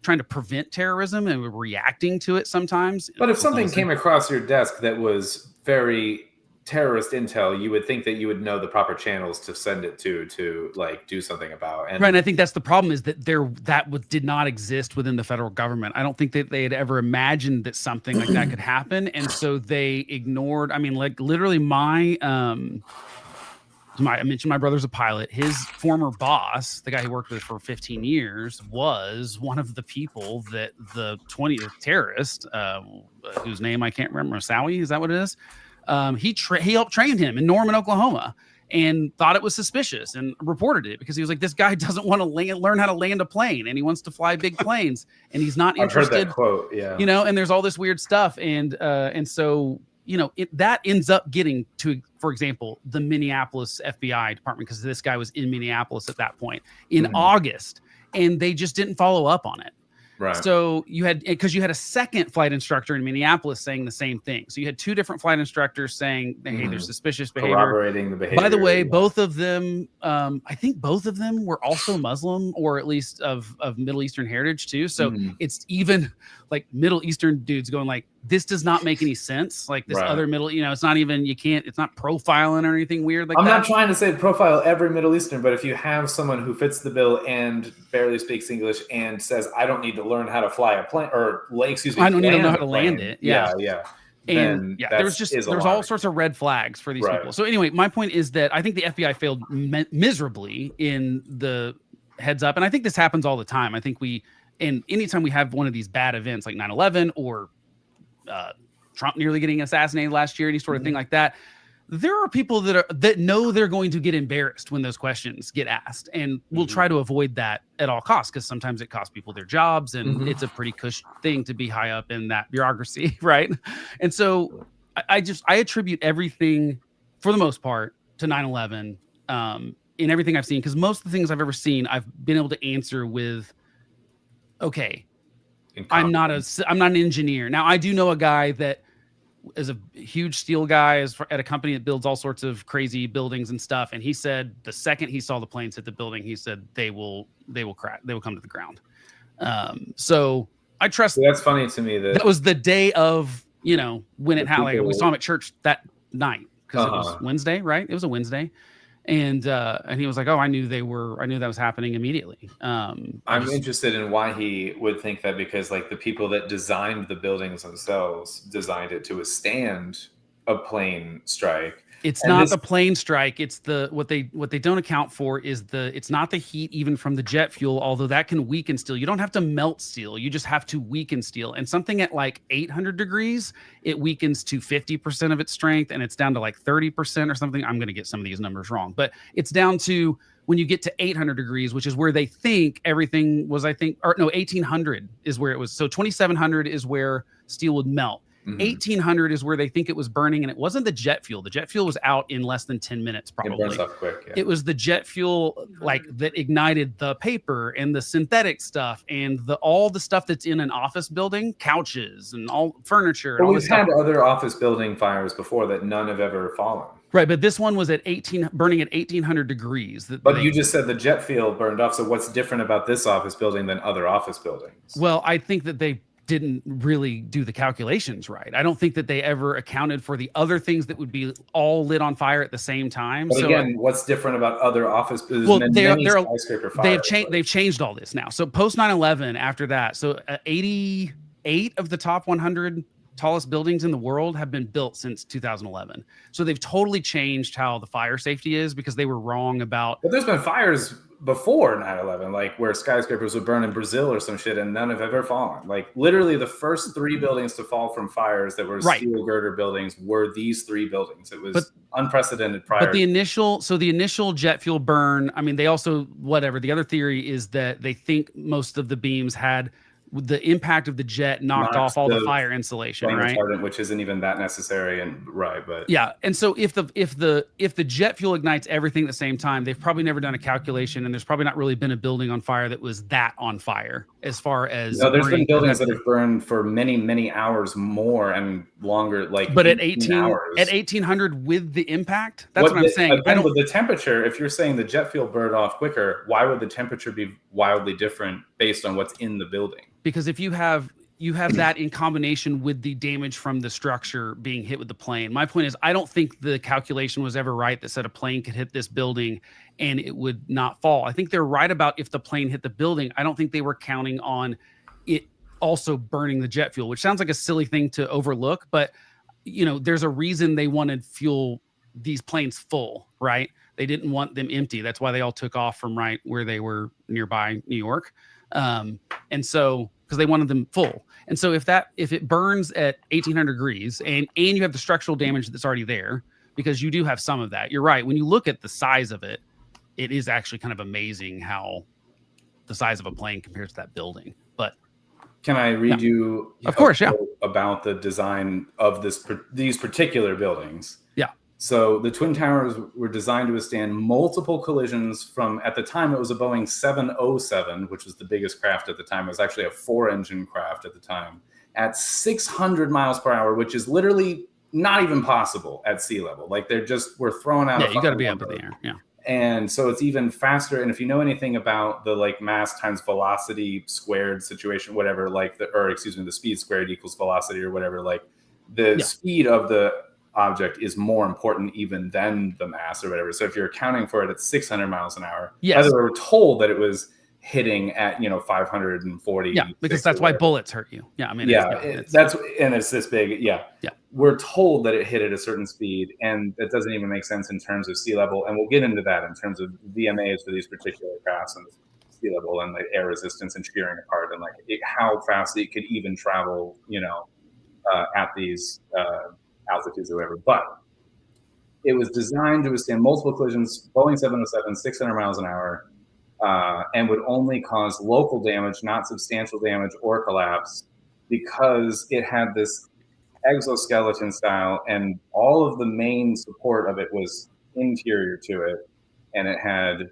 trying to prevent terrorism, and reacting to it sometimes. But if something came across your desk that was very terrorist intel, you would think that you would know the proper channels to send it to like do something about. And right, and I think that's the problem, is that did not exist within the federal government. I don't think that they had ever imagined that something like that could happen, and so they ignored. I mean, like literally, I mentioned my brother's a pilot. His former boss, the guy he worked with for 15 years, was one of the people that the 20th terrorist, whose name I can't remember, Sawi, is that what it is? He helped train him in Norman, Oklahoma, and thought it was suspicious and reported it, because he was like, this guy doesn't want to learn how to land a plane, and he wants to fly big planes, and he's not interested. I've heard that quote, yeah. And there's all this weird stuff, and so that ends up getting to, for example, the Minneapolis FBI department, because this guy was in Minneapolis at that point in August, and they just didn't follow up on it. Right. So you had a second flight instructor in Minneapolis saying the same thing. So you had 2 different flight instructors saying, hey, there's suspicious behavior. Corroborating the behavior. By the way, both of them, I think both of them were also Muslim, or at least of Middle Eastern heritage too. So it's even like Middle Eastern dudes going like, this does not make any sense. Like this other middle, it's not even, it's not profiling or anything weird like that. I'm not trying to say profile every Middle Eastern, but if you have someone who fits the bill and barely speaks English and says, I don't need to learn how to fly a plane, or I don't need to know how to land it. Yeah. And there was all sorts of red flags for these people. So anyway, my point is that I think the FBI failed miserably in the heads up. And I think this happens all the time. I think anytime we have one of these bad events like 9/11 or Trump nearly getting assassinated last year, any sort of thing like that, there are people that know they're going to get embarrassed when those questions get asked, and will try to avoid that at all costs, because sometimes it costs people their jobs, and it's a pretty cush thing to be high up in that bureaucracy, right? And so I attribute everything, for the most part, to 9/11 in everything I've seen, because most of the things I've ever seen, I've been able to answer with, okay, I'm not an engineer. Now, I do know a guy that is a huge steel guy at a company that builds all sorts of crazy buildings and stuff. And he said the second he saw the planes hit the building, he said they will crash. They will come to the ground. So I trust. So that's funny to me. That was the day of, when it happened. Like, we saw him at church that night, because it was Wednesday, right? It was a Wednesday. And he was like, "Oh, I knew that was happening immediately." I'm interested in why he would think that, because like the people that designed the buildings themselves designed it to withstand a plane strike. It's And not this- the plane strike. It's the what they don't account for is it's not the heat even from the jet fuel, although that can weaken steel. You don't have to melt steel. You just have to weaken steel. And something at like 800 degrees, it weakens to 50% of its strength, and it's down to like 30% or something. I'm going to get some of these numbers wrong, but it's down to when you get to 800 degrees, which is where they think everything was, 1800 is where it was. So 2700 is where steel would melt. 1800 is where they think it was burning, and it wasn't the jet fuel. The jet fuel was out in less than 10 minutes, probably. It burns off quick. Yeah. It was the jet fuel that ignited the paper and the synthetic stuff and all the stuff that's in an office building, couches and all furniture. And But all we've this stuff. had other office building fires before that none have ever fallen. Right, but this one was at burning at 1800 degrees. But you just said the jet fuel burned off. So what's different about this office building than other office buildings? Well, I think that they didn't really do the calculations right. I don't think that they ever accounted for the other things that would be all lit on fire at the same time. But so again, what's different about other office buildings? well, Many skyscraper fires, they've changed all this now. So post 9/11, after that, so 88 of the top 100 tallest buildings in the world have been built since 2011. So they've totally changed how the fire safety is because they were wrong about. But there's been fires before 9/11, like where skyscrapers would burn in Brazil or some shit, and none have ever fallen. Like literally, the first 3 buildings to fall from fires that were steel girder buildings were these 3 buildings. It was unprecedented prior. But the initial jet fuel burn. I mean, they also The other theory is that they think most of the beams had the impact of the jet knocked off all the fire insulation, right? Retardant, which isn't even that necessary, but yeah. And so if the jet fuel ignites everything at the same time, they've probably never done a calculation, and there's probably not really been a building on fire that was that on fire. As far as there's been buildings that have burned for many hours more and longer, but at 1800 with the impact, that's what I'm saying. Again, with the temperature, if you're saying the jet fuel burned off quicker, why would the temperature be wildly different based on what's in the building? Because if you have that in combination with the damage from the structure being hit with the plane. My point is, I don't think the calculation was ever right that said a plane could hit this building and it would not fall. I think they're right about if the plane hit the building. I don't think they were counting on it also burning the jet fuel, which sounds like a silly thing to overlook, but there's a reason they wanted these planes full, right? They didn't want them empty. That's why they all took off from right where they were nearby New York. And so, because they wanted them full. And so if it burns at 1800 degrees and you have the structural damage that's already there, because you do have some of that, you're right. When you look at the size of it, it is actually kind of amazing how the size of a plane compares to that building. But can I read you of course, about the design of these particular buildings? Yeah. So the Twin Towers were designed to withstand multiple collisions from, at the time, it was a Boeing 707, which was the biggest craft at the time. It was actually a 4-engine craft at the time, at 600 miles per hour, which is literally not even possible at sea level. Like we're throwing out. Yeah, you got to be up in the air. Yeah. And so it's even faster. And if you know anything about the mass times velocity squared situation, whatever, the speed squared equals velocity or whatever, the speed of the object is more important even than the mass or whatever. So if you're accounting for it at 600 miles an hour, yes, we were told that it was hitting at 540. Yeah, because that's why bullets hurt you. Yeah, I mean, it's this big. Yeah. We're told that it hit at a certain speed, and that doesn't even make sense in terms of sea level. And we'll get into that in terms of VMAs for these particular crafts and sea level and air resistance and shearing apart and how fast it could even travel, at these altitudes or whatever. But it was designed to withstand multiple collisions, Boeing 707, 600 miles an hour, and would only cause local damage, not substantial damage or collapse, because it had this exoskeleton style, and all of the main support of it was interior to it, and it had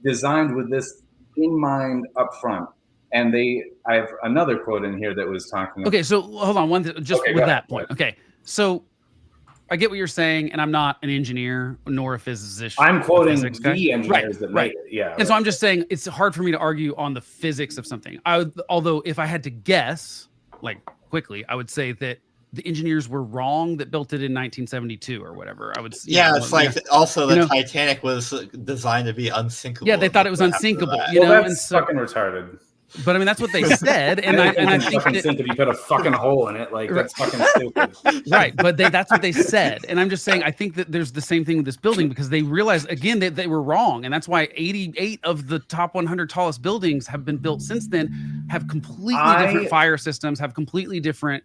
designed with this in mind up front. And I have another quote in here that was talking. Okay, so hold on, with that point. Okay, so I get what you're saying, and I'm not an engineer nor a physicist. I'm quoting the engineers that made it. Yeah. And so I'm just saying it's hard for me to argue on the physics of something. Although if I had to guess, quickly, I would say that the engineers were wrong that built it in 1972 or whatever. I would. Also the Titanic was designed to be unsinkable. Yeah, they thought it was unsinkable. That's fucking retarded. But I mean, that's what they said, and I think fucking that, sink if you put a fucking hole in it, like that's fucking stupid. right. But that's what they said, and I'm just saying I think that there's the same thing with this building because they realized again that they were wrong, and that's why 88 of the top 100 tallest buildings have been built since then, have completely different fire systems, have completely different,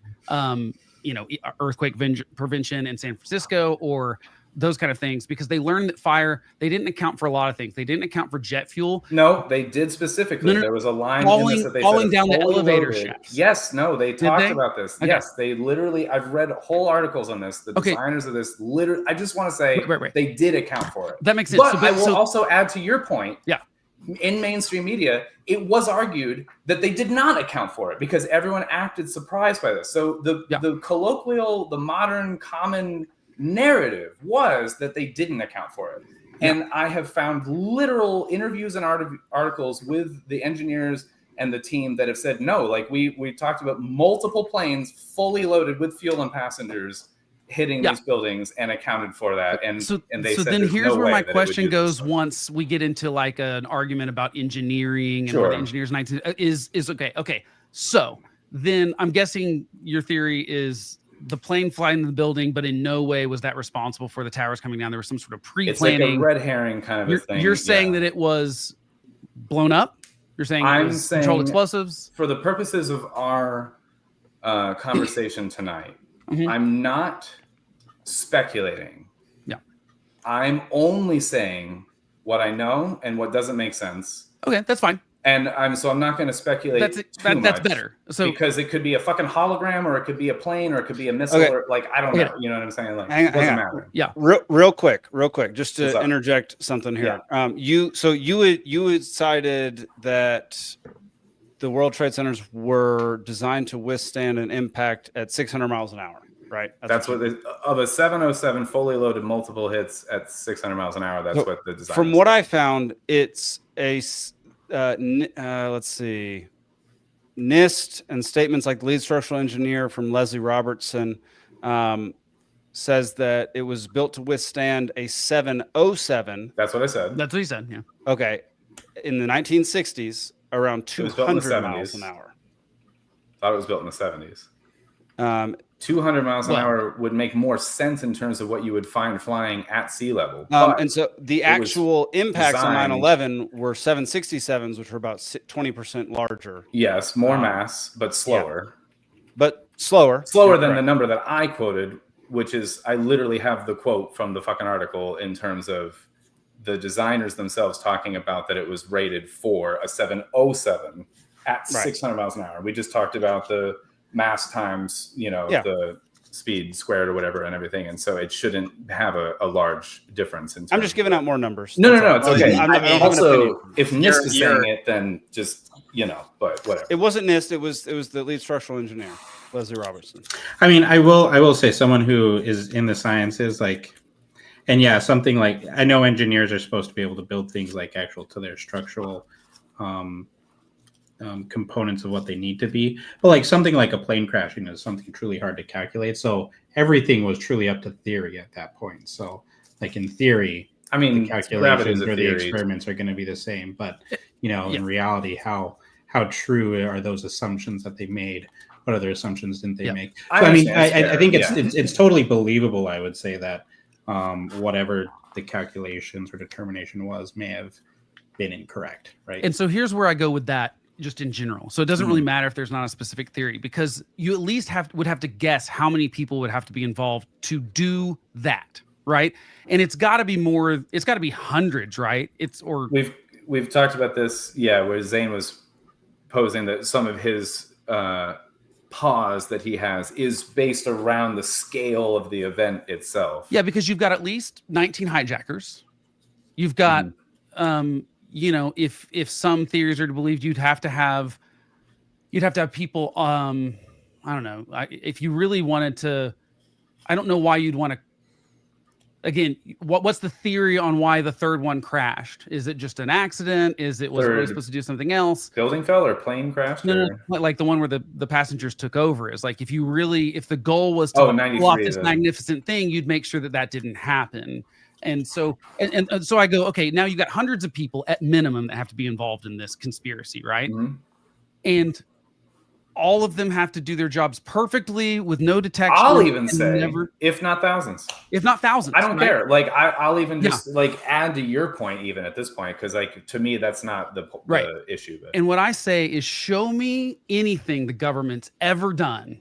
earthquake prevention in San Francisco or those kind of things, because they learned that fire, they didn't account for a lot of things. They didn't account for jet fuel. No, they did specifically. There was a line in this that they falling said down the fully elevator loaded. shafts. Yes, no, they talked they? about this. Okay. Yes, they literally, I've read whole articles on this. The designers of this literally, I just want to say they did account for it. That makes sense. But I will also add to your point. Yeah. In mainstream media, it was argued that they did not account for it because everyone acted surprised by this. So the colloquial, the modern common narrative was that they didn't account for it. And I have found literal interviews and articles with the engineers and the team that have said, no, like we talked about multiple planes fully loaded with fuel and passengers hitting these buildings and accounted for that. And they said, then here's no where my that question goes once we get into like an argument about engineering and what the engineers is okay. So then I'm guessing your theory is the plane flying in the building, but in no way was that responsible for the towers coming down. There was some sort of pre-planning. It's like a red herring kind of a thing. You're saying that it was blown up? You're saying it was controlled explosives? For the purposes of our conversation tonight, I'm not speculating. Yeah. I'm only saying what I know and what doesn't make sense. Okay, that's fine. And I'm not going to speculate. That's better. So because it could be a fucking hologram, or it could be a plane, or it could be a missile, or like I don't know. You know what I'm saying? Like it doesn't matter. Yeah. Real quick, just to interject something here. Yeah. You had cited that the World Trade Centers were designed to withstand an impact at 600 miles an hour, right? That's what of a 707 fully loaded multiple hits at 600 miles an hour. That's what the design. From what I found, it's a let's see, NIST and statements like the lead structural engineer from Leslie Robertson says that it was built to withstand a 707. That's what I said. That's what he said. Yeah. Okay. In the 1960s, around 200 miles an hour. Thought it was built in the 70s. 200 miles an hour would make more sense in terms of what you would find flying at sea level. And so the actual impacts on 9/11 were 767s, which were about 20% larger. Yes, more mass, but slower. Yeah. But slower. Slower than the number that I quoted, which is, I literally have the quote from the fucking article in terms of the designers themselves talking about that it was rated for a 707 at 600 miles an hour. We just talked about the mass times, the speed squared or whatever and everything. And so it shouldn't have a large difference. I'm just giving out more numbers. No, it's okay. Also, if NIST is saying it, then just, but whatever. It wasn't NIST. It was the lead structural engineer, Leslie Robertson. I mean, I will say someone who is in the sciences, like, and yeah, something like, I know engineers are supposed to be able to build things like actual to their structural, components of what they need to be, but like something like a plane crashing is something truly hard to calculate. So everything was truly up to theory at that point. So like in theory, I mean, the calculations or the experiments are going to be the same, but in reality, how true are those assumptions that they made? What other assumptions didn't they make? So, I think it's totally believable. I would say that whatever the calculations or determination was may have been incorrect, right? And so here's where I go with that. Just in general. So it doesn't really matter if there's not a specific theory, because you at least would have to guess how many people would have to be involved to do that, right? And it's got to be more, it's got to be hundreds, right? We've talked about this, where Zane was posing that some of his pause that he has is based around the scale of the event itself. Yeah, because you've got at least 19 hijackers. You've got if some theories are to believe, you'd have to have people. I don't know. If you really wanted to, I don't know why you'd want to. Again, what's the theory on why the third one crashed? Is it just an accident? Was it really supposed to do something else? Building fell or plane crashed? No, like the one where the passengers took over. Is like if the goal was to pull off this magnificent thing, you'd make sure that didn't happen. And so, and so I go, okay, now you've got hundreds of people at minimum that have to be involved in this conspiracy, right? Mm-hmm. and all of them have to do their jobs perfectly with no detection. I'll even and say, if not thousands. if not thousands. I don't right? care. Like I'll even just like add to your point, even at this point, because like to me that's not the issue. But. And what I say is, show me anything the government's ever done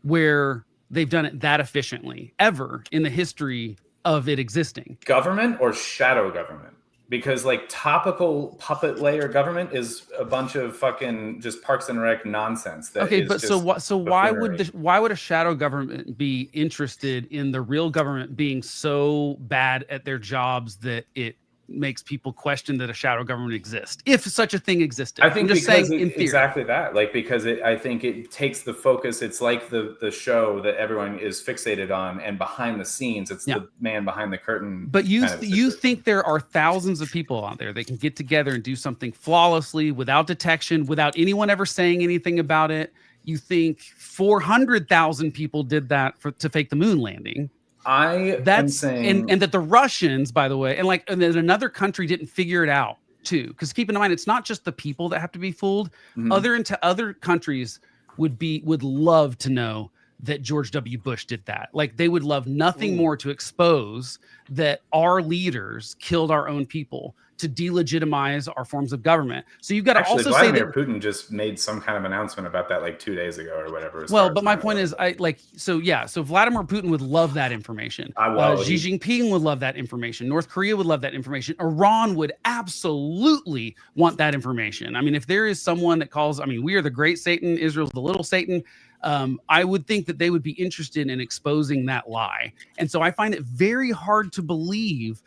where they've done it that efficiently ever in the history of it existing. Government or shadow government? Because like topical puppet layer government is a bunch of fucking just Parks and Rec nonsense. That okay, is but so why would a shadow government be interested in the real government being so bad at their jobs that it makes people question that a shadow government exists, if such a thing existed? I think I'm just because saying in theory. Exactly that, like because I think it takes the focus. It's like the show that everyone is fixated on, and behind the scenes, it's the man behind the curtain. But you think there are thousands of people out there that can get together and do something flawlessly without detection, without anyone ever saying anything about it? You think 400,000 people did that to fake the moon landing? That's saying, and that the Russians, by the way, and that another country didn't figure it out too. Because keep in mind, it's not just the people that have to be fooled. Other countries would love to know that George W. Bush did that. Like they would love nothing more to expose that our leaders killed our own people to delegitimize our forms of government. So you've got to also say that Putin just made some kind of announcement about that like 2 days ago or whatever. Well, but my point is, so Vladimir Putin would love that information. Xi Jinping would love that information. North Korea would love that information. Iran would absolutely want that information. I mean, if there is someone that calls, I mean, we are the great Satan, Israel's the little Satan. I would think that they would be interested in exposing that lie. And so I find it very hard to believe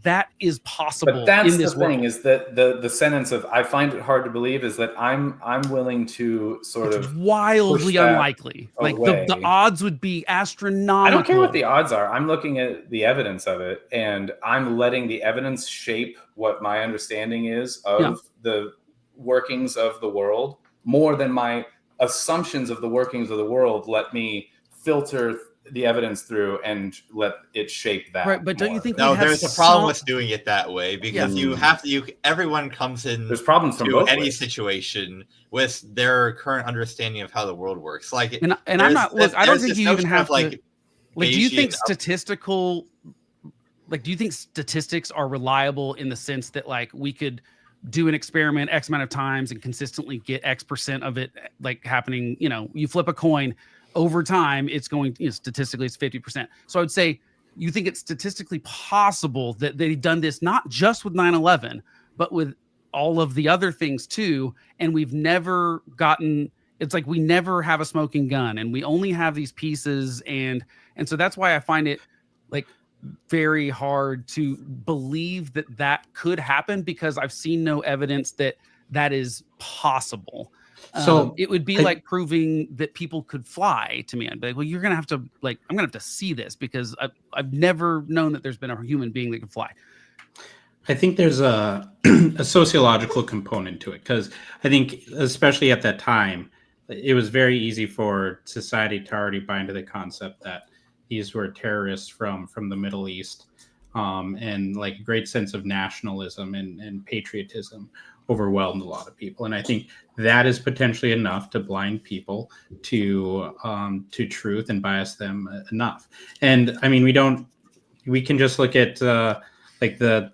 that is possible. But that's in this the thing world. Is that the sentence of I find it hard to believe is that I'm willing to sort of wildly unlikely. Like the odds would be astronomical. I don't care what the odds are. I'm looking at the evidence of it, and I'm letting the evidence shape what my understanding is of the workings of the world more than my assumptions of the workings of the world. Let me filter the evidence through and let it shape that. Right, but don't you think there's a problem with doing it that way, because you have to. Everyone comes in. There's problems from both any ways. situation with their current understanding of how the world works. Like, and I'm not. Look, I don't think you even have to. Like, do you think do you think statistics are reliable in the sense that like we could do an experiment X amount of times and consistently get X percent of it like happening? You know, you flip a coin. Over time, it's going, statistically, it's 50%. So I would say, you think it's statistically possible that they've done this not just with 9/11, but with all of the other things too. And we've never gotten, it's like we never have a smoking gun and we only have these pieces. And so that's why I find it like very hard to believe that could happen, because I've seen no evidence that is possible. So it would be like proving that people could fly to me. I'd be like, well, you're going to have to I'm going to have to see this, because I've never known that there's been a human being that can fly. I think there's a sociological component to it, because I think especially at that time, it was very easy for society to already buy into the concept that these were terrorists from the Middle East, and like a great sense of nationalism and patriotism overwhelmed a lot of people. And I think that is potentially enough to blind people to truth and bias them enough. And I mean, we can just look at like the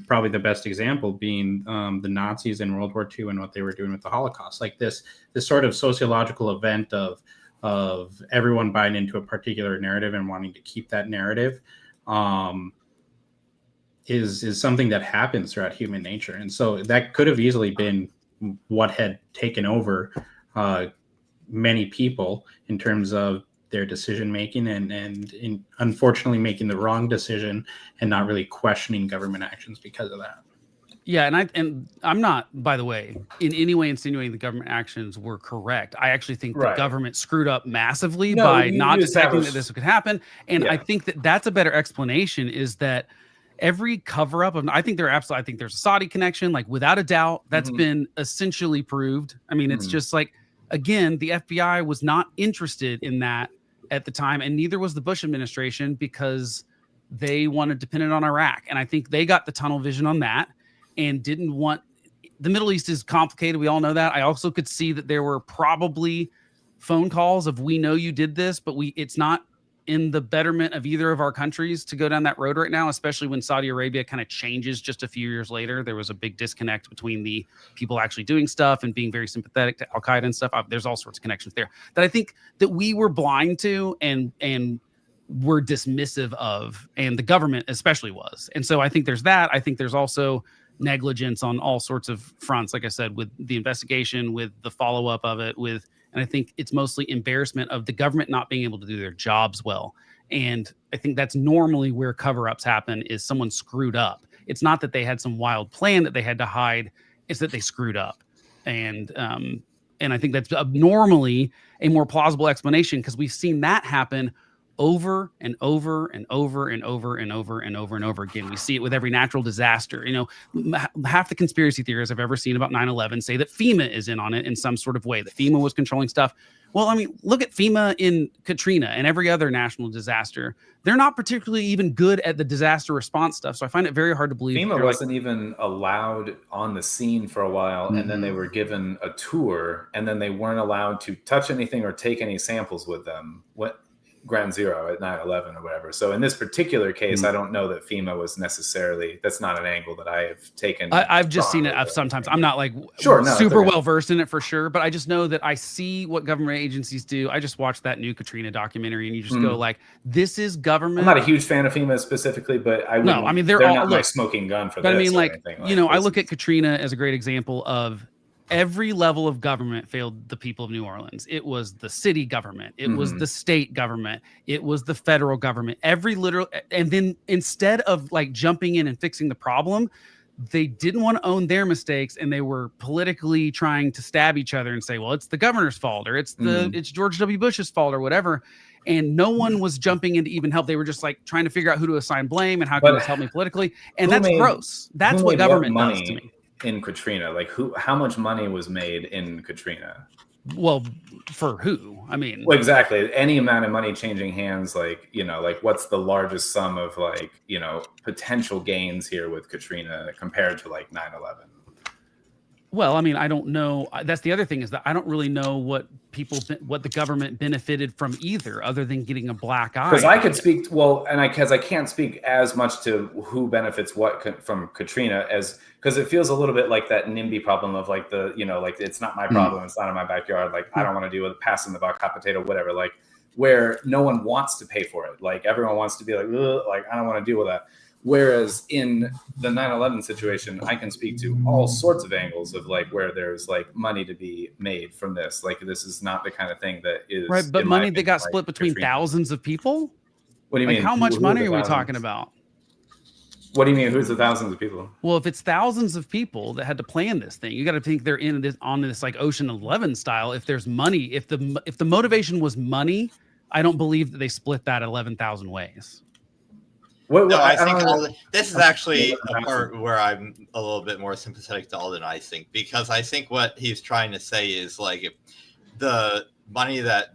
probably the best example being the Nazis in World War II and what they were doing with the Holocaust. Like this sort of sociological event of everyone buying into a particular narrative and wanting to keep that narrative is something that happens throughout human nature. And so that could have easily been what had taken over many people in terms of their decision making and unfortunately making the wrong decision and not really questioning government actions because of that. Yeah, and I'm not, by the way, in any way insinuating the government actions were correct. I actually think the government screwed up massively by not detecting that this could happen. And I think that's a better explanation, is that every cover up of, I think there's a Saudi connection, like without a doubt, that's been essentially proved. I mean, it's just like, again, the FBI was not interested in that at the time, and neither was the Bush administration, because they wanted to pin it on Iraq. And I think they got the tunnel vision on that and didn't want the Middle East is complicated. We all know that. I also could see that there were probably phone calls of, we know you did this, but it's not in the betterment of either of our countries to go down that road right now, especially when Saudi Arabia kind of changes just a few years later. There was a big disconnect between the people actually doing stuff and being very sympathetic to Al-Qaeda and stuff. There's all sorts of connections there that I think that we were blind to and were dismissive of, and the government especially was. And so I think there's that. I think there's also negligence on all sorts of fronts, like I said, with the investigation, with the follow-up of it, and I think it's mostly embarrassment of the government not being able to do their jobs well. And I think that's normally where cover-ups happen, is someone screwed up. It's not that they had some wild plan that they had to hide, it's that they screwed up. And I think that's normally a more plausible explanation, because we've seen that happen over and over and over and over and over and over and over again. We see it with every natural disaster. You know, half the conspiracy theories I've ever seen about 9/11 say that FEMA is in on it in some sort of way, that FEMA was controlling stuff. Well, I mean, look at FEMA in Katrina and every other national disaster. They're not particularly even good at the disaster response stuff. So I find it very hard to believe. FEMA wasn't even allowed on the scene for a while, and then they were given a tour, and then they weren't allowed to touch anything or take any samples with them. Ground zero at 9/11 or whatever. So in this particular case, I don't know that FEMA was necessarily, that's not an angle that I have taken. I've just seen it sometimes. I'm not like super well versed in it for sure, but I just know that I see what government agencies do. I just watched that new Katrina documentary, and you just go like, this is government. I'm not a huge fan of FEMA specifically, but they're not my smoking gun for that. But I mean, like, you know, I look at Katrina as a great example of every level of government failed the people of New Orleans. It was the city government. It was the state government. It was the federal government. And then instead of like jumping in and fixing the problem, they didn't want to own their mistakes, and they were politically trying to stab each other and say, well, it's the governor's fault, or it's George W. Bush's fault, or whatever. And no one was jumping in to even help. They were just like trying to figure out who to assign blame and how can this help me politically. And that's gross. That's what government does to me. In Katrina, like how much money was made in Katrina? Well, for who? I mean, well, exactly. Any amount of money changing hands, like, you know, like what's the largest sum of like, you know, potential gains here with Katrina compared to like 9/11? Well, I mean, I don't know. That's the other thing, is that I don't really know what the government benefited from either, other than getting a black eye. Because I could speak, because I can't speak as much to who benefits what from Katrina, because it feels a little bit like that NIMBY problem of like like it's not my problem, it's not in my backyard, like I don't want to deal with passing the buck, hot potato, whatever, like where no one wants to pay for it. Like everyone wants to be like I don't want to deal with that. Whereas in the 9/11 situation, I can speak to all sorts of angles of like where there's like money to be made from this. Like this is not the kind of thing that is right, but money that got split between thousands of people. What do you mean? How much money are we talking about? What do you mean? Who's the thousands of people? Well, if it's thousands of people that had to plan this thing, you got to think they're on this like Ocean 11 style. If there's money, if the motivation was money, I don't believe that they split that 11,000 ways. I think this is actually a part where I'm a little bit more sympathetic to Alden, I think, because I think what he's trying to say is like the money that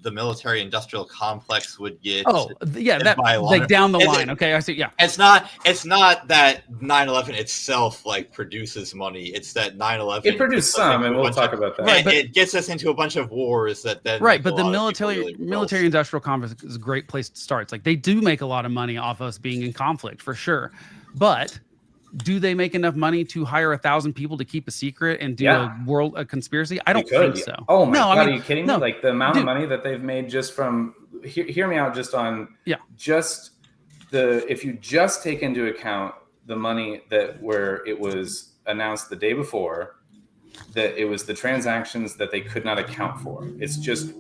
the military industrial complex would get. Oh, yeah, that like down the line. Okay, I see. Yeah, it's not that 9/11 itself like produces money. It's that 9/11 it produced some, and we'll talk about that. Right, but it gets us into a bunch of wars that then but the military industrial complex is a great place to start. It's like they do make a lot of money off us being in conflict for sure, but do they make enough money to hire 1,000 people to keep a secret and do a conspiracy? I don't think so. Oh my God, are you kidding me? Like the amount of money that they've made just from hear me out, just on if you just take into account the money where it was announced the day before, that it was the transactions that they could not account for. It's just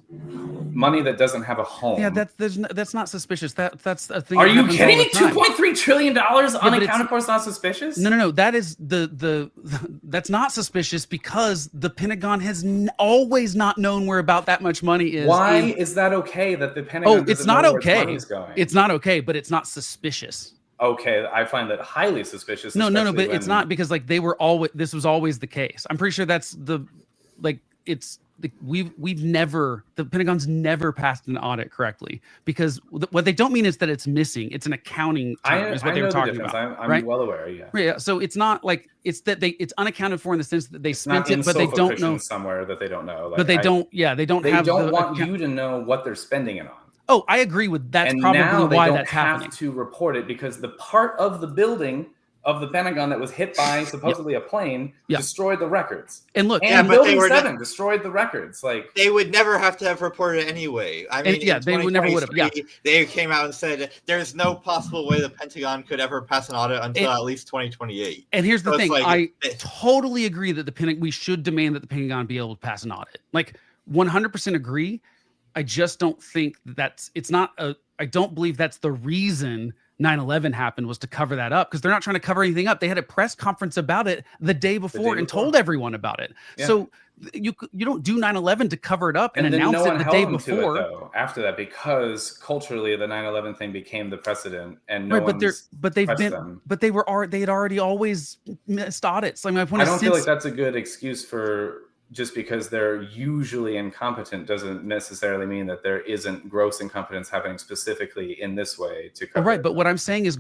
money that doesn't have a home. Yeah, that's not suspicious. That's a thing. Are you kidding me? $2.3 trillion unaccounted for is not suspicious? No. That is that's not suspicious because the Pentagon has always not known where about that much money is. Why is that okay that the Pentagon it's not okay. Money's going? It's not okay, but it's not suspicious. Okay, I find that highly suspicious. No, but it's not, because like this was always the case. I'm pretty sure that's it's the Pentagon's never passed an audit correctly, because what they don't mean is that it's missing. It's an accounting term, is what they were talking about. I'm right? well aware. Yeah. Yeah. So it's not like it's that it's unaccounted for in the sense that they It's not spent in it, but they sofa don't cushions know. somewhere that they don't know. Like, But they don't. Yeah, they don't They have. don't want you to know what they're spending it on. Oh, I agree with that's And probably now they why don't that's have happening. to report it because the part of the building of the Pentagon that was hit by supposedly a plane destroyed the records. And look, And but they Building were 7 destroyed the records. Like, they would never have to have reported it anyway. I mean, yeah, they would never would have. Yeah, they came out and said there's no possible way the Pentagon could ever pass an audit until at least 2028. And here's the So thing: it's I totally agree that we should demand that the Pentagon be able to pass an audit. Like 100% agree. I just don't think I don't believe that's the reason 9/11 happened, was to cover that up, because they're not trying to cover anything up. They had a press conference about it the day before and told everyone about it. Yeah. So you don't do 9/11 to cover it up and announce it the day before. Though, after that, because culturally the 9/11 thing became the precedent, and they had already always missed audits. I mean, I don't feel like that's a good excuse for. Just because they're usually incompetent doesn't necessarily mean that there isn't gross incompetence happening specifically in this way to cover. Right, but what I'm saying is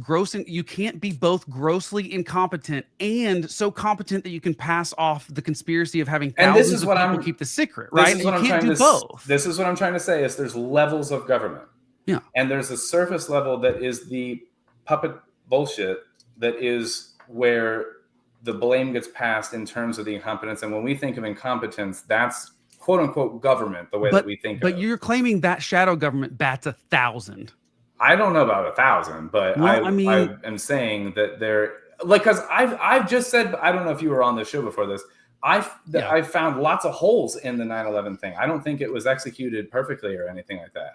you can't be both grossly incompetent and so competent that you can pass off the conspiracy of having thousands of people keep the secret, right? You can't do both. This is what I'm trying to say is there's levels of government. Yeah. And there's a surface level that is the puppet bullshit that is where the blame gets passed in terms of the incompetence. And when we think of incompetence, that's quote unquote government, the way that we think But you're claiming that shadow government bats 1,000. I don't know about 1,000, but I am saying that because I've just said, I don't know if you were on the show before this, I found lots of holes in the 9/11 thing. I don't think it was executed perfectly or anything like that.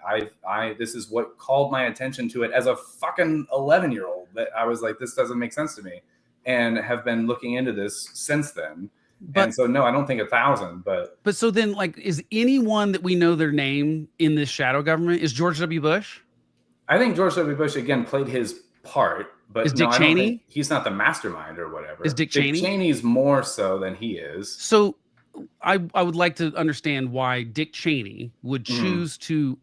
This is what called my attention to it as a fucking 11-year-old, that I was like, this doesn't make sense to me. And have been looking into this since then. And so, no, I don't think 1,000, but so then, like, is anyone that we know their name in this shadow government? Is George W. Bush? I think George W. Bush, again, played his part, but is Dick Cheney? He's not the mastermind or whatever. Is Dick Cheney? Dick Cheney's more so than he is. So I would like to understand why Dick Cheney would choose to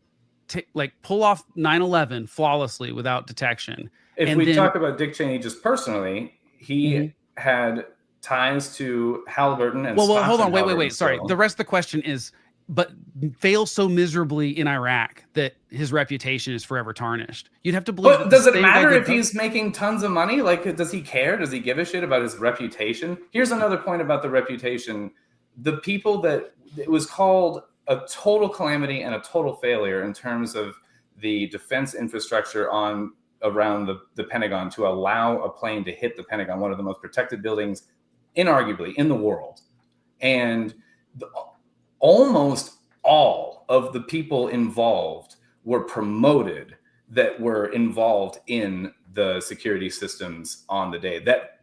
pull off 9/11 flawlessly without detection. If we talk about Dick Cheney just personally, he had ties to Halliburton and well, hold on, wait. Sorry. The rest of the question is, but fails so miserably in Iraq that his reputation is forever tarnished. You'd have to believe. But does it matter if he's making tons of money? Like, does he care? Does he give a shit about his reputation? Here's another point about the reputation. The people that it was called a total calamity and a total failure in terms of the defense infrastructure around the Pentagon to allow a plane to hit the Pentagon, one of the most protected buildings, inarguably, in the world. And almost all of the people involved were promoted that were involved in the security systems on the day that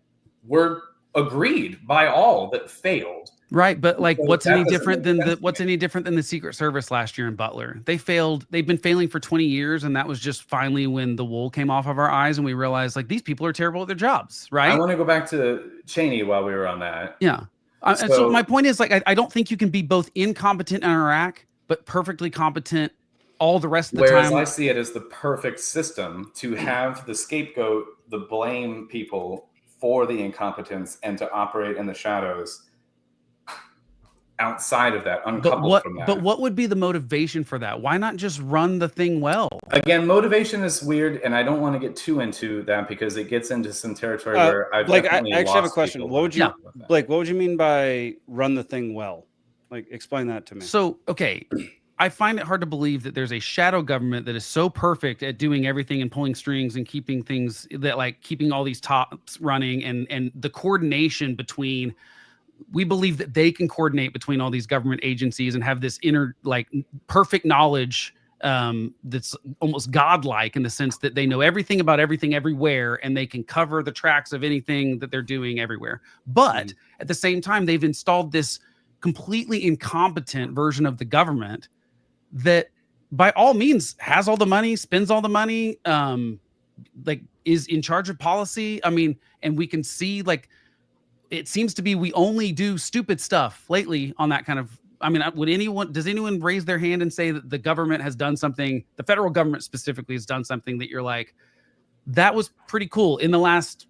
were agreed by all that failed. Right, but like, what's any different than the Secret Service last year in Butler? They failed. They've been failing for 20 years, and that was just finally when the wool came off of our eyes, and we realized, like, these people are terrible at their jobs. Right. I want to go back to Cheney while we were on that. Yeah. And so my point is, like, I don't think you can be both incompetent in Iraq but perfectly competent all the rest of the time. Whereas I see it as the perfect system to have the scapegoat, the blame people for the incompetence, and to operate in the shadows. Outside of that, uncoupled from that. But what would be the motivation for that? Why not just run the thing well? Again, motivation is weird, and I don't want to get too into that because it gets into some territory where I actually have a question. What would you mean by run the thing well? Like, explain that to me. So, okay, I find it hard to believe that there's a shadow government that is so perfect at doing everything and pulling strings and keeping things that, like, keeping all these tops running and the coordination between. We believe that they can coordinate between all these government agencies and have this perfect knowledge that's almost godlike in the sense that they know everything about everything everywhere, and they can cover the tracks of anything that they're doing everywhere. But at the same time, they've installed this completely incompetent version of the government that by all means has all the money, spends all the money, is in charge of policy. I mean, and we can see, like, it seems to be we only do stupid stuff lately on that kind of does anyone raise their hand and say that the government has done something, the federal government specifically has done something that you're like, that was pretty cool in the last,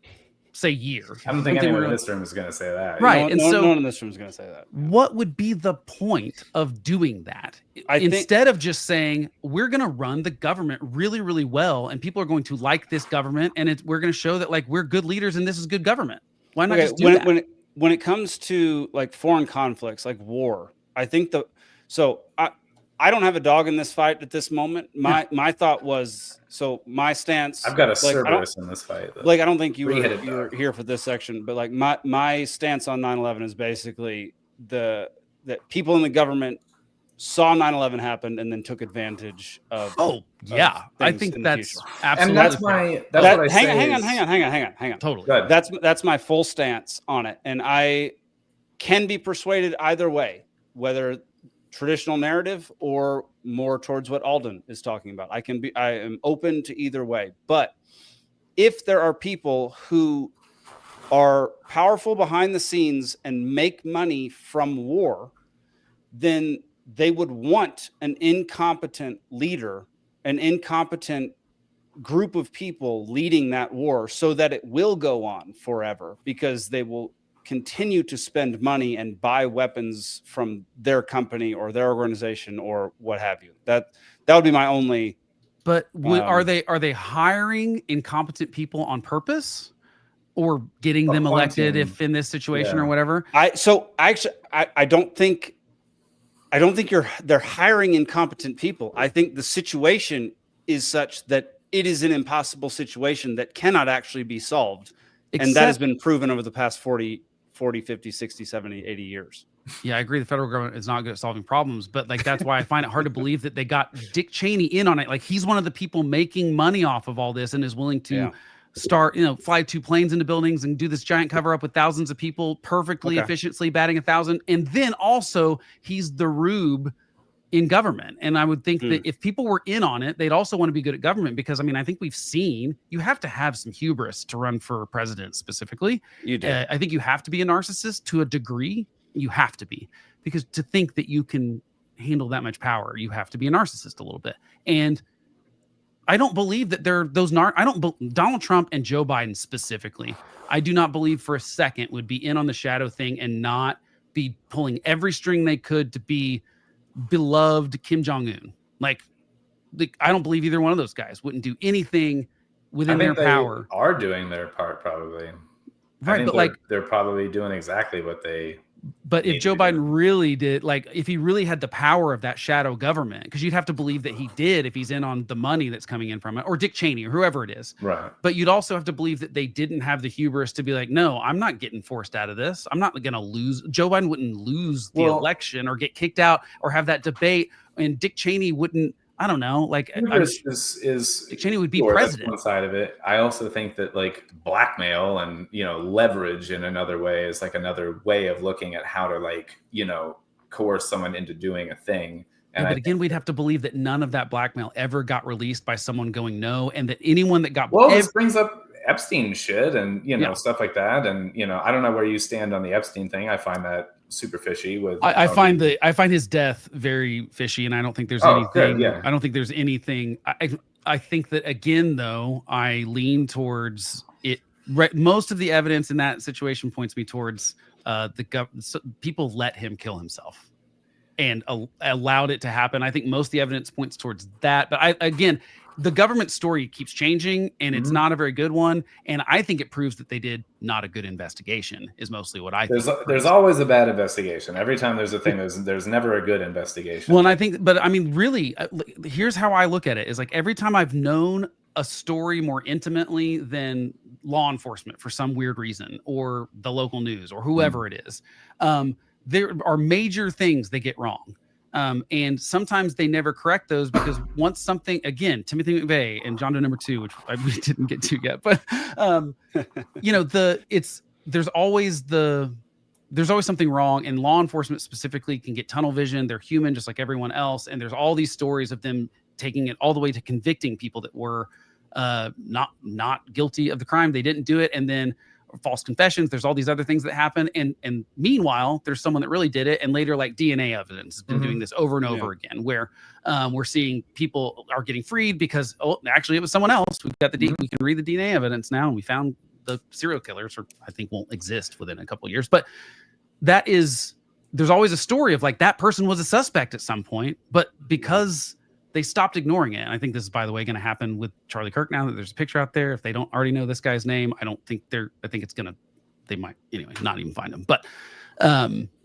say, year? I don't think anyone in this room is going to say that. Right. No one in this room is going to say that. What would be the point of doing that? Instead of just saying, we're going to run the government really, really well, and people are going to like this government, and we're going to show that like we're good leaders and this is good government. Why not just do that? When it comes to like foreign conflicts, like war, I think I don't have a dog in this fight at this moment. My thought was, so my stance. I've got a Cerberus in this fight. Like, I don't think you were here for this section, but like my stance on 9/11 is basically that people in the government saw 9/11 happen and then took advantage of. I think that's absolutely. And that's what I say. Hang on. Totally. That's my full stance on it, and I can be persuaded either way, whether traditional narrative or more towards what Alden is talking about. I am open to either way. But if there are people who are powerful behind the scenes and make money from war, then they would want an incompetent leader, an incompetent group of people leading that war so that it will go on forever, because they will continue to spend money and buy weapons from their company or their organization or what have you. That would be my only. But are they hiring incompetent people on purpose, or getting them elected if in this situation or whatever? I don't think they're hiring incompetent people. I think the situation is such that it is an impossible situation that cannot actually be solved. And that has been proven over the past 40, 50, 60, 70, 80 years. Yeah, I agree. The federal government is not good at solving problems, but like, that's why I find it hard to believe that they got Dick Cheney in on it. Like, he's one of the people making money off of all this and is willing to start, fly 2 planes into buildings and do this giant cover up with thousands of people perfectly, efficiently batting 1,000. And then also he's the rube in government. And I would think that if people were in on it, they'd also want to be good at government, because I think we've seen you have to have some hubris to run for president specifically. You do. I think you have to be a narcissist to a degree. You have to be, because to think that you can handle that much power, you have to be a narcissist a little bit. And I don't believe that Donald Trump and Joe Biden specifically, I do not believe for a second would be in on the shadow thing and not be pulling every string they could to be beloved Kim Jong-un. Like, I don't believe either one of those guys wouldn't do anything within their power. They are doing their part, probably. Right, but they're probably doing exactly what they. But if Joe Biden really did, like, if he really had the power of that shadow government, because you'd have to believe that he did if he's in on the money that's coming in from it, or Dick Cheney or whoever it is. Right. But you'd also have to believe that they didn't have the hubris to be like, no, I'm not getting forced out of this. I'm not going to lose. Joe Biden wouldn't lose the election or get kicked out or have that debate. And Dick Cheney wouldn't, I don't know, like, Dick Cheney would be president. One side of it. I also think that like blackmail and leverage in another way is like another way of looking at how to coerce someone into doing a thing. And but again, we'd have to believe that none of that blackmail ever got released by someone going no, and that anyone that got this brings up Epstein shit and stuff like that. And I don't know where you stand on the Epstein thing. I find that super fishy. I find his death very fishy, and I don't think there's anything. Good, yeah. I don't think there's anything. I think that, again, though, I lean towards it. Most of the evidence in that situation points me towards people let him kill himself and allowed it to happen. I think most of the evidence points towards that. But again, the government story keeps changing, and it's not a very good one. And I think it proves that they did not a good investigation is mostly what I think. There's always a bad investigation. Every time there's a thing, there's never a good investigation. Well, and I think, but I mean, really, here's how I look at it is like every time I've known a story more intimately than law enforcement for some weird reason, or the local news or whoever it is, there are major things they get wrong. And sometimes they never correct those, because once something, again, Timothy McVeigh and John Doe number 2, which we didn't get to yet, but there's always something wrong, and law enforcement specifically can get tunnel vision. They're human just like everyone else. And there's all these stories of them taking it all the way to convicting people that were not guilty of the crime. They didn't do it. And then, false confessions. There's all these other things that happen. And meanwhile, there's someone that really did it. And later, like DNA evidence has been doing this over and over again, where we're seeing people are getting freed because, actually it was someone else. We've got we can read the DNA evidence now, and we found the serial killers, or I think won't exist within a couple of years. But there's always a story of like that person was a suspect at some point, but because they stopped ignoring it. And I think this is, by the way, going to happen with Charlie Kirk now that there's a picture out there. If they don't already know this guy's name, I think they might anyway, not even find him. But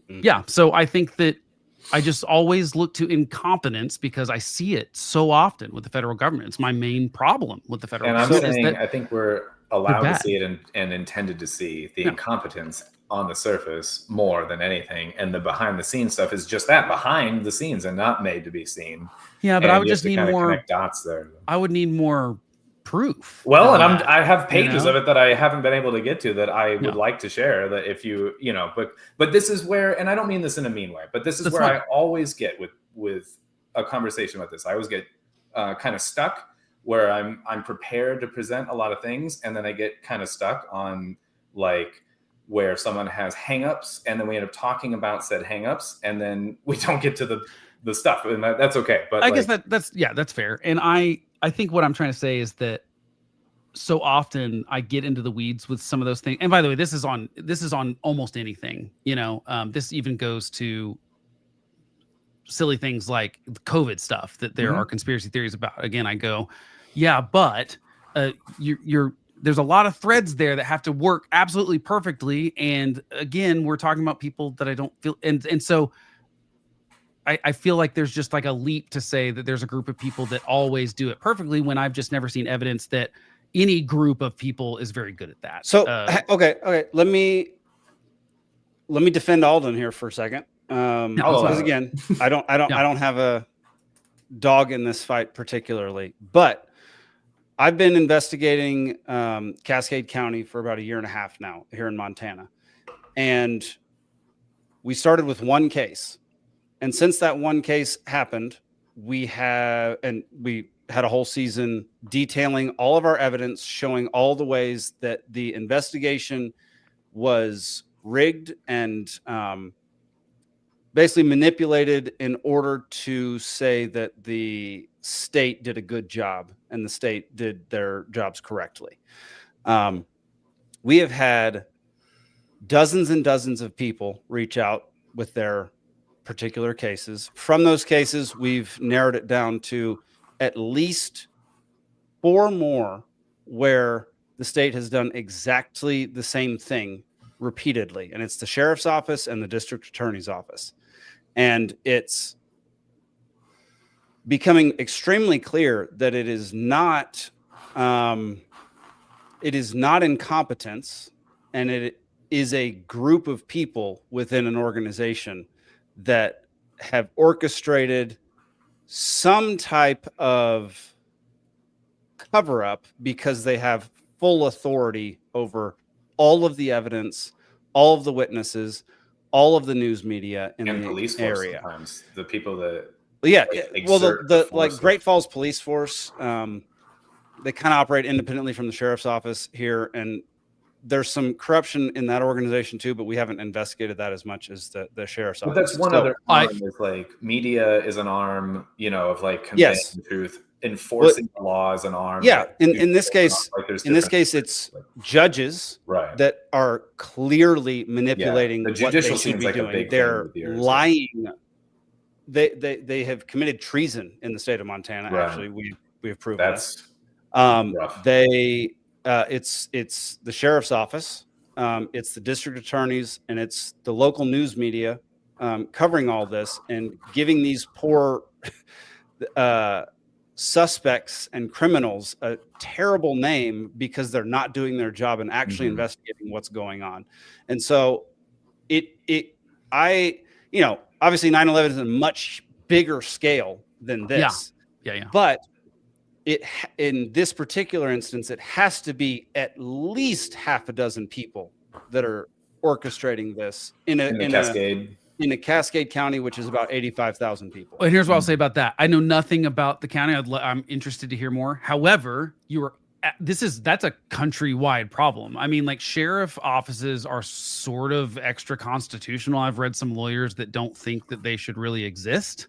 yeah, so I think that I just always look to incompetence because I see it so often with the federal government. It's my main problem with the federal government. And I'm saying, I think we're allowed to see it and intended to see the incompetence on the surface more than anything, and the behind the scenes stuff is just that, behind the scenes and not made to be seen. Yeah, but I would just need more connect dots there. I would need more proof. Well, and I have pages of it that I haven't been able to get to that I would like to share, that if you know, but this is where, and I don't mean this in a mean way, but this is where I always get with a conversation like this. I always get kind of stuck where I'm prepared to present a lot of things, and then I get kind of stuck on like where someone has hangups, and then we end up talking about said hangups, and then we don't get to the stuff, and that's okay. But I guess that's fair. And I think what I'm trying to say is that so often I get into the weeds with some of those things. And by the way, this is on almost anything, you know. This even goes to silly things like COVID stuff that there are conspiracy theories about. Again, I go, yeah, but there's a lot of threads there that have to work absolutely perfectly. And again, we're talking about people that I don't feel, and so I feel like there's just like a leap to say that there's a group of people that always do it perfectly, when I've just never seen evidence that any group of people is very good at that. So, okay. Let me defend Alden here for a second. Because again, I don't have a dog in this fight particularly, but I've been investigating Cascade County for about 1.5 years now here in Montana. And we started with one case. And since that one case happened, we had a whole season detailing all of our evidence, showing all the ways that the investigation was rigged and basically manipulated in order to say that the state did a good job and the state did their jobs correctly. We have had dozens and dozens of people reach out with their particular cases. From those cases, we've narrowed it down to at least 4 more where the state has done exactly the same thing repeatedly. And it's the sheriff's office and the district attorney's office. And it's becoming extremely clear that it is not incompetence, and it is a group of people within an organization that have orchestrated some type of cover up because they have full authority over all of the evidence, all of the witnesses, all of the news media in the police area. Sometimes the people that the like Great Falls Police Force, they kind of operate independently from the sheriff's office here, and there's some corruption in that organization too, but we haven't investigated that as much as the sheriff's office. But that's one other arm is like media is an arm, you know, of like conveying the truth. Enforcing the law is an arm. Yeah, in this case, it's judges that are clearly manipulating the what they judicial should be like doing. They're lying. They have committed treason in the state of Montana. Right. Actually, we have proven that's rough. It's the sheriff's office, it's the district attorneys, and it's the local news media covering all this and giving these poor suspects and criminals a terrible name because they're not doing their job and actually investigating what's going on. And so obviously 9/11 is a much bigger scale than this. Yeah. But in this particular instance, it has to be at least 6 people that are orchestrating this in a Cascade County, which is about 85,000 people. And here's what I'll say about that. I know nothing about the county. I'm interested to hear more. However, you are that's a countrywide problem. I mean, like sheriff offices are sort of extra constitutional. I've read some lawyers that don't think that they should really exist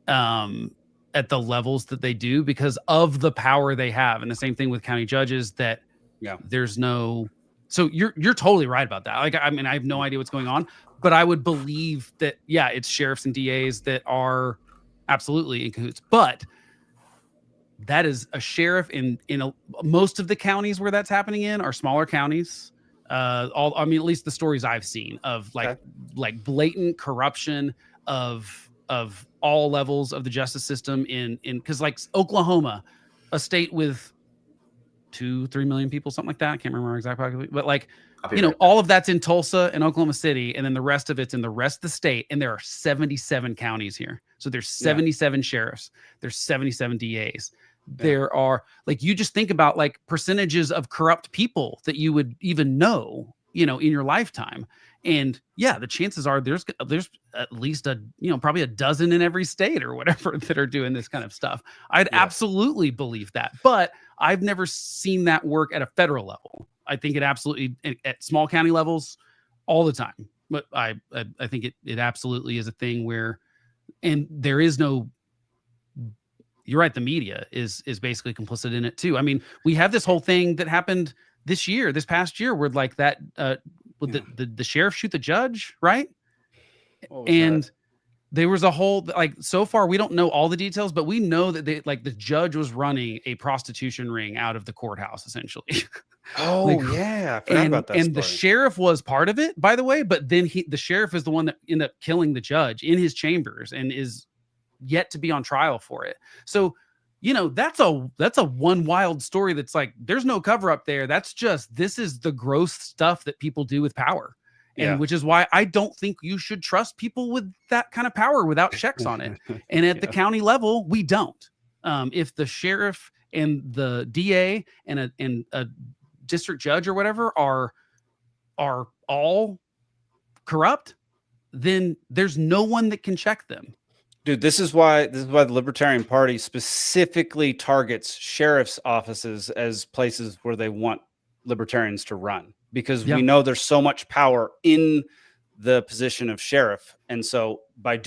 at the levels that they do because of the power they have. And the same thing with county judges that there's no. So you're totally right about that. Like, I mean, I have no idea what's going on, but I would believe that, it's sheriffs and DAs that are absolutely in cahoots. But that is a sheriff in most of the counties where that's happening in are smaller counties. At least the stories I've seen of like blatant corruption of all levels of the justice system in because like Oklahoma, a state with 2-3 million people, something like that. I can't remember exactly, but like, all of that's in Tulsa and Oklahoma City, and then the rest of it's in the rest of the state. And there are 77 counties here. So there's 77 sheriffs. There's 77 DAs. There are like, you just think about like percentages of corrupt people that you would even know, in your lifetime. And the chances are there's at least probably a dozen in every state or whatever that are doing this kind of stuff. I'd absolutely believe that, but I've never seen that work at a federal level. I think it absolutely at small county levels all the time. But I think it absolutely is a thing where, and there is no. You're right. The media is basically complicit in it too. I mean, we have this whole thing that happened this past year, where like that. The sheriff shoot the judge, right? And there was a whole like so far we don't know all the details, but we know that the judge was running a prostitution ring out of the courthouse essentially. Oh I forgot about that. And the sheriff was part of it, by the way. But then the sheriff is the one that ended up killing the judge in his chambers and is yet to be on trial for it. So that's a one wild story that's like there's no cover up there. That's just this is the gross stuff that people do with power. And which is why I don't think you should trust people with that kind of power without checks on it. And at the county level, we don't. If the sheriff and the DA and a district judge or whatever are all corrupt, then there's no one that can check them. Dude, this is why the Libertarian Party specifically targets sheriff's offices as places where they want libertarians to run, because we know there's so much power in the position of sheriff. And so by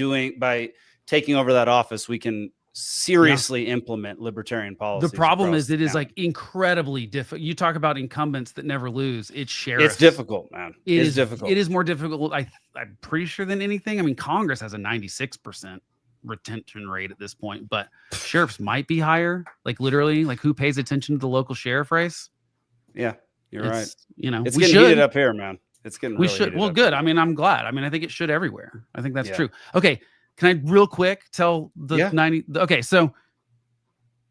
taking over that office, we can seriously implement libertarian policies. The problem is it is like incredibly difficult. You talk about incumbents that never lose. It's sheriffs. It's difficult, man. It's difficult. It is more difficult. I'm pretty sure than anything. I mean, Congress has a 96% retention rate at this point, but sheriffs might be higher. Like literally, like who pays attention to the local sheriff race? Yeah, you're right. It's getting heated up here, man. It's getting really heated well, up good. here. I mean, I'm glad. I mean, I think it should everywhere. I think that's true. Okay. Can I real quick tell the 90? Okay. So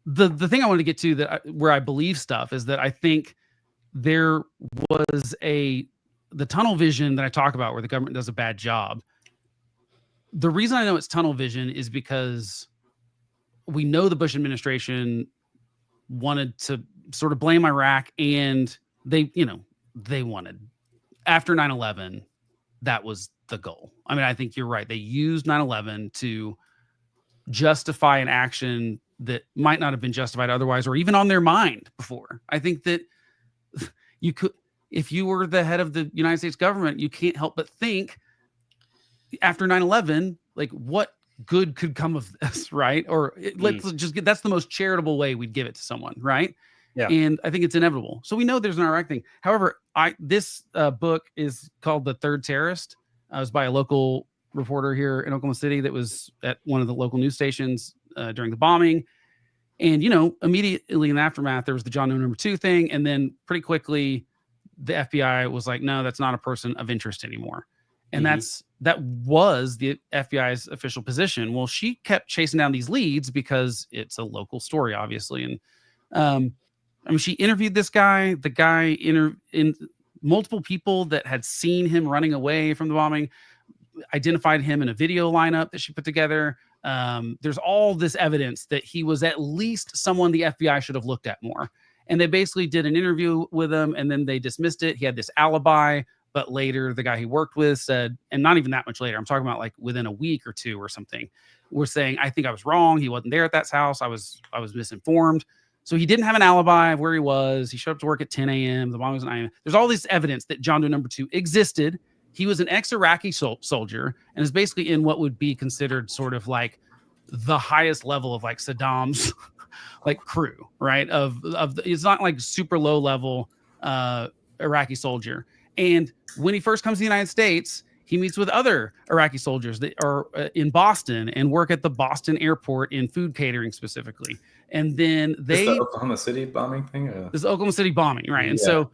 the thing I wanted to get to where I believe stuff is that I think there was the tunnel vision that I talk about where the government does a bad job. The reason I know it's tunnel vision is because we know the Bush administration wanted to sort of blame Iraq, and they wanted after 9/11, that was the goal. I mean, I think you're right. They used 9/11 to justify an action that might not have been justified otherwise, or even on their mind before. I think that you could, if you were the head of the United States government, you can't help but think after 9/11, like what good could come of this, right? Or let's just that's the most charitable way we'd give it to someone, right? Yeah. And I think it's inevitable. So we know there's an Iraq thing. However, this book is called The Third Terrorist. It was by a local reporter here in Oklahoma City that was at one of the local news stations during the bombing. And, immediately in the aftermath, there was the John Doe number 2 thing. And then pretty quickly, the FBI was like, no, that's not a person of interest anymore. And that was the FBI's official position. Well, she kept chasing down these leads because it's a local story, obviously. And she interviewed this guy. The guy in multiple people that had seen him running away from the bombing, identified him in a video lineup that she put together. There's all this evidence that he was at least someone the FBI should have looked at more. And they basically did an interview with him, and then they dismissed it. He had this alibi, but later the guy he worked with said, and not even that much later, I'm talking about like within a week or two or something, we're saying, I think I was wrong. He wasn't there at that house. I was misinformed. So he didn't have an alibi of where he was. He showed up to work at 10 a.m. The bombing was at 9 a.m. There's all this evidence that John Doe number 2 existed. He was an ex-Iraqi soldier and is basically in what would be considered sort of like the highest level of like Saddam's like crew, right? It's not like super low level Iraqi soldier. And when he first comes to the United States, he meets with other Iraqi soldiers that are in Boston and work at the Boston airport in food catering specifically. And then the Oklahoma City bombing thing. This is Oklahoma City bombing, right? And so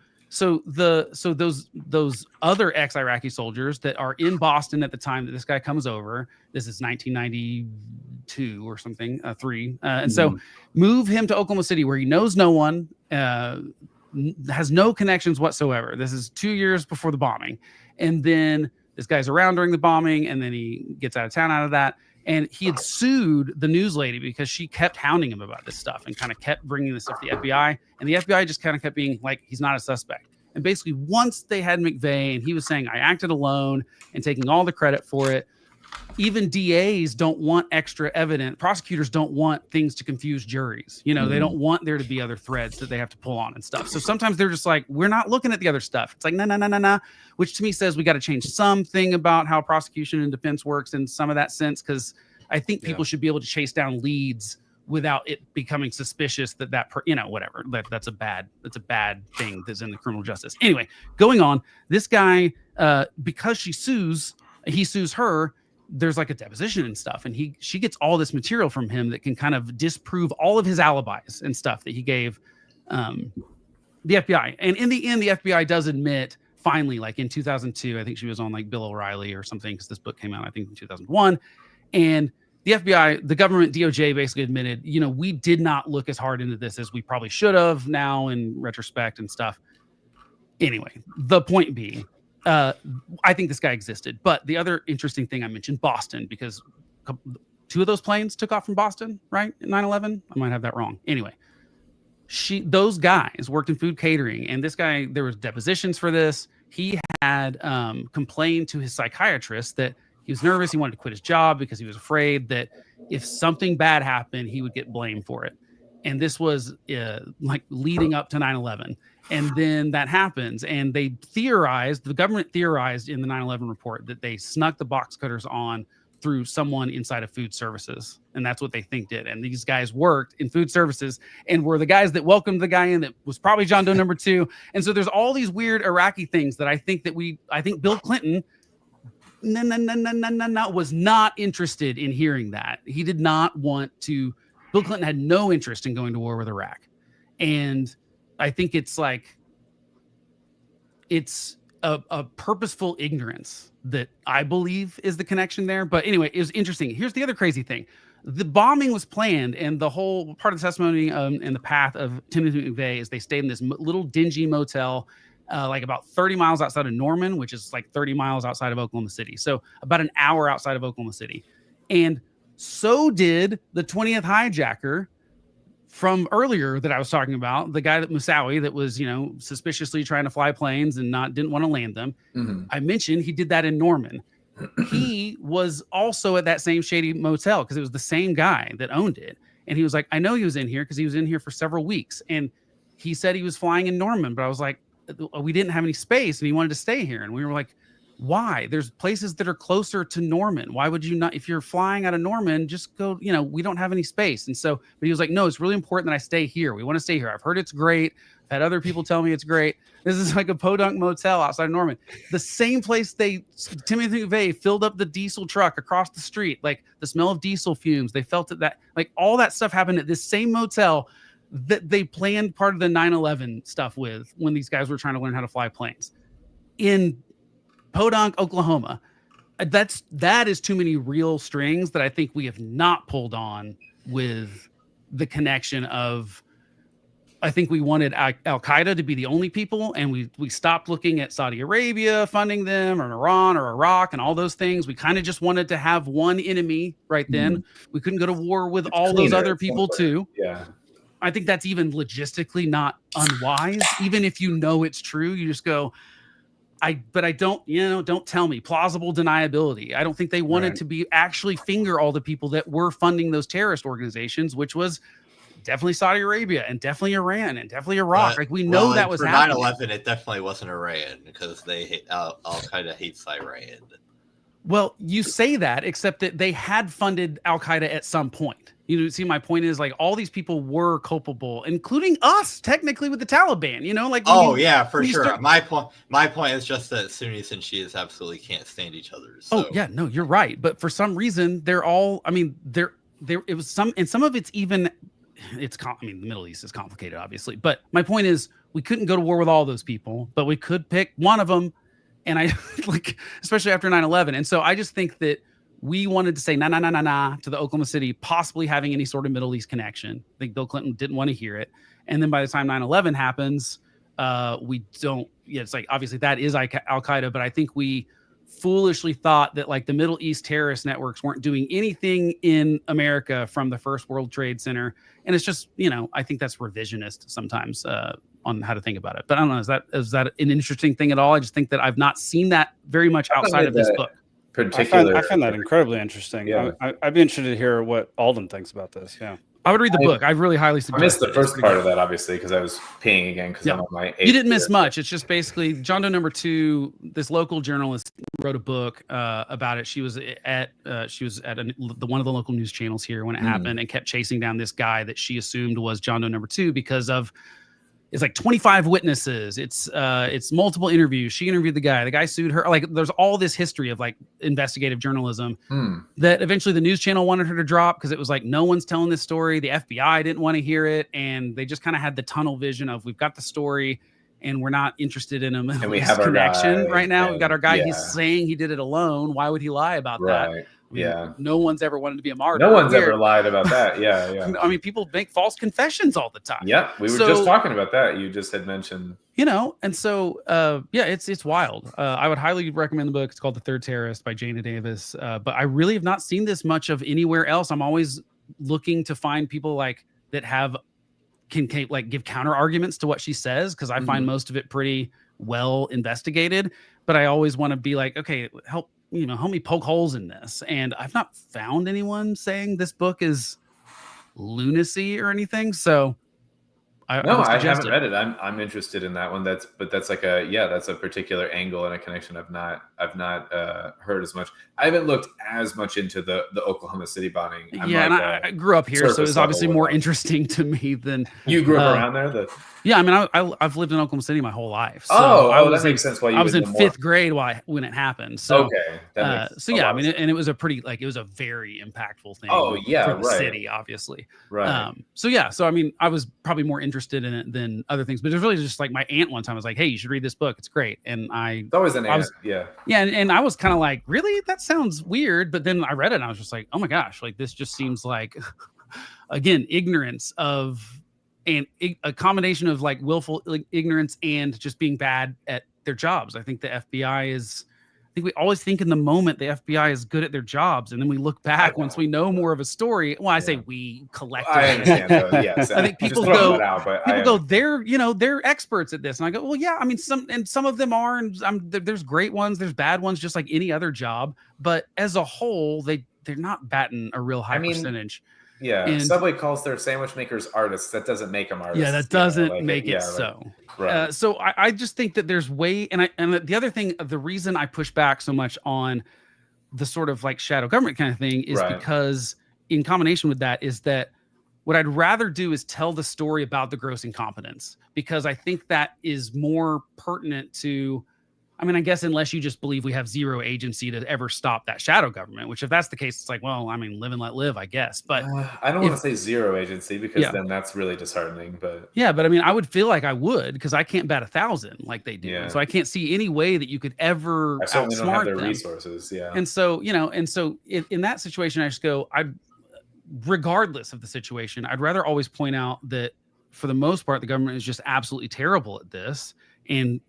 those other ex-Iraqi soldiers that are in Boston at the time that this guy comes over, this is 1992 or something, and so move him to Oklahoma City where he knows no one, has no connections whatsoever. This is 2 years before the bombing, and then this guy's around during the bombing, and then he gets out of town out of that. And he had sued the news lady because she kept hounding him about this stuff and kind of kept bringing this stuff to the FBI. And the FBI just kind of kept being like, he's not a suspect. And basically, once they had McVeigh and he was saying, I acted alone and taking all the credit for it, even DAs don't want extra evidence. Prosecutors don't want things to confuse juries. You know, they don't want there to be other threads that they have to pull on and stuff. So sometimes they're just like, we're not looking at the other stuff. It's like, no, which to me says we got to change something about how prosecution and defense works in some of that sense. Because I think people should be able to chase down leads without it becoming suspicious whatever. That's a bad thing that's in the criminal justice. Anyway, going on, this guy, because he sues her. There's like a deposition and stuff, and she gets all this material from him that can kind of disprove all of his alibis and stuff that he gave the FBI. And in the end, the FBI does admit finally, like in 2002, I think she was on like Bill O'Reilly or something, because this book came out I think in 2001, and the FBI, the government, DOJ basically admitted, we did not look as hard into this as we probably should have now in retrospect and stuff. Anyway, the point being, I think this guy existed. But the other interesting thing I mentioned, Boston, because 2 of those planes took off from Boston, right? 9/11. I might have that wrong. Anyway, those guys worked in food catering, and this guy, there was depositions for this. He had complained to his psychiatrist that he was nervous. He wanted to quit his job because he was afraid that if something bad happened, he would get blamed for it. And this was like leading up to 9/11. And then that happens. And the government theorized in the 9/11 report that they snuck the box cutters on through someone inside of food services. And that's what they think did. And these guys worked in food services and were the guys that welcomed the guy in that was probably John Doe number 2. And so there's all these weird Iraqi things that I think Bill Clinton was not interested in hearing that. He did not want to. Bill Clinton had no interest in going to war with Iraq. And I think it's a purposeful ignorance that I believe is the connection there. But anyway, it was interesting. Here's the other crazy thing. The bombing was planned, and the whole part of the testimony and the path of Timothy McVeigh is they stayed in this little dingy motel like about 30 miles outside of Norman, which is like 30 miles outside of Oklahoma City. So about an hour outside of Oklahoma City. And so did the 20th hijacker from earlier that I was talking about, the guy that Moussaoui that was, suspiciously trying to fly planes and didn't want to land them. I mentioned he did that in Norman. He was also at that same shady motel because it was the same guy that owned it. And he was like, I know he was in here because he was in here for several weeks. And he said he was flying in Norman, but I was like, we didn't have any space and he wanted to stay here. And we were like, why? There's places that are closer to Norman. Why would you not? If you're flying out of Norman, just go, we don't have any space. And so, but he was like, no, it's really important that I stay here. We want to stay here. I've heard it's great. I've had other people tell me it's great. This is like a podunk motel outside of Norman. The same place Timothy McVeigh filled up the diesel truck across the street, like the smell of diesel fumes. They felt that like all that stuff happened at this same motel that they planned part of the 9/11 stuff with when these guys were trying to learn how to fly planes in Podunk, Oklahoma. That is too many real strings that I think we have not pulled on with the connection of, I think we wanted Al-Qaeda to be the only people, and we stopped looking at Saudi Arabia funding them, or Iran or Iraq and all those things. We kind of just wanted to have one enemy right then. We couldn't go to war with all those other people too. Yeah. I think that's even logistically not unwise. Even if you know it's true, you just go, but I don't, don't tell me. Plausible deniability. I don't think they wanted to be actually finger all the people that were funding those terrorist organizations, which was definitely Saudi Arabia and definitely Iran and definitely Iraq. Like we know that was for happening. 9/11. It definitely wasn't Iran because they hate Al Qaeda hates Iran. Well, you say that, except that they had funded Al Qaeda at some point. You know, see, my point is like all these people were culpable, including us, technically with the Taliban. You know, like Yeah, for sure. My point is just that Sunnis and Shias absolutely can't stand each other. So. Oh yeah, no, you're right. But for some reason, they're all. I mean, there. It was some, and some of it's even. I mean, the Middle East is complicated, obviously. But my point is, we couldn't go to war with all those people, but we could pick one of them. And I like, especially after 9/11. And so I just think that we wanted to say nah to the Oklahoma City, possibly having any sort of Middle East connection. I think Bill Clinton didn't want to hear it. And then by the time 9/11 happens, we don't, it's like, obviously that is Al Qaeda, but I think we foolishly thought that like the Middle East terrorist networks weren't doing anything in America from the First World Trade Center. And it's just, I think that's revisionist sometimes, on how to think about it. But I don't know, is that an interesting thing at all? I just think that I've not seen that very much outside of this book. I find that incredibly interesting. Yeah. I'd be interested to hear what Alden thinks about this. Yeah. I would read the book. I really highly suggest I missed the it. first part of that, obviously, because I was peeing again because I'm on my You didn't miss much. It's just basically John Doe number 2. This local journalist wrote a book about it. She was at one of the local news channels here when it happened, and kept chasing down this guy that she assumed was John Doe number 2 because of. It's like 25 witnesses. It's multiple interviews. She interviewed the guy. The guy sued her. Like there's all this history of like investigative journalism that eventually the news channel wanted her to drop because it was like no one's telling this story. The FBI didn't want to hear it, and they just kind of had the tunnel vision of we've got the story and we're not interested in a Middle East connection right now. We've got our guy. He's saying he did it alone. Why would he lie about that? Yeah. No one's ever wanted to be a martyr. No one's ever lied about that. Yeah. I mean, people make false confessions all the time. Yeah. We were just talking about that. You just had mentioned. And so, it's wild. I would highly recommend the book. It's called The Third Terrorist by Jana Davis. But I really have not seen this much of anywhere else. I'm always looking to find people like that can like give counter arguments to what she says. Cause I find most of it pretty well investigated, but I always want to be like, okay, help me poke holes in this. And I've not found anyone saying this book is lunacy or anything. So I haven't read it. I'm interested in that one. That's like that's a particular angle and a connection I've not heard as much. I haven't looked as much into the Oklahoma City bombing. I grew up here, so it's obviously more interesting to me than you grew up around there. Yeah, I mean, I've lived in Oklahoma City my whole life. So that makes sense. Why I was in 5th grade when it happened. So I mean, and it was a very impactful thing. Oh yeah, for the city, obviously. Right. So I mean, I was probably more interested in it than other things, but it was really just like my aunt one time was like, "Hey, you should read this book. It's great." And it's always an aunt. And I was kind of like, "Really? That sounds weird." But then I read it, and I was just like, "Oh my gosh! Like this just seems like, again, ignorance of." And a combination of like willful ignorance and just being bad at their jobs. I think the FBI is, we always think in the moment the FBI is good at their jobs. And then we look back once we know more of a story. Well, I say we collectively. I understand though, yes. I think people go, they're experts at this. And I go, well, yeah, I mean, some of them are, and there's great ones, there's bad ones, just like any other job. But as a whole, they're not batting a real high percentage. Yeah, and Subway calls their sandwich makers artists. That doesn't make them artists. Yeah, that doesn't make it so. Right. So I just think that there's and the other thing, the reason I push back so much on the sort of like shadow government kind of thing is because in combination with that is that what I'd rather do is tell the story about the gross incompetence, because I think that is more pertinent to, I mean, I guess unless you just believe we have zero agency to ever stop that shadow government, which if that's the case, it's like, well, I mean, live and let live, I guess. But I don't want to say zero agency because then that's really disheartening. But I mean, I would feel like I would, because I can't bat 1,000 like they do. Yeah. So I can't see any way that you could ever I certainly don't have their them. resources. Yeah. And so, in that situation, I just go, regardless of the situation, I'd rather always point out that for the most part, the government is just absolutely terrible at this, and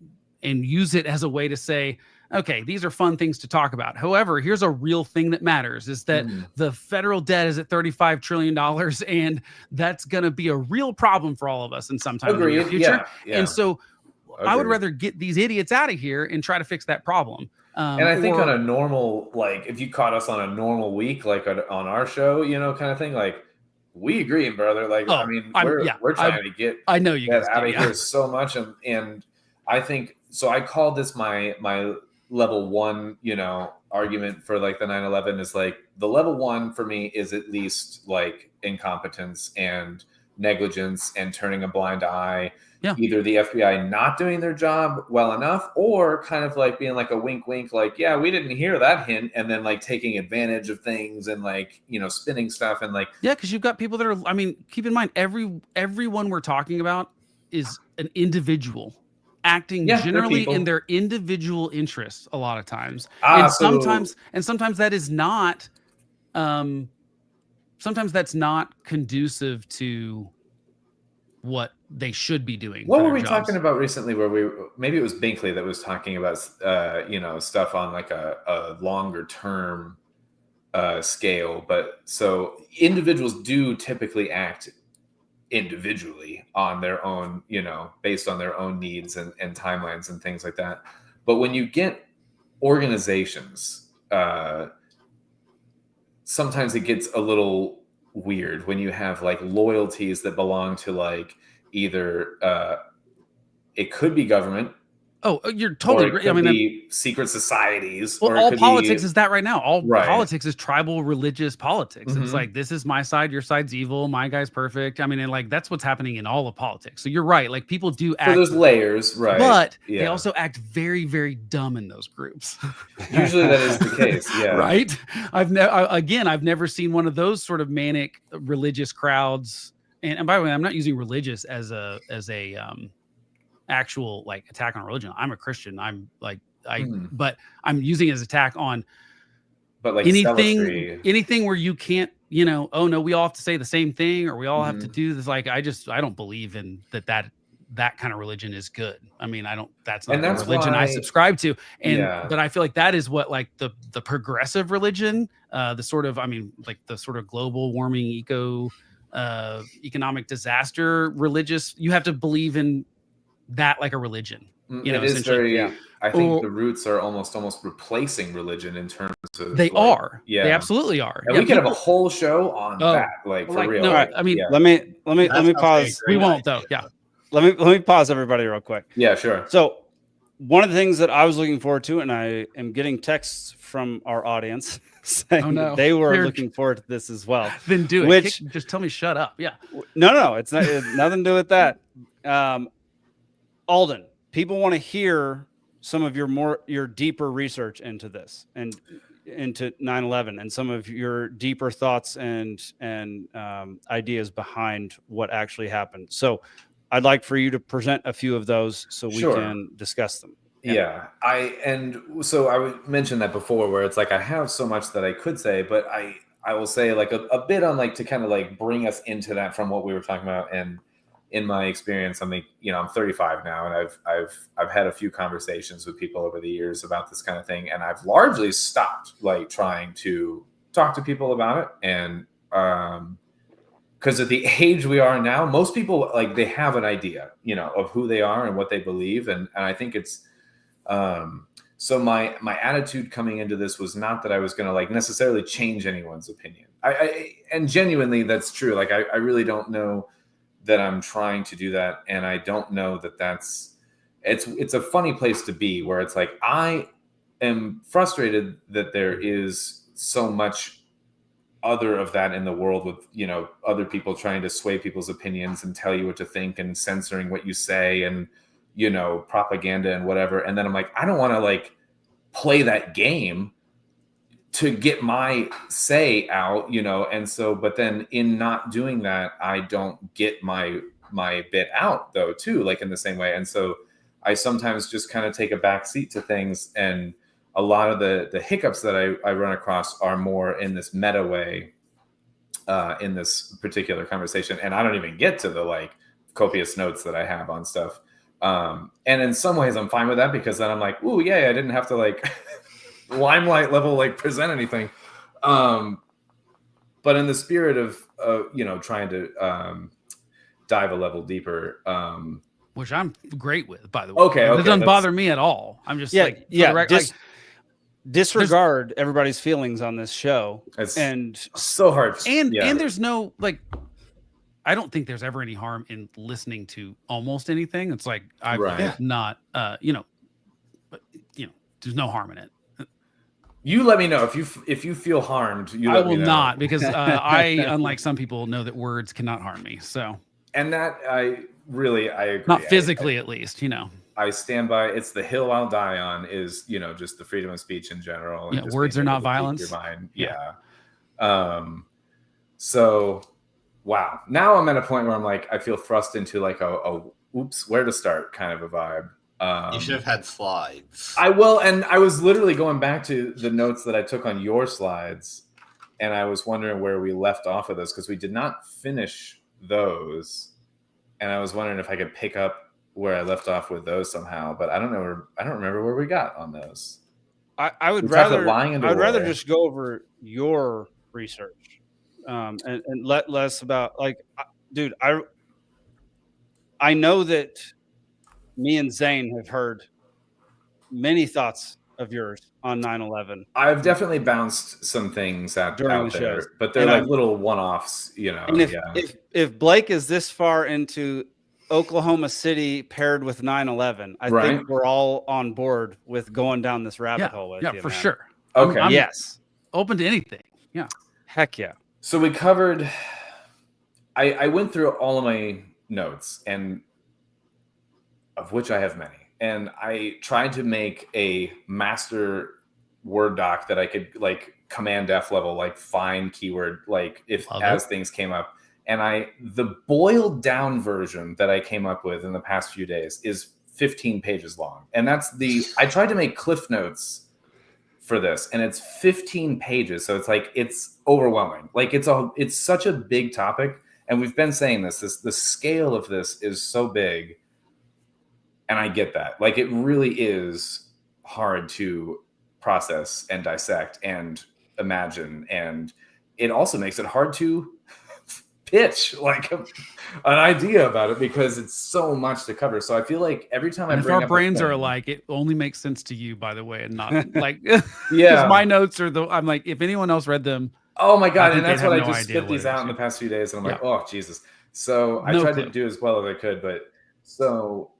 use it as a way to say, okay, these are fun things to talk about. However, here's a real thing that matters, is that the federal debt is at $35 trillion, and that's going to be a real problem for all of us in some time in the near future. Yeah. And so I would rather get these idiots out of here and try to fix that problem. And I think on a normal, like if you caught us on a normal week, like on our show, kind of thing, like we agree, brother. Like, I mean, we're trying to get I know you guys out of here so much, and I think so. I call this my level 1, argument for like the 9/11 is like the level 1 for me is at least like incompetence and negligence and turning a blind eye. Yeah. Either the FBI not doing their job well enough, or kind of like being like a wink, wink, like, yeah, we didn't hear that hint, and then like taking advantage of things and like spinning stuff and like because you've got people that are. I mean, keep in mind everyone we're talking about is an individual acting generally in their individual interests a lot of times, and sometimes that is not. Sometimes that's not conducive to what they should be doing. What were we talking about recently where maybe it was Binkley that was talking about, stuff on like a longer term scale. But so individuals do typically act individually on their own, based on their own needs and timelines and things like that. But when you get organizations, sometimes it gets a little weird when you have like loyalties that belong to like either it could be government. Oh, you're totally right. I mean, secret societies. Well, all politics is that right now. All politics is tribal religious politics. Mm-hmm. It's like, this is my side, your side's evil, my guy's perfect. I mean, and like that's what's happening in all of politics. So you're right. Like people do act. So there's layers, right? But they also act very, very dumb in those groups. Usually that is the case. Yeah. Right. I've never seen one of those sort of manic religious crowds. And by the way, I'm not using religious as a actual like attack on religion. I'm a Christian. I'm like but I'm using it as attack on like anything where you can't, oh no, we all have to say the same thing or we all have to do this. Like I don't believe in that kind of religion is good. I mean, that's not the religion I subscribe to. And but I feel like that is what like the progressive religion, the sort of, I mean, like the sort of global warming economic disaster religious, you have to believe in that like a religion. It is very. I think the roots are almost replacing religion in terms of. They are. Yeah, they absolutely are. And we could have a whole show on that, like for real. No, I mean, let me pause. We won't though. Yeah. Let me pause everybody real quick. Yeah, sure. So one of the things that I was looking forward to, and I am getting texts from our audience saying that they were looking forward to this as well. Then do it. Just tell me shut up. Yeah. No, it's not. It's nothing to do with that. Alden, people want to hear some of your deeper research into this and into 9/11 and some of your deeper thoughts and ideas behind what actually happened. So I'd like for you to present a few of those so we can discuss them. Yeah. I would mention that before where it's like I have so much that I could say, but I will say like a bit on like to kind of like bring us into that from what we were talking about. And in my experience, I'm 35 now, and I've had a few conversations with people over the years about this kind of thing, and I've largely stopped like trying to talk to people about it. And because at the age we are now, most people like they have an idea, of who they are and what they believe, and I think it's so my attitude coming into this was not that I was going to like necessarily change anyone's opinion. And genuinely that's true. Like I really don't know that I'm trying to do that. And I don't know that it's a funny place to be where it's like, I am frustrated that there is so much other of that in the world with, other people trying to sway people's opinions and tell you what to think and censoring what you say and, propaganda and whatever. And then I'm like, I don't want to like play that game to get my say out, and so, but then in not doing that, I don't get my bit out though, too, like in the same way. And so I sometimes just kind of take a back seat to things. And a lot of the hiccups that I run across are more in this meta way, in this particular conversation. And I don't even get to the like copious notes that I have on stuff. And in some ways I'm fine with that because then I'm like, ooh, yeah, I didn't have to like limelight level like present anything, but in the spirit of trying to dive a level deeper, which I'm great with, by the way. Okay, it doesn't bother me at all. I'm just disregard everybody's feelings on this show. It's And so hard. and Yeah. and there's no like, I don't think there's ever any harm in listening to almost anything. It's like I'm Right. not you know, but you know, there's no harm in it. You let me know if you feel harmed. You I let will me know. not, because I, unlike some people, know that words cannot harm me. So And that I agree. not physically, at least, you know. I stand by. It's the hill I'll die on. Is just the freedom of speech in general. and Yeah, just words being are able not to speak violence. Your mind. Yeah. Yeah. So, wow. Now I'm at a point where I'm like, I feel thrust into like a oops, where to start kind of a vibe. You should have had slides. I will, and I was literally going back to the notes that I took on your slides, and I was wondering where we left off of this because we did not finish those, and I was wondering if I could pick up where I left off with those somehow, but I don't know. I don't remember where we got on those. I would We talked about rather lying into I would rather war. just go over your research, and let less about like, dude. I know that me and Zane have heard many thoughts of yours on 9/11. I've definitely bounced some things out During the there, shows. but they're And like I'm- little one-offs, And if Blake is this far into Oklahoma City paired with 9/11, I Right. think we're all on board with going down this rabbit hole with Yeah, you, for man. sure. Okay. I'm Yes. open to anything. Yeah. Heck yeah. So we covered. I went through all of my notes, and of which I have many, and I tried to make a master Word doc that I could like Command F level, like find keyword, like if Love as things came up. And the boiled down version that I came up with in the past few days is 15 pages long, and I tried to make cliff notes for this, and it's 15 pages, so it's like it's overwhelming. Like it's such a big topic, and we've been saying this the scale of this is so big, and I get that. Like it really is hard to process and dissect and imagine, and it also makes it hard to pitch like an idea about it because it's so much to cover. So I feel like every time I And if bring our up a brains are thing- alike, it only makes sense to you, by the way, and not like Yeah. because my notes are I'm like, if anyone else read them, Oh my I god! think And that's they'd what I have no just idea spit these what it out is, in the yeah. past few days, and I'm like, Yeah. oh Jesus! So I No tried clue. to do as well as I could, but so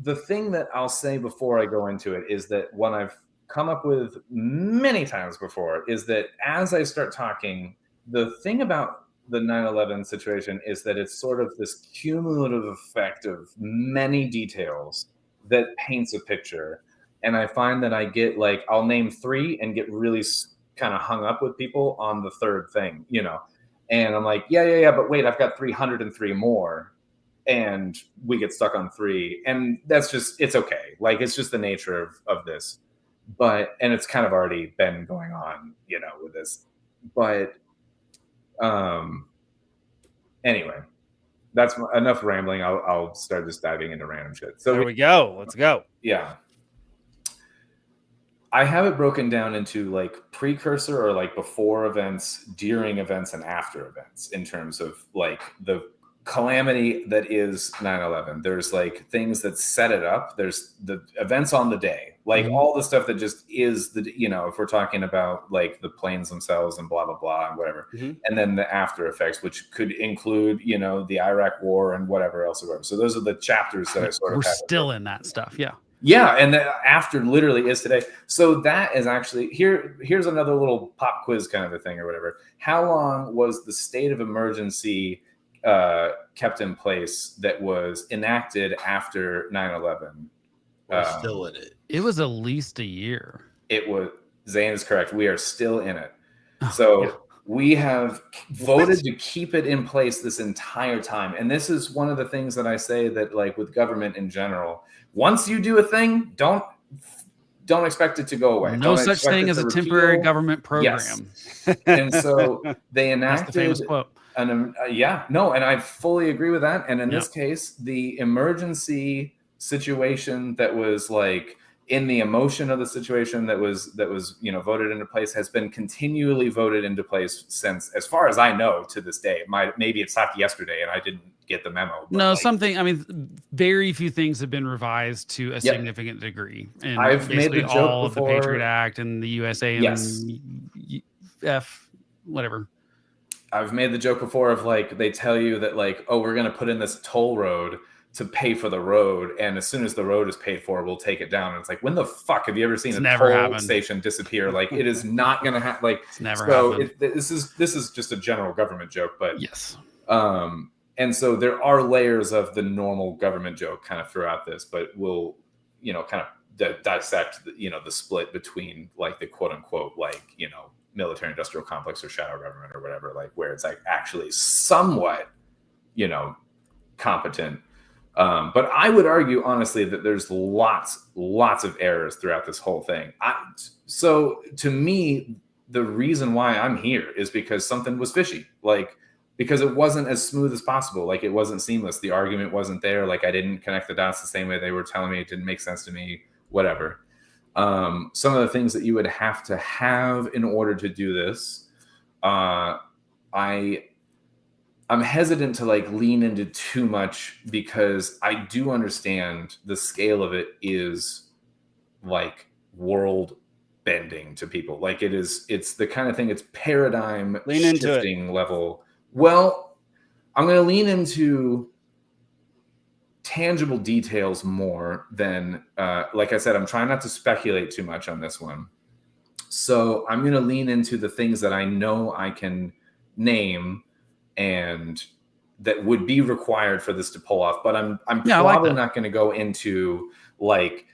the thing that I'll say before I go into it is that what I've come up with many times before is that as I start talking, the thing about the 9/11 situation is that it's sort of this cumulative effect of many details that paints a picture. And I find that I get like, I'll name three and get really kind of hung up with people on the third thing, and I'm like, yeah, but wait, I've got 303 more. And we get stuck on three. And that's just, it's okay. Like, it's just the nature of this. And it's kind of already been going on, with this. But anyway, that's enough rambling. I'll start just diving into random shit. So There we go. Let's go. yeah. I have it broken down into like precursor or like before events, during events, and after events in terms of like the calamity that is 9/11. There's like things that set it up. There's the events on the day, like all the stuff that just is if we're talking about like the planes themselves and blah, blah, blah, and whatever. Mhm. And then the after effects, which could include, the Iraq war and whatever else. So those are the chapters that I sort of we're have. still in that stuff. Yeah. Yeah, and the after literally is today. So that is actually here's another little pop quiz kind of a thing or whatever. How long was the state of emergency kept in place that was enacted after 9/11? We're still in it. It was at least a year. It was Zane is correct. We are still in it. Oh, So yeah. we have voted to keep it in place this entire time. And this is one of the things that I say that like with government in general, once you do a thing, don't expect it to go away. No Don't such expect thing it as to a temporary repeal. government program. Yes. And so they That's the famous enacted quote. and I fully agree with that. And in this case, the emergency situation that was like in the emotion of the situation that was voted into place has been continually voted into place since, as far as I know, to this day. Maybe it stopped yesterday and I didn't get the memo. No, I mean, very few things have been revised to a significant degree. And I've made the joke all of before, the Patriot Act and the USA and whatever. I've made the joke before of like, they tell you that like, oh, we're going to put in this toll road to pay for the road, and as soon as the road is paid for, we'll take it down. And it's like, when the fuck have you ever seen a toll station disappear? Like, it is not going to happen. Like, it's never happened. This is just a general government joke, but yes. And so there are layers of the normal government joke kind of throughout this, but we'll, kind of dissect the split between like the quote unquote, like, military industrial complex or shadow government or whatever, like where it's like actually somewhat, competent. But I would argue honestly that there's lots of errors throughout this whole thing. So to me, the reason why I'm here is because something was fishy, like because it wasn't as smooth as possible. Like it wasn't seamless. The argument wasn't there. Like I didn't connect the dots the same way they were telling me. It didn't make sense to me, whatever. Some of the things that you would have to have in order to do this, I'm hesitant to like lean into too much because I do understand the scale of it is like world bending to people. Like it's the kind of thing, it's paradigm shifting level. Well, I'm going to lean into tangible details more than, like I said, I'm trying not to speculate too much on this one. So I'm going to lean into the things that I know I can name and that would be required for this to pull off. But I'm probably not going to go into like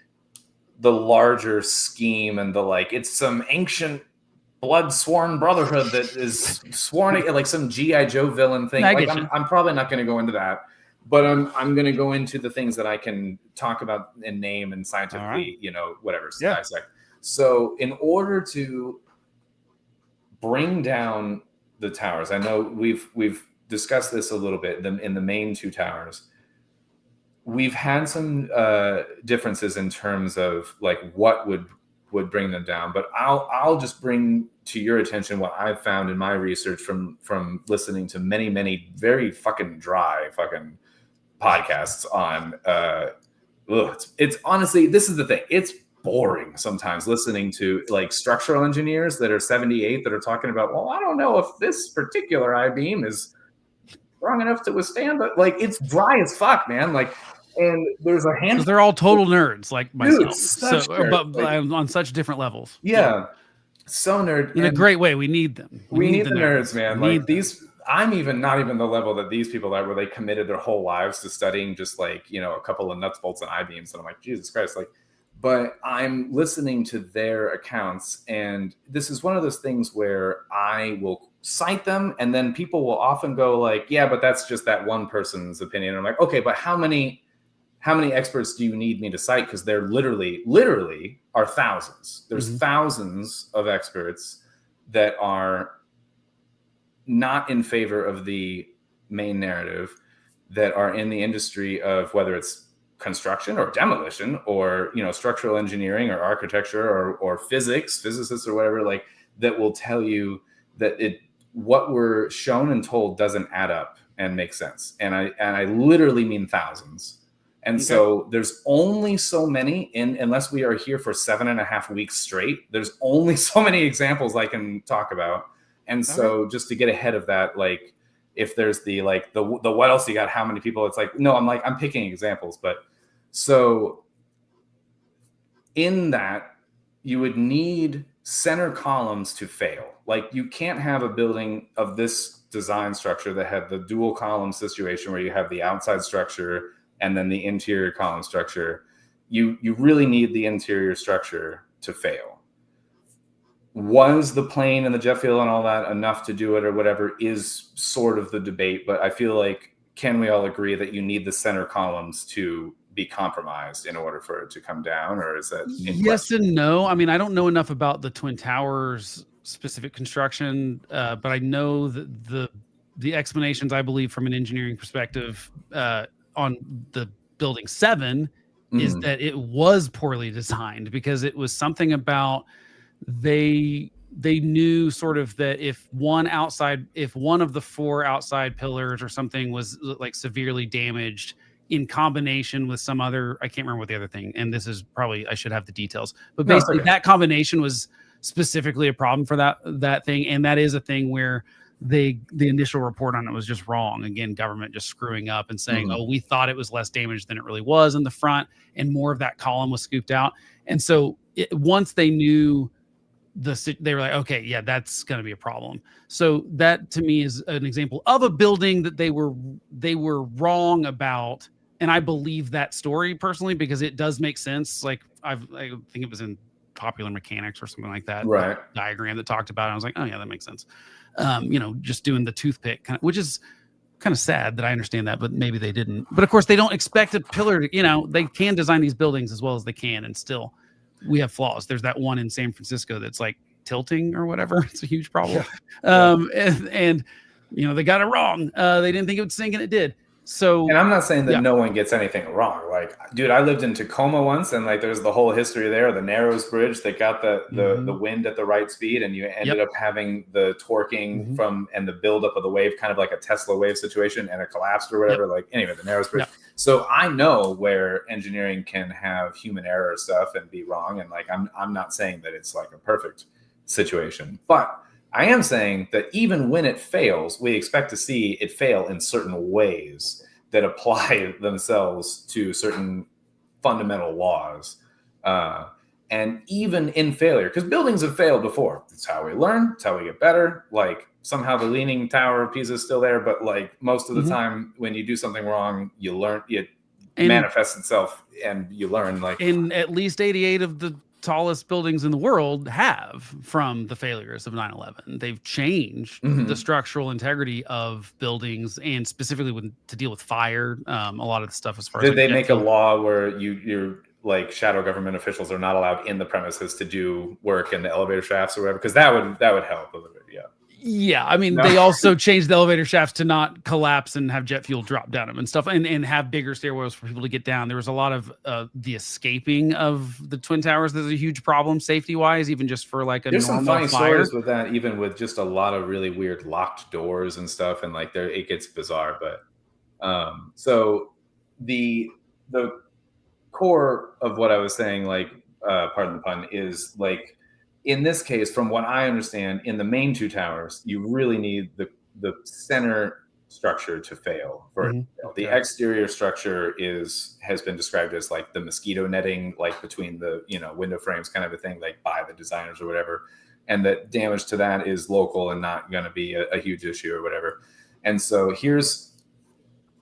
the larger scheme and the like, it's some ancient blood sworn brotherhood that is sworn like some G.I. Joe villain thing. Like I'm probably not going to go into that, but I'm going to go into the things that I can talk about and name and scientifically, whatever. Dissect. So in order to bring down the towers, I know we've discussed this a little bit in the main two towers. We've had some differences in terms of like what would bring them down, but I'll just bring to your attention what I've found in my research from listening to many very fucking dry fucking podcasts on it's honestly, this is the thing, it's boring sometimes listening to like structural engineers that are 78 that are talking about, well, I don't know if this particular I-beam is strong enough to withstand, but like it's dry as fuck, man. Like, and there's a handful. They're all total nerds like myself. Dude, but on such different levels. Yeah. So nerd. In a great way. We need them. We need the nerds, man. Like these, I'm not even the level that these people are, where they committed their whole lives to studying just like, a couple of nuts, bolts, and I-beams. And I'm like, Jesus Christ. Like, but I'm listening to their accounts. And this is one of those things where I will cite them. And then people will often go like, yeah, but that's just that one person's opinion. And I'm like, okay, but how many experts do you need me to cite? Because there literally are thousands. There's thousands of experts that are not in favor of the main narrative, that are in the industry of whether it's construction or demolition or, structural engineering or architecture or physicists or whatever, like that will tell you that what we're shown and told doesn't add up and make sense. And I literally mean thousands. And so there's only so many, unless we are here for 7.5 weeks straight, there's only so many examples I can talk about. And so just to get ahead of that, like if there's the what else you got, how many people, it's like, no, I'm picking examples. But so in that you would need center columns to fail. Like you can't have a building of this design structure that had the dual column situation where you have the outside structure and then the interior column structure. You really need the interior structure to fail. Was the plane and the jet fuel and all that enough to do it or whatever is sort of the debate. But I feel like, can we all agree that you need the center columns to be compromised in order for it to come down? Or is that yes and no? I mean, I don't know enough about the Twin Towers specific construction, but I know that the explanations, I believe, from an engineering perspective, on the building 7 is that it was poorly designed, because it was something about they knew sort of that if one of the 4 outside pillars or something was like severely damaged in combination with some other, I can't remember what the other thing, and this is probably, I should have the details, but basically that combination was specifically a problem for that thing. And that is a thing where the initial report on it was just wrong. Again, government just screwing up and saying, oh, we thought it was less damaged than it really was in the front, and more of that column was scooped out. And so once they knew they were like, okay, yeah, that's going to be a problem. So that to me is an example of a building that they were wrong about. And I believe that story personally, because it does make sense. Like I think it was in Popular Mechanics or something like that, right? Diagram that talked about it. I was like, oh yeah, that makes sense. Just doing the toothpick kind of, which is kind of sad that I understand that, but maybe they didn't. But of course, they don't expect a pillar to, they can design these buildings as well as they can, and still we have flaws. There's that one in San Francisco that's like tilting or whatever. It's a huge problem. And they got it wrong. They didn't think it would sink, and it did. So, and I'm not saying that no one gets anything wrong. Like, dude, I lived in Tacoma once, and like, there's the whole history there. The Narrows Bridge that got the wind at the right speed, and you ended up having the torquing from and the buildup of the wave, kind of like a Tesla wave situation, and it collapsed or whatever. Like, anyway, the Narrows Bridge. So I know where engineering can have human error stuff and be wrong, and like, I'm not saying that it's like a perfect situation, but I am saying that even when it fails, we expect to see it fail in certain ways that apply themselves to certain fundamental laws. And even in failure, because buildings have failed before. It's how we learn. It's how we get better. Like, somehow the Leaning Tower of Pisa is still there, but like most of the time when you do something wrong, you learn, it manifests itself and you learn. Like, in at least 88 of the tallest buildings in the world have from the failures of 9/11. They've changed the structural integrity of buildings, and specifically to deal with fire. A lot of the stuff as far as did they make a law where you're like shadow government officials are not allowed in the premises to do work in the elevator shafts or whatever? Because that would help a little bit. Yeah, I mean, they also changed the elevator shafts to not collapse and have jet fuel drop down them and stuff, and have bigger stairwells for people to get down. There was a lot of the escaping of the Twin Towers. There's a huge problem safety-wise, even just for like There's normal some funny fire. stories with that, even with just a lot of really weird locked doors and stuff, and like it gets bizarre. But so the core of what I was saying, like, pardon the pun, is like, in this case, from what I understand, in the main 2 towers, you really need the center structure to fail. The exterior structure has been described as like the mosquito netting, like between the window frames, kind of a thing, like by the designers or whatever, and that damage to that is local and not going to be a huge issue or whatever. And so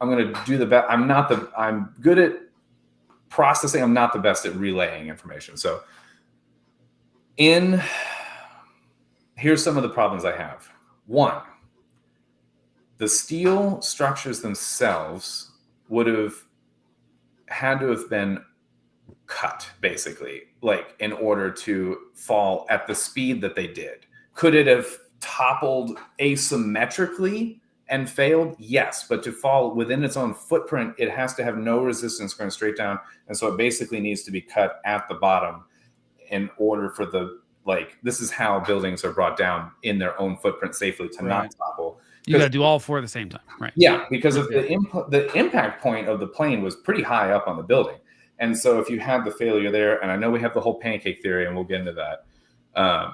I'm going to do the best. I'm good at processing. I'm not the best at relaying information. So here's some of the problems I have. 1, the steel structures themselves would have had to have been cut, basically, like, in order to fall at the speed that they did. Could it have toppled asymmetrically and failed? Yes, but to fall within its own footprint, it has to have no resistance going straight down, and so it basically needs to be cut at the bottom in order for this is how buildings are brought down in their own footprint safely to not topple. You got to do all 4 at the same time, right? Yeah, because of the impact point of the plane was pretty high up on the building. And so if you had the failure there, and I know we have the whole pancake theory, and we'll get into that.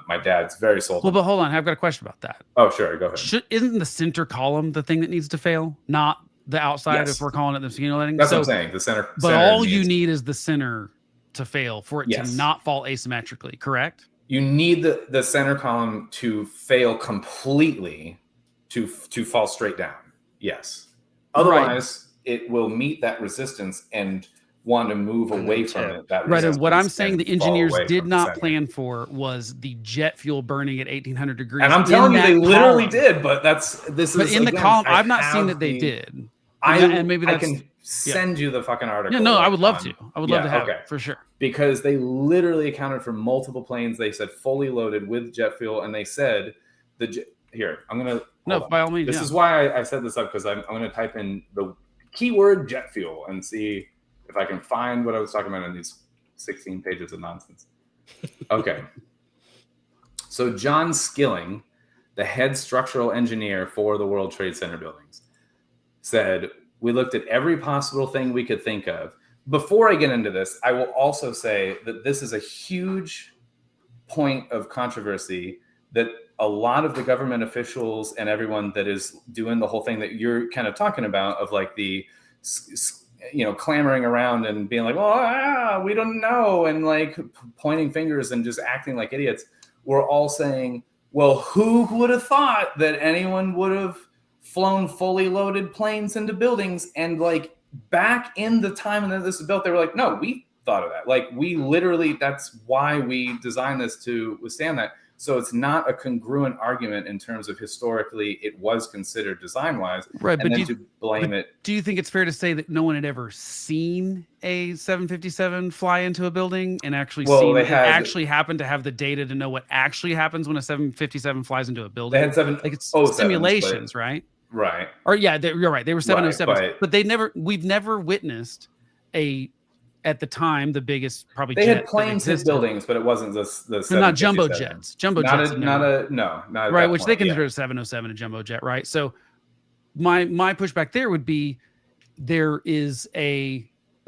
My dad's very sold. Well, but hold on, I've got a question about that. Oh, sure, go ahead. Isn't the center column the thing that needs to fail, not the outside, if we're calling it the mosquito netting? That's what I'm saying, the center. But all you need is the center to fail for it to not fall asymmetrically, correct? You need the center column to fail completely to fall straight down. Yes. Otherwise, it will meet that resistance and want to move away from it. Right. And what I'm saying, the engineers did not plan for was the jet fuel burning at 1800 degrees. And I'm telling you, they literally did. But this is in the column. I've not seen that they did. And maybe I can send you the fucking article. Yeah, no, I would love to. I would love to have it for sure. Because they literally accounted for multiple planes. They said fully loaded with jet fuel, and they said here. I'm gonna by all means. This is why I set this up, because I'm gonna type in the keyword jet fuel and see if I can find what I was talking about in these 16 pages of nonsense. Okay. So John Skilling, the head structural engineer for the World Trade Center buildings, said, we looked at every possible thing we could think of. Before I get into this, I will also say that this is a huge point of controversy that a lot of the government officials and everyone that is doing the whole thing that you're kind of talking about of like the, clamoring around and being like, we don't know. And like pointing fingers and just acting like idiots. We're all saying, well, who would have thought that anyone would have flown fully loaded planes into buildings? And like back in the time that this was built, they were like, no, we thought of that. Like we literally, that's why we designed this to withstand that. So it's not a congruent argument in terms of historically it was considered design-wise. Right, but to blame it. Do you think it's fair to say that no one had ever seen a 757 fly into a building and actually actually happened to have the data to know what actually happens when a 757 flies into a building? They had it's simulations, right? Right. Or you're right. They were 707s, right, but we've never witnessed at the time, the biggest probably they jet had planes hit buildings, but it wasn't the not jumbo jets. Jumbo jets, not right. Which they consider a 707 a jumbo jet, right? So my pushback there would be there is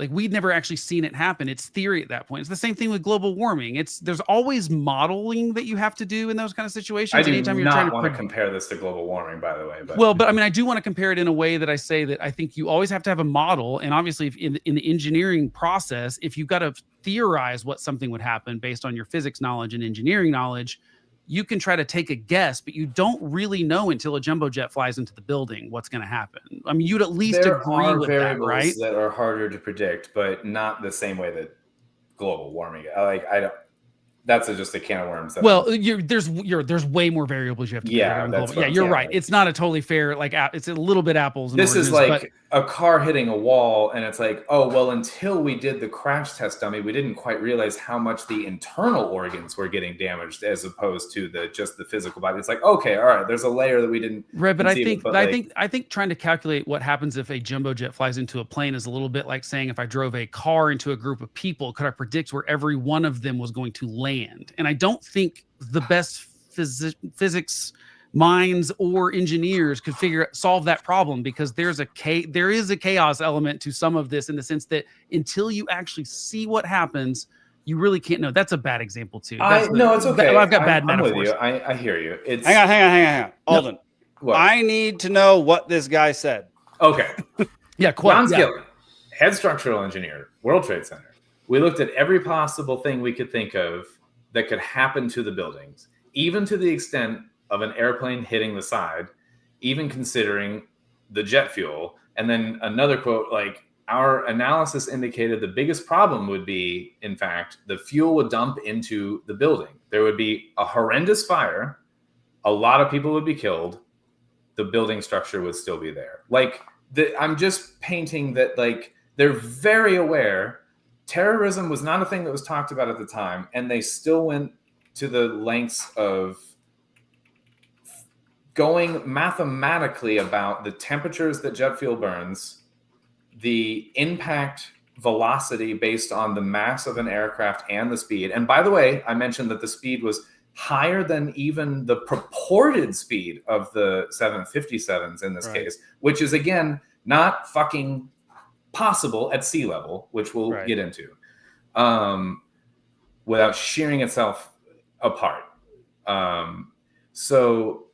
we'd never actually seen it happen. It's theory at that point. It's the same thing with global warming. There's always modeling that you have to do in those kind of situations. I do not want to compare this to global warming, by the way. But I mean, I do want to compare it in a way that I say that I think you always have to have a model. And obviously if in the engineering process, if you've got to theorize what something would happen based on your physics knowledge and engineering knowledge, you can try to take a guess, but you don't really know until a jumbo jet flies into the building what's going to happen. I mean, you'd at least agree with that, right? That are harder to predict, but not the same way that global warming. I don't. That's just a can of worms. Well, there's way more variables you have to consider. You're right. It's not a totally fair, it's a little bit apples and oranges. This is like a car hitting a wall, and it's like, oh, well, until we did the crash test dummy, we didn't quite realize how much the internal organs were getting damaged as opposed to just the physical body. It's like, okay, all right, there's a layer that we didn't. Right, but I think trying to calculate what happens if a jumbo jet flies into a plane is a little bit like saying if I drove a car into a group of people, could I predict where every one of them was going to land? And I don't think the best physics minds or engineers could solve that problem, because there is a chaos element to some of this, in the sense that until you actually see what happens, you really can't know. That's a bad example too. No, it's okay. I've got bad metaphors. With you. I hear you. Hang on. Alden, what? I need to know what this guy said. Okay. John Skilling, head structural engineer, World Trade Center. We looked at every possible thing we could think of that could happen to the buildings, even to the extent of an airplane hitting the side, even considering the jet fuel. And then another quote, like, our analysis indicated the biggest problem would be, in fact, the fuel would dump into the building. There would be a horrendous fire. A lot of people would be killed. The building structure would still be there. I'm just painting that, they're very aware. Terrorism was not a thing that was talked about at the time, and they still went to the lengths of going mathematically about the temperatures that jet fuel burns, the impact velocity based on the mass of an aircraft and the speed. And by the way, I mentioned that the speed was higher than even the purported speed of the 757s in this case, which is, again, not fucking possible at sea level, which we'll get into, without shearing itself apart. So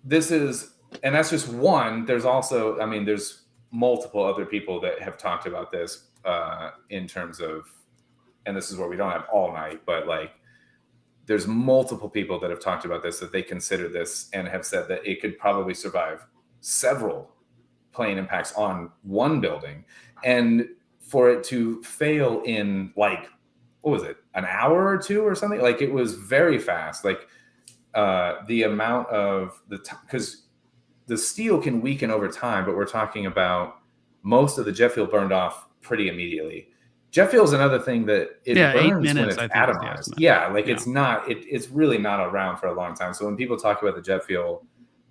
this is, and that's just one. There's also, there's multiple other people that have talked about this in terms of, and this is where we don't have all night, but there's multiple people that have talked about this, that they consider this and have said that it could probably survive several plane impacts on one building. And for it to fail in what was it, an hour or two or something? It was very fast. The amount of because the steel can weaken over time, but we're talking about most of the jet fuel burned off pretty immediately. Jet fuel is another thing that it burns when it's atomized. It's really not around for a long time. So when people talk about the jet fuel,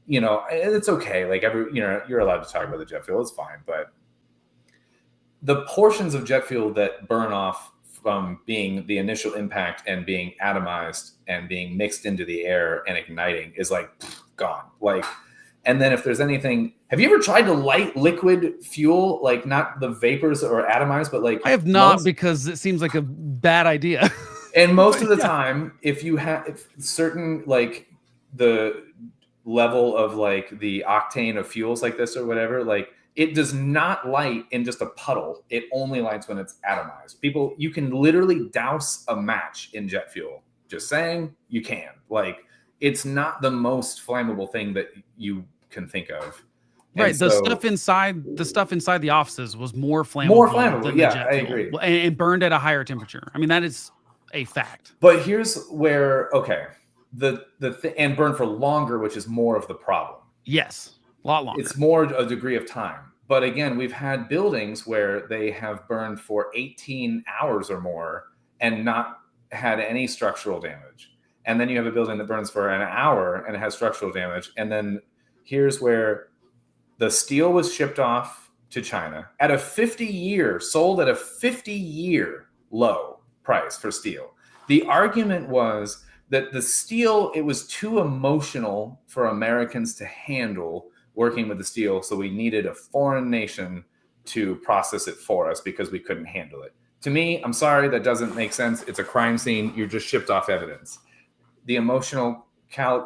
it's okay. You're allowed to talk about the jet fuel. It's fine. But the portions of jet fuel that burn off from being the initial impact and being atomized and being mixed into the air and igniting is like gone. Like, and then if there's anything, have you ever tried to light liquid fuel? Like not the vapors or atomized, but like I have not, because it seems like a bad idea. And most of the time, if you have certain, like the level of like the octane of fuels like this or whatever, like it does not light in just a puddle. It only lights when it's atomized. People, you can literally douse a match in jet fuel. Just saying, you can. Like, it's not the most flammable thing that you can think of. Right. And The so- stuff inside the offices was more flammable. More flammable, than yeah, the jet I fuel. agree. And it burned at a higher temperature. I mean, that is a fact. But here's where, okay, and burn for longer, which is more of the problem. Yes, a lot longer. It's more a degree of time. But again, we've had buildings where they have burned for 18 hours or more and not had any structural damage. And then you have a building that burns for an hour and it has structural damage. And then here's where the steel was shipped off to China at a 50-year, sold at a 50-year low price for steel. The argument was that the steel, it was too emotional for Americans to handle working with the steel, so we needed a foreign nation to process it for us because we couldn't handle it. To me, I'm sorry, that doesn't make sense. It's a crime scene. You're just shipped off evidence. The emotional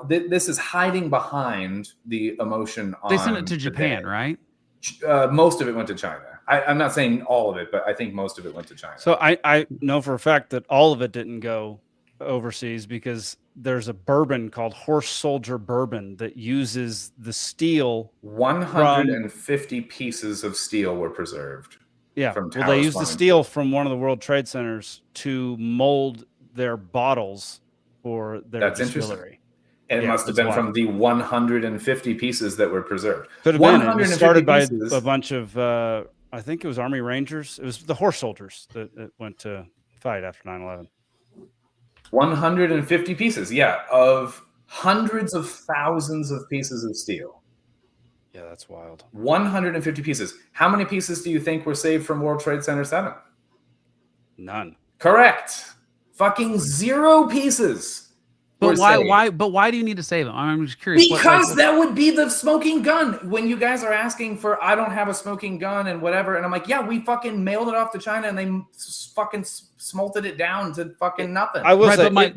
this is hiding behind the emotion on They sent it to the Japan, day. right? Most of it went to China. I'm not saying all of it, but I think most of it went to China. So I know for a fact that all of it didn't go overseas because there's a bourbon called Horse Soldier Bourbon that uses the steel. 150 pieces of steel were preserved. Yeah, From well, they Towers used the Farming. steel from one of the World Trade Centers to mold their bottles for their That's interesting. distillery. And it Yeah, must have that's been from the 150 pieces that were preserved. Could have been. It was 150 started by pieces. a bunch of, I think it was Army Rangers. It was the horse soldiers that went to fight after 9/11. 150 pieces, yeah, of hundreds of thousands of pieces of steel. Yeah, that's wild. 150 pieces. How many pieces do you think were saved from World Trade Center 7? None. Correct. Fucking 0 pieces. But were why? saved. Why do you need to save them? I'm just curious. Because that would be the smoking gun. When you guys are asking for, I don't have a smoking gun and whatever, and I'm like, yeah, we fucking mailed it off to China and they fucking smolted it down to fucking nothing. I will Right, say but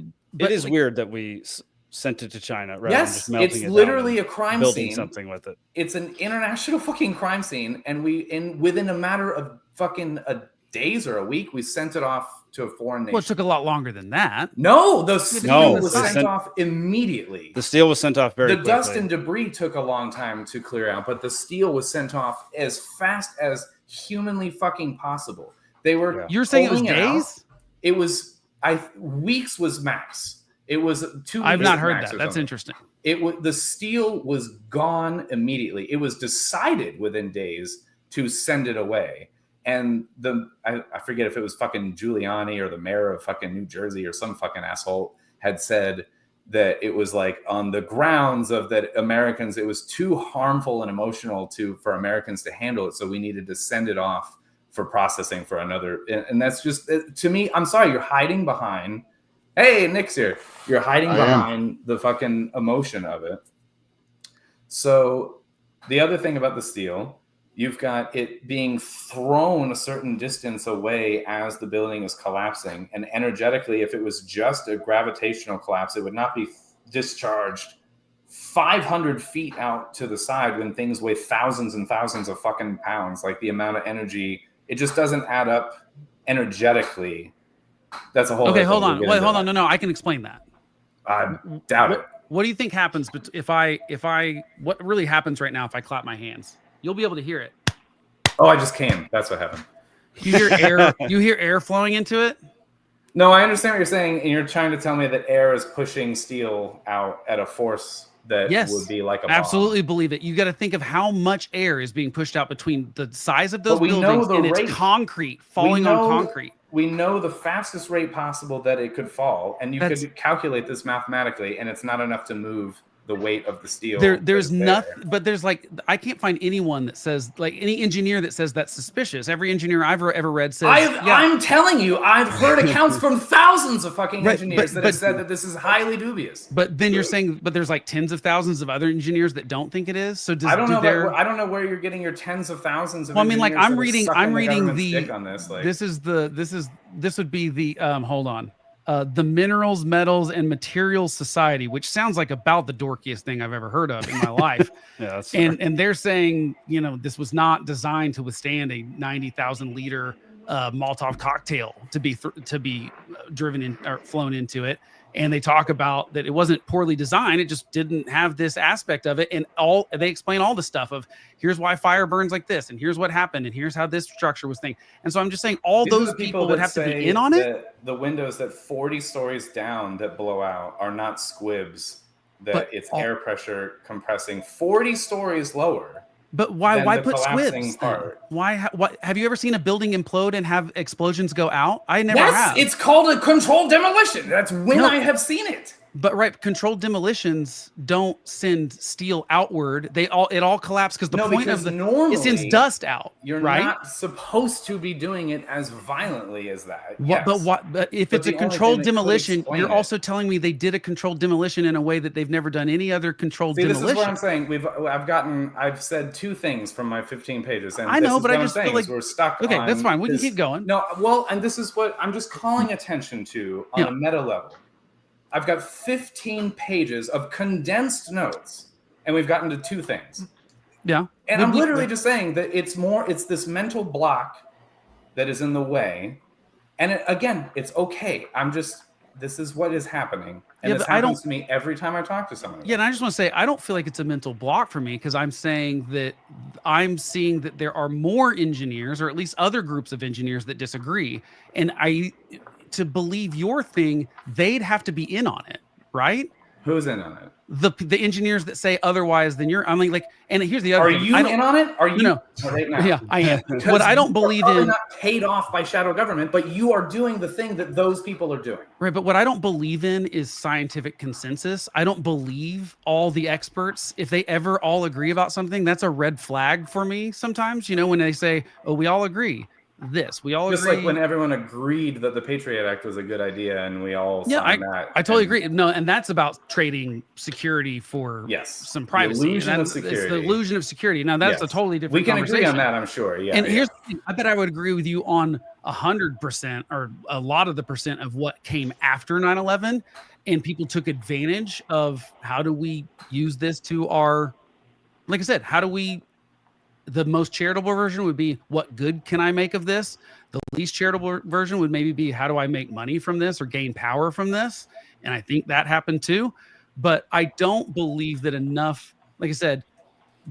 it is weird that we sent it to China rather than Yes, just melting it's it down literally and a crime building scene. something with it. It's an international fucking crime scene, and within a matter of fucking days or a week, we sent it off to a foreign nation. Well, it took a lot longer than that. No, the steel No, was they sent sent- off immediately. The steel was sent off very The quickly. dust and debris took a long time to clear out, but the steel was sent off as fast as humanly fucking possible. They were. Yeah. You're saying it was pulling out. days? It was. Weeks was max. It was 2 weeks. I've not was heard max that. or That's something. interesting. It was the steel was gone immediately. It was decided within days to send it away. And I forget if it was fucking Giuliani or the mayor of fucking New Jersey or some fucking asshole had said that it was like on the grounds of that Americans, it was too harmful and emotional for Americans to handle it. So we needed to send it off for processing for another. And that's just, to me, I'm sorry, you're hiding behind. Hey, Nick's here. You're hiding behind the fucking emotion of it. So the other thing about the steel, you've got it being thrown a certain distance away as the building is collapsing. And energetically, if it was just a gravitational collapse, it would not be discharged 500 feet out to the side when things weigh thousands and thousands of fucking pounds. Like the amount of energy, it just doesn't add up energetically. That's a whole Okay, other hold thing. on. We'll get Wait, into hold that. on. No, I can explain that. I doubt it. What do you think happens if I what really happens right now if I clap my hands? You'll be able to hear it. Oh, I just came. That's what happened. You hear air. You hear air flowing into it. No, I understand what you're saying, and you're trying to tell me that air is pushing steel out at a force that Yes, would be like a bomb. absolutely believe it. You got to think of how much air is being pushed out between the size of those But we know buildings the and rate. it's concrete falling on concrete. We know the fastest rate possible that it could fall, and you could calculate this mathematically, and it's not enough to move the weight of the steel. There's that's nothing, there. but there's like, I can't find anyone that says, like, any engineer that says that's suspicious. Every engineer I've ever read says, I'm telling you, I've heard accounts from thousands of fucking Right, engineers that but- have said that this is highly dubious. But then you're saying, but there's like tens of thousands of other engineers that don't think it is. So does, I don't know. their, I don't know where you're getting your tens of thousands of. well, I mean, like, engineers I'm that are reading sucking the the, government's dick on this. Like, this would be the, hold on. The Minerals, Metals, and Materials Society, which sounds like about the dorkiest thing I've ever heard of in my life. Yeah, that's fair. And they're saying, you know, this was not designed to withstand a 90,000 liter Molotov cocktail to be driven in or flown into it. And they talk about that it wasn't poorly designed; it just didn't have this aspect of it. And they explain all the stuff of here's why fire burns like this, and here's what happened, and here's how this structure was thing. And so I'm just saying all these are those the people that would have to say be in on it. that the windows that 40 stories down that blow out are not squibs. That But it's all- air pressure compressing 40 stories lower. But why than why the put collapsing squibs? part. Why what have you ever seen a building implode and have explosions go out? I never have. It's called a controlled demolition. That's when No. I have seen it. But right, controlled demolitions don't send steel outward. It all collapses because the No, point because of normally it sends dust out. You're right? not supposed to be doing it as violently as that. What, Yes. but if But it's the a only controlled thing that could demolition, explain you're it- also telling me they did a controlled demolition in a way that they've never done any other controlled See, this is demolition. what I'm saying. I've said two things from my 15 pages, and I know, this is but I what I'm just feel saying is like- we're stuck. Okay, on that's fine. We can this- keep going. No, well, and this is what I'm just calling attention to on Yeah. a meta level. I've got 15 pages of condensed notes, and we've gotten to two things. Yeah. And I'm literally just saying that it's this mental block that is in the way. And again, it's okay. This is what is happening. And Yeah, this but I happens to me every time I talk to someone. Yeah, and I just want to say I don't feel like it's a mental block for me because I'm saying that I'm seeing that there are more engineers, or at least other groups of engineers that disagree. And to believe your thing, they'd have to be in on it, right? Who's in on it? The engineers that say otherwise than you're. I mean, like, and here's the other Are thing. you in on it? Are you? No. Right now. Yeah, I am. What I don't believe You're probably in. not paid off by shadow government, but you are doing the thing that those people are doing. Right, but what I don't believe in is scientific consensus. I don't believe all the experts. If they ever all agree about something, that's a red flag for me sometimes. You know, when they say, oh, we all agree we all Just agree. like when everyone agreed that the Patriot Act was a good idea and we all signed that. I totally And- agree. No, and that's about trading security for Yes. some The privacy. illusion And of it's the security. illusion of security. Now, that's a Yes. totally different We can conversation. agree on that, I'm sure. Yeah. And yeah. here's the thing, I bet I would agree with you on 100% or a lot of the percent of what came after 9/11, and people took advantage of how do we use this to our, like I said, how do we, the most charitable version would be what good can I make of this? The least charitable version would maybe be how do I make money from this or gain power from this? And I think that happened too. But I don't believe that enough, like I said,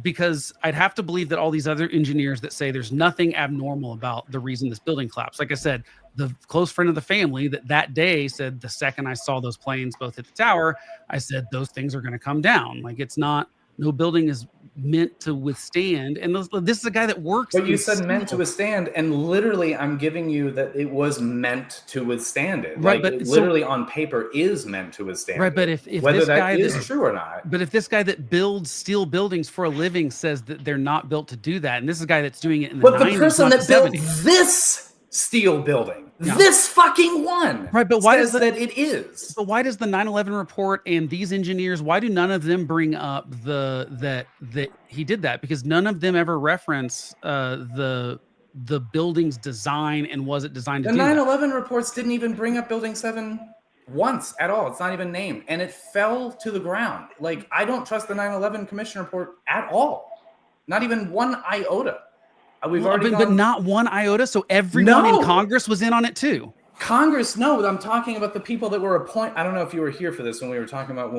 because I'd have to believe that all these other engineers that say there's nothing abnormal about the reason this building collapsed. Like I said, the close friend of the family that day said the second I saw those planes both hit the tower, I said those things are going to come down. Like it's not, no building is meant to withstand. And this is a guy that works. But you in said meant to steel. withstand, and literally I'm giving you that it was meant to withstand it. Right, Like but it so- literally on paper is meant to withstand Right, it. but if Whether this that guy is true or not. But if this guy that builds steel buildings for a living says that they're not built to do that, and this is a guy that's doing it in the But 90s, the person not that the built 70s. this steel building, Yeah. this fucking one, Right, but why says does the- that it is? But why does the 9/11 report and these engineers, why do none of them bring up that he did that? Because none of them ever reference the building's design and was it designed to The do that? 9/11 reports didn't even bring up Building 7 once at all. It's not even named, and it fell to the ground. Like I don't trust the 9/11 Commission report at all, not even one iota. We've already but gone- not one iota. So everyone No. in Congress was in on it too. Congress, no, I'm talking about the people that were appointed. I don't know if you were here for this when we were talking about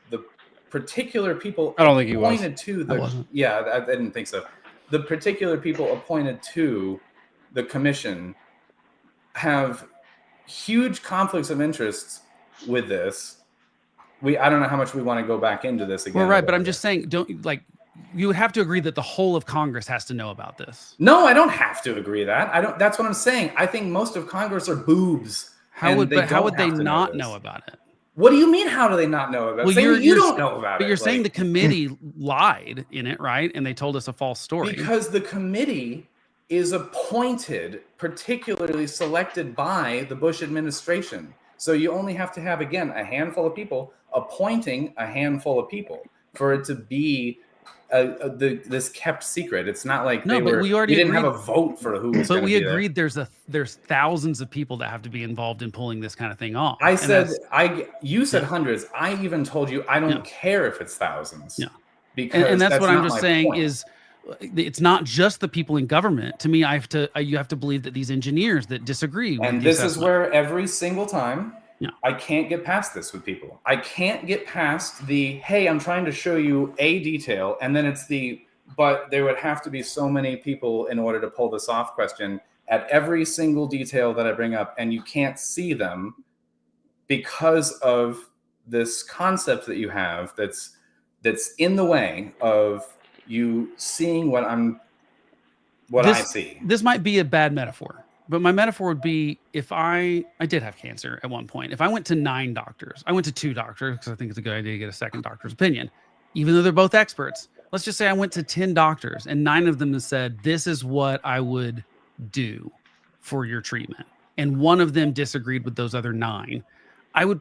the particular people I don't think he was. appointed to I the. wasn't. Yeah, I didn't think so. The particular people appointed to the commission have huge conflicts of interests with this. I don't know how much we want to go back into this again. Well, right, but I'm just saying, you would have to agree that the whole of Congress has to know about this. No, I don't have to agree that. I don't. That's what I'm saying. I think most of Congress are boobs. How and would they but how don't would they have to not this. know about it? What do you mean? How do they not know about it? Well, You don't know about it. But you're saying the Like, committee lied in it, right? And they told us a false story. because the committee is appointed, particularly selected by the Bush administration. So you only have to have, again, a handful of people appointing a handful of people for it to be this kept secret. It's not like No, but we already didn't have agreed- a vote for who was. But gonna we be there. agreed there's thousands of people that have to be involved in pulling this kind of thing off. I And said that's- you said hundreds. I even told you I don't Yeah. care if it's thousands. Yeah. Because and that's what I'm not just my saying point. is it's not just the people in government. To me, you have to believe that these engineers that disagree. with And the this is assessment- where every single time Yeah. I can't get past this with people. I can't get past the, hey, I'm trying to show you a detail. And then it's but there would have to be so many people in order to pull this off question at every single detail that I bring up. And you can't see them because of this concept that you have that's in the way of you seeing what I see. This might be a bad metaphor, but my metaphor would be if I did have cancer at one point. If I went to 9 doctors, I went to 2 doctors because I think it's a good idea to get a second doctor's opinion, even though they're both experts. Let's just say I went to 10 doctors and 9 of them have said, this is what I would do for your treatment. And one of them disagreed with those other 9. I would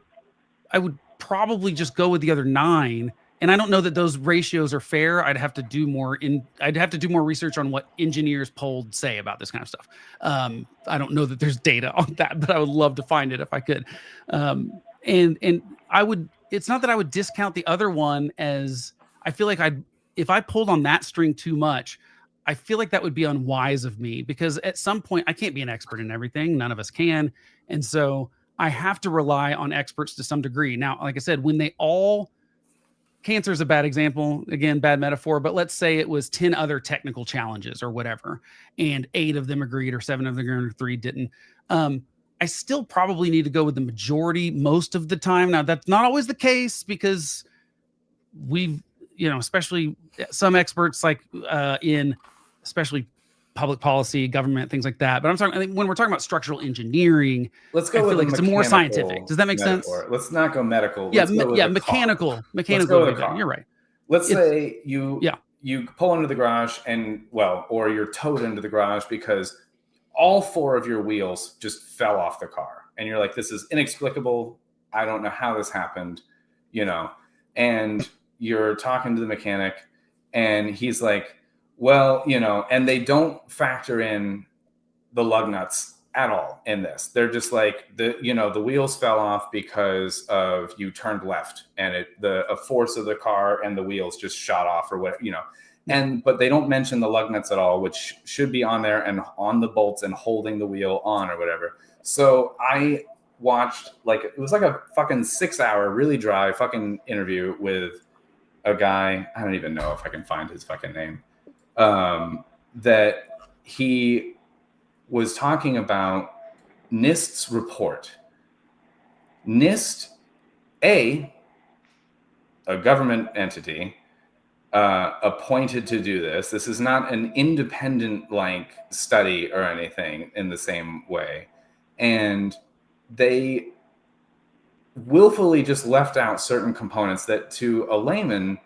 probably just go with the other 9. And I don't know that those ratios are fair. I'd have to do more research on what engineers polled say about this kind of stuff. I don't know that there's data on that, but I would love to find it if I could. And I would, it's not that I would discount the other one as I feel like if I pulled on that string too much, I feel like that would be unwise of me because at some point I can't be an expert in everything. None of us can. And so I have to rely on experts to some degree. Now, like I said, when cancer is a bad example, again, bad metaphor, but let's say it was 10 other technical challenges or whatever, and 8 of them agreed or 7 of them agreed or 3 didn't. I still probably need to go with the majority most of the time. Now, that's not always the case because especially some experts like especially public policy, government, things like that. But I think when we're talking about structural engineering, Let's go I with feel like it's more mechanical scientific. Does that make metaphor. sense? Let's not go medical. Yeah, Let's go with the mechanical. car. Mechanical. Let's go with the car. You're right. Let's say you pull into the garage or you're towed into the garage because all 4 of your wheels just fell off the car. And you're like, this is inexplicable. I don't know how this happened, and you're talking to the mechanic and he's like, well, and they don't factor in the lug nuts at all in this. They're just like the wheels fell off because of you turned left and a force of the car and the wheels just shot off or whatever, but they don't mention the lug nuts at all, which should be on there and on the bolts and holding the wheel on or whatever. So I watched it was like a fucking 6-hour, really dry fucking interview with a guy. I don't even know if I can find his fucking name. That he was talking about NIST's report. NIST, a government entity appointed to do this. This is not an independent study or anything in the same way. And they willfully just left out certain components that to a layman,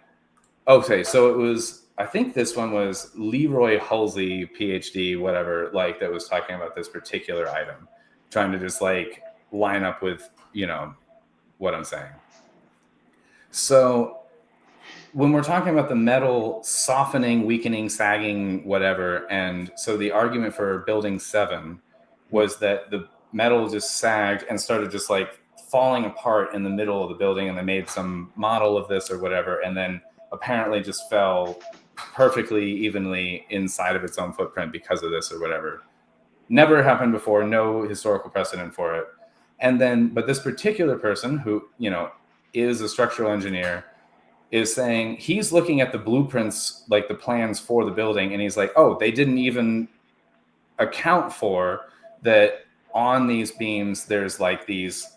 okay, so it was, I think this one was Leroy Halsey, PhD, whatever, that was talking about this particular item, trying to just line up with, what I'm saying. So when we're talking about the metal softening, weakening, sagging, whatever, and so the argument for building 7 was that the metal just sagged and started just falling apart in the middle of the building, and they made some model of this or whatever, and then apparently just fell perfectly evenly inside of its own footprint because of this or whatever. Never happened before, no historical precedent for it. And then, but this particular person who, is a structural engineer is saying he's looking at the blueprints, the plans for the building, and he's like, oh, they didn't even account for that on these beams there's these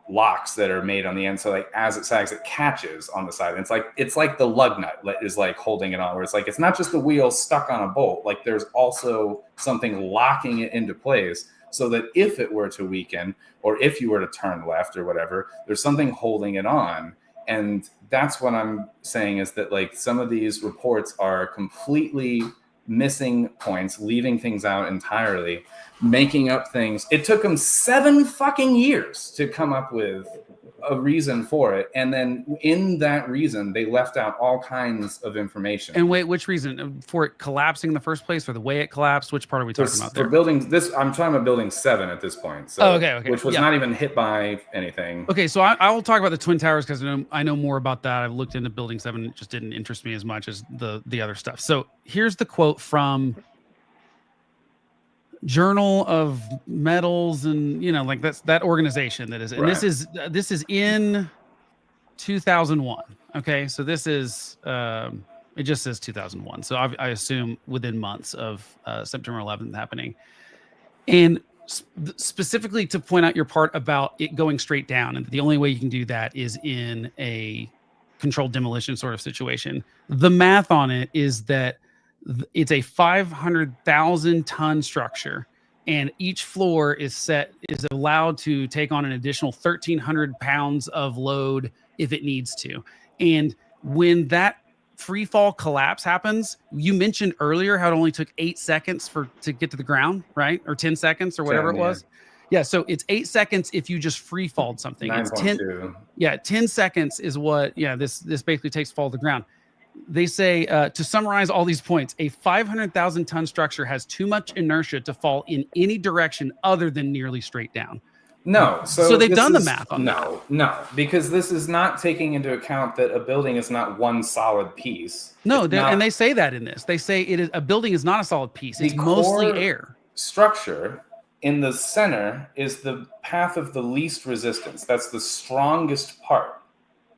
locks that are made on the end, so as it sags it catches on the side, and it's like the lug nut is holding it on, where it's not just the wheel stuck on a bolt, there's also something locking it into place. so that if it were to weaken or if you were to turn left or whatever, there's something holding it on. And that's what I'm saying, is that like some of these reports are completely missing points, leaving things out entirely, making up things. It took them 7 fucking years to come up with a reason for it, and then in that reason they left out all kinds of information. And wait, which reason? For it collapsing in the first place, or the way it collapsed? Which part are we talking about there? For building this, I'm talking about building 7 at this point. So, okay. Which was not even hit by anything. Okay, so I will talk about the Twin Towers because I know more about that. I've looked into building 7. It just didn't interest me as much as the other stuff. So here's the quote from Journal of Metals, and like that's that organization that is, and this is in 2001. Okay, so this is it just says 2001, so I assume within months of September 11th happening. And specifically to point out your part about it going straight down, and the only way you can do that is in a controlled demolition sort of situation. The math on it is that it's a 500,000 ton structure, and each floor is allowed to take on an additional 1,300 pounds of load if it needs to. And when that free fall collapse happens, you mentioned earlier how it only took 8 seconds to get to the ground, right? Or 10 seconds or whatever it was. Yeah, so it's 8 seconds if you just free falled something. 9.2. It's 10 seconds is what this basically takes to fall to the ground. They say, to summarize all these points, a 500,000 ton structure has too much inertia to fall in any direction other than nearly straight down. No. So they've done the math on that. No, because this is not taking into account that a building is not one solid piece. No, and they say that in this. They say a building is not a solid piece. It's mostly air. Structure in the center is the path of the least resistance. That's the strongest part.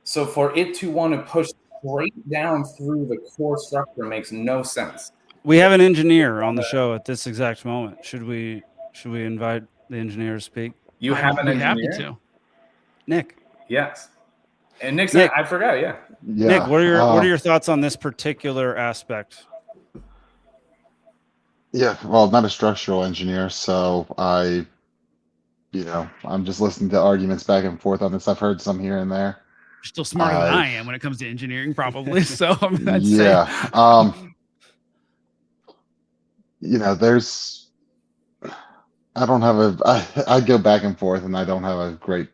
So for it to want to push straight down through the core structure makes no sense. We have an engineer on the show at this exact moment. Should we invite the engineer to speak? You have an engineer? Happy to. Nick. Yes. And Nick, I forgot, yeah. Nick, what are your thoughts on this particular aspect? Yeah, well, I'm not a structural engineer, so I'm just listening to arguments back and forth on this. I've heard some here and there. You're still smarter than I am when it comes to engineering, probably. So I'd yeah, say. I don't have I go back and forth, and I don't have a great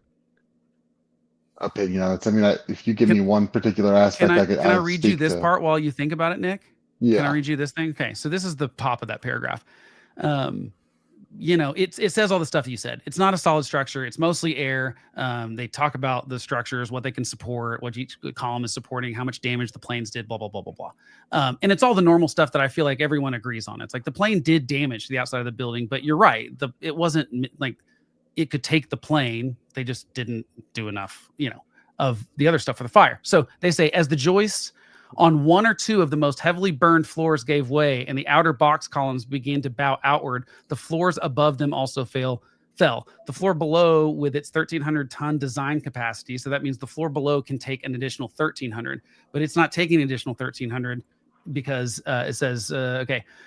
opinion on it. I mean, if you give me one particular aspect, can I read you this part while you think about it, Nick? Yeah. Can I read you this thing? Okay, so this is the top of that paragraph. It says all the stuff you said. It's not a solid structure. It's mostly air. They talk about the structures, what they can support, what each column is supporting, how much damage the planes did, blah, blah, blah, blah, blah. And it's all the normal stuff that I feel like everyone agrees on. It's like the plane did damage to the outside of the building, but you're right. It wasn't like it could take the plane. They just didn't do enough, of the other stuff for the fire. So they say, as the joists on one or two of the most heavily burned floors gave way and the outer box columns began to bow outward, the floors above them also fell. The floor below, with its 1,300 ton design capacity, so that means the floor below can take an additional 1,300, but it's not taking an additional 1,300 because it says,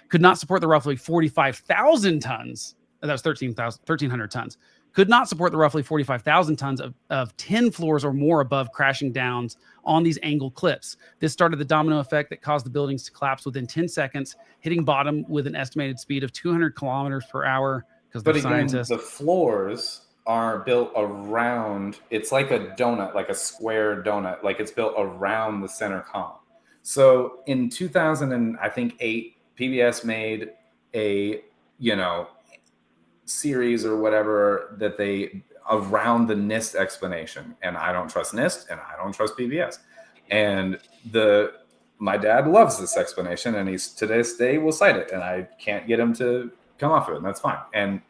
could not support the roughly 45,000 tons. That was 1,300 tons. Could not support the roughly 45,000 tons of 10 floors or more above crashing down on these angled clips. This started the domino effect that caused the buildings to collapse within 10 seconds, hitting bottom with an estimated speed of 200 kilometers per hour. But again, the floors are built around, it's like a donut, like a square donut, like it's built around the center column. So in 2008, PBS made a, series or whatever that they around the NIST explanation, and I don't trust NIST and I don't trust PBS, and my dad loves this explanation, and he's to this day will cite it, and I can't get him to come off of it, and that's fine.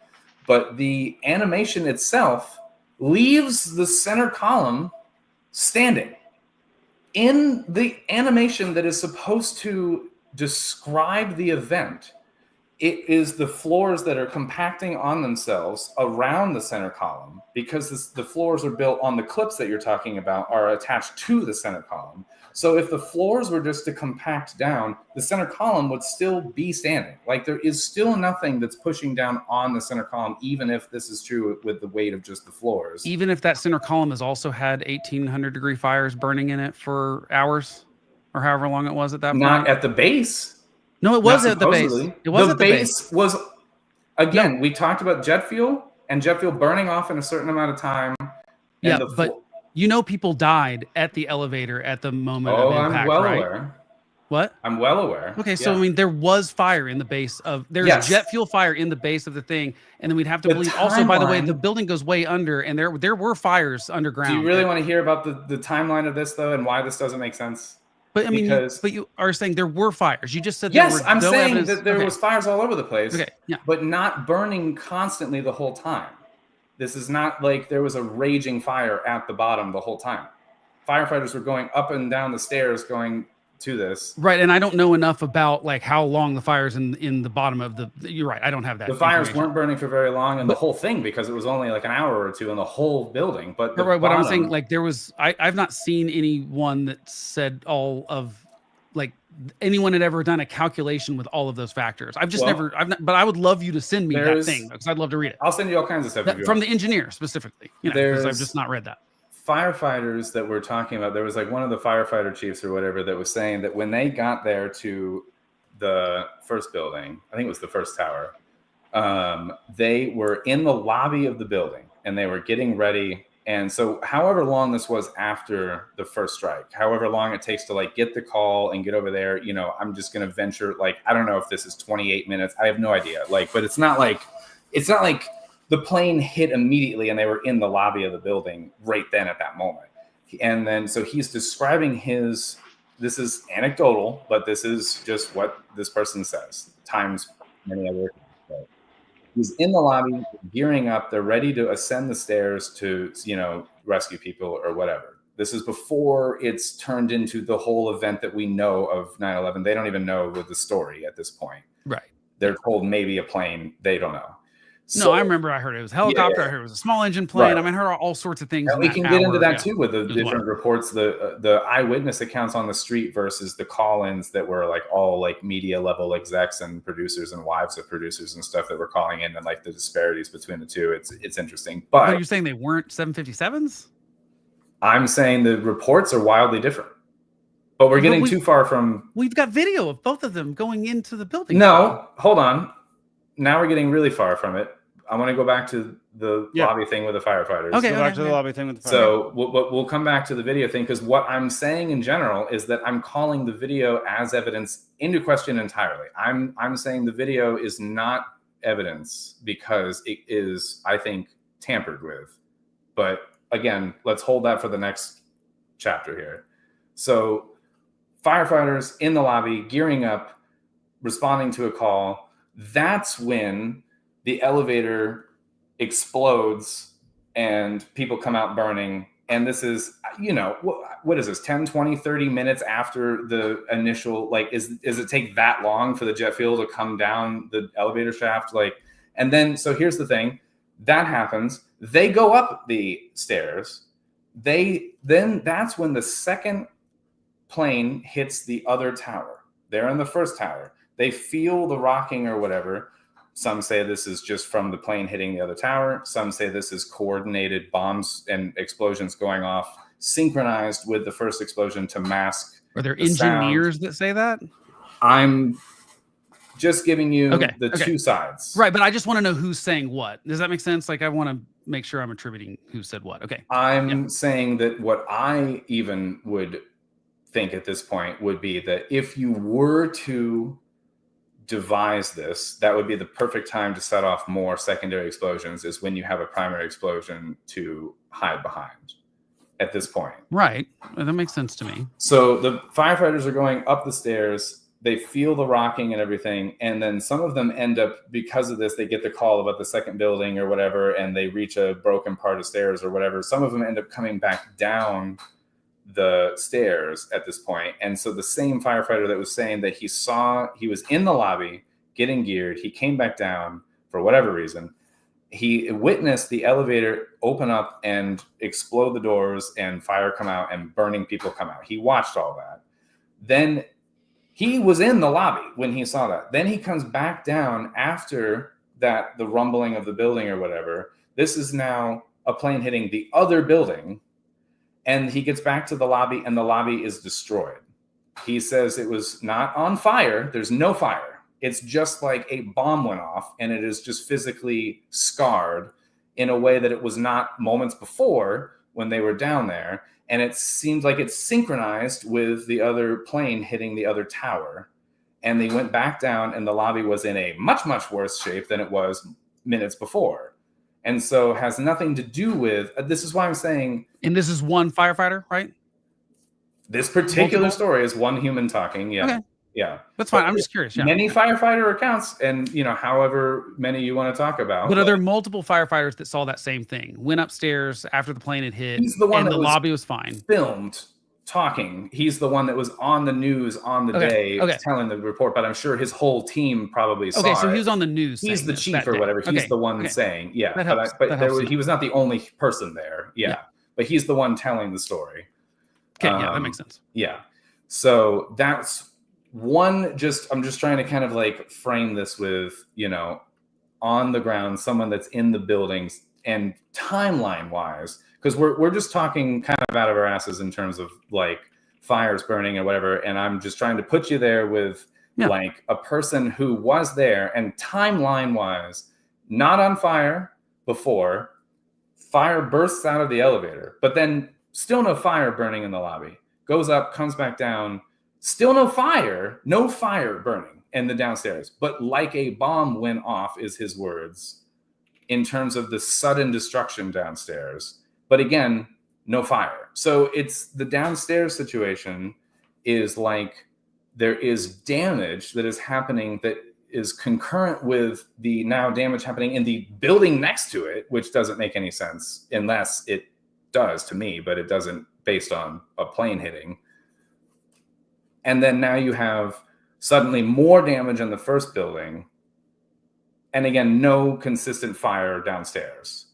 But the animation itself leaves the center column standing. In the animation that is supposed to describe the event, It is the floors that are compacting on themselves around the center column, because the floors are built on the clips that you're talking about are attached to the center column. So if the floors were just to compact down, the center column would still be standing. Like, there is still nothing that's pushing down on the center column, even if this is true with the weight of just the floors. Even if that center column has also had 1,800-degree fires burning in it for hours, or however long it was at that point. Not at the base. No, it was at the base. It was at the base. Was, again, we talked about jet fuel and jet fuel burning off in a certain amount of time. Yeah, but you know, people died at the elevator at the moment of impact, I'm well right? aware. What? I'm well aware. Okay, so I mean, there was fire in the base of jet fuel fire in the base of the thing, and then we'd have to believe. Also, by the way, the building goes way under, and there were fires underground. Do you really want to hear about the timeline of this though, and why this doesn't make sense? But I mean, but you are saying there were fires. You just said yes, there were I'm no saying evidence. that there was fires all over the place. Okay, yeah, but not burning constantly the whole time. This is not like there was a raging fire at the bottom the whole time. Firefighters were going up and down the stairs going to this. Right, and I don't know enough about like how long the fires in the bottom of the. You're right, I don't have that. The fires weren't burning for very long, and the whole thing, because it was only like an hour or two in the whole building. But right, what I'm saying, like there was, I've not seen anyone that said all of, like anyone had ever done a calculation with all of those factors. I've just never, but I would love you to send me that thing because I'd love to read it. I'll send you all kinds of stuff from the engineer specifically, you know, because I've just not read that. Firefighters that we're talking about, there was like one of the firefighter chiefs or whatever that was saying that when they got there to the first building, I think it was the first tower, they were in the lobby of the building and they were getting ready. And so however long this was after the first strike, however long it takes to like get the call and get over there, you know, I'm just going to venture, like, I don't know if this is 28 minutes. I have no idea. Like, but it's not like the plane hit immediately and they were in the lobby of the building right then at that moment. And then, so he's describing this is anecdotal, but this is just what this person says, times many other people. He's in the lobby, gearing up. They're ready to ascend the stairs to, you know, rescue people or whatever. This is before it's turned into the whole event that we know of 9/11. They don't even know the story at this point. Right. They're told maybe a plane. They don't know. No, I remember I heard it was a helicopter. I heard it was a small engine plane. Right. I mean, I heard all sorts of things. And we can get into that too with the different reports, the eyewitness accounts on the street versus the call-ins that were like all like media level execs and producers and wives of producers and stuff that were calling in, and like the disparities between the two. It's interesting. But you're saying they weren't 757s? I'm saying the reports are wildly different. But we're getting too far from. We've got video of both of them going into the building. No, hold on. Now we're getting really far from it. I want to go back to the lobby thing with the firefighters. Okay, go back to the lobby thing with the firefighters. So we'll come back to the video thing, because what I'm saying in general is that I'm calling the video as evidence into question entirely. I'm saying the video is not evidence because it is, I think, tampered with. But again, let's hold that for the next chapter here. So firefighters in the lobby, gearing up, responding to a call. That's when the elevator explodes and people come out burning. And this is, you know, what is this, 10, 20, 30 minutes after the initial, like, is it take that long for the jet fuel to come down the elevator shaft? Like, and then, so here's the thing, that happens. They go up the stairs. Then that's when the second plane hits the other tower. They're in the first tower. They feel the rocking or whatever. Some say this is just from the plane hitting the other tower. Some say this is coordinated bombs and explosions going off, synchronized with the first explosion to mask. Are there engineers that say that? I'm just giving you the two sides. Right, but I just want to know who's saying what. Does that make sense? Like, I want to make sure I'm attributing who said what. Okay. I'm saying that what I even would think at this point would be that if you were to devise this, that would be the perfect time to set off more secondary explosions, is when you have a primary explosion to hide behind at this point. Right. That makes sense to me. So the firefighters are going up the stairs. They feel the rocking and everything. And then some of them end up, because of this, they get the call about the second building or whatever, and they reach a broken part of stairs or whatever. Some of them end up coming back down the stairs at this point. And so the same firefighter that was saying that he was in the lobby getting geared. He came back down for whatever reason. He witnessed the elevator open up and explode the doors and fire come out and burning people come out. He watched all that. Then he was in the lobby when he saw that. Then he comes back down after that, the rumbling of the building or whatever. This is now a plane hitting the other building. And he gets back to the lobby and the lobby is destroyed. He says it was not on fire. There's no fire. It's just like a bomb went off and it is just physically scarred in a way that it was not moments before when they were down there. And it seems like it's synchronized with the other plane hitting the other tower. And they went back down and the lobby was in a much, much worse shape than it was minutes before. And so has nothing to do with, this is why I'm saying. And this is one firefighter, right? This particular story is one human talking. Yeah. Okay. Yeah. That's fine. I'm just curious. Yeah. Many firefighter accounts and, however many you want to talk about. But are there multiple firefighters that saw that same thing? Went upstairs after the plane had hit He's the one and that the lobby was fine. Filmed talking. He's the one that was on the news on the day telling the report, but I'm sure his whole team probably saw so it. he was on the news. He's the chief or whatever. He's the one saying, yeah. That helps. He was not the only person there. Yeah. But he's the one telling the story. Okay, yeah, that makes sense. Yeah. So that's one, I'm just trying to kind of like frame this with, on the ground, someone that's in the buildings and timeline wise, because we're just talking kind of out of our asses in terms of like fires burning or whatever. And I'm just trying to put you there with like a person who was there and timeline wise, not on fire before, fire bursts out of the elevator, but then still no fire burning in the lobby, goes up, comes back down, still no fire burning in the downstairs, but like a bomb went off is his words in terms of the sudden destruction downstairs. But again, no fire. So it's the downstairs situation is like there is damage that is happening that is concurrent with the now damage happening in the building next to it, which doesn't make any sense unless it does to me, but it doesn't based on a plane hitting. And then now you have suddenly more damage in the first building. And again, no consistent fire downstairs.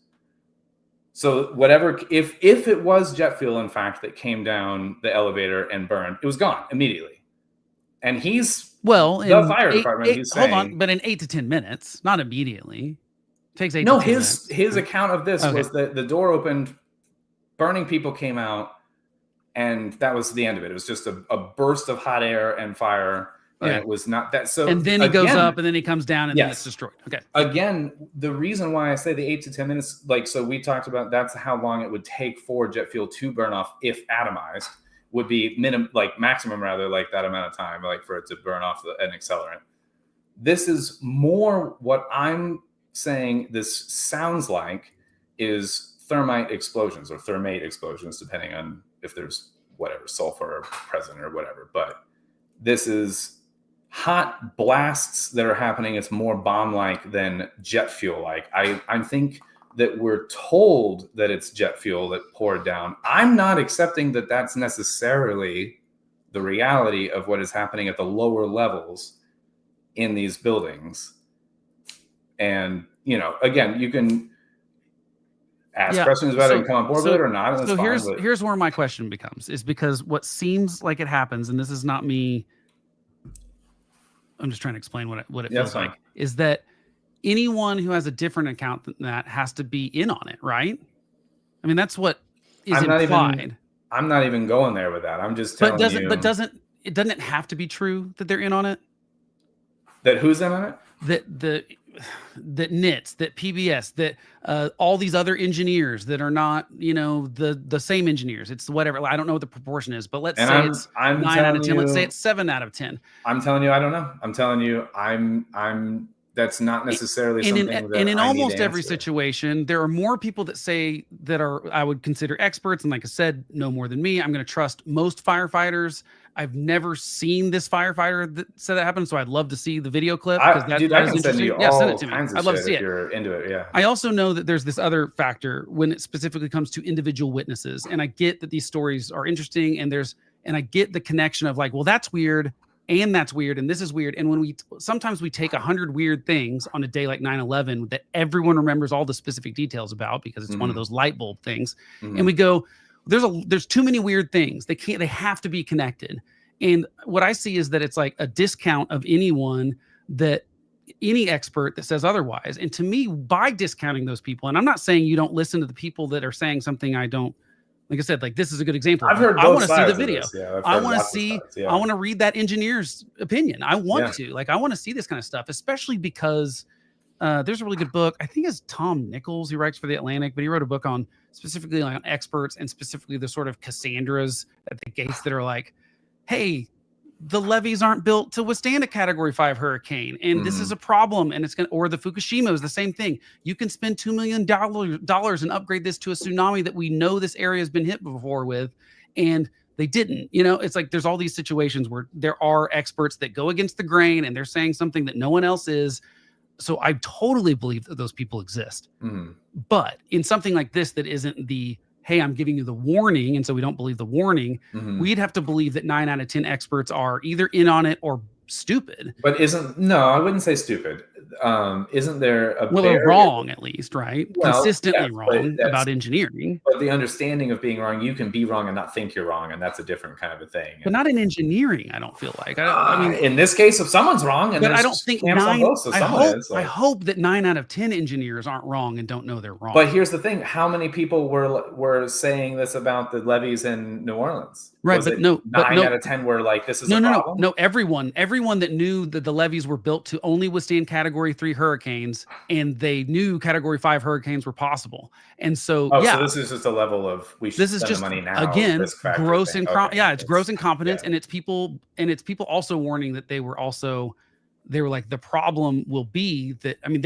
So whatever, if it was jet fuel, in fact, that came down the elevator and burned, it was gone immediately. And he's the fire department. He's saying, hold on, but in 8 to 10 minutes, not immediately. It takes 8 no, to 10 minutes. His account of this was that the door opened, burning people came out, and that was the end of it. It was just a burst of hot air and fire. And it was not that. So and then he goes up and then he comes down and then it's destroyed. Okay. Again, the reason why I say the 8 to 10 minutes, like, so we talked about that's how long it would take for jet fuel to burn off if atomized, would be maximum rather, like that amount of time, like for it to burn off an accelerant. This is more what I'm saying this sounds like is thermite explosions or thermate explosions, depending on if there's whatever sulfur present or whatever. But this is hot blasts that are happening. It's more bomb-like than jet fuel-like. I think that we're told that it's jet fuel that poured down. I'm not accepting that that's necessarily the reality of what is happening at the lower levels in these buildings. And, again, you can ask questions about it and come on board with it or not. And so here's where my question becomes, is because what seems like it happens, and this is not me, I'm just trying to explain what it feels like, is that anyone who has a different account than that has to be in on it, right? I mean, that's what is implied. I'm not even going there with that. I'm just telling you. But doesn't it have to be true that they're in on it? That who's in on it? That NITS, that PBS, that all these other engineers that are not, the same engineers. It's whatever. I don't know what the proportion is, but let's say it's 9 out of 10. Let's say it's 7 out of 10. I'm telling you, I don't know. I'm telling you, I'm. That's not necessarily something that and in I almost need to every answer. Situation, there are more people that say that are I would consider experts, and like I said, no more than me. I'm going to trust most firefighters. I've never seen this firefighter that said that happened, so I'd love to see the video clip. I can send you all send it to me. kinds of I'd love to shit see if it. you're into it. Yeah. I also know that there's this other factor when it specifically comes to individual witnesses, and I get that these stories are interesting, and I get the connection of like, well, that's weird. and that's weird, and this is weird. And when sometimes we take 100 weird things on a day like 9/11 that everyone remembers all the specific details about because it's one of those light bulb things, and we go, there's too many weird things. They have to be connected. And what I see is that it's like a discount of any expert that says otherwise. And to me, by discounting those people, and I'm not saying you don't listen to the people that are saying something I don't, like I said, like this is a good example. I've heard I both want to see the sides of video. this. Yeah, I've I heard want to lots of see, sides, yeah. I want to read that engineer's opinion. I want to see this kind of stuff, especially because there's a really good book. I think it's Tom Nichols who writes for the Atlantic, but he wrote a book on specifically on experts and specifically the sort of Cassandras at the gates that are like, hey, the levees aren't built to withstand a Category 5 hurricane, and this is a problem. And it's or the Fukushima is the same thing. You can spend $2 million and upgrade this to a tsunami that we know this area has been hit before with, and they didn't. It's like there's all these situations where there are experts that go against the grain, and they're saying something that no one else is. So I totally believe that those people exist. But in something like this that isn't the hey, I'm giving you the warning, and so we don't believe the warning, we'd have to believe that 9 out of 10 experts are either in on it or stupid. But I wouldn't say stupid. Isn't there a they're wrong at least, right? Well, consistently yes, wrong about engineering. But the understanding of being wrong, you can be wrong and not think you're wrong, and that's a different kind of a thing. But not in engineering, I don't feel like. I mean, in this case, if someone's wrong, and but I don't think I I hope that 9 out of 10 engineers aren't wrong and don't know they're wrong. But here's the thing: how many people were saying this about the levees in New Orleans? Right, Was but it no, 9 out of 10 were like, this is a problem? No. Everyone that knew that the levees were built to only withstand Category 3 hurricanes, and they knew Category 5 hurricanes were possible. And so, so this is just a level of we should spend the money now. Again, risk factor gross thing. it's gross incompetence, and it's people also warning that they were like, the problem will be that, I mean,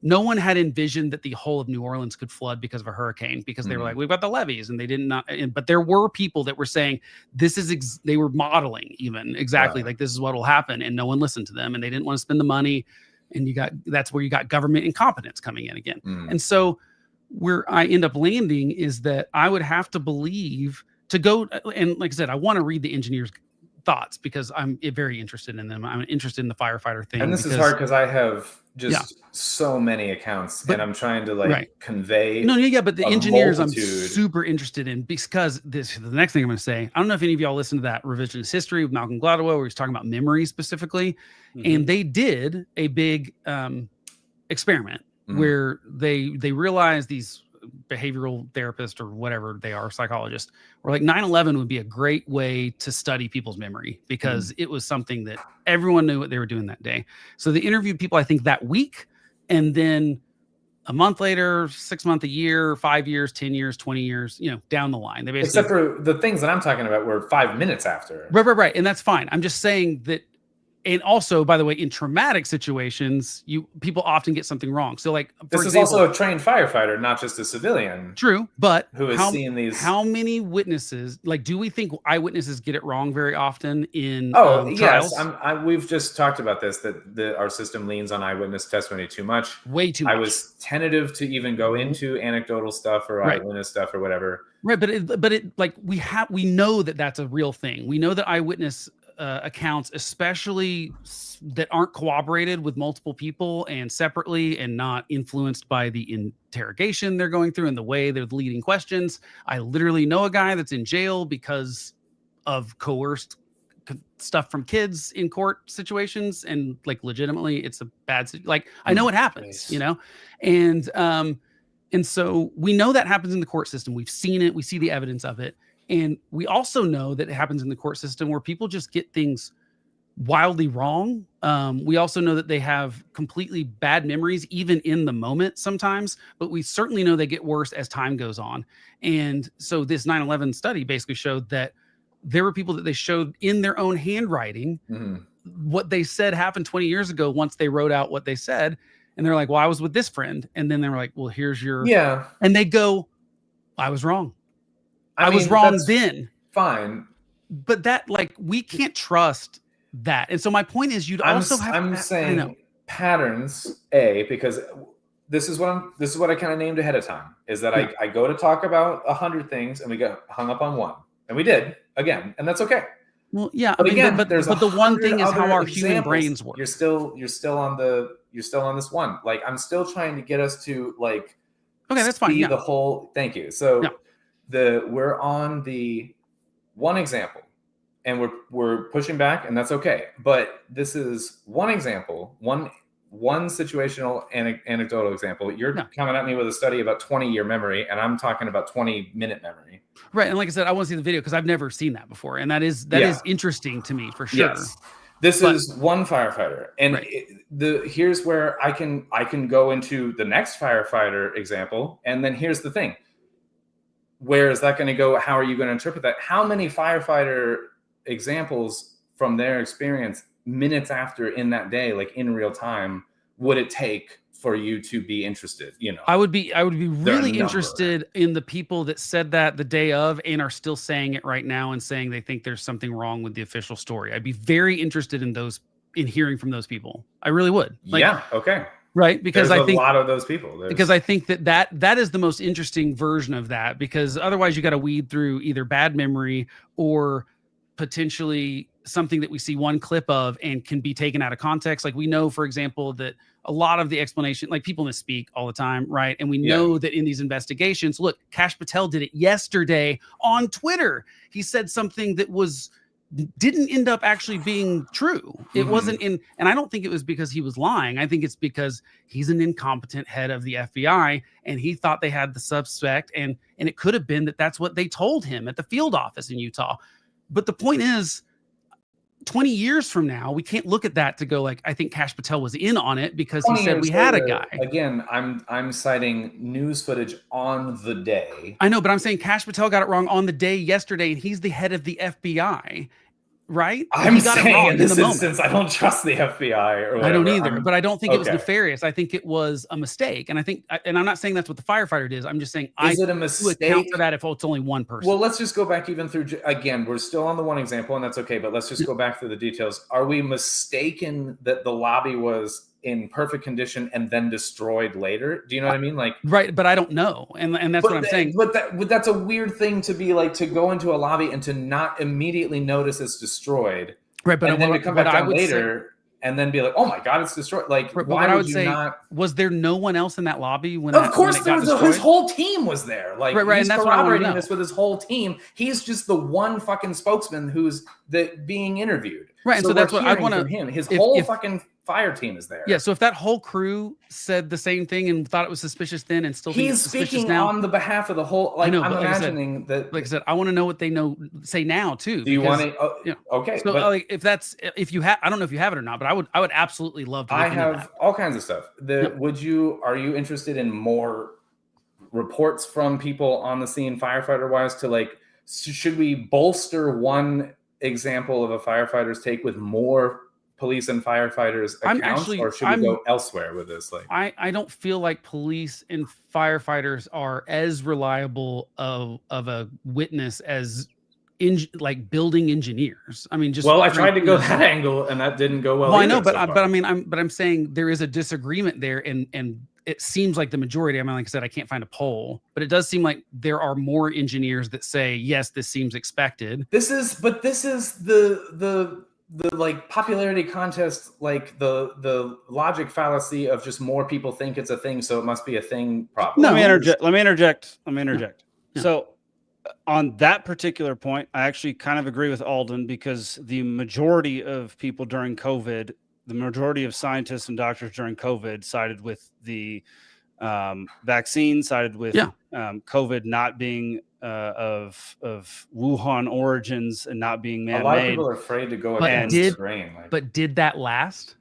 no one had envisioned that the whole of New Orleans could flood because of a hurricane, because they were like, we've got the levees, and they did not. But there were people that were saying they were modeling even exactly like this is what will happen, and no one listened to them, and they didn't want to spend the money, and that's where you got government incompetence coming in again. And so where I end up landing is that I would have to believe to go, and like I said, I want to read the engineers' thoughts because I'm very interested in them. I'm interested in the firefighter thing. And this is hard because I have just so many accounts, and I'm trying to convey. But the engineers I'm super interested in, because the next thing I'm going to say, I don't know if any of y'all listened to that revisionist history with Malcolm Gladwell, where he's talking about memory specifically, and they did a big experiment where they realized these behavioral therapists or whatever they are, psychologists, were like 9/11 would be a great way to study people's memory because it was something that everyone knew what they were doing that day. So they interviewed people, I think, that week, and then a month later, 6 months, a year, 5 years, 10 years, 20 years, down the line. They basically, except for the things that I'm talking about were 5 minutes after. Right. And that's fine. I'm just saying that. And also, by the way, in traumatic situations, people often get something wrong. So, like, this is also a trained firefighter, not just a civilian. True, but who is seeing these? How many witnesses? Like, do we think eyewitnesses get it wrong very often in yes, trials? We've just talked about this, that our system leans on eyewitness testimony too much. Way too much. I was tentative to even go into anecdotal stuff or eyewitness stuff or whatever. Right, but we know that that's a real thing. We know that eyewitness accounts, especially that aren't corroborated with multiple people and separately and not influenced by the interrogation they're going through and the way they're leading questions. I literally know a guy that's in jail because of coerced stuff from kids in court situations, and like legitimately it's a bad I know it happens. And so we know that happens in the court system. We've seen it, we see the evidence of it. And we also know that it happens in the court system where people just get things wildly wrong. We also know that they have completely bad memories, even in the moment sometimes, but we certainly know they get worse as time goes on. And so this 9/11 study basically showed that there were people that they showed in their own handwriting what they said happened 20 years ago once they wrote out what they said. And they're like, well, I was with this friend. And then they were like, well, here's your... Yeah. And they go, I was wrong. I was wrong then. Fine. But that, we can't trust that. And so my point is I'm saying patterns, because this is what I kind of named ahead of time, is that I go to talk about 100 things and we got hung up on one. And we did, again, and that's okay. Well, yeah, But I mean, again, but there's the one thing is 100 how other our human examples. brains work. You're still on this one. Like, I'm still trying to get us to like. Okay, that's fine. see Yeah. the whole. Thank you. So Yeah. we're on the one example, and we're pushing back, and that's okay. But this is one example, one situational anecdotal example. You're coming at me with a study about 20-year memory, and I'm talking about 20-minute memory. Right, and like I said, I want to see the video because I've never seen that before, and that is interesting to me for sure. Yes. This is one firefighter, and here's where I can go into the next firefighter example, and then here's the thing: where is that going to go? How are you going to interpret that? How many firefighter examples from their experience, minutes after in that day, like in real time, would it take for you to be interested? You know, I would be really interested in the people that said that the day of and are still saying it right now and saying they think there's something wrong with the official story. I'd be very interested in hearing from those people. I really would. Like, yeah. Okay. Right. Because there's I think a lot of those people. Because I think that is the most interesting version of that, because otherwise you got to weed through either bad memory or potentially something that we see one clip of and can be taken out of context. Like, we know, for example, that a lot of the explanation, like, people misspeak all the time, right? And we know that in these investigations, look, Kash Patel did it yesterday on Twitter. He said something that didn't end up actually being true. It wasn't and I don't think it was because he was lying. I think it's because he's an incompetent head of the FBI, and he thought they had the suspect, and it could have been that that's what they told him at the field office in Utah. But the point is, 20 years from now, we can't look at that to go like, I think Kash Patel was in on it because he said we had a guy. Again, I'm citing news footage on the day. I know, but I'm saying Kash Patel got it wrong on the day yesterday, and he's the head of the FBI, right? I'm saying in this instance, I don't trust the FBI or whatever. I don't either, but I don't think it was nefarious. I think it was a mistake. And I'm not saying that's what the firefighter did. I'm just saying, is it a mistake? Account for that if it's only one person. Well, let's just go back even through, again, we're still on the one example, and that's okay, but let's just go back through the details. Are we mistaken that the lobby was in perfect condition and then destroyed later? Do you know what I mean? Like, right, but I don't know, and that's what I'm saying. But that's a weird thing to be like, to go into a lobby and to not immediately notice it's destroyed, right? But and then to come back down later and then be like, oh my god, it's destroyed. Like, why would you not? Was there no one else in that lobby when? Of course, there was. His whole team was there. Like, right, he's and that's corroborating this with his whole team. He's just the one fucking spokesman who's being interviewed. Right, and so that's what I want to. Him, his whole fucking fire team is there. Yeah, so if that whole crew said the same thing and thought it was suspicious then and still think it's suspicious speaking now, on the behalf of the whole, like, I'm imagining that. Like I said, I want to know what they say now too. Do you want to? Okay. So like, if you have, I don't know if you have it or not, but I would absolutely love to. I have all kinds of stuff. Are you interested in more reports from people on the scene, firefighter wise, to like, should we bolster one example of a firefighter's take with more police and firefighters accounts, or should we go elsewhere with this? Like, I don't feel like police and firefighters are as reliable of a witness as like building engineers. I mean, I tried to go that angle and that didn't go well. Well, I know, but I'm saying there is a disagreement there, and it seems like the majority. I mean, like I said, I can't find a poll, but it does seem like there are more engineers that say yes, this seems expected. This is the like popularity contest, like the logic fallacy of just more people think it's a thing, so it must be a thing problem. No, let me interject. Yeah. So on that particular point, I actually kind of agree with Alden, because the majority of people during COVID, the majority of scientists and doctors during COVID sided with the vaccine, sided with COVID not being of Wuhan origins and not being man-made. A lot of people are afraid to go against the grain. But did that last?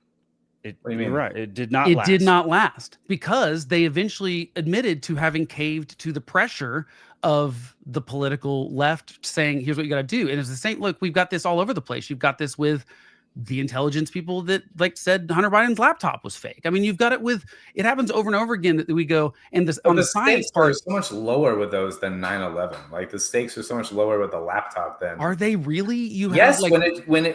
What do you mean? Right. It did not. It did not last, because they eventually admitted to having caved to the pressure of the political left, saying, "Here's what you got to do." And it's the same. Look, we've got this all over the place. You've got this with the intelligence people that like said Hunter Biden's laptop was fake. I mean, you've got it happens over and over again that we go, and this, on the science part, so much lower with those than 9/11. Like the stakes are so much lower with the laptop than. Are they really? Yes, have, like, when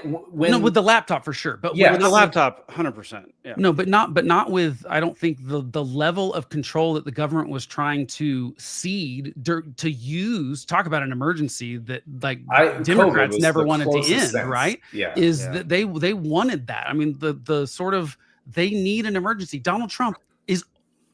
no, with the laptop for sure, but yeah, with the laptop, 100%. Yeah. No, but not with. I don't think the level of control that the government was trying to cede to use. Talk about an emergency that like Democrats never wanted to end. sense. Right? Yeah, that they wanted that. I mean, the sort of they need an emergency. Donald Trump is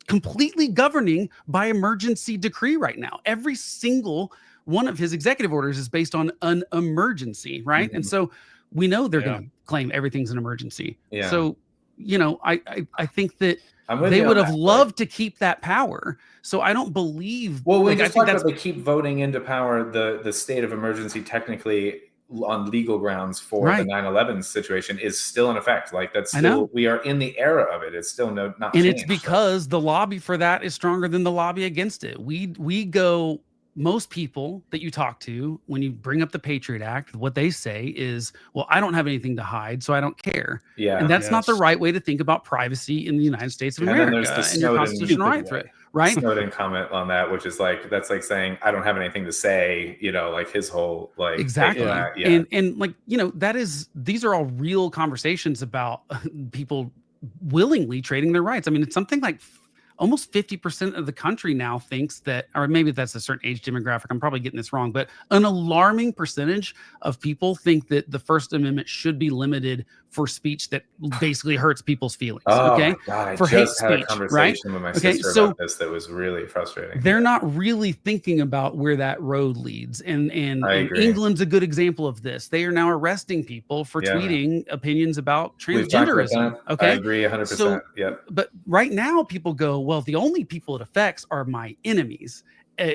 completely governing by emergency decree right now. Every single one of his executive orders is based on an emergency, right? And so we know they're going to claim everything's an emergency. Yeah. So, you know, I think that with they you would on have that, loved to keep that power. So I don't believe. Well, we like, just I think talked about they keep voting into power the state of emergency technically on legal grounds for the 9/11 situation is still in effect. Like that's still, we are in the era of it. It's still not and changed, it's because the lobby for that is stronger than the lobby against it. We go. Most people that you talk to, when you bring up the Patriot Act, what they say is, well, I don't have anything to hide, so I don't care. Yeah. And that's not the right way to think about privacy in the United States of And America then there's the and your Snowden constitutional right for it. Right. Snowden comment on that, which is like, that's like saying, I don't have anything to say, you know, like his whole, like, exactly. Yeah. And like, you know, these are all real conversations about people willingly trading their rights. I mean, it's something like almost 50% of the country now thinks that, or maybe that's a certain age demographic. I'm probably getting this wrong, but an alarming percentage of people think that the First Amendment should be limited for speech that basically hurts people's feelings. Okay. God, I for just hate had speech, a conversation with my sister about this that was really frustrating. They're not really thinking about where that road leads. And England's a good example of this. They are now arresting people for tweeting opinions about transgenderism. Okay. I agree 100%. So, yep. But right now people go, well, the only people it affects are my enemies.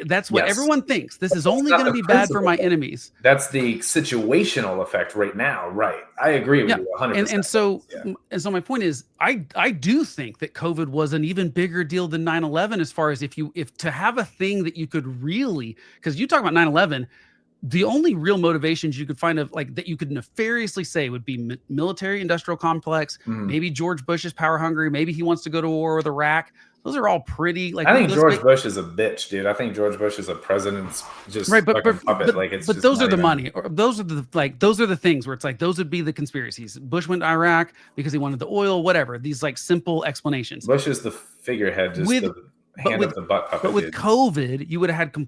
That's what everyone thinks. This is only going to be bad for my enemies. That's the situational effect right now. Right. I agree with you 100%. And so my point is, I do think that COVID was an even bigger deal than 9/11 as far as if to have a thing that you could really, because you talk about 9/11, the only real motivations you could find of like that you could nefariously say would be military industrial complex, maybe George Bush is power hungry, maybe he wants to go to war with Iraq. Those are all pretty like. I think George Bush is a bitch, dude. I think George Bush is a president's just fucking puppet. Like it's. But those are the money, or those are the things where it's like those would be the conspiracies. Bush went to Iraq because he wanted the oil, whatever. These like simple explanations. Bush is the figurehead, just the hand of the butt puppet. But with COVID, you would have had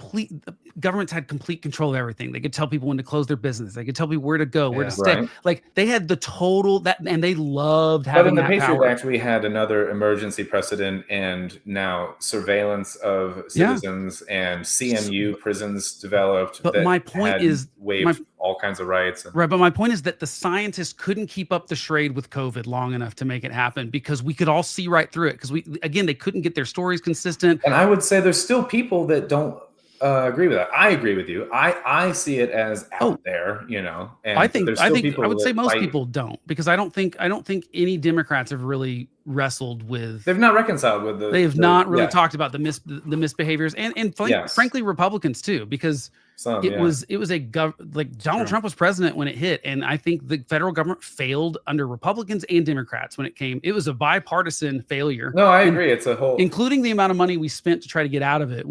governments had complete control of everything. They could tell people when to close their business. They could tell people where to go, where to stay. Right. Like they had the total and they loved having that power. But in the Patriot Act, we had another emergency precedent and now surveillance of citizens and CMU prisons developed. But my point is waived all kinds of rights. Right. But my point is that the scientists couldn't keep up the charade with COVID long enough to make it happen because we could all see right through it. Because they couldn't get their stories consistent. And I would say there's still people that don't agree with that. I agree with you. I see it as out there, you know. And I would say most people don't, because I don't think any Democrats have really wrestled with. They've not reconciled with They have not really talked about the misbehaviors and frankly Republicans too, because it was Donald Trump was president when it hit, and I think the federal government failed under Republicans and Democrats when it came. It was a bipartisan failure. No, I agree. It's a whole, including the amount of money we spent to try to get out of it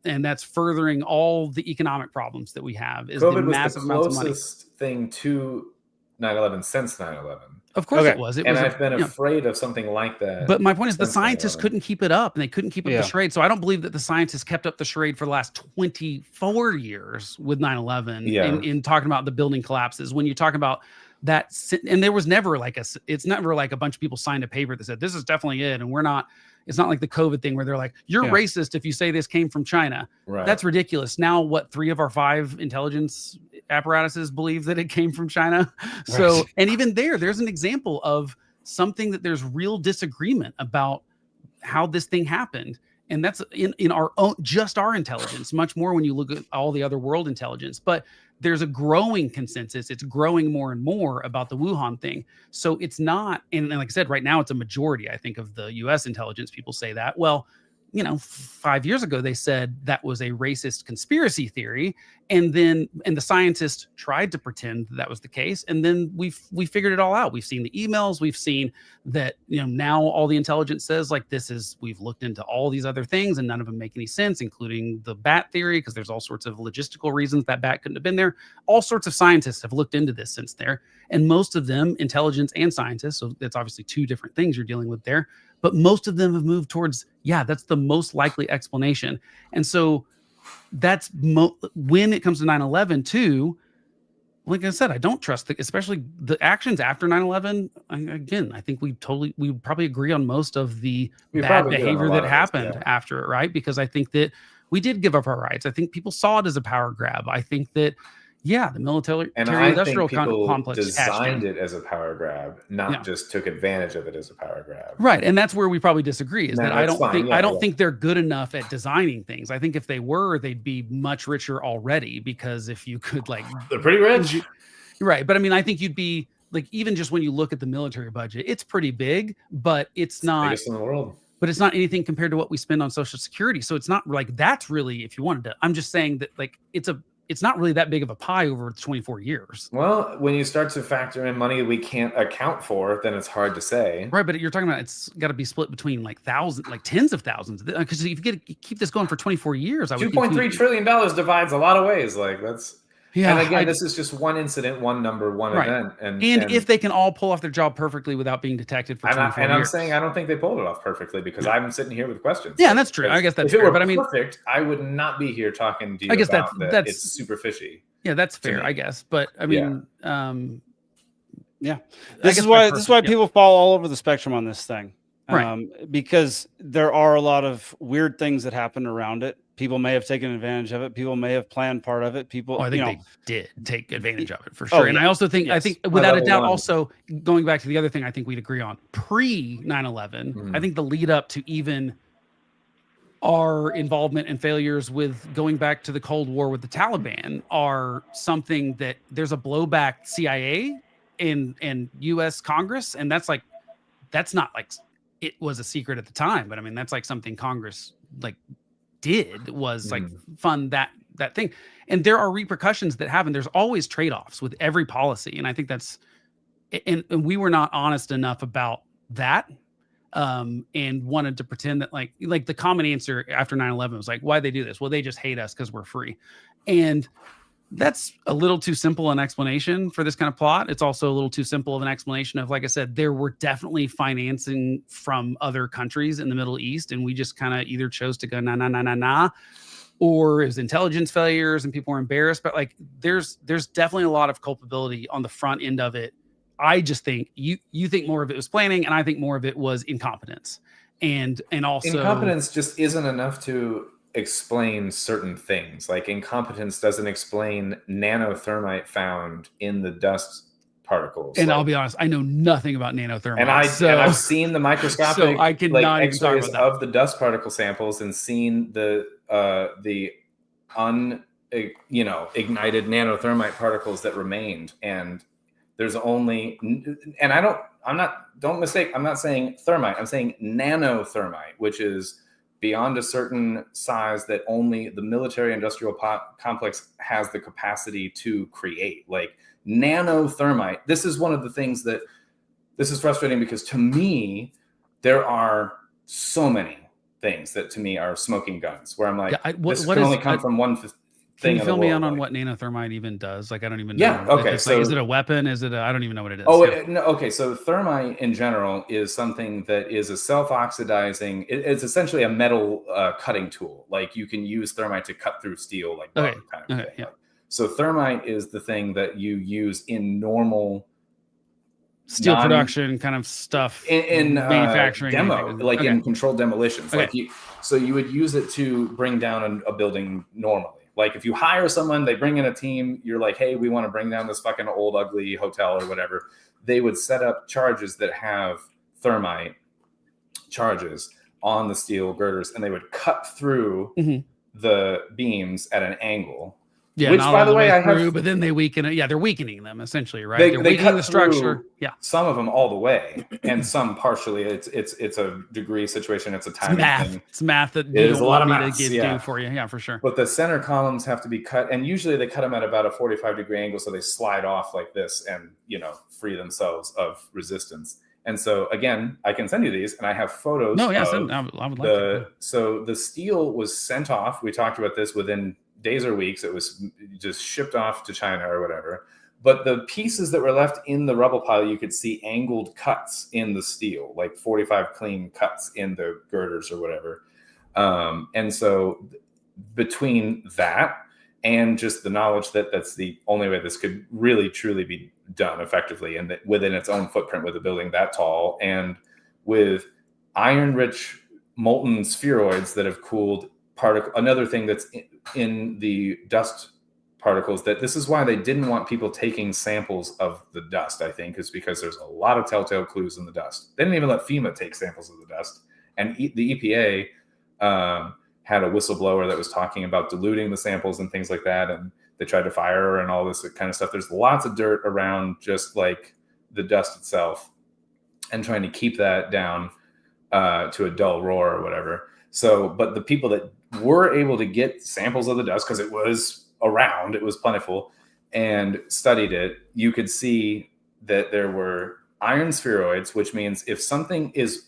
and that's furthering all the economic problems that we have. Is COVID the was massive the amounts of money. closest thing to 9/11 since 9/11. Of course it was. I've been afraid of something like that. But my point is the scientists couldn't keep it up, and they couldn't keep up the charade. So I don't believe that the scientists kept up the charade for the last 24 years with 9/11 in talking about the building collapses. When you talk about that, and there was never it's never like a bunch of people signed a paper that said, this is definitely it. And it's not like the COVID thing where they're like, you're racist if you say this came from China. Right. That's ridiculous. Now, 3 of our 5 intelligence apparatuses believe that it came from China. So, and even there's an example of something that there's real disagreement about how this thing happened. And that's in our own, just our intelligence, much more when you look at all the other world intelligence. But there's a growing consensus. It's growing more and more about the Wuhan thing. So it's not, and like I said, right now it's a majority, I think, of the US intelligence people say that. Well, 5 years ago, they said that was a racist conspiracy theory. And the scientists tried to pretend that was the case. And then we figured it all out. We've seen the emails. We've seen that, now all the intelligence says like we've looked into all these other things and none of them make any sense, including the bat theory, because there's all sorts of logistical reasons that bat couldn't have been there. All sorts of scientists have looked into this since there. And most of them, intelligence and scientists, so that's obviously two different things you're dealing with there, but most of them have moved towards, that's the most likely explanation. And so that's when it comes to 9/11 too, like I said, I don't trust especially the actions after 9/11. Again, I think we probably agree on most of the bad behavior that happened after it, right? Because I think that we did give up our rights. I think people saw it as a power grab. I think that, the military industrial complex designed it as a power grab, not just took advantage of it as a power grab. Right. And that's where we probably disagree is that I don't think they're good enough at designing things. I think if they were, they'd be much richer already, because if you could they're pretty rich. Right. But I mean, I think you'd be like, even just when you look at the military budget, it's pretty big, but it's not biggest in the world. But it's not anything compared to what we spend on Social Security. So it's not like that's really, if you wanted to, I'm just saying that like it's not really that big of a pie over 24 years. Well, when you start to factor in money we can't account for, then it's hard to say. Right, but you're talking about it's got to be split between like tens of thousands. Because if you keep this going for 24 years, $2.3 trillion divides a lot of ways. Like that's. Yeah, and again, this is just one incident, one number, one event. And if they can all pull off their job perfectly without being detected for 24 years. I'm saying I don't think they pulled it off perfectly, because I'm sitting here with questions. Yeah, that's true. I guess that's fair. But I mean, perfect, I would not be here talking to you about that it's super fishy. Yeah, that's fair, I guess. But I mean, This is why people fall all over the spectrum on this thing. Right. Because there are a lot of weird things that happen around it. People may have taken advantage of it. People may have planned part of it. People, I think they did take advantage of it for sure. And I also think, I think without a doubt, also going back to the other thing, I think we'd agree on pre 9/11. I think the lead up to even our involvement and failures with going back to the Cold War with the Taliban are something that there's a blowback CIA and U.S. Congress, and that's not like it was a secret at the time, but I mean that's like something Congress did was fund that thing. And there are repercussions that happen. There's always trade-offs with every policy. And I think that's, and we were not honest enough about that. And wanted to pretend that like the common answer after 9/11 was like, why they do this? Well, they just hate us because we're free. And that's a little too simple an explanation for this kind of plot. It's also a little too simple of an explanation of, like I said, there were definitely financing from other countries in the Middle East, and we just kind of either chose to go nah, or it was intelligence failures and people were embarrassed. But like, there's definitely a lot of culpability on the front end of it. I just think you think more of it was planning, and I think more of it was incompetence, and also incompetence just isn't enough to explain certain things. Like incompetence doesn't explain nanothermite found in the dust particles. And I'll be honest, I know nothing about nanothermite. And I've seen the microscopic so I cannot even talk about that. Of the dust particle samples and seen the ignited nanothermite particles that remained. And there's only, and don't mistake, I'm not saying thermite, I'm saying nanothermite, which is beyond a certain size that only the military industrial complex has the capacity to create. Like nanothermite, this is one of the things that this is frustrating, because to me, there are so many things that to me are smoking guns where I'm like, this can only come from one thing. Can you fill me on what nanothermite even does? Like, I don't even know. Yeah, okay. So is it a weapon? Is it I don't even know what it is. Oh, no, okay. So thermite in general is something that is a self-oxidizing. It's essentially a metal cutting tool. Like you can use thermite to cut through steel, like kind of thing. Yeah. So thermite is the thing that you use in normal steel production kind of stuff in manufacturing in controlled demolitions. Like you would use it to bring down a building normally. Like if you hire someone, they bring in a team, you're like, hey, we want to bring down this fucking old ugly hotel or whatever. They would set up charges that have thermite charges on the steel girders, and they would cut through the beams at an angle Yeah, Which, not by all the way, I through, have. but then they weaken it. Yeah, they're weakening them essentially, right? They They're weakening cut the structure. through Yeah, some of them all the way, and some partially. It's a degree situation. It's a it's timing math. thing. It's math that It you is don't a lot want of me maths, to yeah. do for you. Yeah, for sure. But the center columns have to be cut, and usually they cut them at about a 45-degree angle, so they slide off like this, and free themselves of resistance. And so again, I can send you these, and I have photos. No, yes, of I would like to. So the steel was sent off. We talked about this within days or weeks. It was just shipped off to China or whatever. But the pieces that were left in the rubble pile, you could see angled cuts in the steel, like 45 clean cuts in the girders or whatever. And so between that and just the knowledge that that's the only way this could really, truly be done effectively, and that within its own footprint with a building that tall, and with iron-rich molten spheroids that have cooled another thing that's in the dust particles, that this is why they didn't want people taking samples of the dust, I think, is because there's a lot of telltale clues in the dust. They didn't even let FEMA take samples of the dust. And the EPA had a whistleblower that was talking about diluting the samples and things like that, and they tried to fire her and all this kind of stuff. There's lots of dirt around just like the dust itself, and trying to keep that down to a dull roar or whatever. So, but the people that were able to get samples of the dust, because it was around, it was plentiful, and studied it, you could see that there were iron spheroids, which means if something is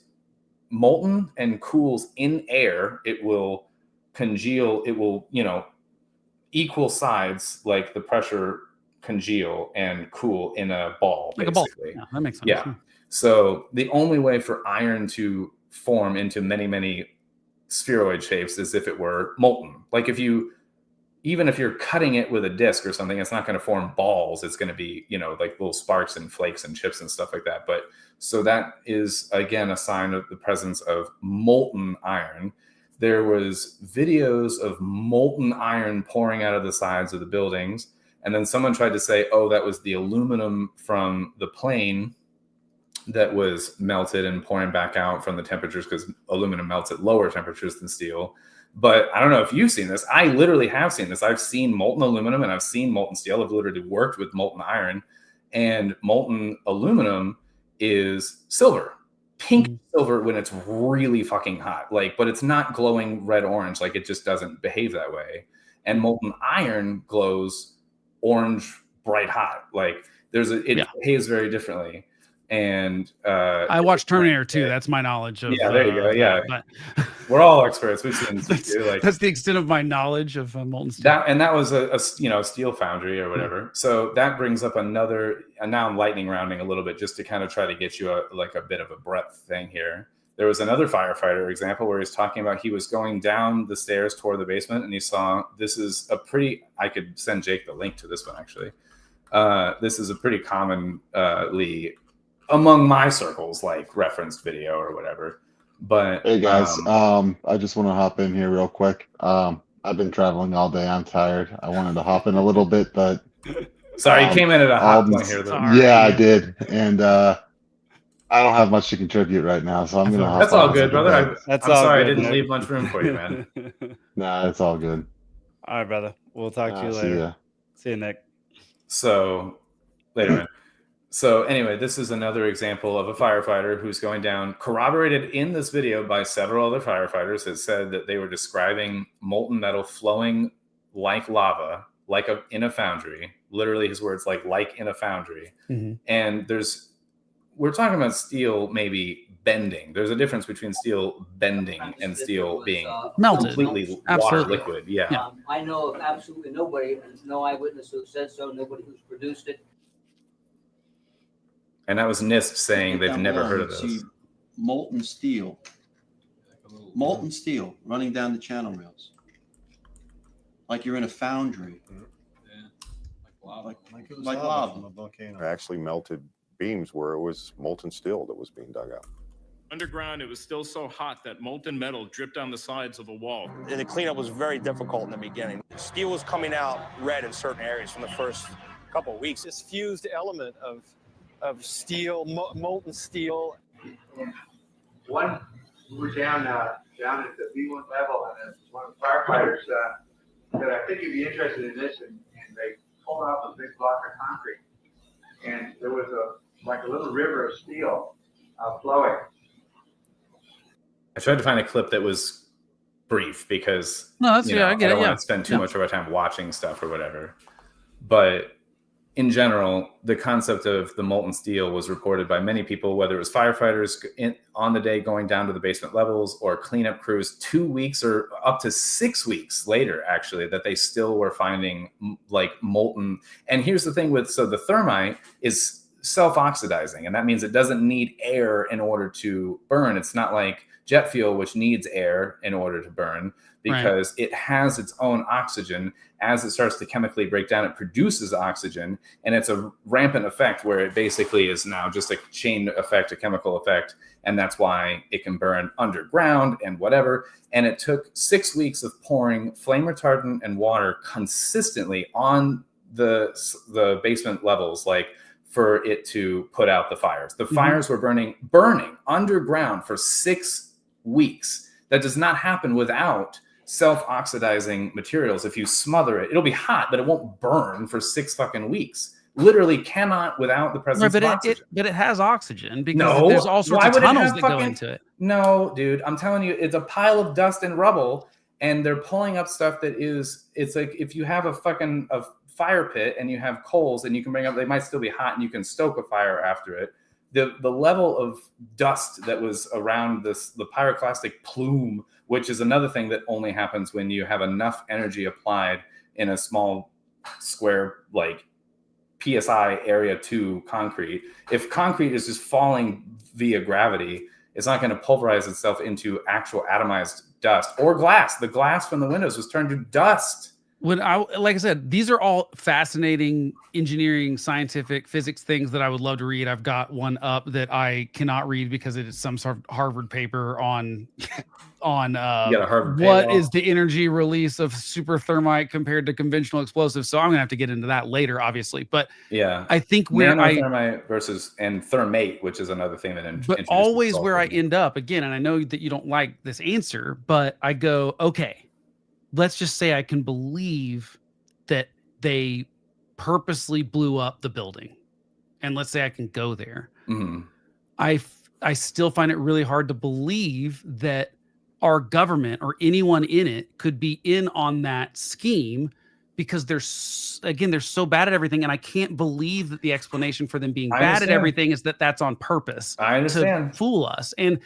molten and cools in air, it will congeal, it will, equal sides, like the pressure congeal and cool in a ball, Like basically. a ball. Yeah, that makes sense. Yeah. So the only way for iron to form into many, many spheroid shapes is if it were molten. Like even if you're cutting it with a disc or something, it's not going to form balls. It's going to be, like little sparks and flakes and chips and stuff like that. But so that is, again, a sign of the presence of molten iron. There was videos of molten iron pouring out of the sides of the buildings. And then someone tried to say, oh, that was the aluminum from the plane that was melted and pouring back out from the temperatures, because aluminum melts at lower temperatures than steel. But I don't know if you've seen this. I literally have seen this. I've seen molten aluminum and I've seen molten steel. I've literally worked with molten iron, and molten aluminum is silver, pink silver when it's really fucking hot. But it's not glowing red orange. It just doesn't behave that way. And molten iron glows orange, bright hot. It behaves very differently. And I watched Terminator 2. That's my knowledge of. Yeah, there you go. Yeah, but we're all experts. We've seen this too. That's the extent of my knowledge of molten steel. That was a steel foundry or whatever. So that brings up another. And now I'm lightning rounding a little bit just to kind of try to get you a bit of a breadth thing here. There was another firefighter example where he's talking about he was going down the stairs toward the basement, and he saw this is a pretty. I could send Jake the link to this one actually. This is a pretty commonly among my circles, referenced video or whatever. But hey guys, I just want to hop in here real quick. I've been traveling all day. I'm tired. I wanted to hop in a little bit, but sorry, you came in at a hot point here. Yeah, I did, and I don't have much to contribute right now, so I'm gonna. That's all good, brother. I'm sorry, good, I didn't Nick. leave much room for you, man. Nah, it's all good. All right, brother. We'll talk to you later. See you, Nick. So later, man. So anyway, this is another example of a firefighter who's going down, corroborated in this video by several other firefighters that said that they were describing molten metal flowing like lava, in a foundry. Literally his words, like in a foundry. Mm-hmm. And we're talking about steel maybe bending. There's a difference between steel bending and steel being melted, completely absolutely. water liquid. Yeah. I know of absolutely nobody, there's no eyewitness who said so, nobody who's produced it. And that was NIST saying they've never heard of this. See molten steel running down the channel rails, like you're in a foundry. Like lava. Actually melted beams where it was molten steel that was being dug out. Underground, it was still so hot that molten metal dripped down the sides of a wall. And the cleanup was very difficult in the beginning. Steel was coming out red in certain areas from the first couple of weeks. This fused element of steel, molten steel. One, we were down at the B1 level, and one of the firefighters that I think you'd be interested in this, and they pulled out a big block of concrete, and there was a little river of steel flowing. I tried to find a clip that was brief because I get I it. don't Yeah. want to spend too much of our time watching stuff or whatever. But in general, the concept of the molten steel was reported by many people, whether it was firefighters on the day going down to the basement levels or cleanup crews 2 weeks or up to 6 weeks later, actually, that they still were finding like molten. And here's the thing so the thermite is self-oxidizing, and that means it doesn't need air in order to burn. It's not like jet fuel, which needs air in order to burn, because it has its own oxygen. As it starts to chemically break down, it produces oxygen, and it's a rampant effect where it basically is now just a chain effect, a chemical effect, and that's why it can burn underground and whatever. And it took 6 weeks of pouring flame retardant and water consistently on the basement levels, like for it to put out the fires. The fires were burning underground for 6 weeks. That does not happen without self-oxidizing materials. If you smother it, it'll be hot, but it won't burn for 6 fucking weeks. Literally cannot without the presence of oxygen. But it has oxygen because there's all sorts of tunnels that go into it. No, dude, I'm telling you, it's a pile of dust and rubble, and they're pulling up stuff that it's like if you have a fire pit and you have coals and you can bring up, they might still be hot and you can stoke a fire after it. The level of dust that was around the pyroclastic plume, which is another thing that only happens when you have enough energy applied in a small square, like PSI area 2 concrete. If concrete is just falling via gravity, it's not going to pulverize itself into actual atomized dust or glass. The glass from the windows was turned to dust. Like I said, these are all fascinating engineering, scientific, physics things that I would love to read. I've got one up that I cannot read because it is some sort of Harvard paper on what is the energy release of super thermite compared to conventional explosives. So I'm gonna have to get into that later, obviously. But yeah, I think nanothermite versus thermate, which is another thing that. But always where I end up again, and I know that you don't like this answer, but I go, okay. Let's just say I can believe that they purposely blew up the building, and let's say I can go there. Mm-hmm. I still find it really hard to believe that our government or anyone in it could be in on that scheme, because they're so bad at everything, and I can't believe that the explanation for them being bad at everything is that that's on purpose. I understand. To fool us, and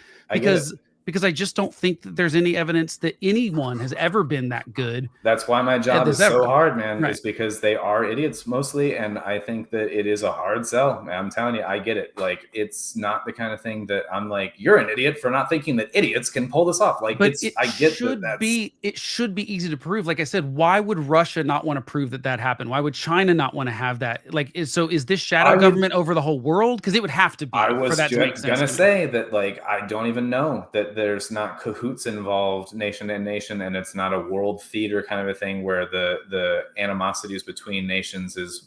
because I just don't think that there's any evidence that anyone has ever been that good. That's why my job is so hard, man. It's because they are idiots mostly, and I think that it is a hard sell. Man, I'm telling you, I get it. Like, it's not the kind of thing that I'm like, you're an idiot for not thinking that idiots can pull this off. Like, but it should be easy to prove. Like I said, why would Russia not want to prove that happened? Why would China not want to have that? Like, is this shadow government over the whole world? Because it would have to be. I was for that to make sense gonna say that, like, I don't even know that there's not cahoots involved nation and nation, and it's not a world theater kind of a thing where the animosities between nations is,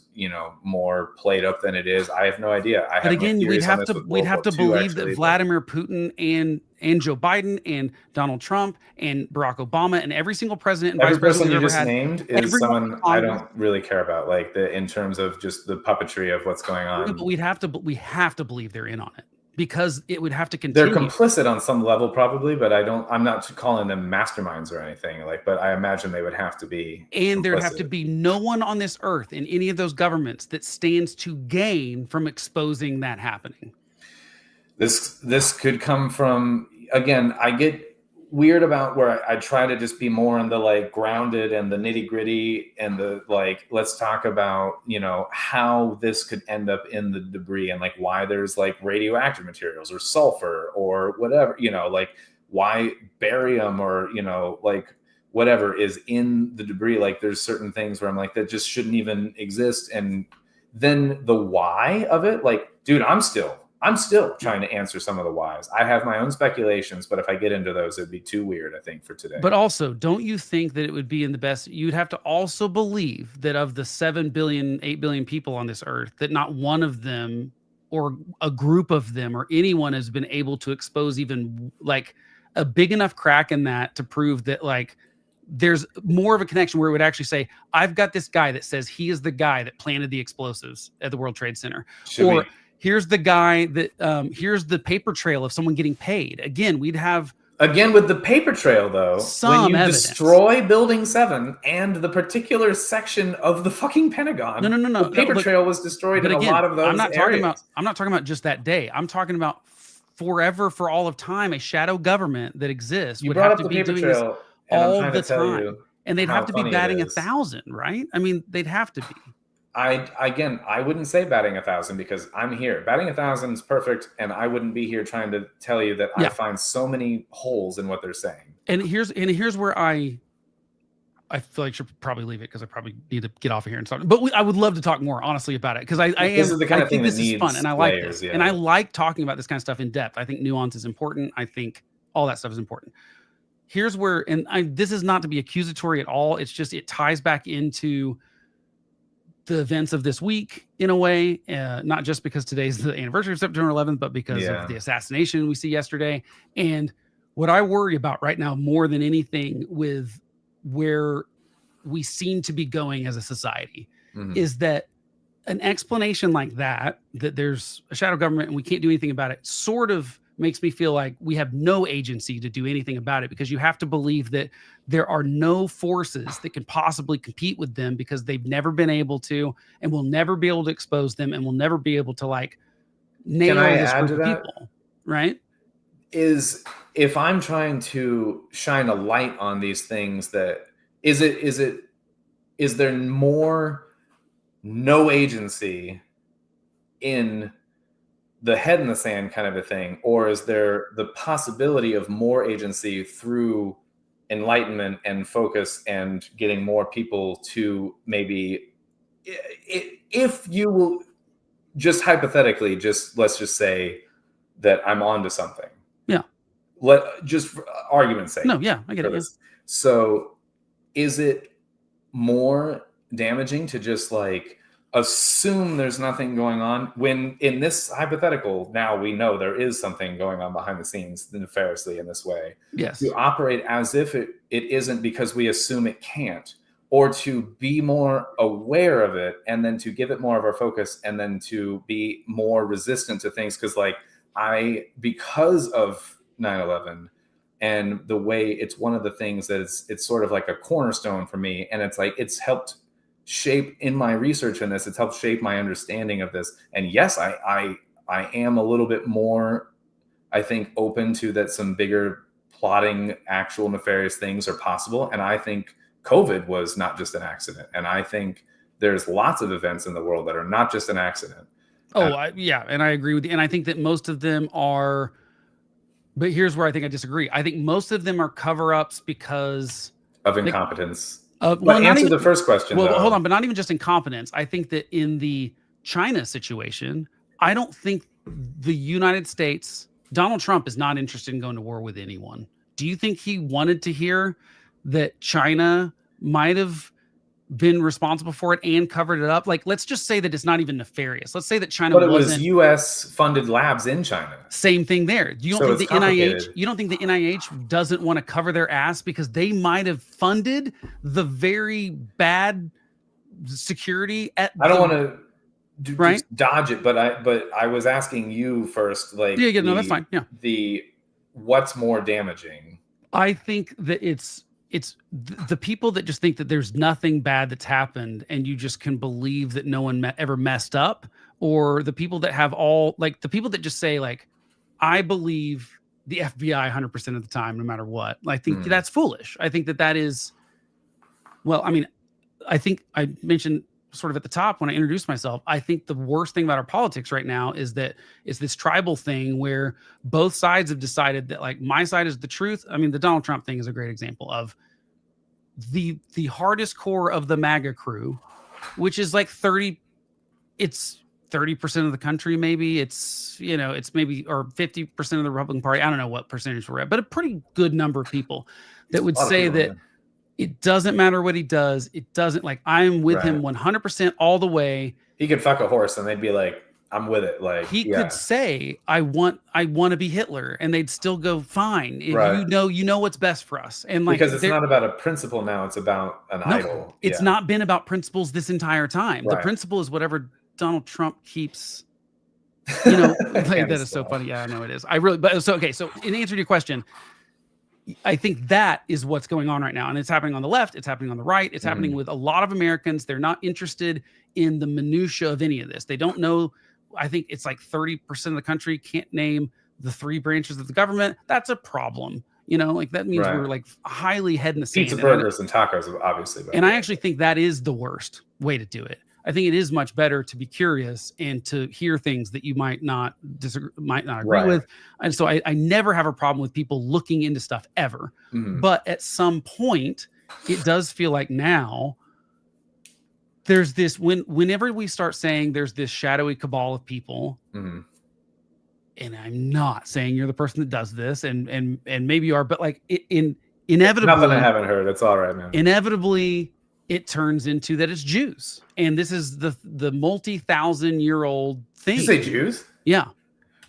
more played up than it is. I have no idea. But again, we'd have to believe that Vladimir Putin and Joe Biden and Donald Trump and Barack Obama and every single president and vice president you just named is someone I don't really care about, like in terms of just the puppetry of what's going on. But we have to believe they're in on it, because it would have to continue. They're complicit on some level, probably, but I'm not calling them masterminds or anything. But I imagine they would have to be. And there'd have to be no one on this earth in any of those governments that stands to gain from exposing that happening. This could come from, again, I get weird about where I try to just be more on the like grounded and the nitty gritty and the like, let's talk about, how this could end up in the debris and like why there's like radioactive materials or sulfur or whatever, like why barium or, like whatever is in the debris. Like there's certain things where I'm like, that just shouldn't even exist. And then the why of it, like, dude, I'm still trying to answer some of the whys. I have my own speculations, but if I get into those, it'd be too weird, I think, for today. But also, don't you think that it would be in the best? You'd have to also believe that of the 7 billion, 8 billion people on this earth, that not one of them or a group of them or anyone has been able to expose even like a big enough crack in that to prove that like there's more of a connection where it would actually say, I've got this guy that says he is the guy that planted the explosives at the World Trade Center. Here's the guy that, here's the paper trail of someone getting paid. Again, we'd have... Again, with the paper trail, though, when you evidence. destroy Building 7 and the particular section of the fucking Pentagon, no. the paper trail was destroyed in a lot of those I'm not areas. talking about just that day. I'm talking about forever, for all of time, a shadow government that exists would have to be doing this all the time. And they'd have to be batting 1,000, right? I mean, they'd have to be. I wouldn't say batting 1,000 because I'm here. Batting 1,000 is perfect, and I wouldn't be here trying to tell you that I find so many holes in what they're saying. And here's where I feel like I should probably leave it because I probably need to get off of here and start. But I would love to talk more honestly about it because I think this is fun and I like this. And I like talking about this kind of stuff in depth. I think nuance is important. I think all that stuff is important. Here's where, this is not to be accusatory at all. It's just, it ties back into the events of this week in a way, not just because today's the anniversary of September 11th, but because of the assassination we see yesterday. And what I worry about right now more than anything with where we seem to be going as a society is that an explanation like that there's a shadow government and we can't do anything about it, sort of makes me feel like we have no agency to do anything about it, because you have to believe that there are no forces that can possibly compete with them because they've never been able to and will never be able to expose them and will never be able to like nail this group of people, right? Is if I'm trying to shine a light on these things, that is there more no agency in the head in the sand kind of a thing, or is there the possibility of more agency through enlightenment and focus and getting more people to maybe, if you will just hypothetically, let's just say that I'm onto something. Just for argument's sake. No, yeah, I get it. Yeah. So is it more damaging to just like assume there's nothing going on when in this hypothetical, now we know there is something going on behind the scenes nefariously in this way? Yes. To operate as if it isn't because we assume it can't, or to be more aware of it and then to give it more of our focus and then to be more resistant to things. Because because of 9/11 and the way it's one of the things that it's sort of like a cornerstone for me, and it's like it's helped shape in my research in this, it's helped shape my understanding of this. And yes, I am a little bit more, I think, open to that some bigger plotting actual nefarious things are possible. And I think COVID was not just an accident, and I think there's lots of events in the world that are not just an accident. And I agree with you, and I think that most of them are. But here's where I think I disagree. I think most of them are cover-ups because of incompetence. Answer the first question. Well, hold on, but not even just incompetence. I think that in the China situation, I don't think the United States, Donald Trump is not interested in going to war with anyone. Do you think he wanted to hear that China might have been responsible for it and covered it up? Like, let's just say that it's not even nefarious. Let's say that China was U.S. funded labs in China. Same thing there. You don't think the NIH? You don't think the NIH doesn't want to cover their ass because they might have funded the very bad security at? I don't want to dodge it, but I was asking you first. Like, no, that's fine. Yeah. What's more damaging? I think that it's the people that just think that there's nothing bad that's happened and you just can believe that no one ever messed up, or the people that have the people that just say like, I believe the FBI 100% of the time, no matter what. I think that's foolish. I think that is, well, I mean, I think I mentioned sort of at the top when I introduced myself, I think the worst thing about our politics right now is that it's this tribal thing where both sides have decided that like my side is the truth. I mean, the Donald Trump thing is a great example of the hardest core of the MAGA crew, which is like 30% of the country, maybe it's maybe, or 50% of the Republican Party. I don't know what percentage we're at, but a pretty good number of people that would say that it doesn't matter what he does. It doesn't, like, I'm with him 100% all the way. He could fuck a horse and they'd be like, I'm with it. Like he could say, I want to be Hitler, and they'd still go, fine. Right. You know what's best for us. And like, because it's not about a principle now, it's about an idol. It's not been about principles this entire time. Right. The principle is whatever Donald Trump keeps, that is so funny. Yeah, I know it is. So in answer to your question, I think that is what's going on right now. And it's happening on the left. It's happening on the right. It's happening with a lot of Americans. They're not interested in the minutia of any of this. They don't know. I think it's like 30% of the country can't name the 3 branches of the government. That's a problem. Like that means we're like highly head in the sand. Pizza, burgers, and tacos, obviously. And I actually think that is the worst way to do it. I think it is much better to be curious and to hear things that you might not agree with. And so I never have a problem with people looking into stuff ever. But at some point, it does feel like now there's this, whenever we start saying there's this shadowy cabal of people, and I'm not saying you're the person that does this, and maybe you are, but like inevitably, nothing I haven't heard. It's all right, man. Inevitably, it turns into that it's Jews, and this is the multi-thousand-year-old thing. Did you say Jews? Yeah.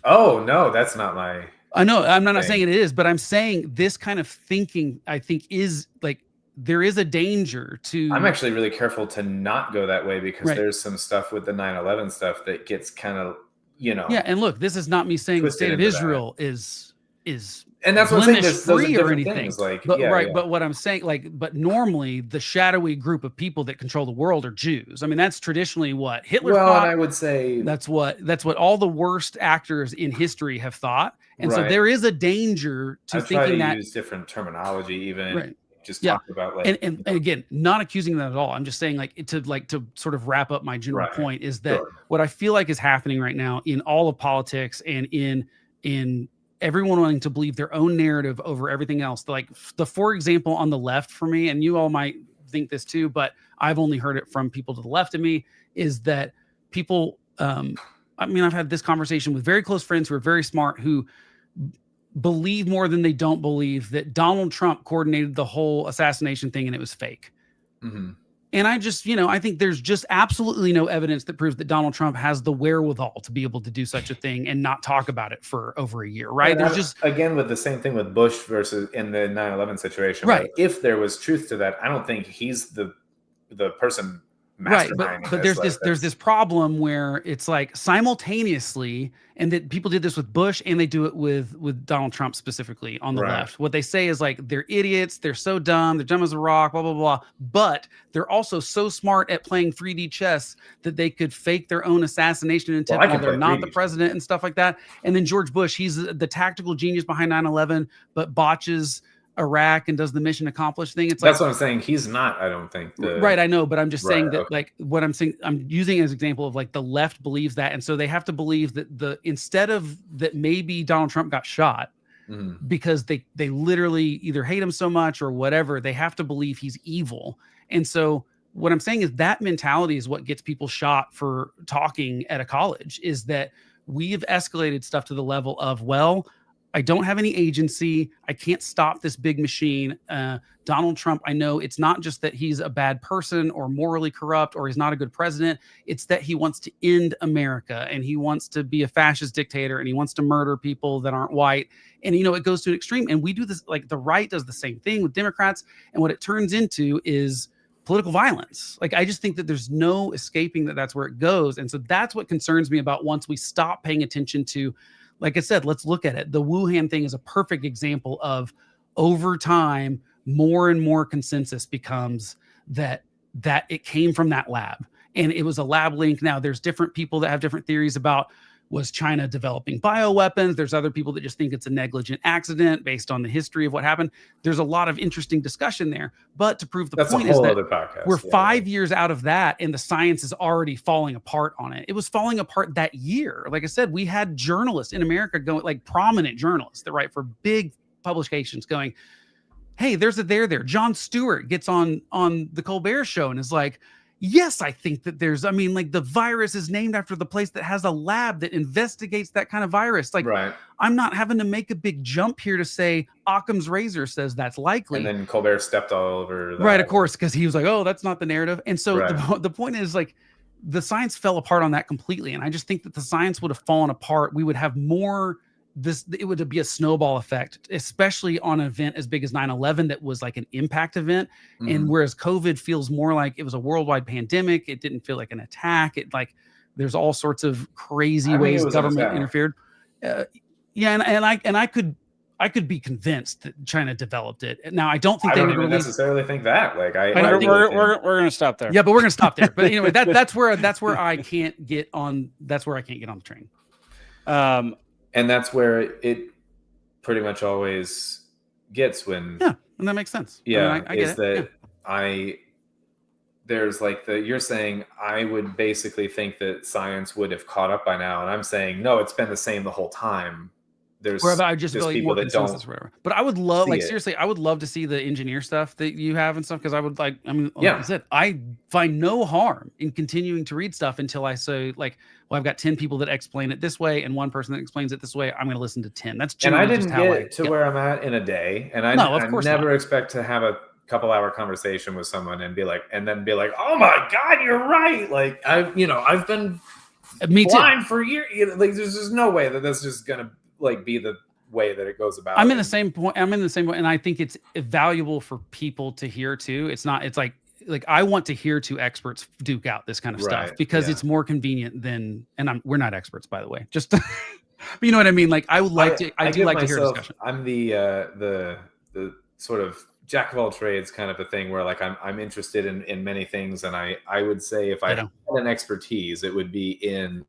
Oh no, that's not my. I know. I'm not saying it is, but I'm saying this kind of thinking, I think, is like there is a danger to. I'm actually really careful to not go that way because there's some stuff with the 9/11 stuff that gets kind of, Yeah, and look, this is not me saying the state of Israel is. And that's what I'm saying. Those are free or different anything. things. Like, But what I'm saying, but normally the shadowy group of people that control the world are Jews. I mean, that's traditionally what Hitler thought. And I would say that's what all the worst actors in history have thought. And so there is a danger to thinking that use different terminology, even just yeah. talk about like and again, not accusing them at all. I'm just saying to sort of wrap up my general point is that what I feel like is happening right now in all of politics and in everyone wanting to believe their own narrative over everything else. Like for example, on the left for me, and you all might think this too, but I've only heard it from people to the left of me, is that people, I've had this conversation with very close friends who are very smart, who believe more than they don't believe that Donald Trump coordinated the whole assassination thing and it was fake. And I just, I think there's just absolutely no evidence that proves that Donald Trump has the wherewithal to be able to do such a thing and not talk about it for over a year, right? There's just again with the same thing with Bush versus in the 9/11 situation, right? Like, if there was truth to that, I don't think he's the person masterminding. Right, but there's this problem where it's like simultaneously, and that people did this with Bush and they do it with Donald Trump specifically on the left. What they say is like they're idiots, they're so dumb, they're dumb as a rock, blah blah blah. But they're also so smart at playing 3D chess that they could fake their own assassination intent while they're not the president and stuff like that. And then George Bush, he's the tactical genius behind 9/11, but botches Iraq and does the mission accomplished thing. It's that's what I'm saying. He's not, I don't think. Right, I know, but I'm just saying that like what I'm saying, I'm using as an example of like the left believes that, and so they have to believe that instead of that maybe Donald Trump got shot because they literally either hate him so much or whatever, they have to believe he's evil. And so what I'm saying is that mentality is what gets people shot for talking at a college, is that we've escalated stuff to the level of, well, I don't have any agency. I can't stop this big machine. Donald Trump, I know it's not just that he's a bad person or morally corrupt or he's not a good president. It's that he wants to end America and he wants to be a fascist dictator and he wants to murder people that aren't white. And, it goes to an extreme. And we do this, like the right does the same thing with Democrats. And what it turns into is political violence. Like, I just think that there's no escaping that that's where it goes. And so that's what concerns me about once we stop paying attention to, like I said, let's look at it. The Wuhan thing is a perfect example of over time, more and more consensus becomes that it came from that lab and it was a lab link. Now there's different people that have different theories about, was China developing bioweapons? There's other people that just think it's a negligent accident based on the history of what happened. There's a lot of interesting discussion there, but to prove the point is that we're 5 years out of that and the science is already falling apart on it. It was falling apart that year. Like I said, we had journalists in America going, like prominent journalists that write for big publications going, hey, there's a there. Jon Stewart gets on the Colbert Show and is like, yes, I think that the virus is named after the place that has a lab that investigates that kind of virus. Like, I'm not having to make a big jump here to say Occam's razor says that's likely. And then Colbert stepped all over that. Right, of course, because he was like, oh, that's not the narrative. And so the point is, like, the science fell apart on that completely. And I just think that the science would have fallen apart. We would have more it would be a snowball effect, especially on an event as big as 9/11 that was like an impact event. And whereas COVID feels more like it was a worldwide pandemic, it didn't feel like an attack. It like there's all sorts of crazy ways government interfered. And I could be convinced that China developed it. Now I don't think I don't even necessarily think that. Like we're gonna stop there. Yeah, but we're gonna stop there. But anyway, that's where I can't get on. That's where I can't get on the train. And that's where it pretty much always gets when. Yeah, and that makes sense. Yeah, I mean, I get it. Yeah. There's like you're saying I would basically think that science would have caught up by now, and I'm saying no, it's been the same the whole time. There's just feel like people more that consensus don't. or whatever. But I would love, like it. seriously, I would love to see the engineer stuff that you have and stuff because I would like. I mean, like I said, I find no harm in continuing to read stuff until I say like, well, I've got 10 people that explain it this way and one person that explains it this way. I'm going to listen to 10. That's and I just didn't get to where I'm at in a day, and I never expect to have a couple-hour conversation with someone and be like, oh my god, you're right. Like I've been blind for years. Like there's just no way that that's just gonna like be the way that it goes about. I'm in the same point, and I think it's valuable for people to hear too. It's like I want to hear two experts duke out this kind of stuff because it's more convenient than. And we're not experts, by the way. Just, but you know what I mean. Like I would like to. I do like to hear a discussion. I'm the sort of jack of all trades kind of a thing where like I'm interested in many things, and I would say if I had an expertise, it would be in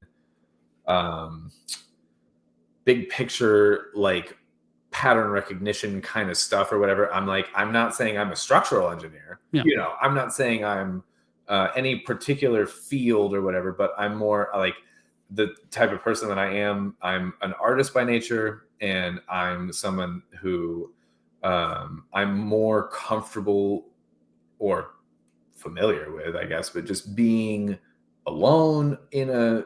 big picture, like pattern recognition kind of stuff or whatever. I'm not saying I'm a structural engineer. Yeah. I'm not saying I'm any particular field or whatever, but I'm more like the type of person that I am. I'm an artist by nature, and I'm someone who I'm more comfortable or familiar with, I guess, but just being alone in a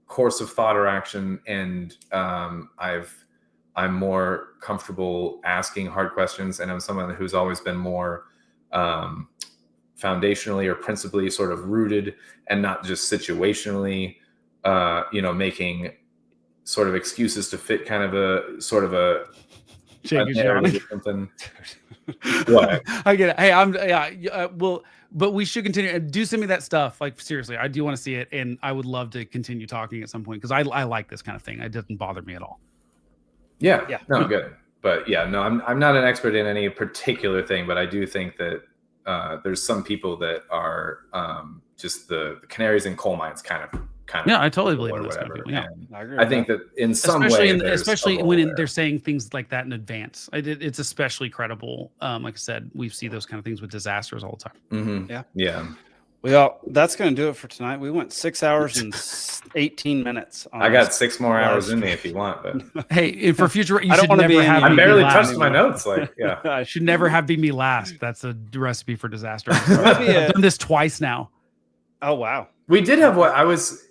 course of thought or action, and I'm more comfortable asking hard questions, and I'm someone who's always been more foundationally or principally sort of rooted, and not just situationally, making sort of excuses to fit kind of a sort of a narrative or something. What? I get it. Hey, but we should continue. Do send me that stuff. Like seriously, I do want to see it, and I would love to continue talking at some point because I like this kind of thing. It doesn't bother me at all. Yeah. No, good. But yeah, no, I'm not an expert in any particular thing, but I do think that there's some people that are just the canaries in coal mines kind of. Yeah, I totally believe in those kind of people. Yeah, I agree. I think that in some way, especially when they're saying things like that in advance, it's especially credible. Like I said, we see those kind of things with disasters all the time. Mm-hmm. Yeah. Well, that's going to do it for tonight. We went 6 hours and 18 minutes. I got 6 more hours in me if you want, but hey, for future, you I should never have. I barely touched my notes. Like, yeah, I should never have be me last. That's a recipe for disaster. I've done this twice now. Oh wow. We did have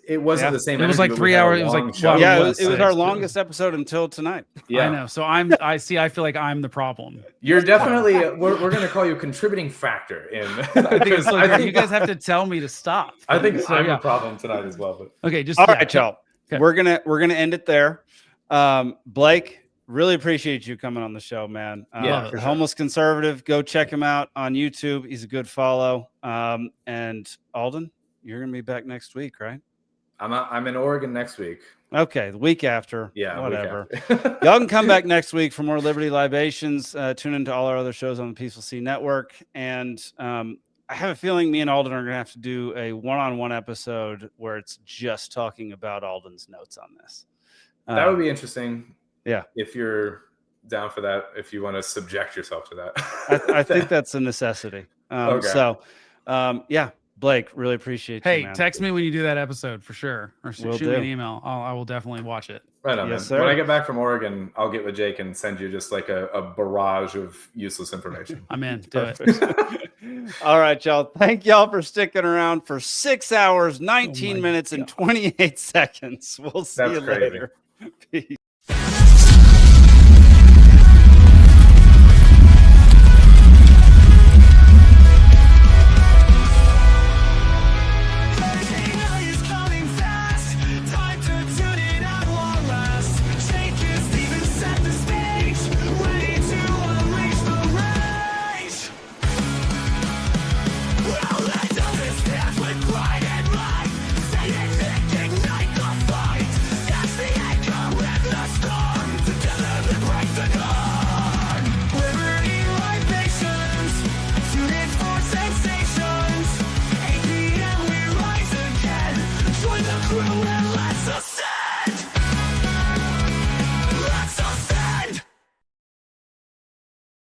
it wasn't the same. It was like 3 hours. It was like it was our longest episode until tonight. Yeah, I know. So I feel like I'm the problem. You're definitely we're going to call you a contributing factor in. I think you guys have to tell me to stop. I think I'm a problem tonight as well. But okay, all right, y'all. Okay. We're gonna end it there. Blake, really appreciate you coming on the show, man. For Homeless Conservative. Go check him out on YouTube. He's a good follow. And Alden, you're gonna be back next week, right? I'm in Oregon next week. Okay, the week after. Yeah, whatever. Y'all can come back next week for more Liberty Libations. Tune into all our other shows on the Peaceful Sea Network. And I have a feeling me and Alden are gonna have to do a one-on-one episode where it's just talking about Alden's notes on this. That would be interesting. Yeah, if you're down for that, if you want to subject yourself to that. I think that's a necessity. Okay. So, yeah. Blake, really appreciate you. Hey, man. text me when you do that episode for sure, or shoot me an email. I will definitely watch it. Right on, yes, man. Sir. When I get back from Oregon, I'll get with Jake and send you just like a barrage of useless information. I'm in. Do it. All right, y'all. Thank y'all for sticking around for 6 hours, 19 minutes, and 28 seconds. We'll see you later. Peace.